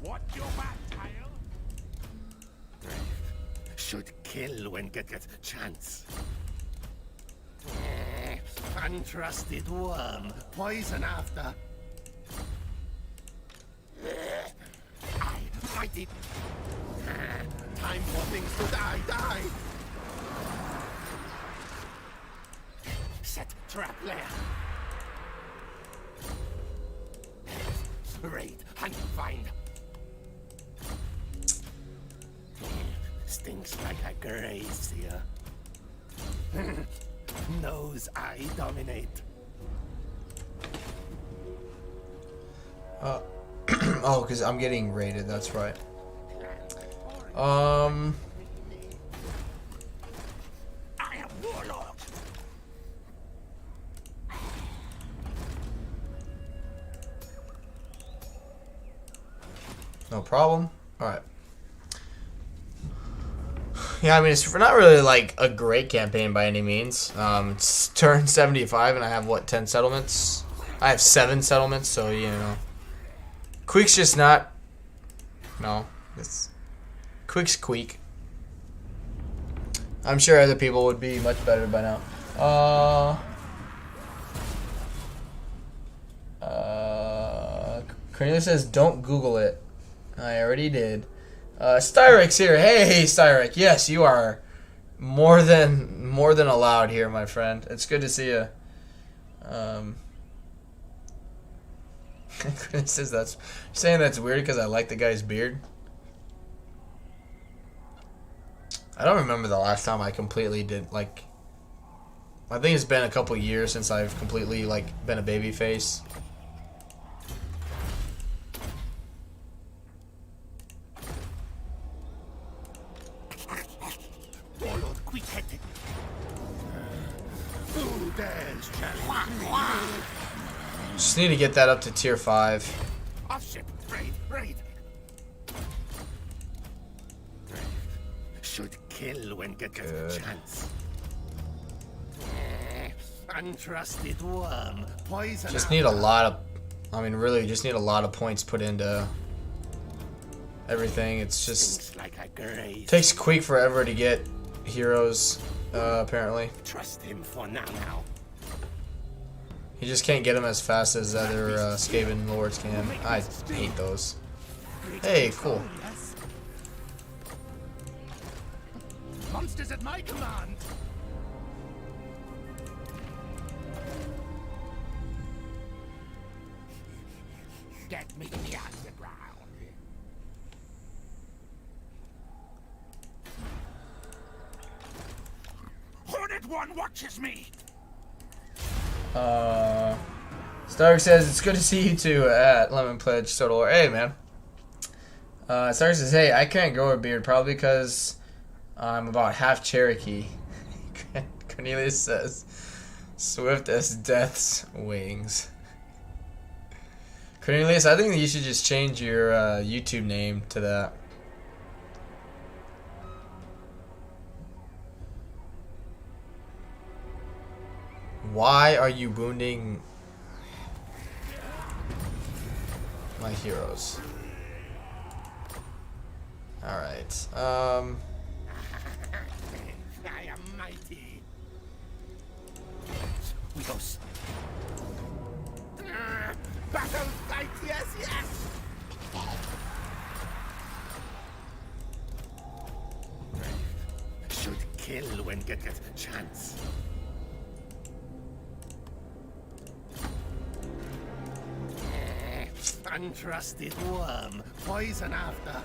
What your back, tail? should kill when get chance. Untrusted worm, poison after. I did. Time for things to die. Set trap lair. Raid, hunt, find. Stinks like a grazier. Knows I dominate. Oh, because I'm getting raided, that's right. I am warlord. No problem. Alright. Yeah, I mean, it's not really like a great campaign by any means. It's turn 75 and I have, what, 10 settlements? I have 7 settlements, so, you know. Queek's just not... No. It's... Queek's Queek. I'm sure other people would be much better by now. Cornelia says, don't Google it. I already did. Styrix here. Hey, Styrix. Yes, you are more than allowed here, my friend. It's good to see you. Says that's saying that's weird because I like the guy's beard. I don't remember the last time I completely did like. I think it's been a couple years since I've completely like been a baby face. Warlord quick-headed. Who dares challenge? Just need to get that up to tier 5. Off ship, raid. Should kill when get a chance. Untrusted worm, poison. Just need a lot I mean, really, you just need a lot of points put into everything. It's just takes Queek forever to get heroes, apparently. Trust him for now. You just can't get them as fast as other Skaven lords can. I hate those. Hey, cool. Monsters at my command. Get me to the underground. Hornet One watches me. Stark says it's good to see you too at Lemon Pledge Total War. Hey, man. Stark says, hey, I can't grow a beard probably because I'm about half Cherokee. Cornelius says, swift as death's wings. Cornelius, I think that you should just change your YouTube name to that. Why are you wounding my heroes? Alright, I am mighty. We go. Battle fight, yes. Should kill when get a chance. Untrusted worm, poison after.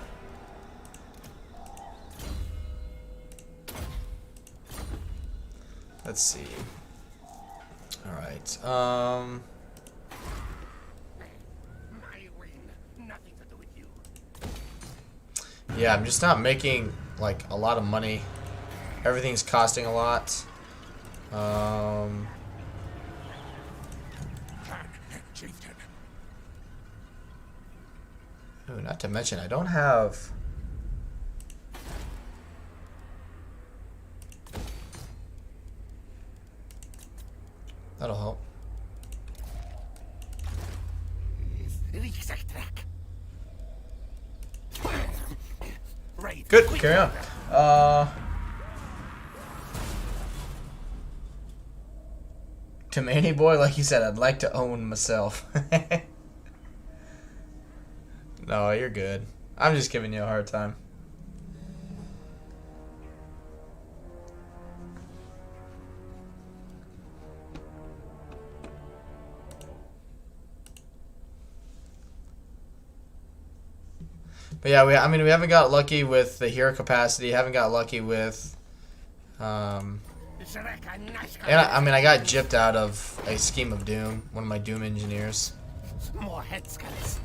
let's see. Alright, My win, nothing to do with you. yeah, I'm just not making, like, a lot of money. Everything's costing a lot. Ooh, not to mention, I don't have... That'll help. Good, carry on. To Manny Boy, like you said, I'd like to own myself. No, you're good. I'm just giving you a hard time. But yeah, I mean, we haven't got lucky with the hero capacity. Haven't got lucky with, and I mean, I got gypped out of a Scheme of Doom, one of my Doom engineers. More head skulls.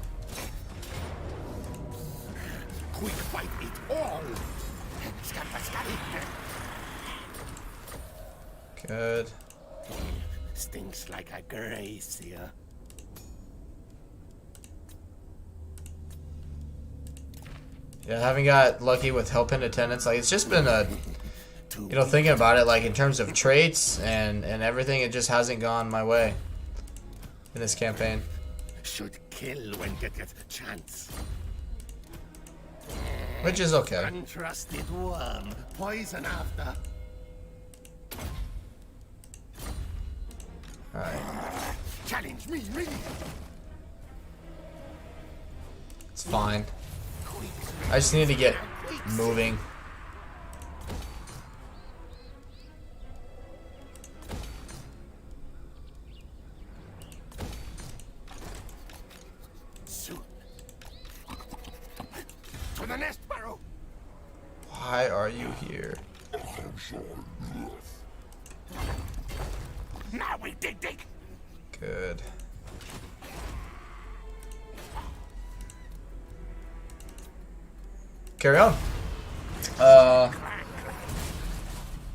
Quick fight it all. Good. Stinks like a gracier. Yeah, I haven't got lucky with help in attendance. Like, it's just been a, you know, thinking about it, like, in terms of traits and everything, it just hasn't gone my way in this campaign. Should kill when get a chance. Which is okay. Untrusted worm, poison after. Alright. Challenge me. It's fine. I just need to get moving. Soon. To the nest, Barrow. Why are you here? Now we dig. Good. Carry on.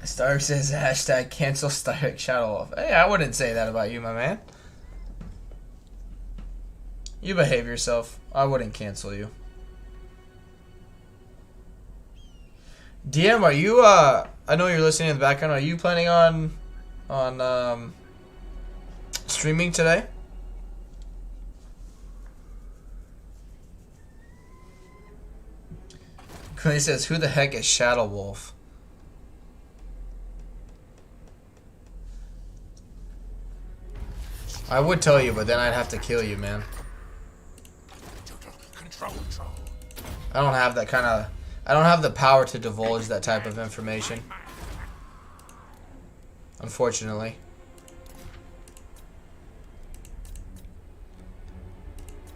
Stark says hashtag cancel Stark Shadow off. Hey, I wouldn't say that about you, my man. You behave yourself. I wouldn't cancel you. DM, are you I know you're listening in the background. Are you planning on streaming today? He says, "Who the heck is Shadow Wolf?" I would tell you, but then I'd have to kill you, man. Control. I don't have that kind of... I don't have the power to divulge that type of information. Unfortunately.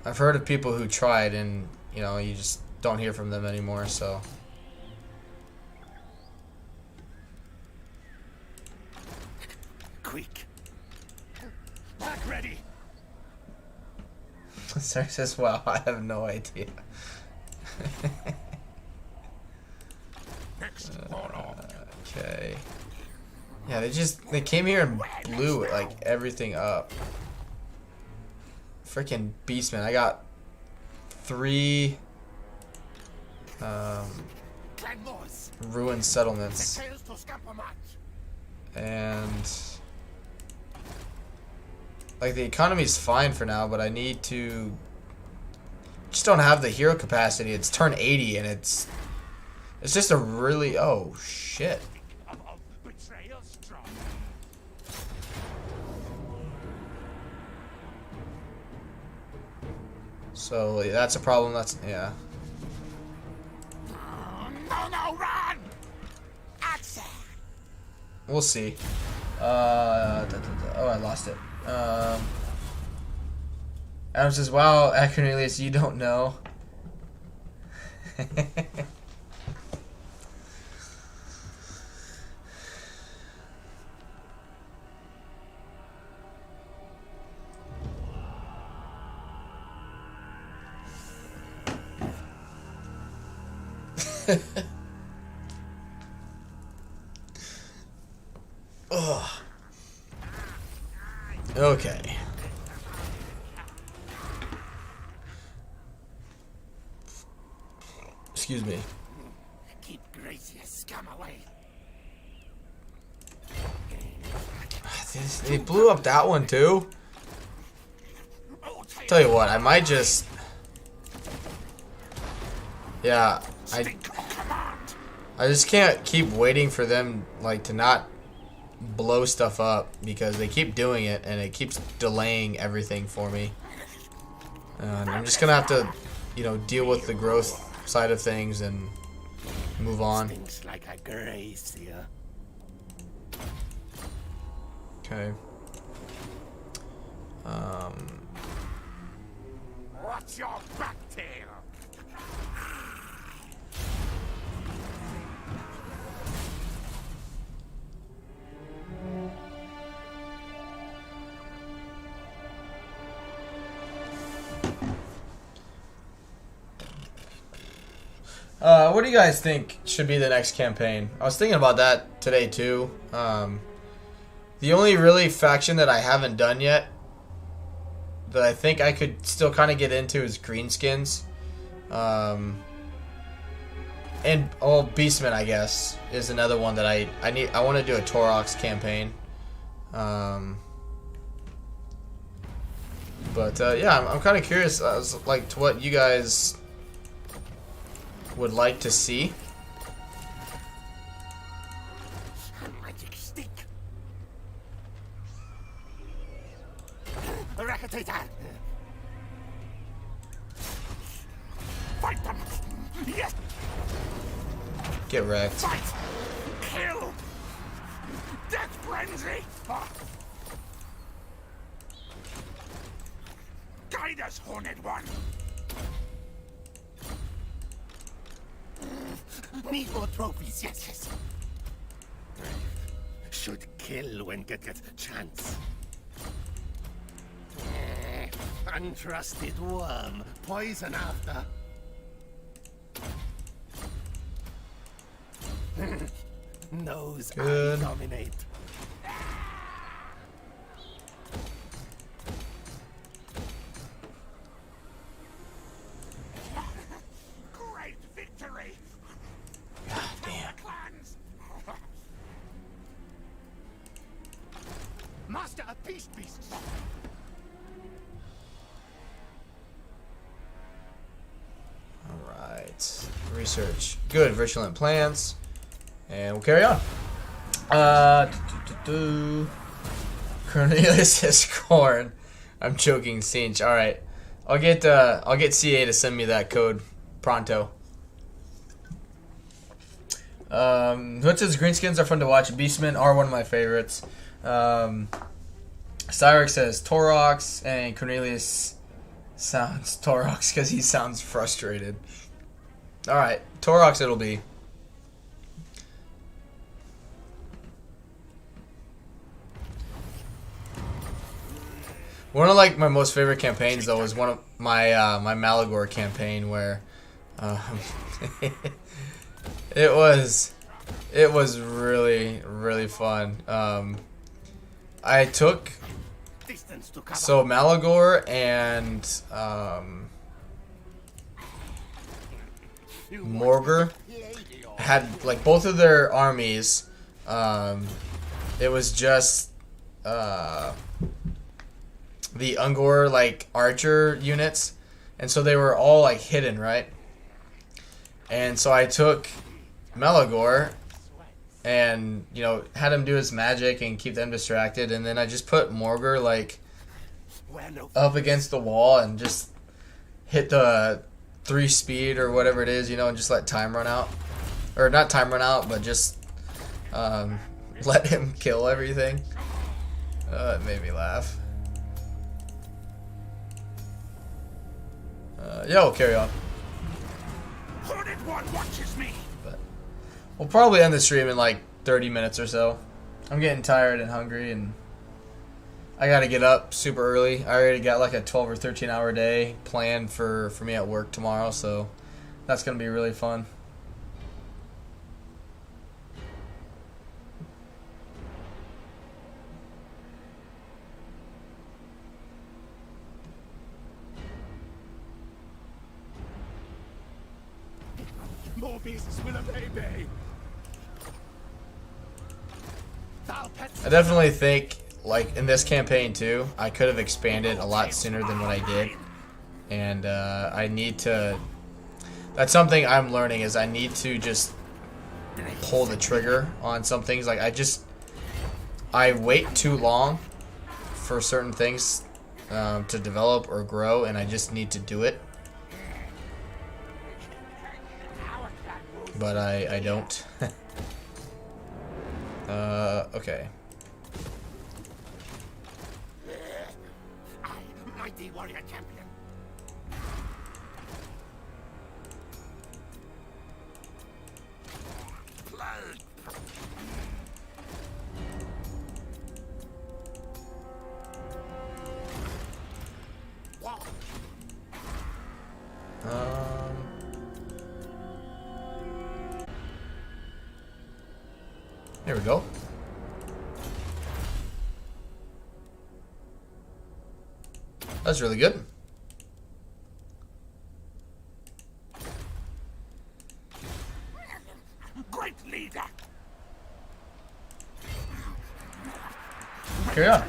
I've heard of people who tried and, you know, you just don't hear from them anymore, so... Queek. Back ready. Sarah says, "Wow, I have no idea." Okay. Yeah, they came here and blew like everything up. Freaking Beastman. I got 3 ruined settlements. And like the economy's fine for now, but I need to just don't have the hero capacity. It's turn 80 and it's just a really... Oh shit. So that's a problem. That's... yeah. No, run! Action! We'll see. Oh, I lost it. Adam says, "Wow, Acronelius, you don't know." Ugh. Okay. Excuse me. Keep Gracious scum away. They blew up that one too. Tell you what, I might just... Yeah, I just can't keep waiting for them like to not blow stuff up because they keep doing it and it keeps delaying everything for me. And I'm just gonna have to, you know, deal with the growth side of things and move on. Stinks like a gracier. Okay. What's your back tail? What do you guys think should be the next campaign? I was thinking about that today too. The only really faction that I haven't done yet that I think I could still kind of get into is Greenskins. And Beastmen, I guess, is another one that I want to do a Torox campaign. But yeah, I'm kind of curious like to what you guys would like to see. Magic stick. Racketator. Fight them. Yes. Get wrecked. Fight. Kill. Death frenzy. Guide us, Horned One. Need more trophies, yes. Should kill when get chance. Untrusted worm, poison after. Knows Good. I dominate. Great victory. God damn. Clans. Master of Peace Beasts. Alright. Alright. Research. Good. Virulent plants. And we'll carry on. Cornelius says corn. I'm joking, Cinch. Alright. I'll get CA to send me that code pronto. Hood says greenskins are fun to watch. Beastmen are one of my favorites. Cyrix says Torox, and Cornelius sounds Torox because he sounds frustrated. Alright, Torox it'll be. One of like my most favorite campaigns though was one of my my Malagor campaign where it was really fun. I took so Malagor and Morgur had like both of their armies. It was just the Ungor like archer units, and so they were all like hidden, right? And so I took Malagor and, you know, had him do his magic and keep them distracted, and then I just put Morgur like up against the wall and just hit the 3 speed or whatever it is, you know, and just let time run out. Or not time run out, but just let him kill everything. It made me laugh. Yeah, we'll carry on. Hooded one watches me. But we'll probably end the stream in like 30 minutes or so. I'm getting tired and hungry, and I gotta get up super early. I already got like a 12 or 13 hour day planned for me at work tomorrow, so that's gonna be really fun. More beasts with a baby. I definitely think, like, in this campaign too, I could have expanded a lot sooner than what I did. And I need to... That's something I'm learning, is I need to just pull the trigger on some things. Like, I wait too long for certain things to develop or grow, and I just need to do it. But I don't. Okay. Mighty warrior champion. Here we go. That's really good. Great leader. Carry on.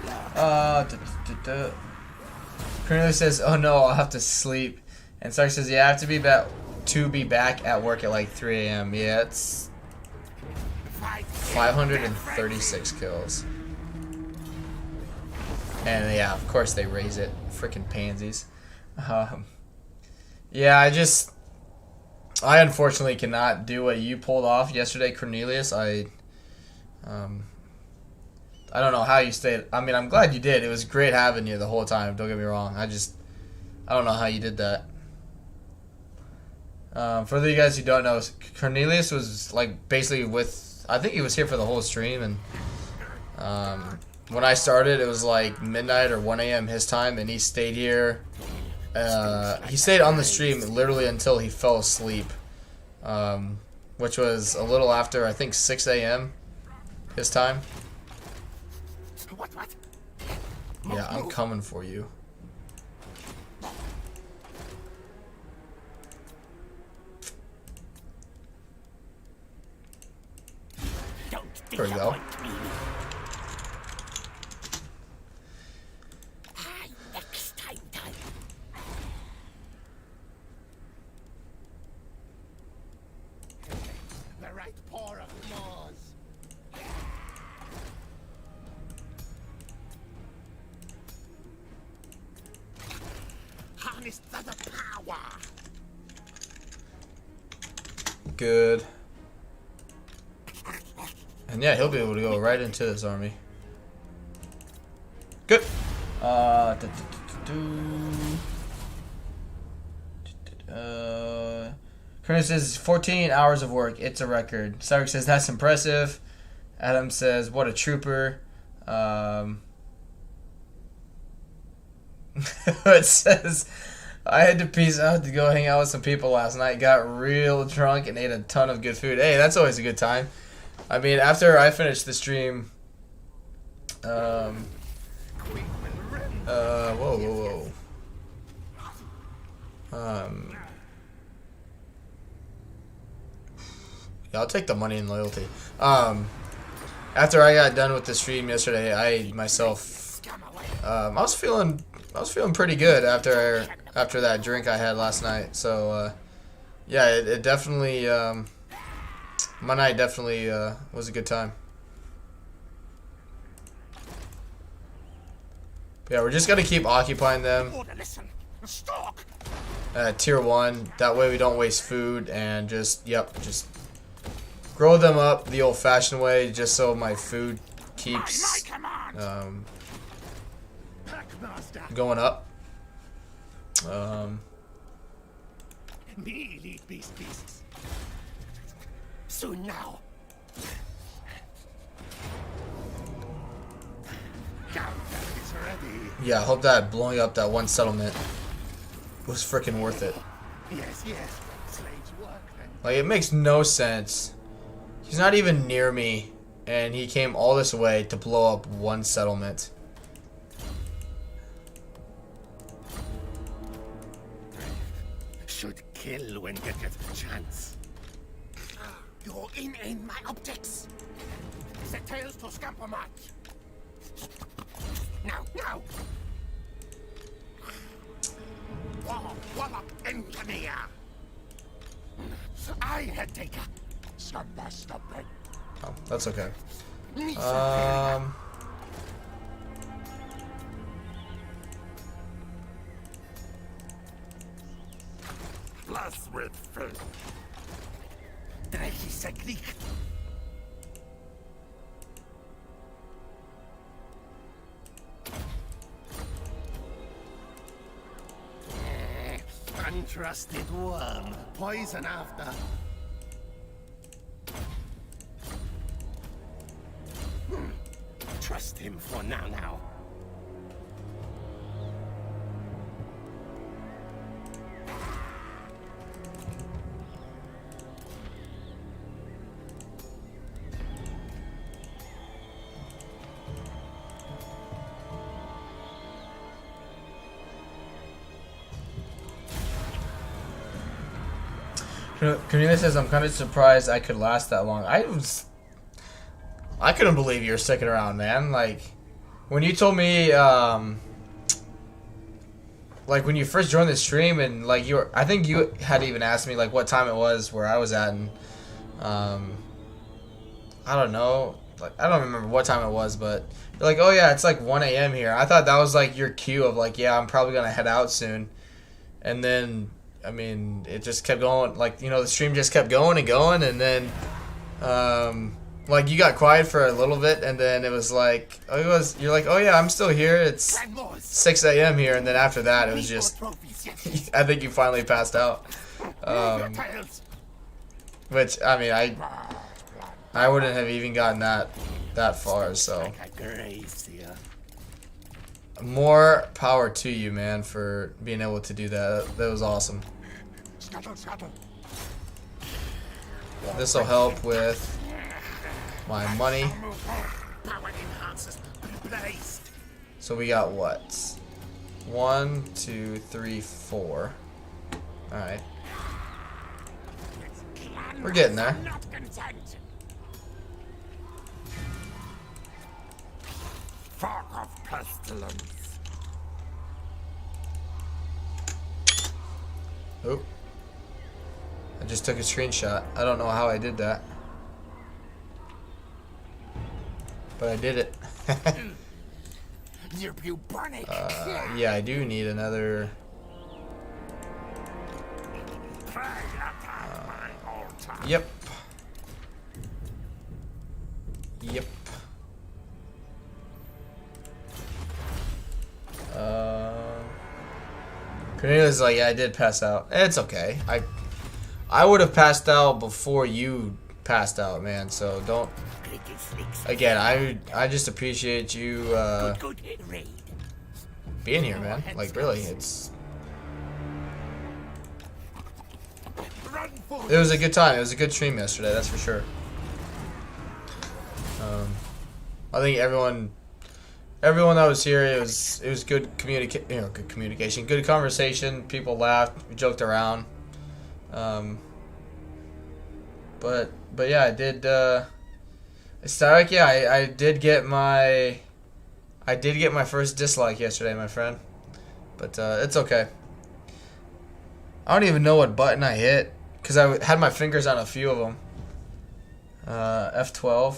Cornelius says, "Oh no, I'll have to sleep." And Sark says, "Yeah, I have to be back at work at like 3 a.m. Yeah, it's 536 kills. And yeah, of course they raise it. Freaking pansies. Yeah, I unfortunately cannot do what you pulled off yesterday, Cornelius. I don't know how you stayed. I mean, I'm glad you did. It was great having you the whole time. Don't get me wrong. I don't know how you did that. For the guys who don't know, Cornelius was like basically I think he was here for the whole stream, and when I started, it was like midnight or 1 a.m. his time, and he stayed here. He stayed on the stream literally until he fell asleep, which was a little after, I think, 6 a.m. his time. What? Yeah, I'm coming for you. There we go. good. And yeah, he'll be able to go right into this army. Good. Curtis says 14 hours of work. It's a record. Cyrus says that's impressive. Adam says what a trooper. It says I had to peace out to go hang out with some people last night. Got real drunk and ate a ton of good food. Hey, that's always a good time. I mean, after I finished the stream, whoa. Yeah, I'll take the money and loyalty. After I got done with the stream yesterday, I myself, I was feeling pretty good after that drink I had last night. So, yeah, it definitely, my night definitely was a good time. But yeah, we're just gonna keep occupying them. Tier 1. That way we don't waste food and just grow them up the old-fashioned way, just so my food keeps going up. Me lead beasts. Soon now. Countdown is ready. Yeah, I hope that blowing up that one settlement was freaking worth it. Yes. Slaves work then. Like, it makes no sense. He's not even near me, and he came all this way to blow up one settlement. Should kill when get a chance. You're in my objects. The tails to scamper march. Now. Wallop engineer. I head taker. Stop it. Oh, that's okay. Plus with filth. Dreckige Queek. Untrusted worm. Poison after. Trust him for now. Karina says, I'm kind of surprised I could last that long. I couldn't believe you were sticking around, man. Like, when you told me, like, when you first joined the stream and, like, I think you had even asked me, like, what time it was where I was at, and, I don't know. Like, I don't remember what time it was, but you're like, oh, yeah, it's, like, 1 a.m. here. I thought that was, like, your cue of, like, yeah, I'm probably going to head out soon. And then, I mean, it just kept going. Like, you know, the stream just kept going, and then, like, you got quiet for a little bit, and then it was like, you're like, oh yeah, I'm still here, it's 6 a.m. here, and then after that, it was just, I think you finally passed out. Which, I mean, I wouldn't have even gotten that far, so. More power to you, man, for being able to do that. That was awesome. This will help with my money. So we got what? 1, 2, 3, 4. Alright. We're getting there. Fog of pestilence. Oh. I just took a screenshot. I don't know how I did that. But I did it. Yeah, I do need another. Yep. Yep. Cornelia's like, yeah, I did pass out. It's okay. I would have passed out before you passed out, man. So don't. Again, I just appreciate you being here, man. Like, really, it was a good time. It was a good stream yesterday, that's for sure. I think everyone that was here, it was good good communication, good conversation. People laughed, we joked around. But yeah, I did. Stark, yeah, I did get my first dislike yesterday, my friend. But it's okay. I don't even know what button I hit because I had my fingers on a few of them. F12.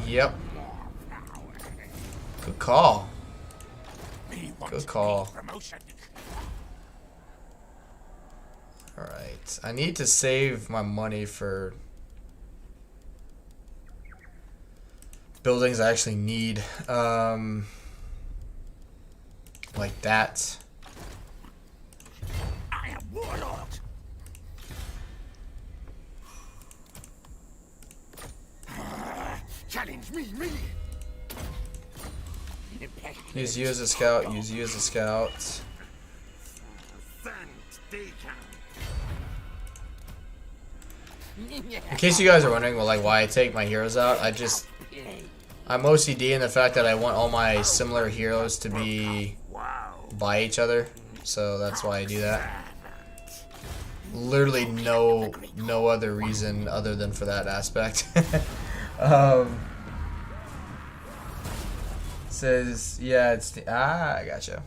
Yep. Good call. Good call. Alright. I need to save my money for buildings I actually need. Like that. I am warlord. Challenge me. Use you as a scout. Use you as a scout. In case you guys are wondering, well, like why I take my heroes out, I'm OCD in the fact that I want all my similar heroes to be by each other, so that's why I do that. Literally no other reason other than for that aspect. Says yeah, it's I gotcha.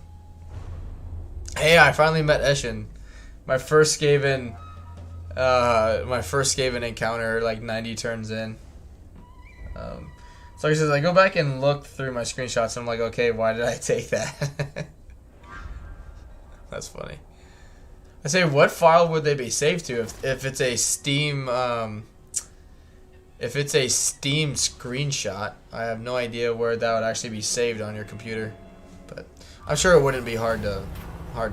Hey, I finally met Eshin. My first Skaven encounter, like 90 turns in. So he says, I go back and look through my screenshots and I'm like, okay, why did I take that? That's funny. I say, what file would they be saved to if it's a Steam screenshot? I have no idea where that would actually be saved on your computer, but I'm sure it wouldn't be hard to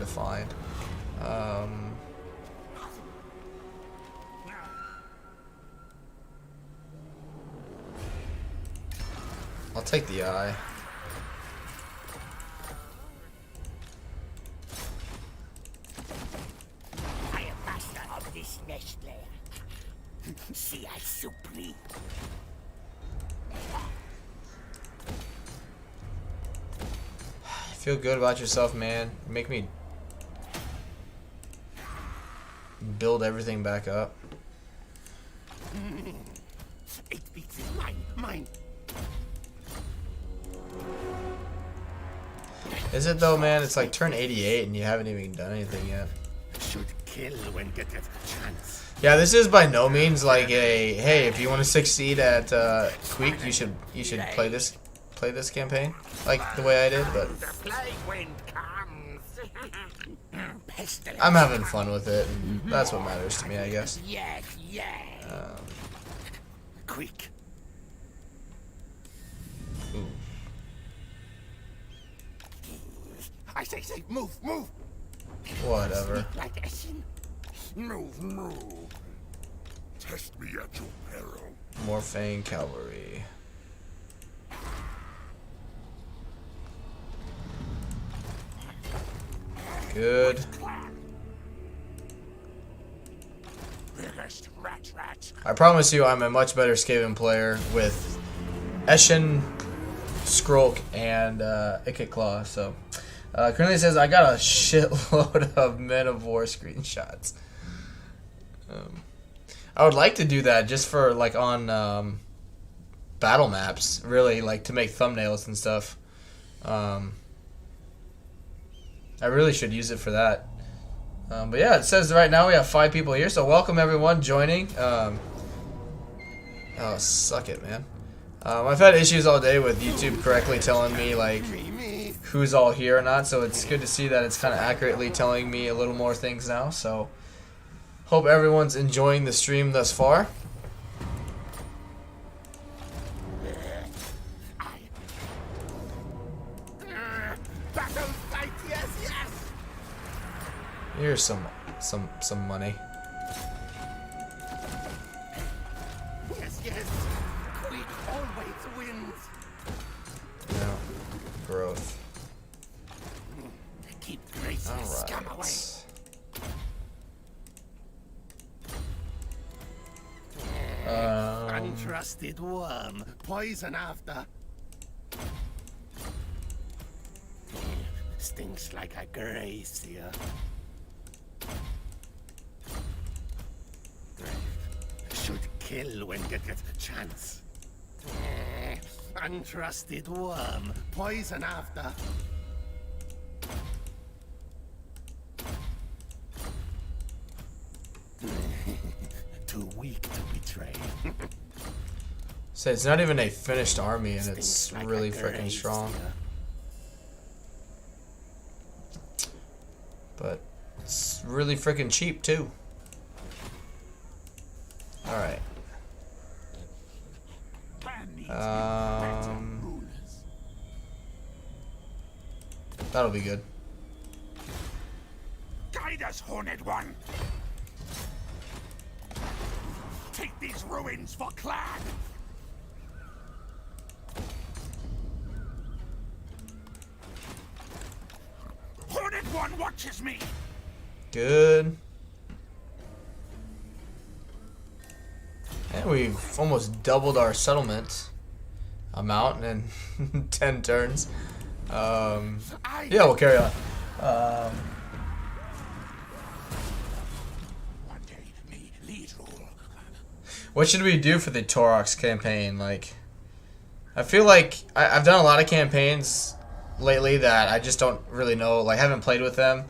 find. I'll take the eye. I am master of this nest layer. See, I supreme. Feel good about yourself, man. Make me build everything back up. 8 beats is mine. Is it though, man? It's like turn 88 and you haven't even done anything yet. Should kill when get a chance. Yeah, this is by no means like a hey, if you want to succeed at Queek, you should play this campaign like the way I did, but The plague wind comes. Pestilence. I'm having fun with it, and that's what matters to me, I guess. Yes. Quick. Ooh. I say, move. Whatever. Like Eshin. Move. Test me at your peril. Morphane cavalry. Good. Biggest rat. I promise you, I'm a much better Skaven player with Eshin, Skrulk, and Ikit Claw. So, currently says I got a shitload of Men of War screenshots. I would like to do that just for like on battle maps, really, like to make thumbnails and stuff. I really should use it for that. But yeah, it says right now we have 5 people here, so welcome everyone joining. Oh, suck it, man. I've had issues all day with YouTube correctly telling me like who's all here or not, so it's good to see that it's kind of accurately telling me a little more things now. So hope everyone's enjoying the stream thus far. Battle fight, yes, yes. Here's some money. Yes, yes. Queek always wins. No. Growth. Keep Grace's scum away. Alright. Untrusted worm. Poison after. Stinks like a gracier. Should kill when get a chance. Untrusted worm. Poison after. Too weak to betray. So it's not even a finished army, and it's really freaking strong. But it's really freaking cheap too. Alright. That'll be good. Guide us, Horned One. Take these ruins for Clan. Horned One watches me. Good. And we've almost doubled our settlement amount in 10 turns. Yeah, we'll carry on. One day, me lead rule. What should we do for the Torox campaign? Like, I feel like I've done a lot of campaigns lately that I just don't really know. Like, I haven't played with them.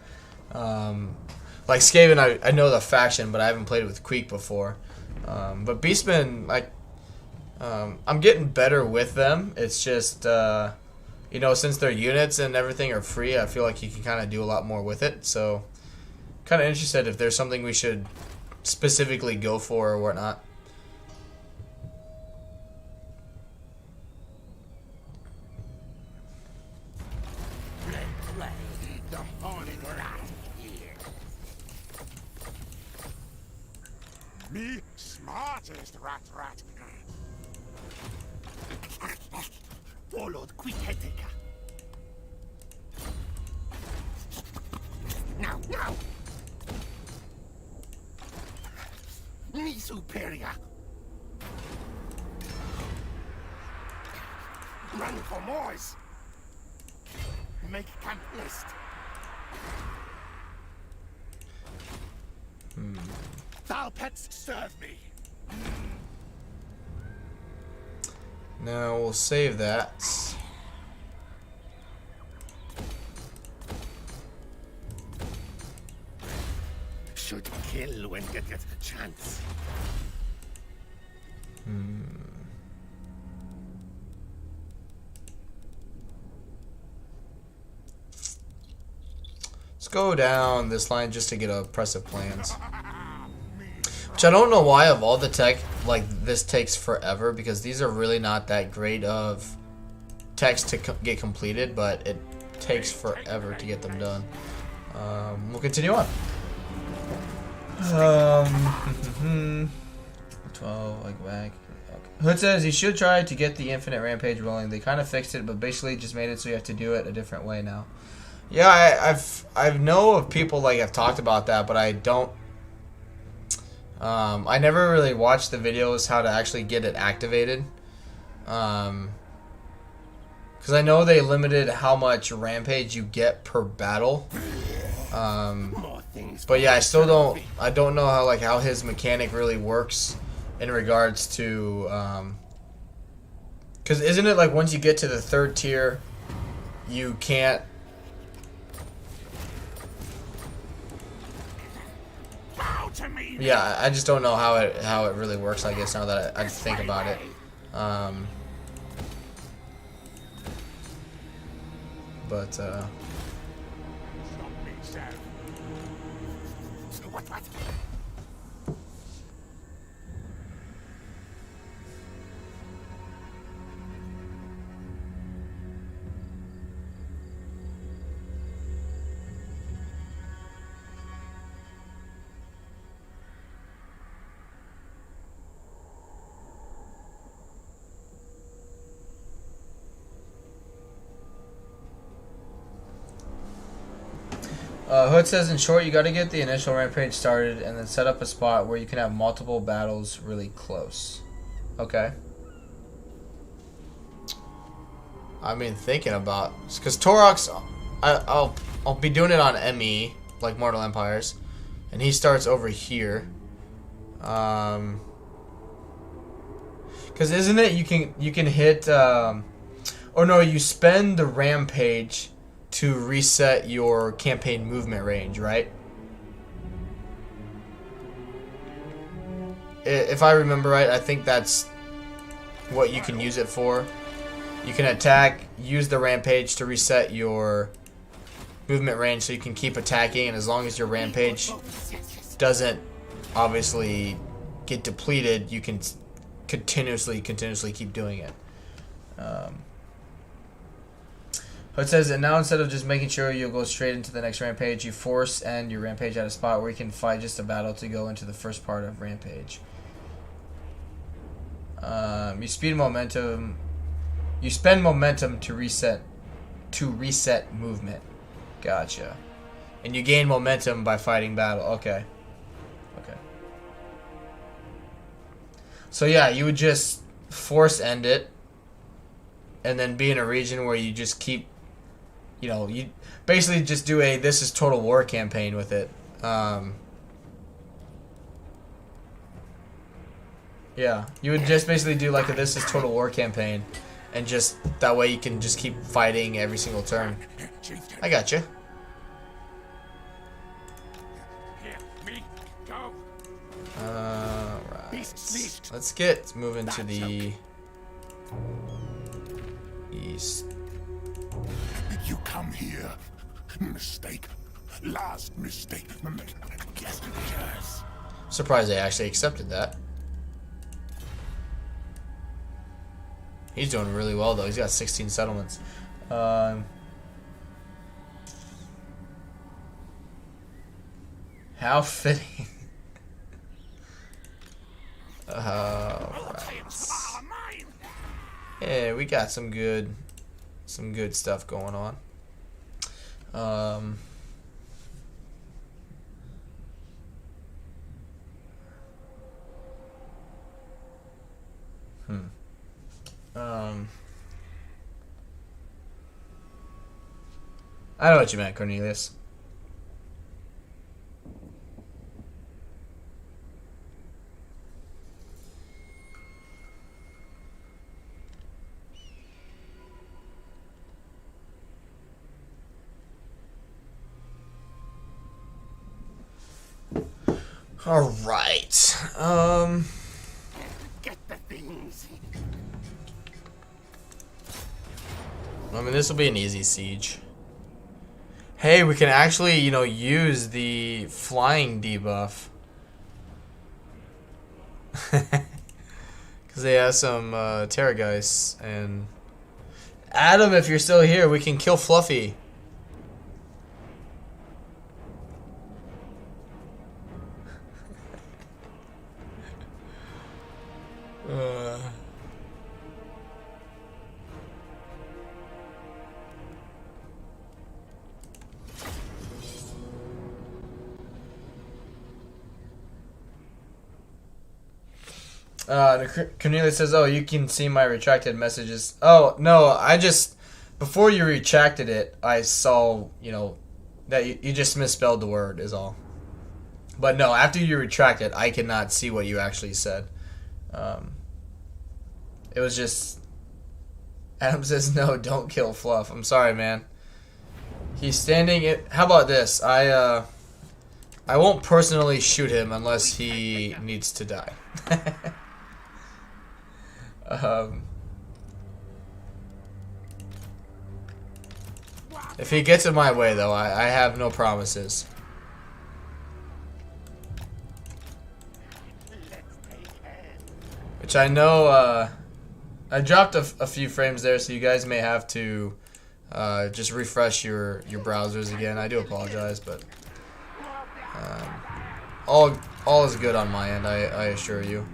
Like Skaven, I know the faction, but I haven't played with Queek before. But Beastmen, like, I'm getting better with them. It's just, you know, since their units and everything are free, I feel like you can kind of do a lot more with it. So, kind of interested if there's something we should specifically go for or whatnot. The horned rat here. Me smartest rat. Followed Queek. Now. Me superior. Run for Moors. Make camp list. Thou pets serve me. Now we'll save that. Should kill when get chance. Let's go down this line just to get oppressive plans. Which I don't know why of all the tech, like, this takes forever, because these are really not that great of techs to get completed, but it takes forever to get them done. We'll continue on. 12, like back. Okay. Hood says he should try to get the infinite rampage rolling. They kind of fixed it, but basically just made it so you have to do it a different way now. Yeah, I've know of people like have talked about that, but I don't. I never really watched the videos how to actually get it activated. Because I know they limited how much rampage you get per battle. But yeah, I still don't. I don't know how his mechanic really works in regards to. Because isn't it like once you get to the 3rd tier, you can't. Yeah, I just don't know how it really works. I guess now that I think about it. but Stop me, Sam. What? Hood says, in short, you got to get the initial rampage started and then set up a spot where you can have multiple battles really close. Okay. I mean, thinking about, because Torox, I'll be doing it on ME, like Mortal Empires, and he starts over here. Because isn't it you can hit, or no, you spend the rampage to reset your campaign movement range, right? If I remember right, I think that's what you can use it for. You can attack, use the rampage to reset your movement range so you can keep attacking, and as long as your rampage doesn't obviously get depleted, you can continuously keep doing it. It says, and now instead of just making sure you'll go straight into the next rampage, you force end your rampage at a spot where you can fight just a battle to go into the first part of rampage. You spend momentum to reset movement. Gotcha. And you gain momentum by fighting battle. Okay. So yeah, you would just force end it and then be in a region where you just keep, you basically just do a this is Total War campaign with it. Yeah, you would just basically do like a this is Total War campaign, and just that way you can just keep fighting every single turn. I got you. Alright. Let's get moving to the east. You come here. Mistake. Last mistake. Yes. Surprised they actually accepted that. He's doing really well though. He's got 16 settlements. How fitting. Right. Yeah, we got some good stuff going on. I know what you meant, Cornelius. All right. Get the things. I mean, this will be an easy siege. Hey, we can actually, use the flying debuff. Because they have some Terrageists. And Adam, if you're still here, we can kill Fluffy. Cornelia says, oh, you can see my retracted messages. Oh, no, before you retracted it, I saw, that you just misspelled the word is all. But no, after you retract it, I cannot see what you actually said. It was just, Adam says, no, don't kill Fluff. I'm sorry, man. He's standing, how about this? I won't personally shoot him unless he needs to die. If he gets in my way, though, I have no promises. Which I know, I dropped a few frames there, so you guys may have to just refresh your browsers again. I do apologize, but all is good on my end, I assure you.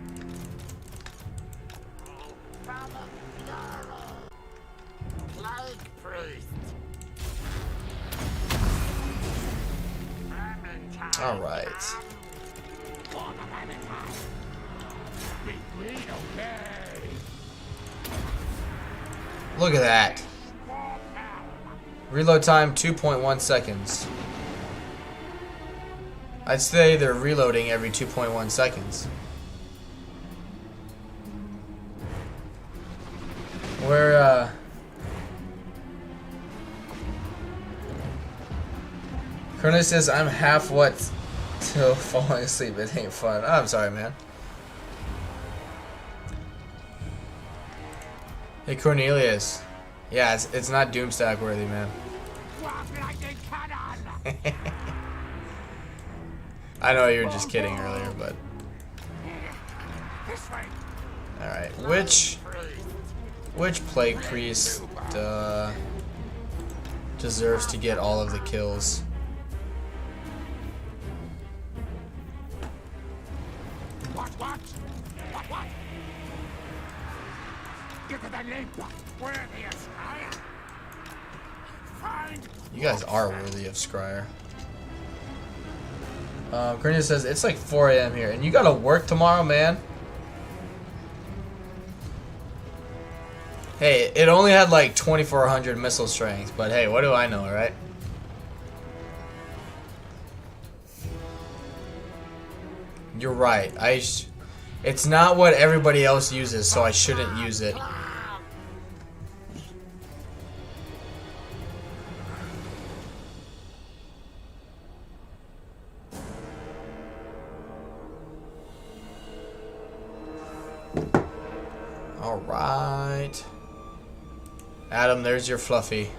All right. Look at that. Reload time 2.1 seconds. I'd say they're reloading every 2.1 seconds. Where Colonel says I'm half what till falling asleep. It ain't fun. Oh, I'm sorry, man. Hey Cornelius. Yeah, it's not Doomstack worthy, man. I know you were just kidding earlier, but alright. Which plague priest deserves to get all of the kills? What? Get to the limp. Where the Scryer? Find. You guys are worthy of Scryer. Cornelius says it's like 4 a.m. here, and you gotta work tomorrow, man. Hey, it only had like 2,400 missile strength, but hey, what do I know, right? You're right. It's not what everybody else uses, so I shouldn't use it. All right. Adam, there's your Fluffy.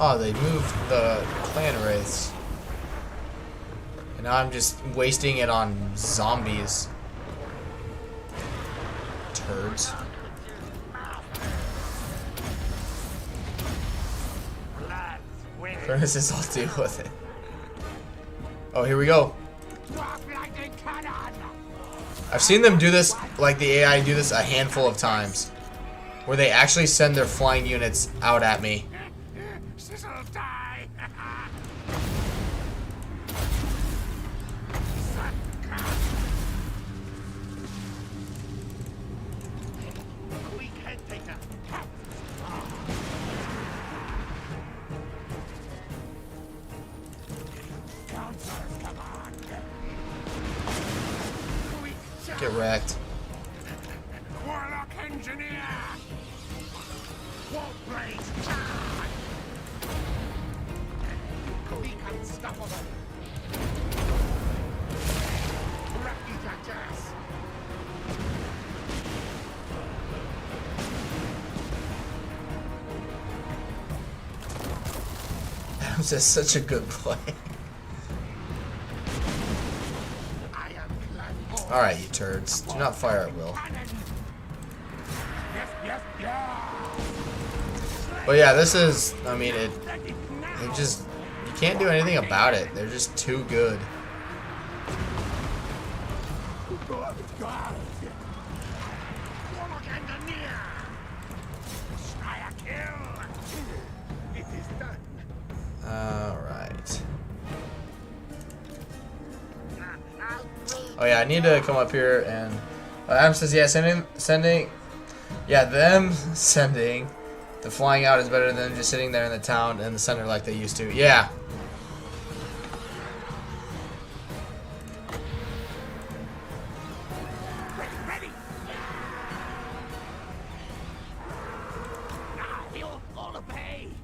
Oh, they moved the clan wraiths. And now I'm just wasting it on zombies. Turds. Furnaces, I'll deal with it. Oh, here we go. I've seen them do this, like the AI do this a handful of times. Where they actually send their flying units out at me. Get wrecked. Warlock engineer. Wall blaze charge. Queek unstoppable. Refuge address. That was just such a good play. Alright, you turds. Do not fire at will. But yeah, this is, I mean, it just, you can't do anything about it. They're just too good. Alright. Oh yeah, I need to come up here and Adam says yeah, sending them sending the flying out is better than just sitting there in the town in the center like they used to. Yeah.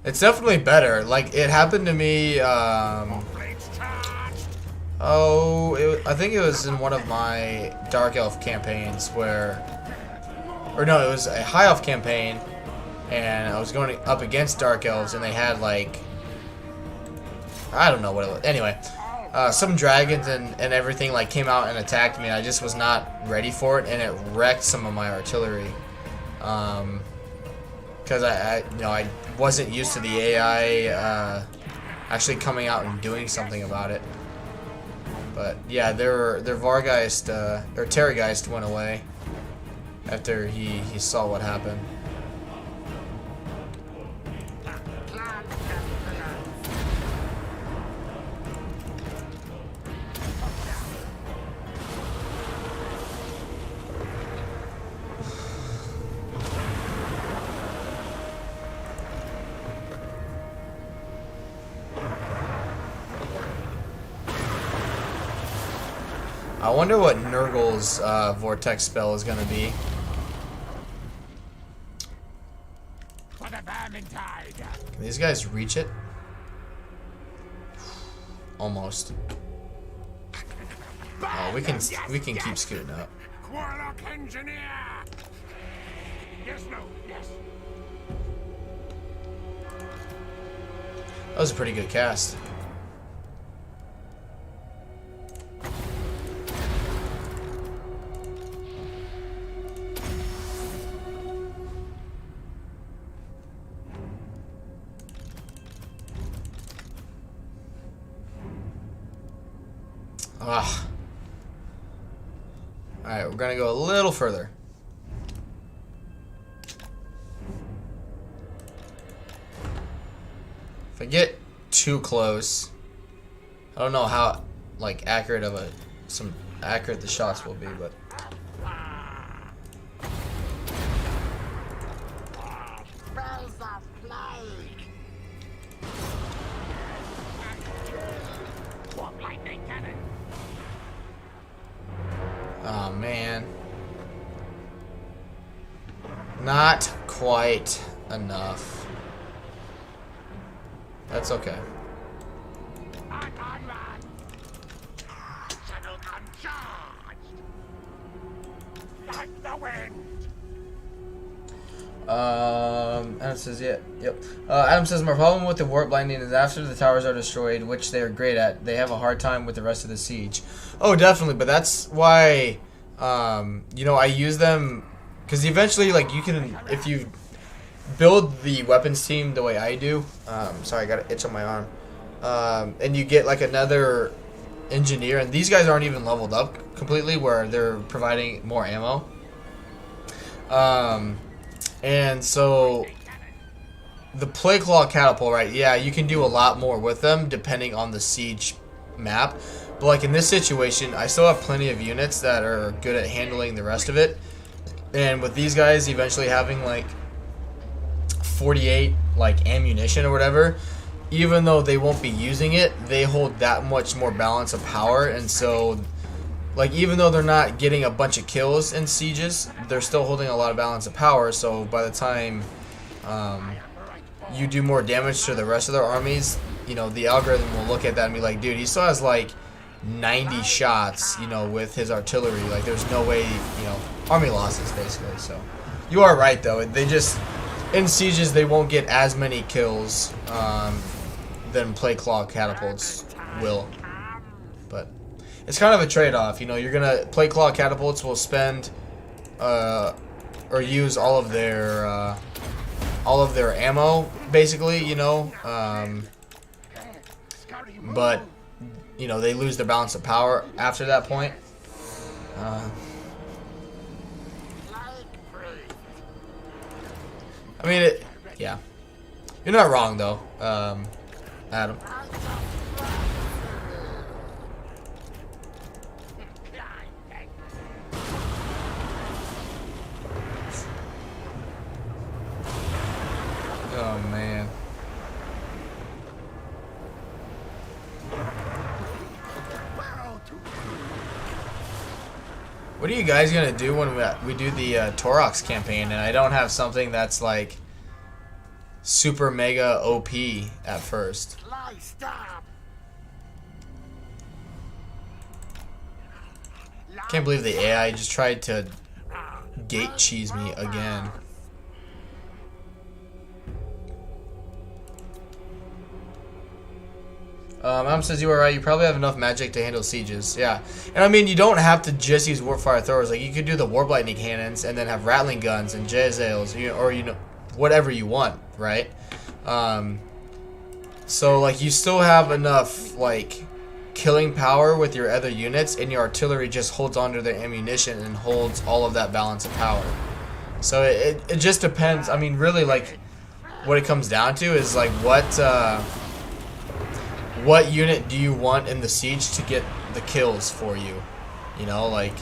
It's definitely better. Like it happened to me Oh, I think it was in one of my Dark Elf campaigns where... Or no, it was a High Elf campaign, and I was going up against Dark Elves, and they had, like... I don't know what it was. Anyway, some dragons and everything, like, came out and attacked me, and I just was not ready for it, and it wrecked some of my artillery. Because I wasn't used to the AI actually coming out and doing something about it. But yeah, their Vargeist or Terrorgeist went away after he saw what happened. I wonder what Nurgle's vortex spell is gonna be. For the Vermintide. Can these guys reach it? Almost. Oh, we can keep scooting up. Warlock engineer. Yes, no, yes. That was a pretty good cast. Ah. Alright, we're gonna go a little further. If I get too close, I don't know how like accurate the shots will be, but oh man. Not quite enough. That's okay. Like the wind. Adam says, yeah, yep. Adam says, my problem with the warp blinding is after the towers are destroyed, which they are great at, they have a hard time with the rest of the siege. Oh, definitely, but that's why, you know, I use them, because eventually, like, you can, if you build the weapons team the way I do, sorry, I got an itch on my arm, and you get, like, another engineer, and these guys aren't even leveled up completely, where they're providing more ammo. And so the Plague Claw catapult, right? Yeah, you can do a lot more with them depending on the siege map. But like in this situation, I still have plenty of units that are good at handling the rest of it. And with these guys eventually having like 48 like ammunition or whatever, even though they won't be using it, they hold that much more balance of power. And so like, even though they're not getting a bunch of kills in sieges, they're still holding a lot of balance of power, so by the time you do more damage to the rest of their armies, you know, the algorithm will look at that and be like, dude, he still has, like, 90 shots, you know, with his artillery. Like, there's no way, you know, army losses, basically, so. You are right, though. They just, in sieges, they won't get as many kills than Plague Claw catapults will, but it's kind of a trade-off, you know. You're gonna Plague Claw catapults will spend or use all of their ammo, basically, you know. But you know, they lose their balance of power after that point. I mean, yeah. You're not wrong though, Adam. Oh man. What are you guys gonna do when we do the Torox campaign and I don't have something that's like super mega OP at first? Can't believe the AI just tried to gate cheese me again. Adam says you are right. You probably have enough magic to handle sieges. Yeah, and I mean you don't have to just use warp fire throwers. Like you could do the warp lightning cannons and then have rattling guns and jezzails, or you know, whatever you want, right? So like you still have enough like killing power with your other units, and your artillery just holds onto their ammunition and holds all of that balance of power. So it just depends. I mean, really, like what it comes down to is like what unit do you want in the siege to get the kills for you? You know, like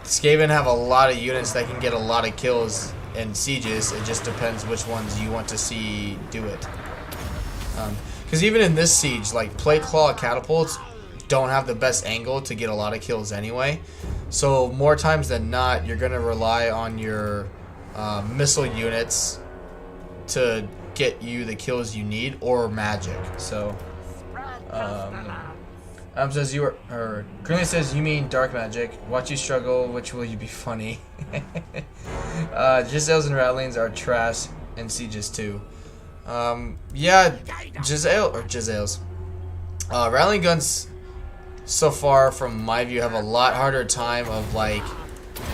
Skaven have a lot of units that can get a lot of kills in sieges. It just depends which ones you want to see do it. Because even in this siege, like plate claw catapults don't have the best angle to get a lot of kills anyway. So more times than not, you're gonna rely on your missile units to get you the kills you need, or magic. So Adam says you are, or Grinley says you mean dark magic. Watch you struggle, which will you be funny. Jezzails and rattlings are trash in sieges too. Yeah, Jezzails. Rattling guns so far from my view have a lot harder time of like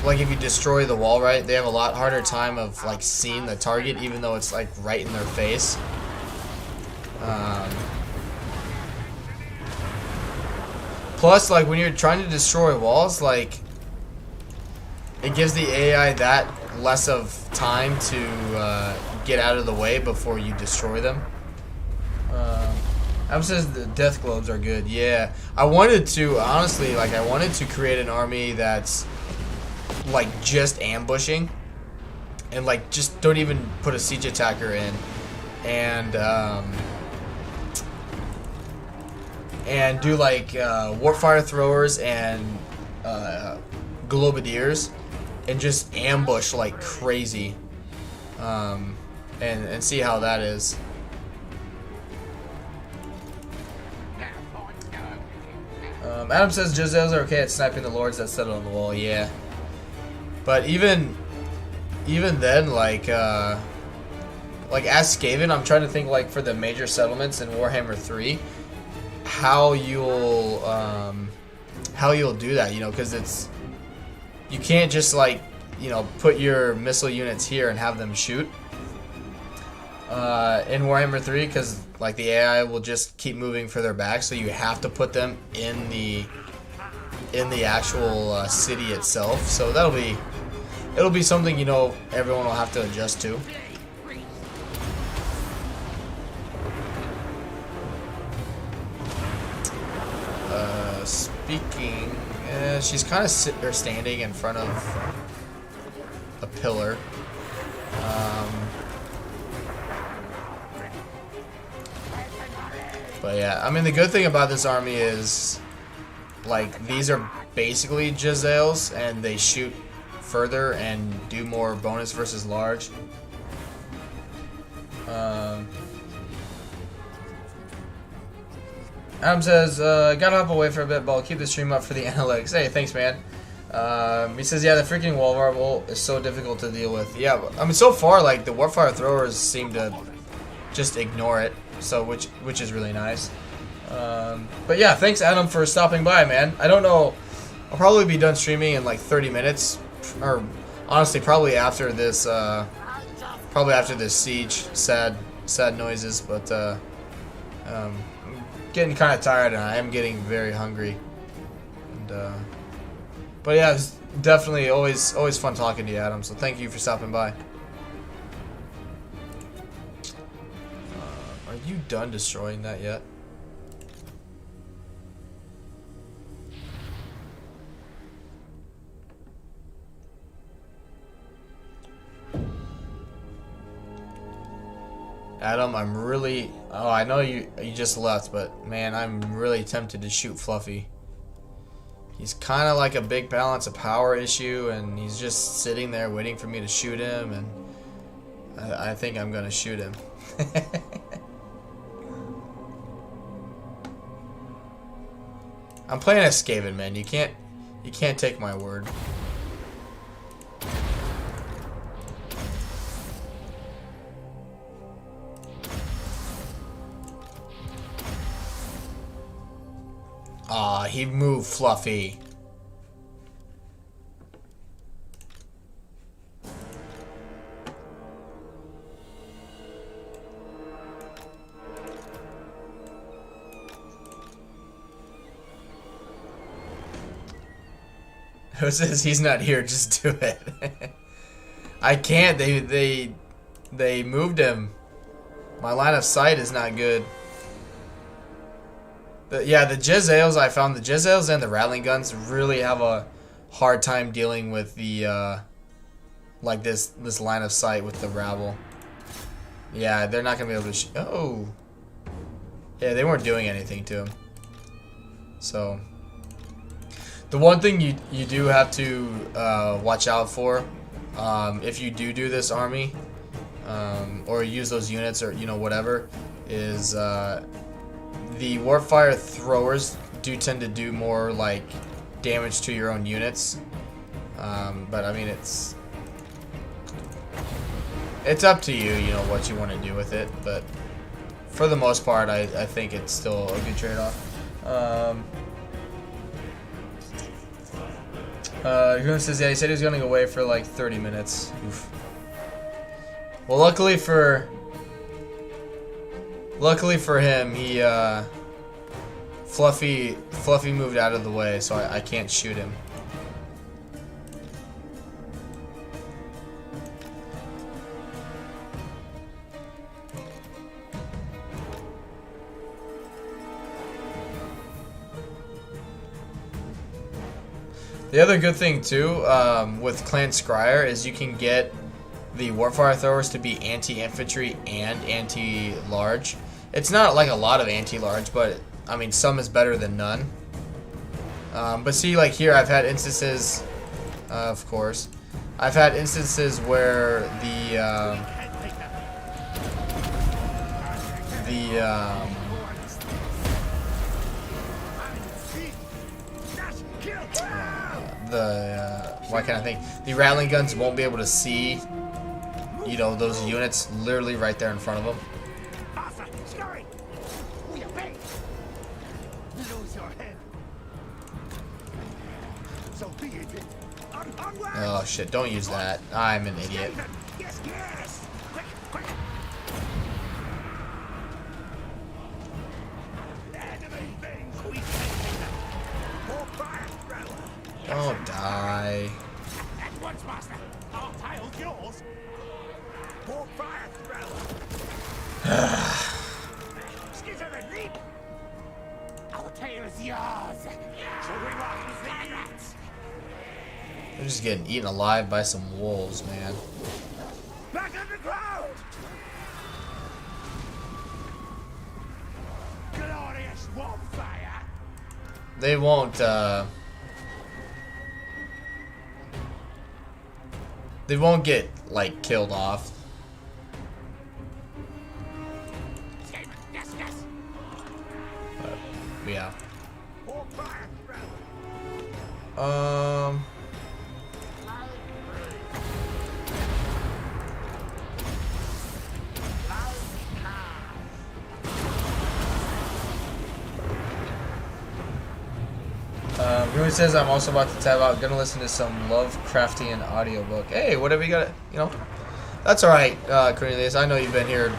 if you destroy the wall, right, they have a lot harder time of like seeing the target even though it's like right in their face. Plus, like when you're trying to destroy walls, like it gives the AI that less of time to get out of the way before you destroy them. Adam says the death globes are good. Yeah, I wanted to honestly, like I wanted to create an army that's like just ambushing and like just don't even put a siege attacker in, and do like warp fire throwers and globadiers and just ambush like crazy, and see how that is. Adam says Jezzails are okay at sniping the lords that settle on the wall. Yeah, but even then, like as Skaven, I'm trying to think like for the major settlements in Warhammer 3, how you'll do that, you know, because it's, you can't just like, you know, put your missile units here and have them shoot in Warhammer 3, because like the AI will just keep moving further back, so you have to put them in the actual city itself. So it'll be something, you know, everyone will have to adjust to. Speaking, she's kind of standing in front of a pillar. But yeah, I mean the good thing about this army is like these are basically Jezzails and they shoot further and do more bonus versus large. Adam says, gotta hop away for a bit, but I'll keep the stream up for the analytics. Hey, thanks, man. He says, yeah, the freaking wall marble is so difficult to deal with. Yeah, I mean, so far, like, the warpfire throwers seem to just ignore it, so which is really nice. But yeah, thanks, Adam, for stopping by, man. I don't know, I'll probably be done streaming in like 30 minutes, or honestly, probably after this siege. Sad noises, but I'm getting kind of tired, and I am getting very hungry. And but yeah, it's definitely always fun talking to you, Adam. So thank you for stopping by. Are you done destroying that yet? Adam, I'm really... Oh, I know you just left, but man, I'm really tempted to shoot Fluffy. He's kind of like a big balance of power issue, and he's just sitting there waiting for me to shoot him, and I think I'm gonna shoot him. I'm playing as Skaven, man. You can't You can't take my word. Aw, he moved Fluffy. Who says he's not here? Just do it. I can't. They moved him. My line of sight is not good. Yeah, the Jezzails, I found the Jezzails and the Rattling Guns really have a hard time dealing with the like this line of sight with the rabble. Yeah, they're not gonna be able to. Oh, yeah, they weren't doing anything to him. So the one thing you do have to watch out for, if you do this army, or use those units, or whatever, is the Warpfire throwers do tend to do more like damage to your own units, but I mean it's up to you, what you want to do with it. But for the most part, I think it's still a good trade-off. Who says, yeah, he said he was going to go away for like 30 minutes. Oof. Well, luckily for him, he Fluffy moved out of the way, so I can't shoot him. The other good thing too, with Clan Scryer, is you can get the Warpfire throwers to be anti-infantry and anti-large. It's not like a lot of anti-large, but I mean some is better than none. But see, like here, I've had instances, of course, I've had instances where why can't I think? The Rattling Guns won't be able to see, those units literally right there in front of them. Oh shit, don't use that. I'm an idiot. Don't die. At once, master. Our tile's yours. Pour fire, Skizzer and leap. Our tail is yours. So we rock with the rats. They're just getting eaten alive by some wolves, man. Back underground. Glorious warfire. They won't, they won't get, like, killed off. Yes, yes. But, yeah. Ruin says I'm also about to tab out. Gonna listen to some Lovecraftian audiobook. Hey, what have we got? That's all right, Cornelius. I know you've been here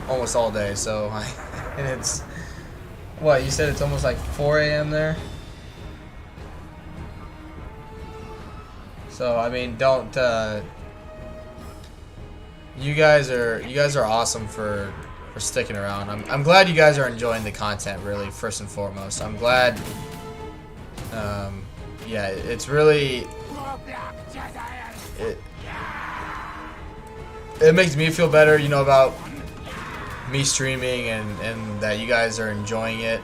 almost all day, so and it's what you said. It's almost like 4 a.m. there. So I mean, don't. You guys are awesome for sticking around. I'm glad you guys are enjoying the content. Really, first and foremost, I'm glad. Yeah, it's really it makes me feel better, about me streaming and that you guys are enjoying it.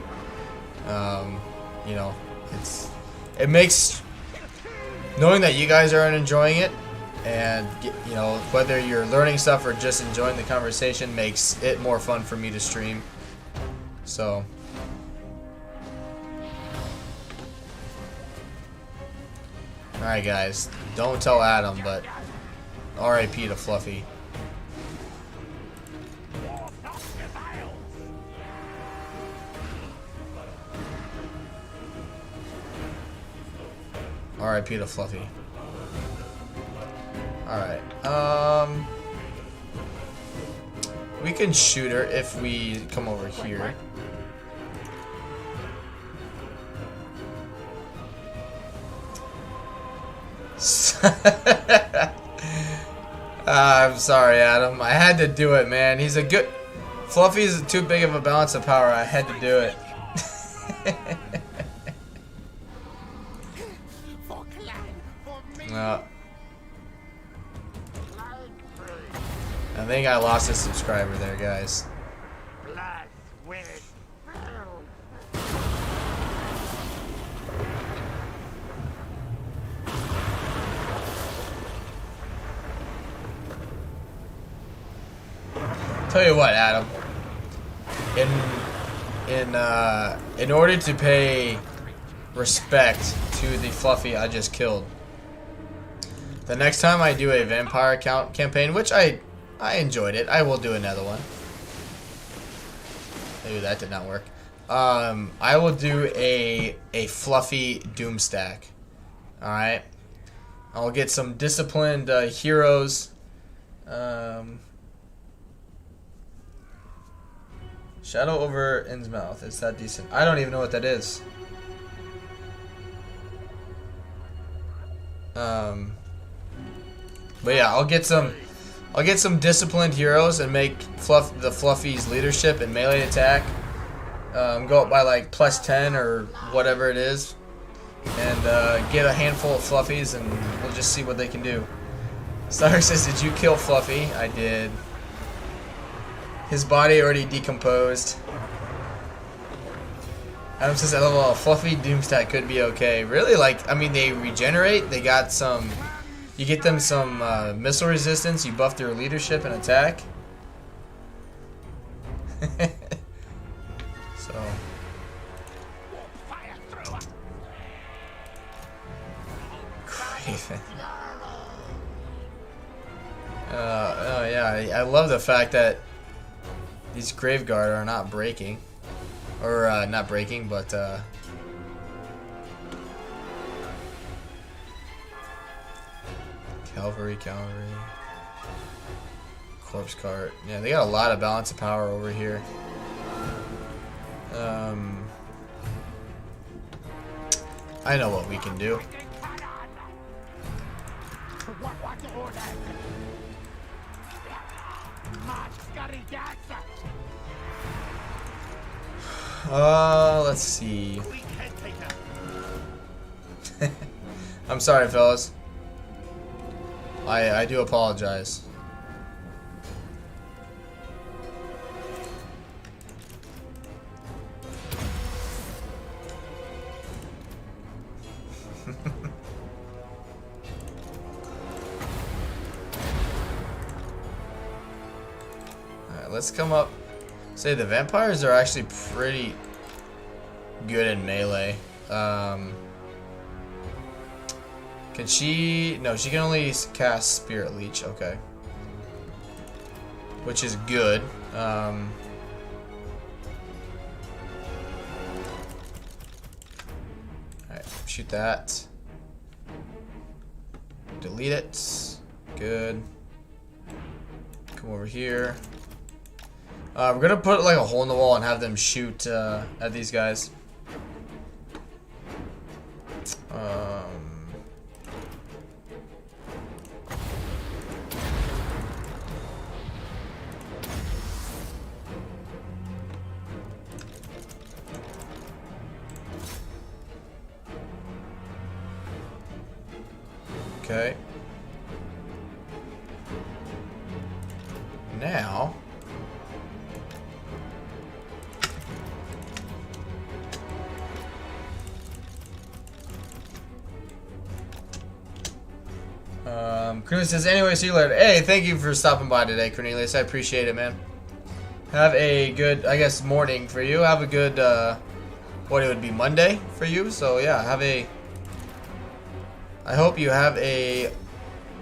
It makes knowing that you guys are enjoying it, and whether you're learning stuff or just enjoying the conversation, makes it more fun for me to stream. So Alright, guys. Don't tell Adam, but R.I.P. to Fluffy. R.I.P. to Fluffy. Alright. We can shoot her if we come over here. I'm sorry, Adam. I had to do it, man. He's a good... Fluffy's too big of a balance of power. I had to do it. I think I lost a subscriber there, guys. Tell you what, Adam. In order to pay respect to the Fluffy I just killed, the next time I do a vampire campaign, which I enjoyed it, I will do another one. Maybe that did not work. I will do a Fluffy doom stack. All right. I'll get some disciplined heroes. Shadow over Innsmouth. Is that decent? I don't even know what that is. But yeah, I'll get some disciplined heroes and make the Fluffy's leadership and melee attack go up by like +10 or whatever it is, and get a handful of Fluffies, and we'll just see what they can do. Star says, "Did you kill Fluffy?" I did. His body already decomposed. Adam says, "LOL, Fluffy Doomstack could be okay." Really? Like, I mean, they regenerate. They got some. You get them some missile resistance. You buff their leadership and attack. So. Craven. Oh yeah, I love the fact that these Graveguard are not breaking. Or, not breaking, but, Cavalry. Corpse Cart. Yeah, they got a lot of balance of power over here. I know what we can do. Let's see. I'm sorry, fellas. I do apologize. Alright, let's come up. Say the vampires are actually pretty good in melee. Can she? No, she can only cast Spirit Leech. Okay, which is good. Alright, shoot that. Delete it. Good. Come over here. We're gonna put like a hole in the wall and have them shoot at these guys. Okay. Now. Cornelius says, anyway, see you later. Hey, thank you for stopping by today, Cornelius. I appreciate it, man. Have a good, I guess, morning for you. Have a good, what, it would be Monday for you? So, yeah, have a I hope you have a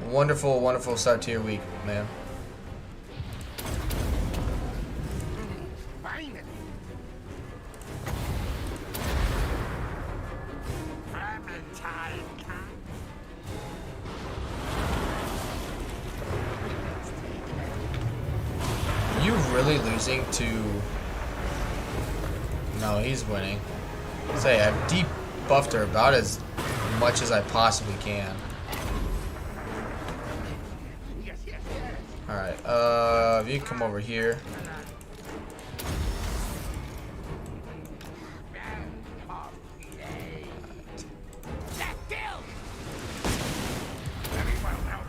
wonderful, wonderful start to your week, man. Finally. Valentine time. Are you really losing to... No, he's winning. Say, I've debuffed her about as much as I possibly can. Yes, yes, yes. Alright, if you come over here. That deal. Very well now.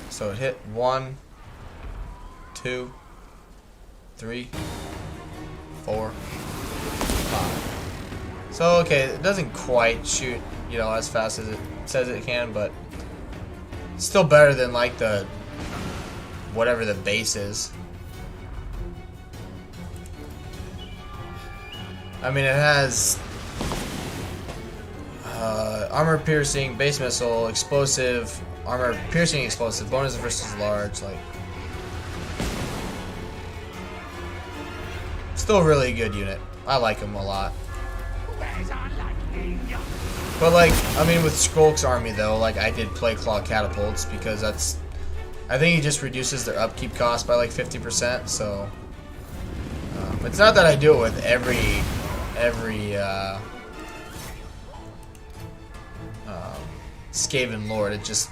So it hit 1, 2, 3, 4, 5. So okay, it doesn't quite shoot, you know, as fast as it says it can, but it's still better than like the whatever the base is. I mean, it has armor piercing, base missile, explosive, armor piercing, explosive, bonus versus large, like. Still a really good unit. I like him a lot. Where's our lightning? But like, I mean, with Skulk's army though, like I did play Claw Catapults because that's, I think he just reduces their upkeep cost by like 50%. So it's not that I do it with every Skaven Lord. It just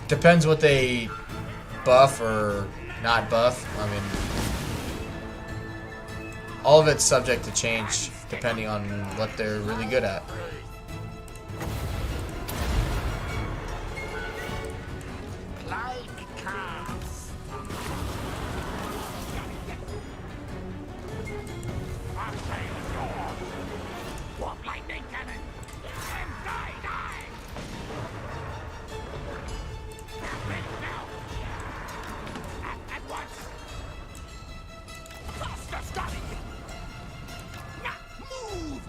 depends what they buff or not buff. I mean, all of it's subject to change depending on what they're really good at. Like cars. Our trail is yours. Warp lightning cannon. And die, die. Ready now. At once. Faster, Scotty. Now, move.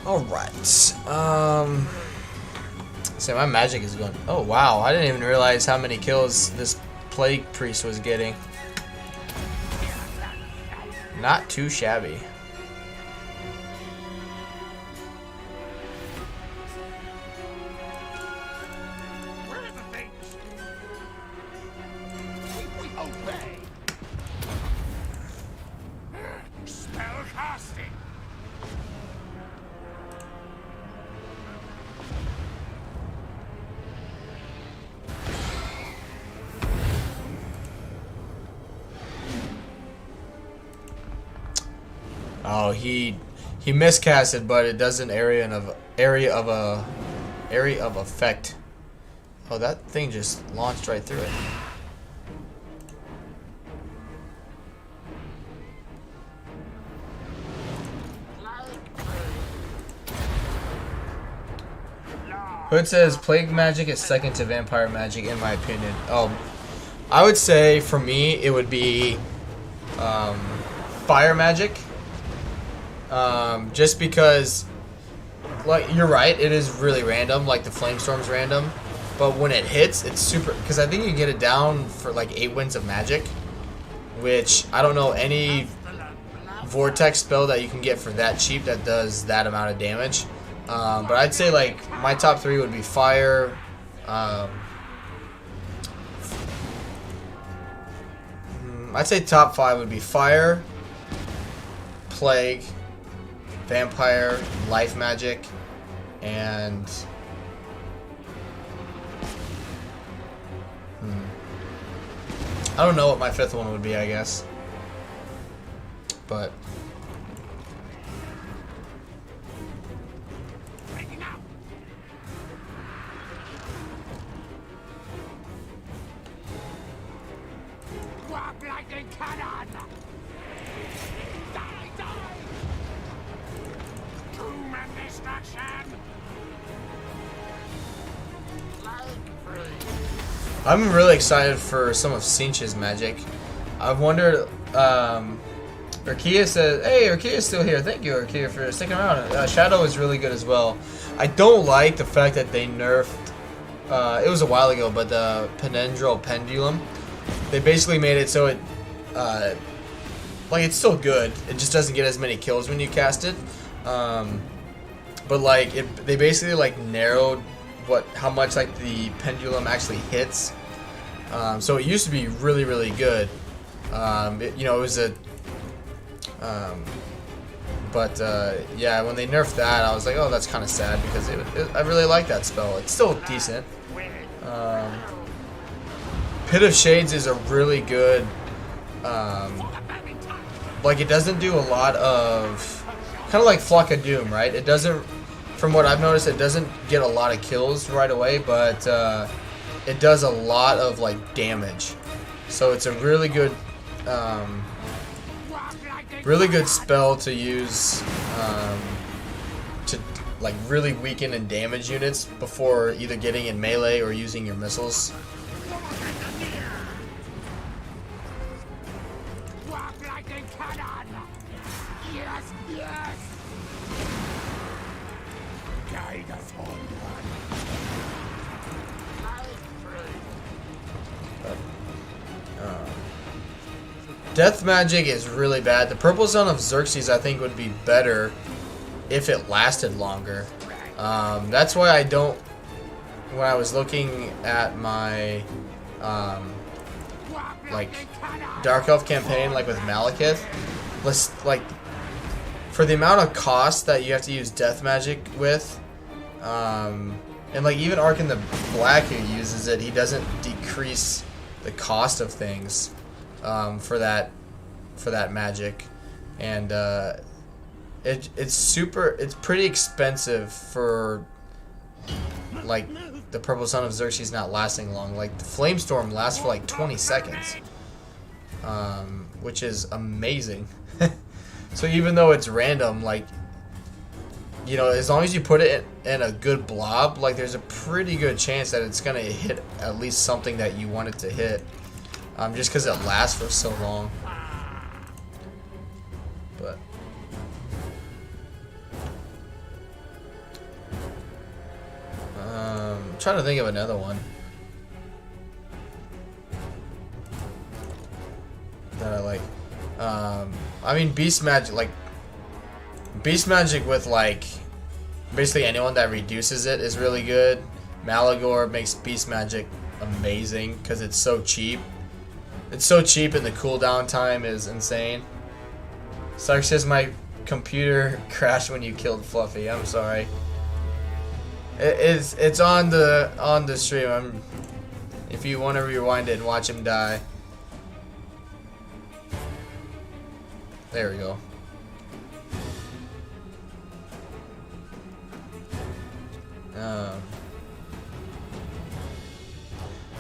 Alright. So my magic is going. Oh wow, I didn't even realize how many kills this Plague Priest was getting. Not too shabby. Where are the things? We obey. Spell casting. Oh, he miscasted, but it does an area of effect. Oh, that thing just launched right through it. Hood says plague magic is second to vampire magic in my opinion. Oh, I would say for me it would be fire magic. Just because, like, you're right, it is really random, like the Flamestorm's random, but when it hits, it's super, because I think you get it down for like 8 winds of magic, which I don't know any vortex spell that you can get for that cheap that does that amount of damage. But I'd say like my top 3 would be fire, I'd say top 5 would be fire, plague, vampire, life magic, and I don't know what my 5th one would be, I guess. But Breaking out. Warp lightning cannon. Die, die. Doom and destruction. I'm really excited for some of Sinch's magic. I've wondered, Urkia says, hey, Urkia's still here. Thank you, Urkia, for sticking around. Shadow is really good as well. I don't like the fact that they nerfed, it was a while ago, but the Penendral Pendulum. They basically made it so it, like, it's still good. It just doesn't get as many kills when you cast it. But, like, they basically, like, narrowed how much, like, the pendulum actually hits. So it used to be really, really good. You know, it was a... yeah, when they nerfed that, I was like, oh, that's kind of sad, because I really like that spell. It's still decent. Pit of Shades is a really good... like, it doesn't do a lot of... Kind of like Flock of Doom, right? It doesn't... From what I've noticed, it doesn't get a lot of kills right away, but it does a lot of, like, damage. So it's a really good... really good spell to use to, like, really weaken and damage units before either getting in melee or using your missiles. Death magic is really bad. The Purple Sun of Xerxes, I think, would be better if it lasted longer. That's why I don't... When I was looking at my, like, Dark Elf campaign, like with Malekith, like, for the amount of cost that you have to use death magic with, and, like, even Arkin the Black, who uses it, he doesn't decrease the cost of things. For that magic, and it's pretty expensive for, like, the Purple Sun of Xerxes not lasting long. Like, the Flamestorm lasts for like 20 seconds, which is amazing. So even though it's random, like, you know, as long as you put it in a good blob, like, there's a pretty good chance that it's gonna hit at least something that you want it to hit. Just because it lasts for so long. But I'm trying to think of another one that I like. I mean, Beast Magic, like, Beast Magic with, like, basically anyone that reduces it is really good. Malagor makes Beast Magic amazing because it's so cheap. It's so cheap, and the cooldown time is insane. Sark says my computer crashed when you killed Fluffy. I'm sorry. It's on the stream. If you want to rewind it and watch him die. There we go.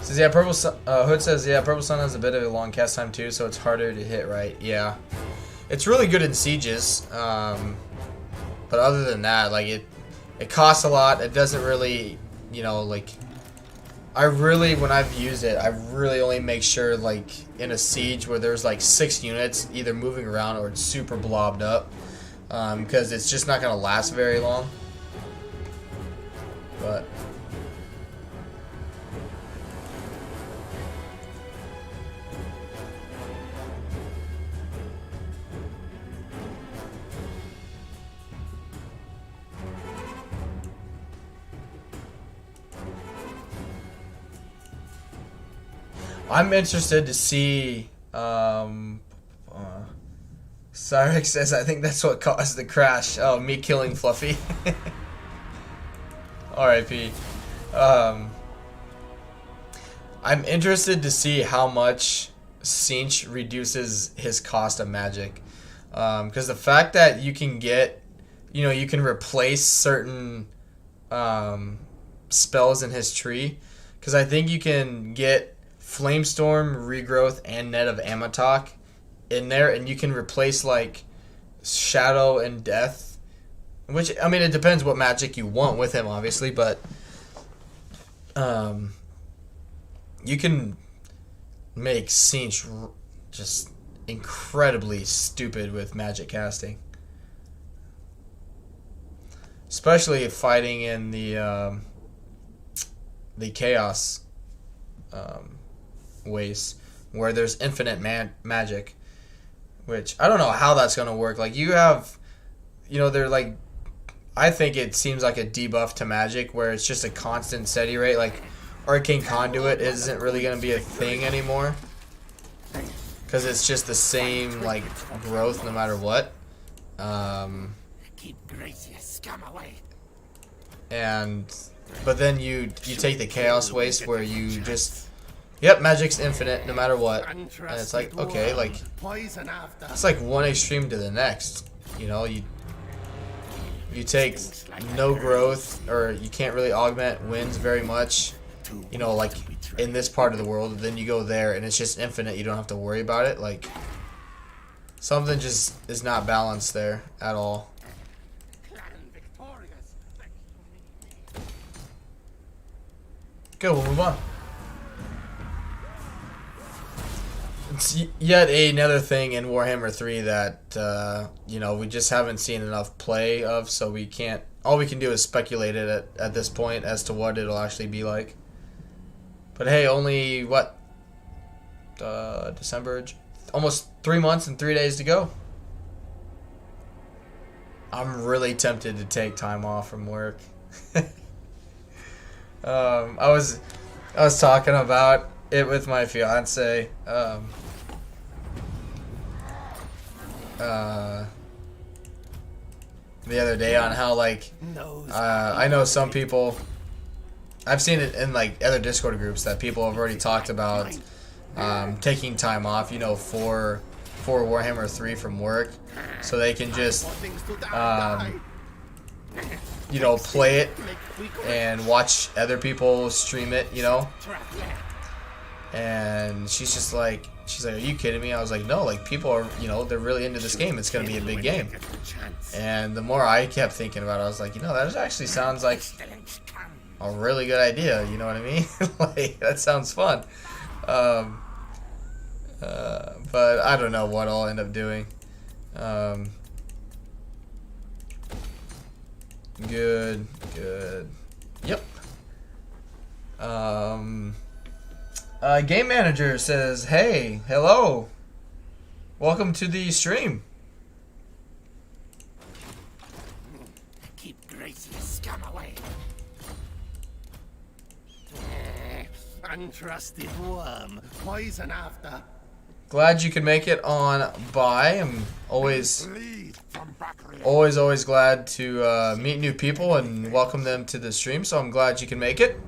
Says, yeah, Purple Sun, Hood says, yeah, Purple Sun has a bit of a long cast time too, so it's harder to hit right. Yeah. It's really good in sieges, but other than that, like, it costs a lot. It doesn't really, you know, like, when I've used it, I really only make sure, like, in a siege where there's, like, 6 units either moving around or it's super blobbed up, because it's just not going to last very long. But... I'm interested to see, Cyrix says, I think that's what caused the crash. Oh, me killing Fluffy. R.I.P. I'm interested to see how much Sinch reduces his cost of magic. Because the fact that you can get, you know, you can replace certain spells in his tree. Because I think you can get Flamestorm, Regrowth, and Net of Amatok in there, and you can replace, like, Shadow and Death, which, I mean, it depends what magic you want with him, obviously, but you can make scenes just incredibly stupid with magic casting. Especially fighting in the chaos waste where there's infinite magic, which I don't know how that's gonna work. Like you have, they're like, I think it seems like a debuff to magic where it's just a constant steady rate. Like arcane conduit isn't really gonna be a thing anymore because it's just the same like growth no matter what. Keep Gracie scum away. But then you take the chaos waste where you just, yep, magic's infinite no matter what, and it's like, okay, like it's like one extreme to the next. You take no growth, or you can't really augment winds very much, like in this part of the world. Then you go there and it's just infinite. You don't have to worry about it. Like something just is not balanced there at all. Good, we'll move on. It's yet another thing in Warhammer 3 that, we just haven't seen enough play of, so we can't, all we can do is speculate it at this point as to what it'll actually be like. But hey, only, December, almost 3 months and 3 days to go. I'm really tempted to take time off from work. I was talking about it with my fiance. The other day on how like I know some people, I've seen it in like other Discord groups that people have already talked about taking time off, for Warhammer 3 from work, so they can just play it and watch other people stream it, And she's like, are you kidding me? I was like, no, like people are, they're really into this game. It's going to be a big game. And the more I kept thinking about it, I was like, that actually sounds like a really good idea. You know what I mean? Like, that sounds fun. But I don't know what I'll end up doing. Good. Yep. Game manager says, hey, hello. Welcome to the stream. Keep Gracie scum away. Untrusted worm. Poison after. Glad you could make it on by. I'm always glad to meet new people and welcome them to the stream, so I'm glad you can make it.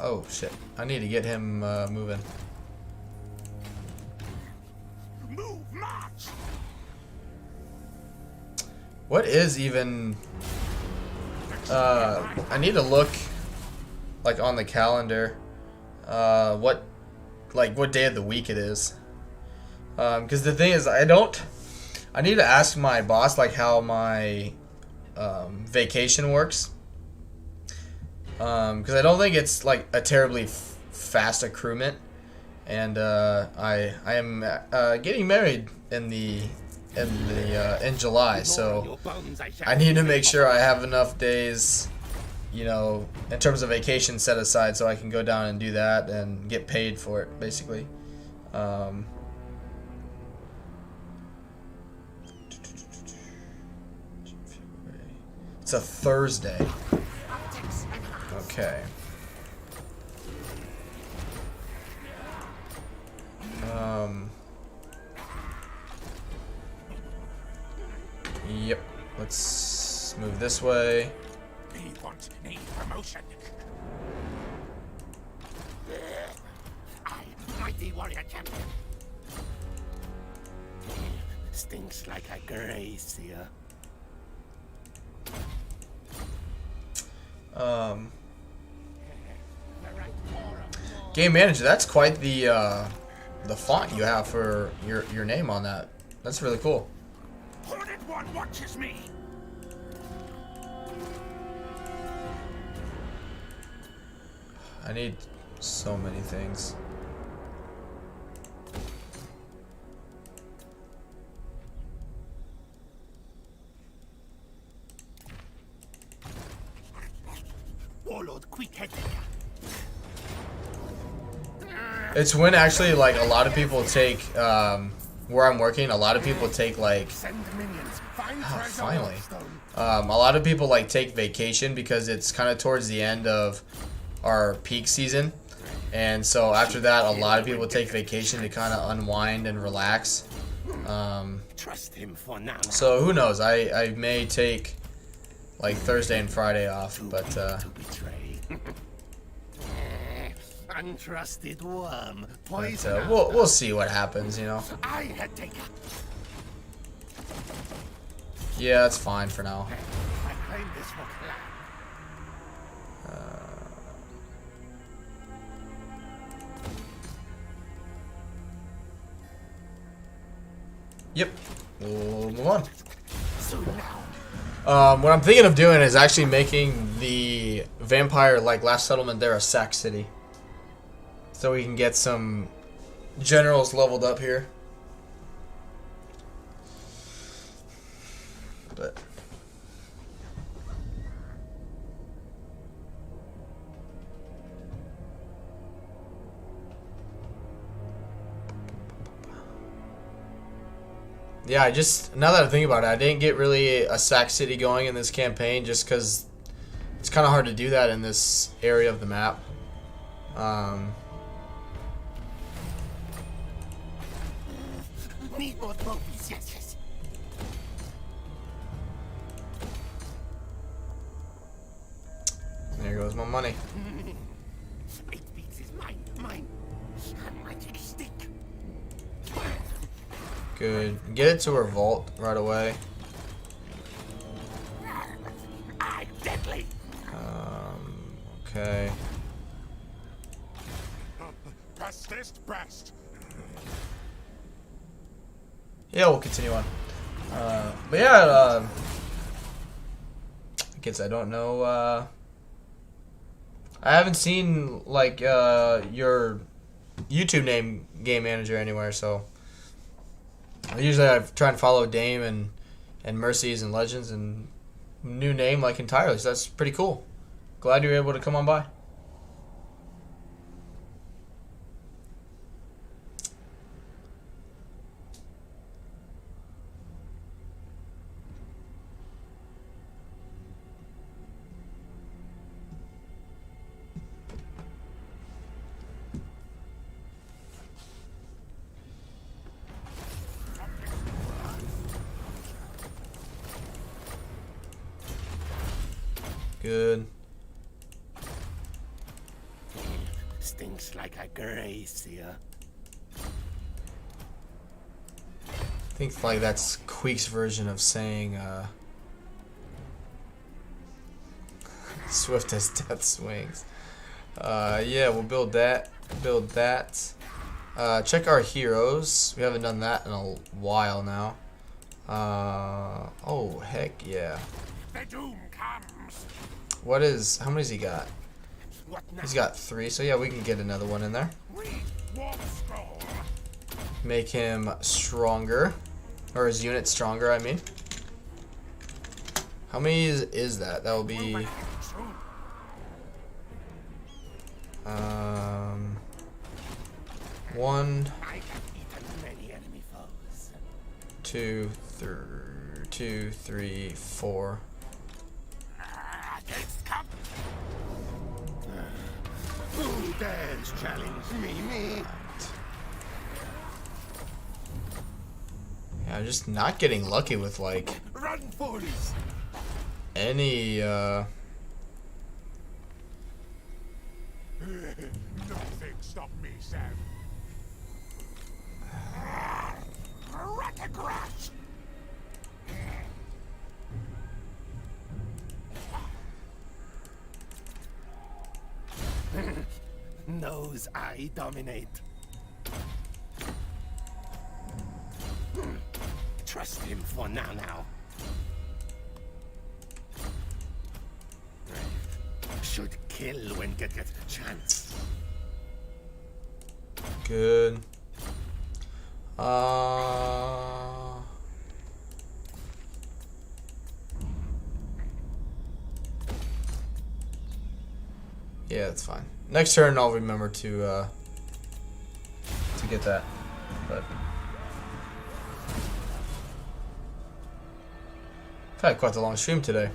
Oh shit, I need to get him moving. Move, march. What is even I need to look like on the calendar what day of the week it is, because the thing is I need to ask my boss like how my vacation works, because I don't think it's like a terribly fast accruement, and I am getting married in July, so I need to make sure I have enough days, in terms of vacation set aside, so I can go down and do that and get paid for it, basically. It's a Thursday. Okay. Yep. Let's move this way. Need promotion. I, mighty warrior champion. Stinks like a gracier. Game manager, that's quite the font you have for your name on that. That's really cool. Hornet one watches me. I need so many things. Warlord Queek head. It's when actually like a lot of people take where I'm working. A lot of people take like Send minions. Find oh, treasure finally. stone. A lot of people like take vacation because it's kind of towards the end of our peak season, and so after that, a lot of people take vacation to kind of unwind and relax. Trust him for now. So who knows? I may take like Thursday and Friday off, but To betray. Untrusted worm. Poison. we'll see what happens, you know. I had taken. Yeah, that's fine for now. I claim this for clan. Yep, we'll move on. So now. What I'm thinking of doing is actually making the vampire like Last Settlement there a sack city, so we can get some generals leveled up here. But yeah, I just now that I think about it, I didn't get really a sack city going in this campaign just because it's kind of hard to do that in this area of the map. Need more trophies. Yes, yes. There goes my money. 8 weeks is mine. Mine. A magic stick. Good. Get it to her vault right away. I'm deadly. Okay. Bestest best. Yeah, we'll continue on. But yeah, I guess I don't know. I haven't seen like your YouTube name, Game Manager, anywhere. So usually I try and follow Dame and Mercies and Legends, and new name like entirely. So that's pretty cool. Glad you were able to come on by. Good. Stinks like a gracier. I think like that's Queek's version of saying swift as death swings. Yeah, we'll build that. Build that. Check our heroes. We haven't done that in a while now. Oh heck yeah. The doom comes. What is? How many's he got? What now? He's got 3. So yeah, we can get another one in there. Read warp scroll. Make him stronger, or his unit stronger. I mean. How many is that? That will be. Soon. 1, I have eaten many enemy foes. 2, 3, 4. Against come. Who dares challenge me? Me? Yeah, just not getting lucky with like Run, fools! any Nothing stop me, Sam. Ratacrash. Knows I dominate. Trust him for now. Should kill. kill when get chance. Good. Yeah, that's fine. Next turn, I'll remember to get that. But I've had quite a long stream today.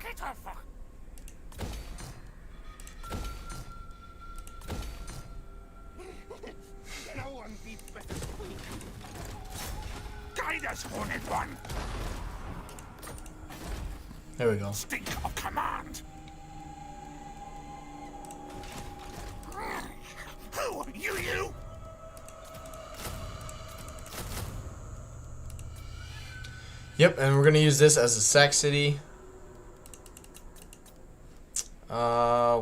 Get off! No one beats better Queek. Guide us, Hornet One! There we go. Stink of command! Who? You? Yep, and we're gonna use this as a sack city.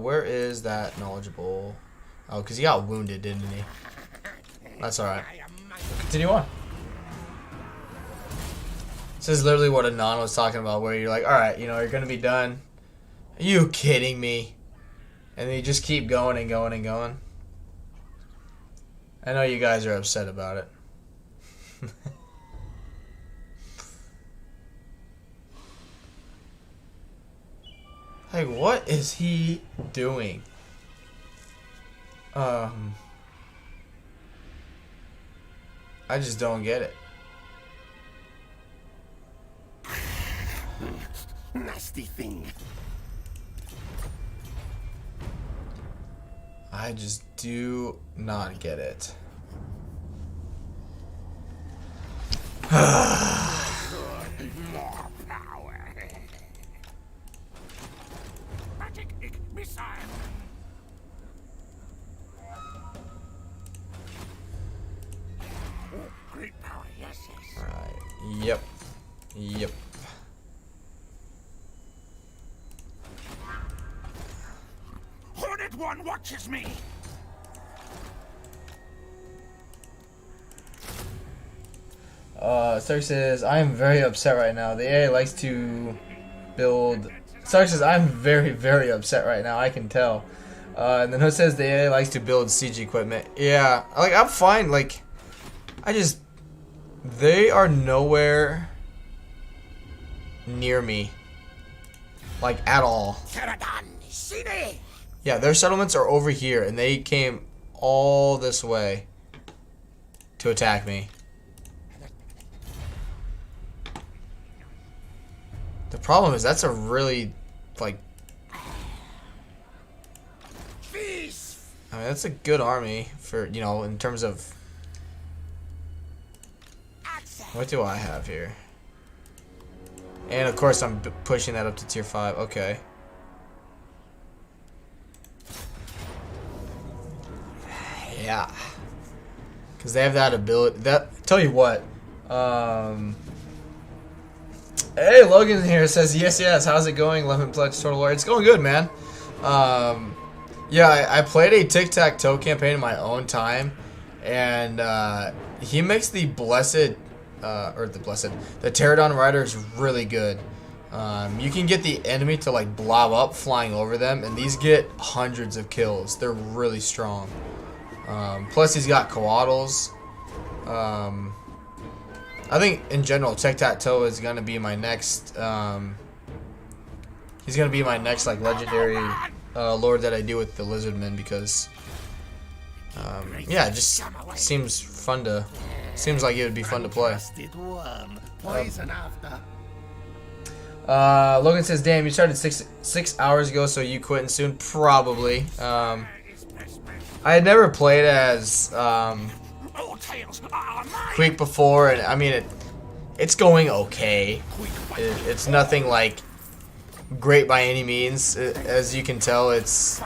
Where is that knowledgeable? Oh, because he got wounded, didn't he? That's alright. Continue on. This is literally what Anon was talking about, where you're like, alright, you know, you're gonna be done. Are you kidding me? And then you just keep going and going and going. I know you guys are upset about it. Like, what is he doing? I just don't get it. Nasty thing. I just do not get it. More power. Magic missile. Oh, great power. Yes. Alright. Yep. Yep. Hornet One watches me. Stark says, I am very upset right now. The AI likes to build... Stark says, I'm very, very upset right now. I can tell. And then Hood says, the AI likes to build siege equipment. Yeah, like, I'm fine. Like, I just... They are nowhere near me. Like, at all. Yeah, their settlements are over here, and they came all this way to attack me. The problem is that's a really, like, I mean, that's a good army for, you know, in terms of, what do I have here? And of course I'm pushing that up to tier 5, okay. Yeah. Because they have that ability, tell you what, hey, Logan here says, yes, how's it going? Lemon Pledge Total War. It's going good, man. Yeah, I played a tic-tac-toe campaign in my own time, and he makes the the Pterodon Riders really good. You can get the enemy to, like, blob up flying over them, and these get hundreds of kills. They're really strong. Plus, he's got coatls. I think in general, tic-tac-toe is gonna be my next. He's gonna be my next, like, legendary lord that I do with the Lizardmen, because yeah, it just seems fun to. Seems like it would be fun to play. Logan says, "Damn, you started six hours ago, so you quitting soon? Probably. I had never played as All tails are mine. Queek before, and I mean it's going okay. It's nothing like great by any means. As you can tell, it's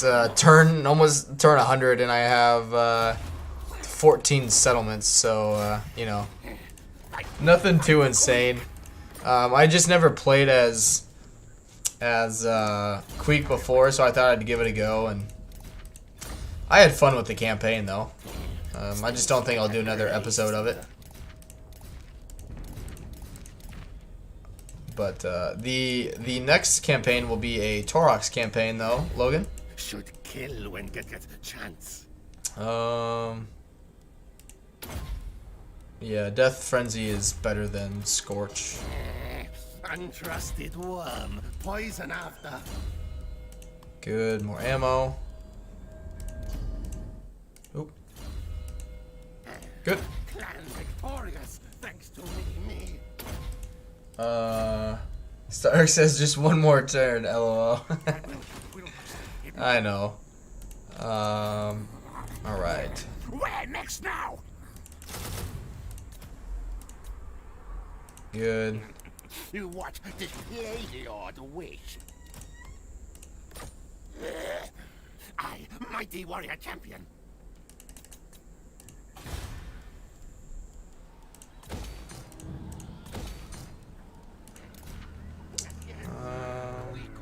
almost turn 100, and I have 14 settlements. So you know, nothing too insane. I just never played as Queek before, so I thought I'd give it a go, and I had fun with the campaign though. I just don't think I'll do another episode of it. But the next campaign will be a Torox campaign though, Logan. Should kill when get chance. Yeah, Death Frenzy is better than Scorch. Untrusted worm. Poison after. Good, more ammo. Oop. Good. Clan victorious, thanks to me. Stark says just one more turn, lol. I know. Alright. Where next now? Good. What did Lord wish? I, mighty warrior champion.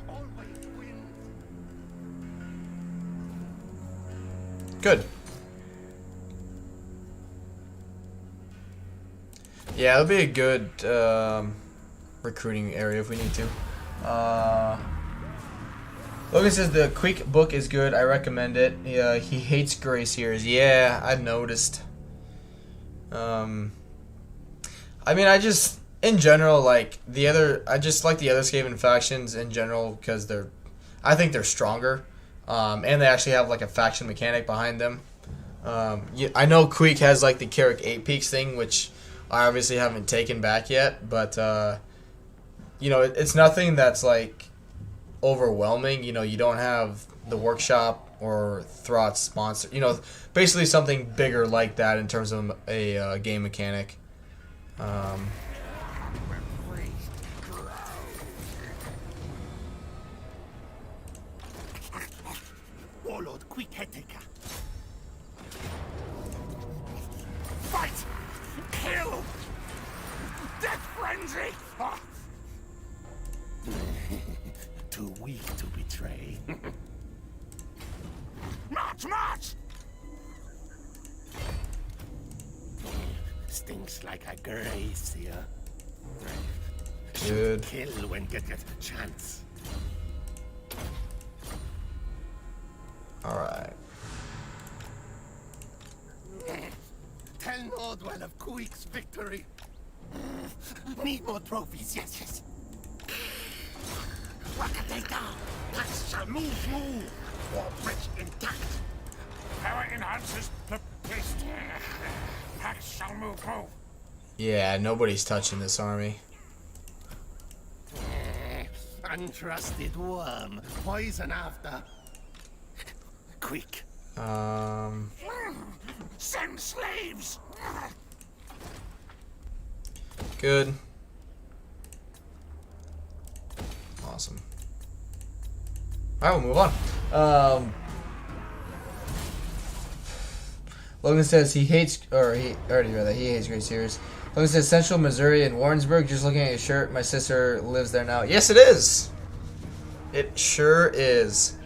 Always wins. Good. Yeah, it'll be a good recruiting area if we need to. Logan says the Queek book is good. I recommend it. Yeah, he hates Grayseers. Yeah, I've noticed. I mean, I just in general like I just like the other Skaven factions in general because I think they're stronger, and they actually have like a faction mechanic behind them. I know Queek has like the Carrick 8 Peaks thing, which I obviously haven't taken back yet, but you know, it's nothing that's like overwhelming. You know, you don't have the workshop or Thrott's sponsor. You know, basically something bigger like that in terms of a game mechanic. Warlord Queek-Heteka. Fight! Kill! Death frenzy! Too weak to betray. March! Stinks like a gracier. Good. Kill when get chance. Alright. Tell Nordwell of Queek's victory. Need more trophies, yes. Wakadeka, Pax shall move. War bridge intact. Power enhances the beast. Pax shall move. Yeah, nobody's touching this army. Untrusted worm. Poison after. Quick. Send slaves. Good. Awesome. Alright, we'll move on. Logan says he hates, or he already read that, he hates Grayseers. Logan says Central Missouri and Warrensburg, just looking at your shirt, my sister lives there now. Yes, it is! It sure is.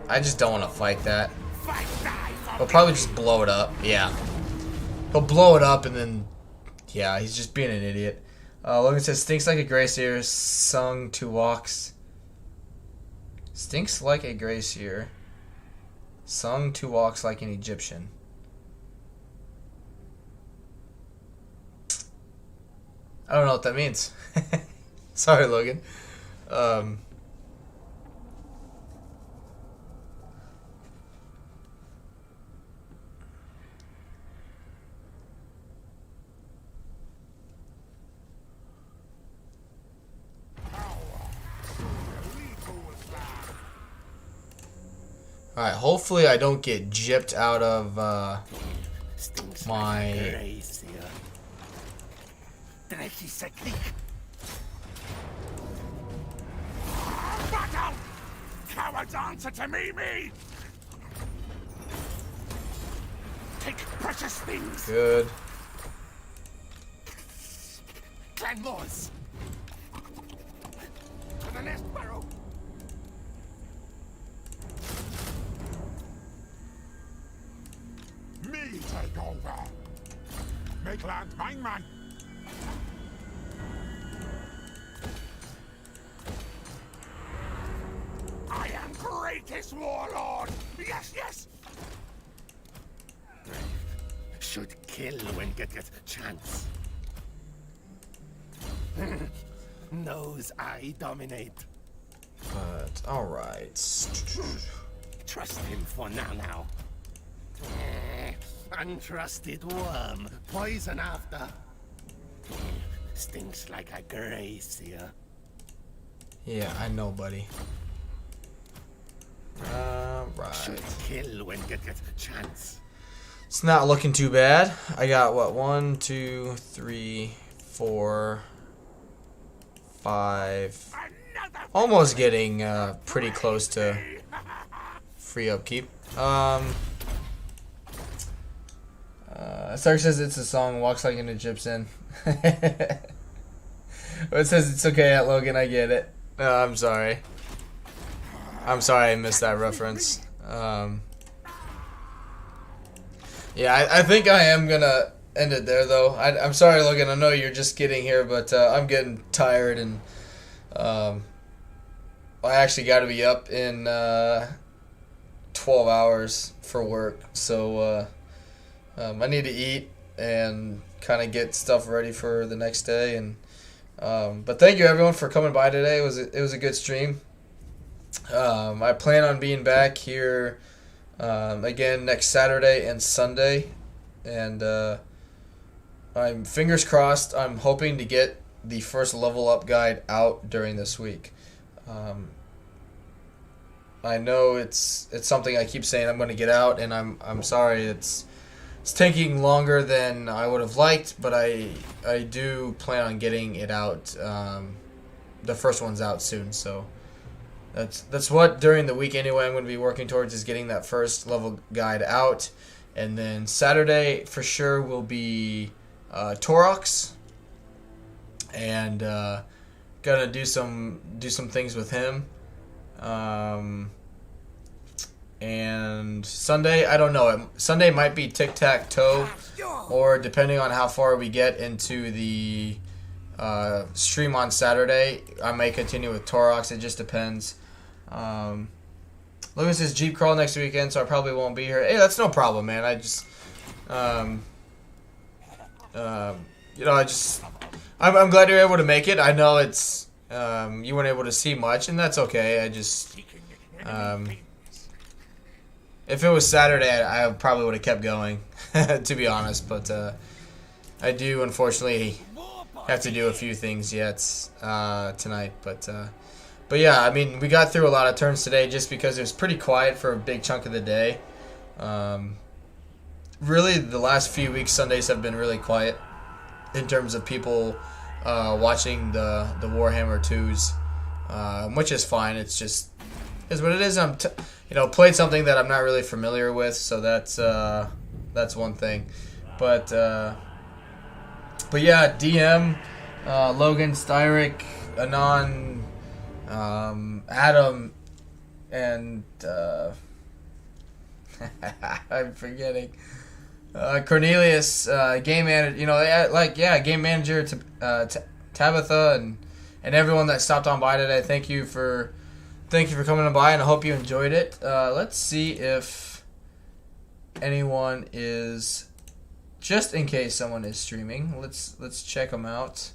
I just don't want to fight that. He'll probably just blow it up. Yeah. He'll blow it up and then... Yeah, he's just being an idiot. Logan says, stinks like a Grayseer, sung to walks. Stinks like a Grayseer, sung to walks like an Egyptian. I don't know what that means. Sorry, Logan. Alright, hopefully I don't get gypped out of my... Battle! Cowards answer to me! Take precious things! Good. Clanmores! To the nest barrow! Me take over! Make land mine, man! I am greatest warlord! Yes! Should kill when get chance. Knows I dominate. But, alright. Trust him for now. Untrusted worm. Poison after. Stinks like a gracier. Yeah, I know, buddy. Right. Should kill when get chance. It's not looking too bad. I got, what, 1, 2, 3, 4, 5. Almost getting pretty close to free upkeep. Stark says it's a song, walks like an Egyptian. It says it's okay, Logan, I get it. I'm sorry. I'm sorry I missed that reference. Yeah, I think I am gonna end it there, though. I'm sorry, Logan. I know you're just getting here, but I'm getting tired, and I actually got to be up in 12 hours for work, so I need to eat and kind of get stuff ready for the next day. And but thank you everyone for coming by today. It was a good stream. I plan on being back here again next Saturday and Sunday, and I'm fingers crossed. I'm hoping to get the first level up guide out during this week. I know it's something I keep saying I'm going to get out, and I'm sorry it's taking longer than I would have liked, but I do plan on getting it out. The first one's out soon, so that's what during the week anyway I'm going to be working towards, is getting that first level guide out. And then Saturday for sure will be Torox, and gonna do some things with him. And Sunday, I don't know. Sunday might be tic-tac-toe, or depending on how far we get into the stream on Saturday, I may continue with Torox. It just depends. Logan says Jeep crawl next weekend, so I probably won't be here. Hey, that's no problem, man. I just, I'm glad you're able to make it. I know it's, you weren't able to see much, and that's okay. I just, if it was Saturday, I probably would have kept going, to be honest. But I do, unfortunately, have to do a few things yet tonight. But yeah, I mean, we got through a lot of turns today just because it was pretty quiet for a big chunk of the day. Really, the last few weeks, Sundays have been really quiet in terms of people watching the Warhammer 2s, which is fine. It's just is what it is. I'm played something that I'm not really familiar with, so that's one thing. But yeah, DM, Logan, Styric, Anon, Adam, and I'm forgetting Cornelius, game manager. Game manager to Tabitha and everyone that stopped on by today. Thank you for coming on by, and I hope you enjoyed it. Let's see if anyone is, just in case someone is streaming. Let's check them out.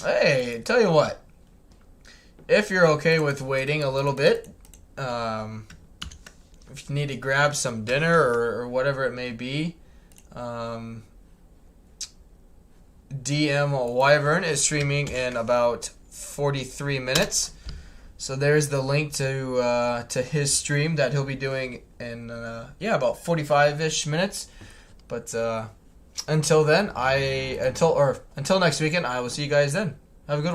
Hey, tell you what. If you're okay with waiting a little bit, if you need to grab some dinner or whatever it may be, DM Wyvern is streaming in about 43 minutes. So there's the link to his stream that he'll be doing in about 45-ish minutes. But until then, until next weekend, I will see you guys then. Have a good one.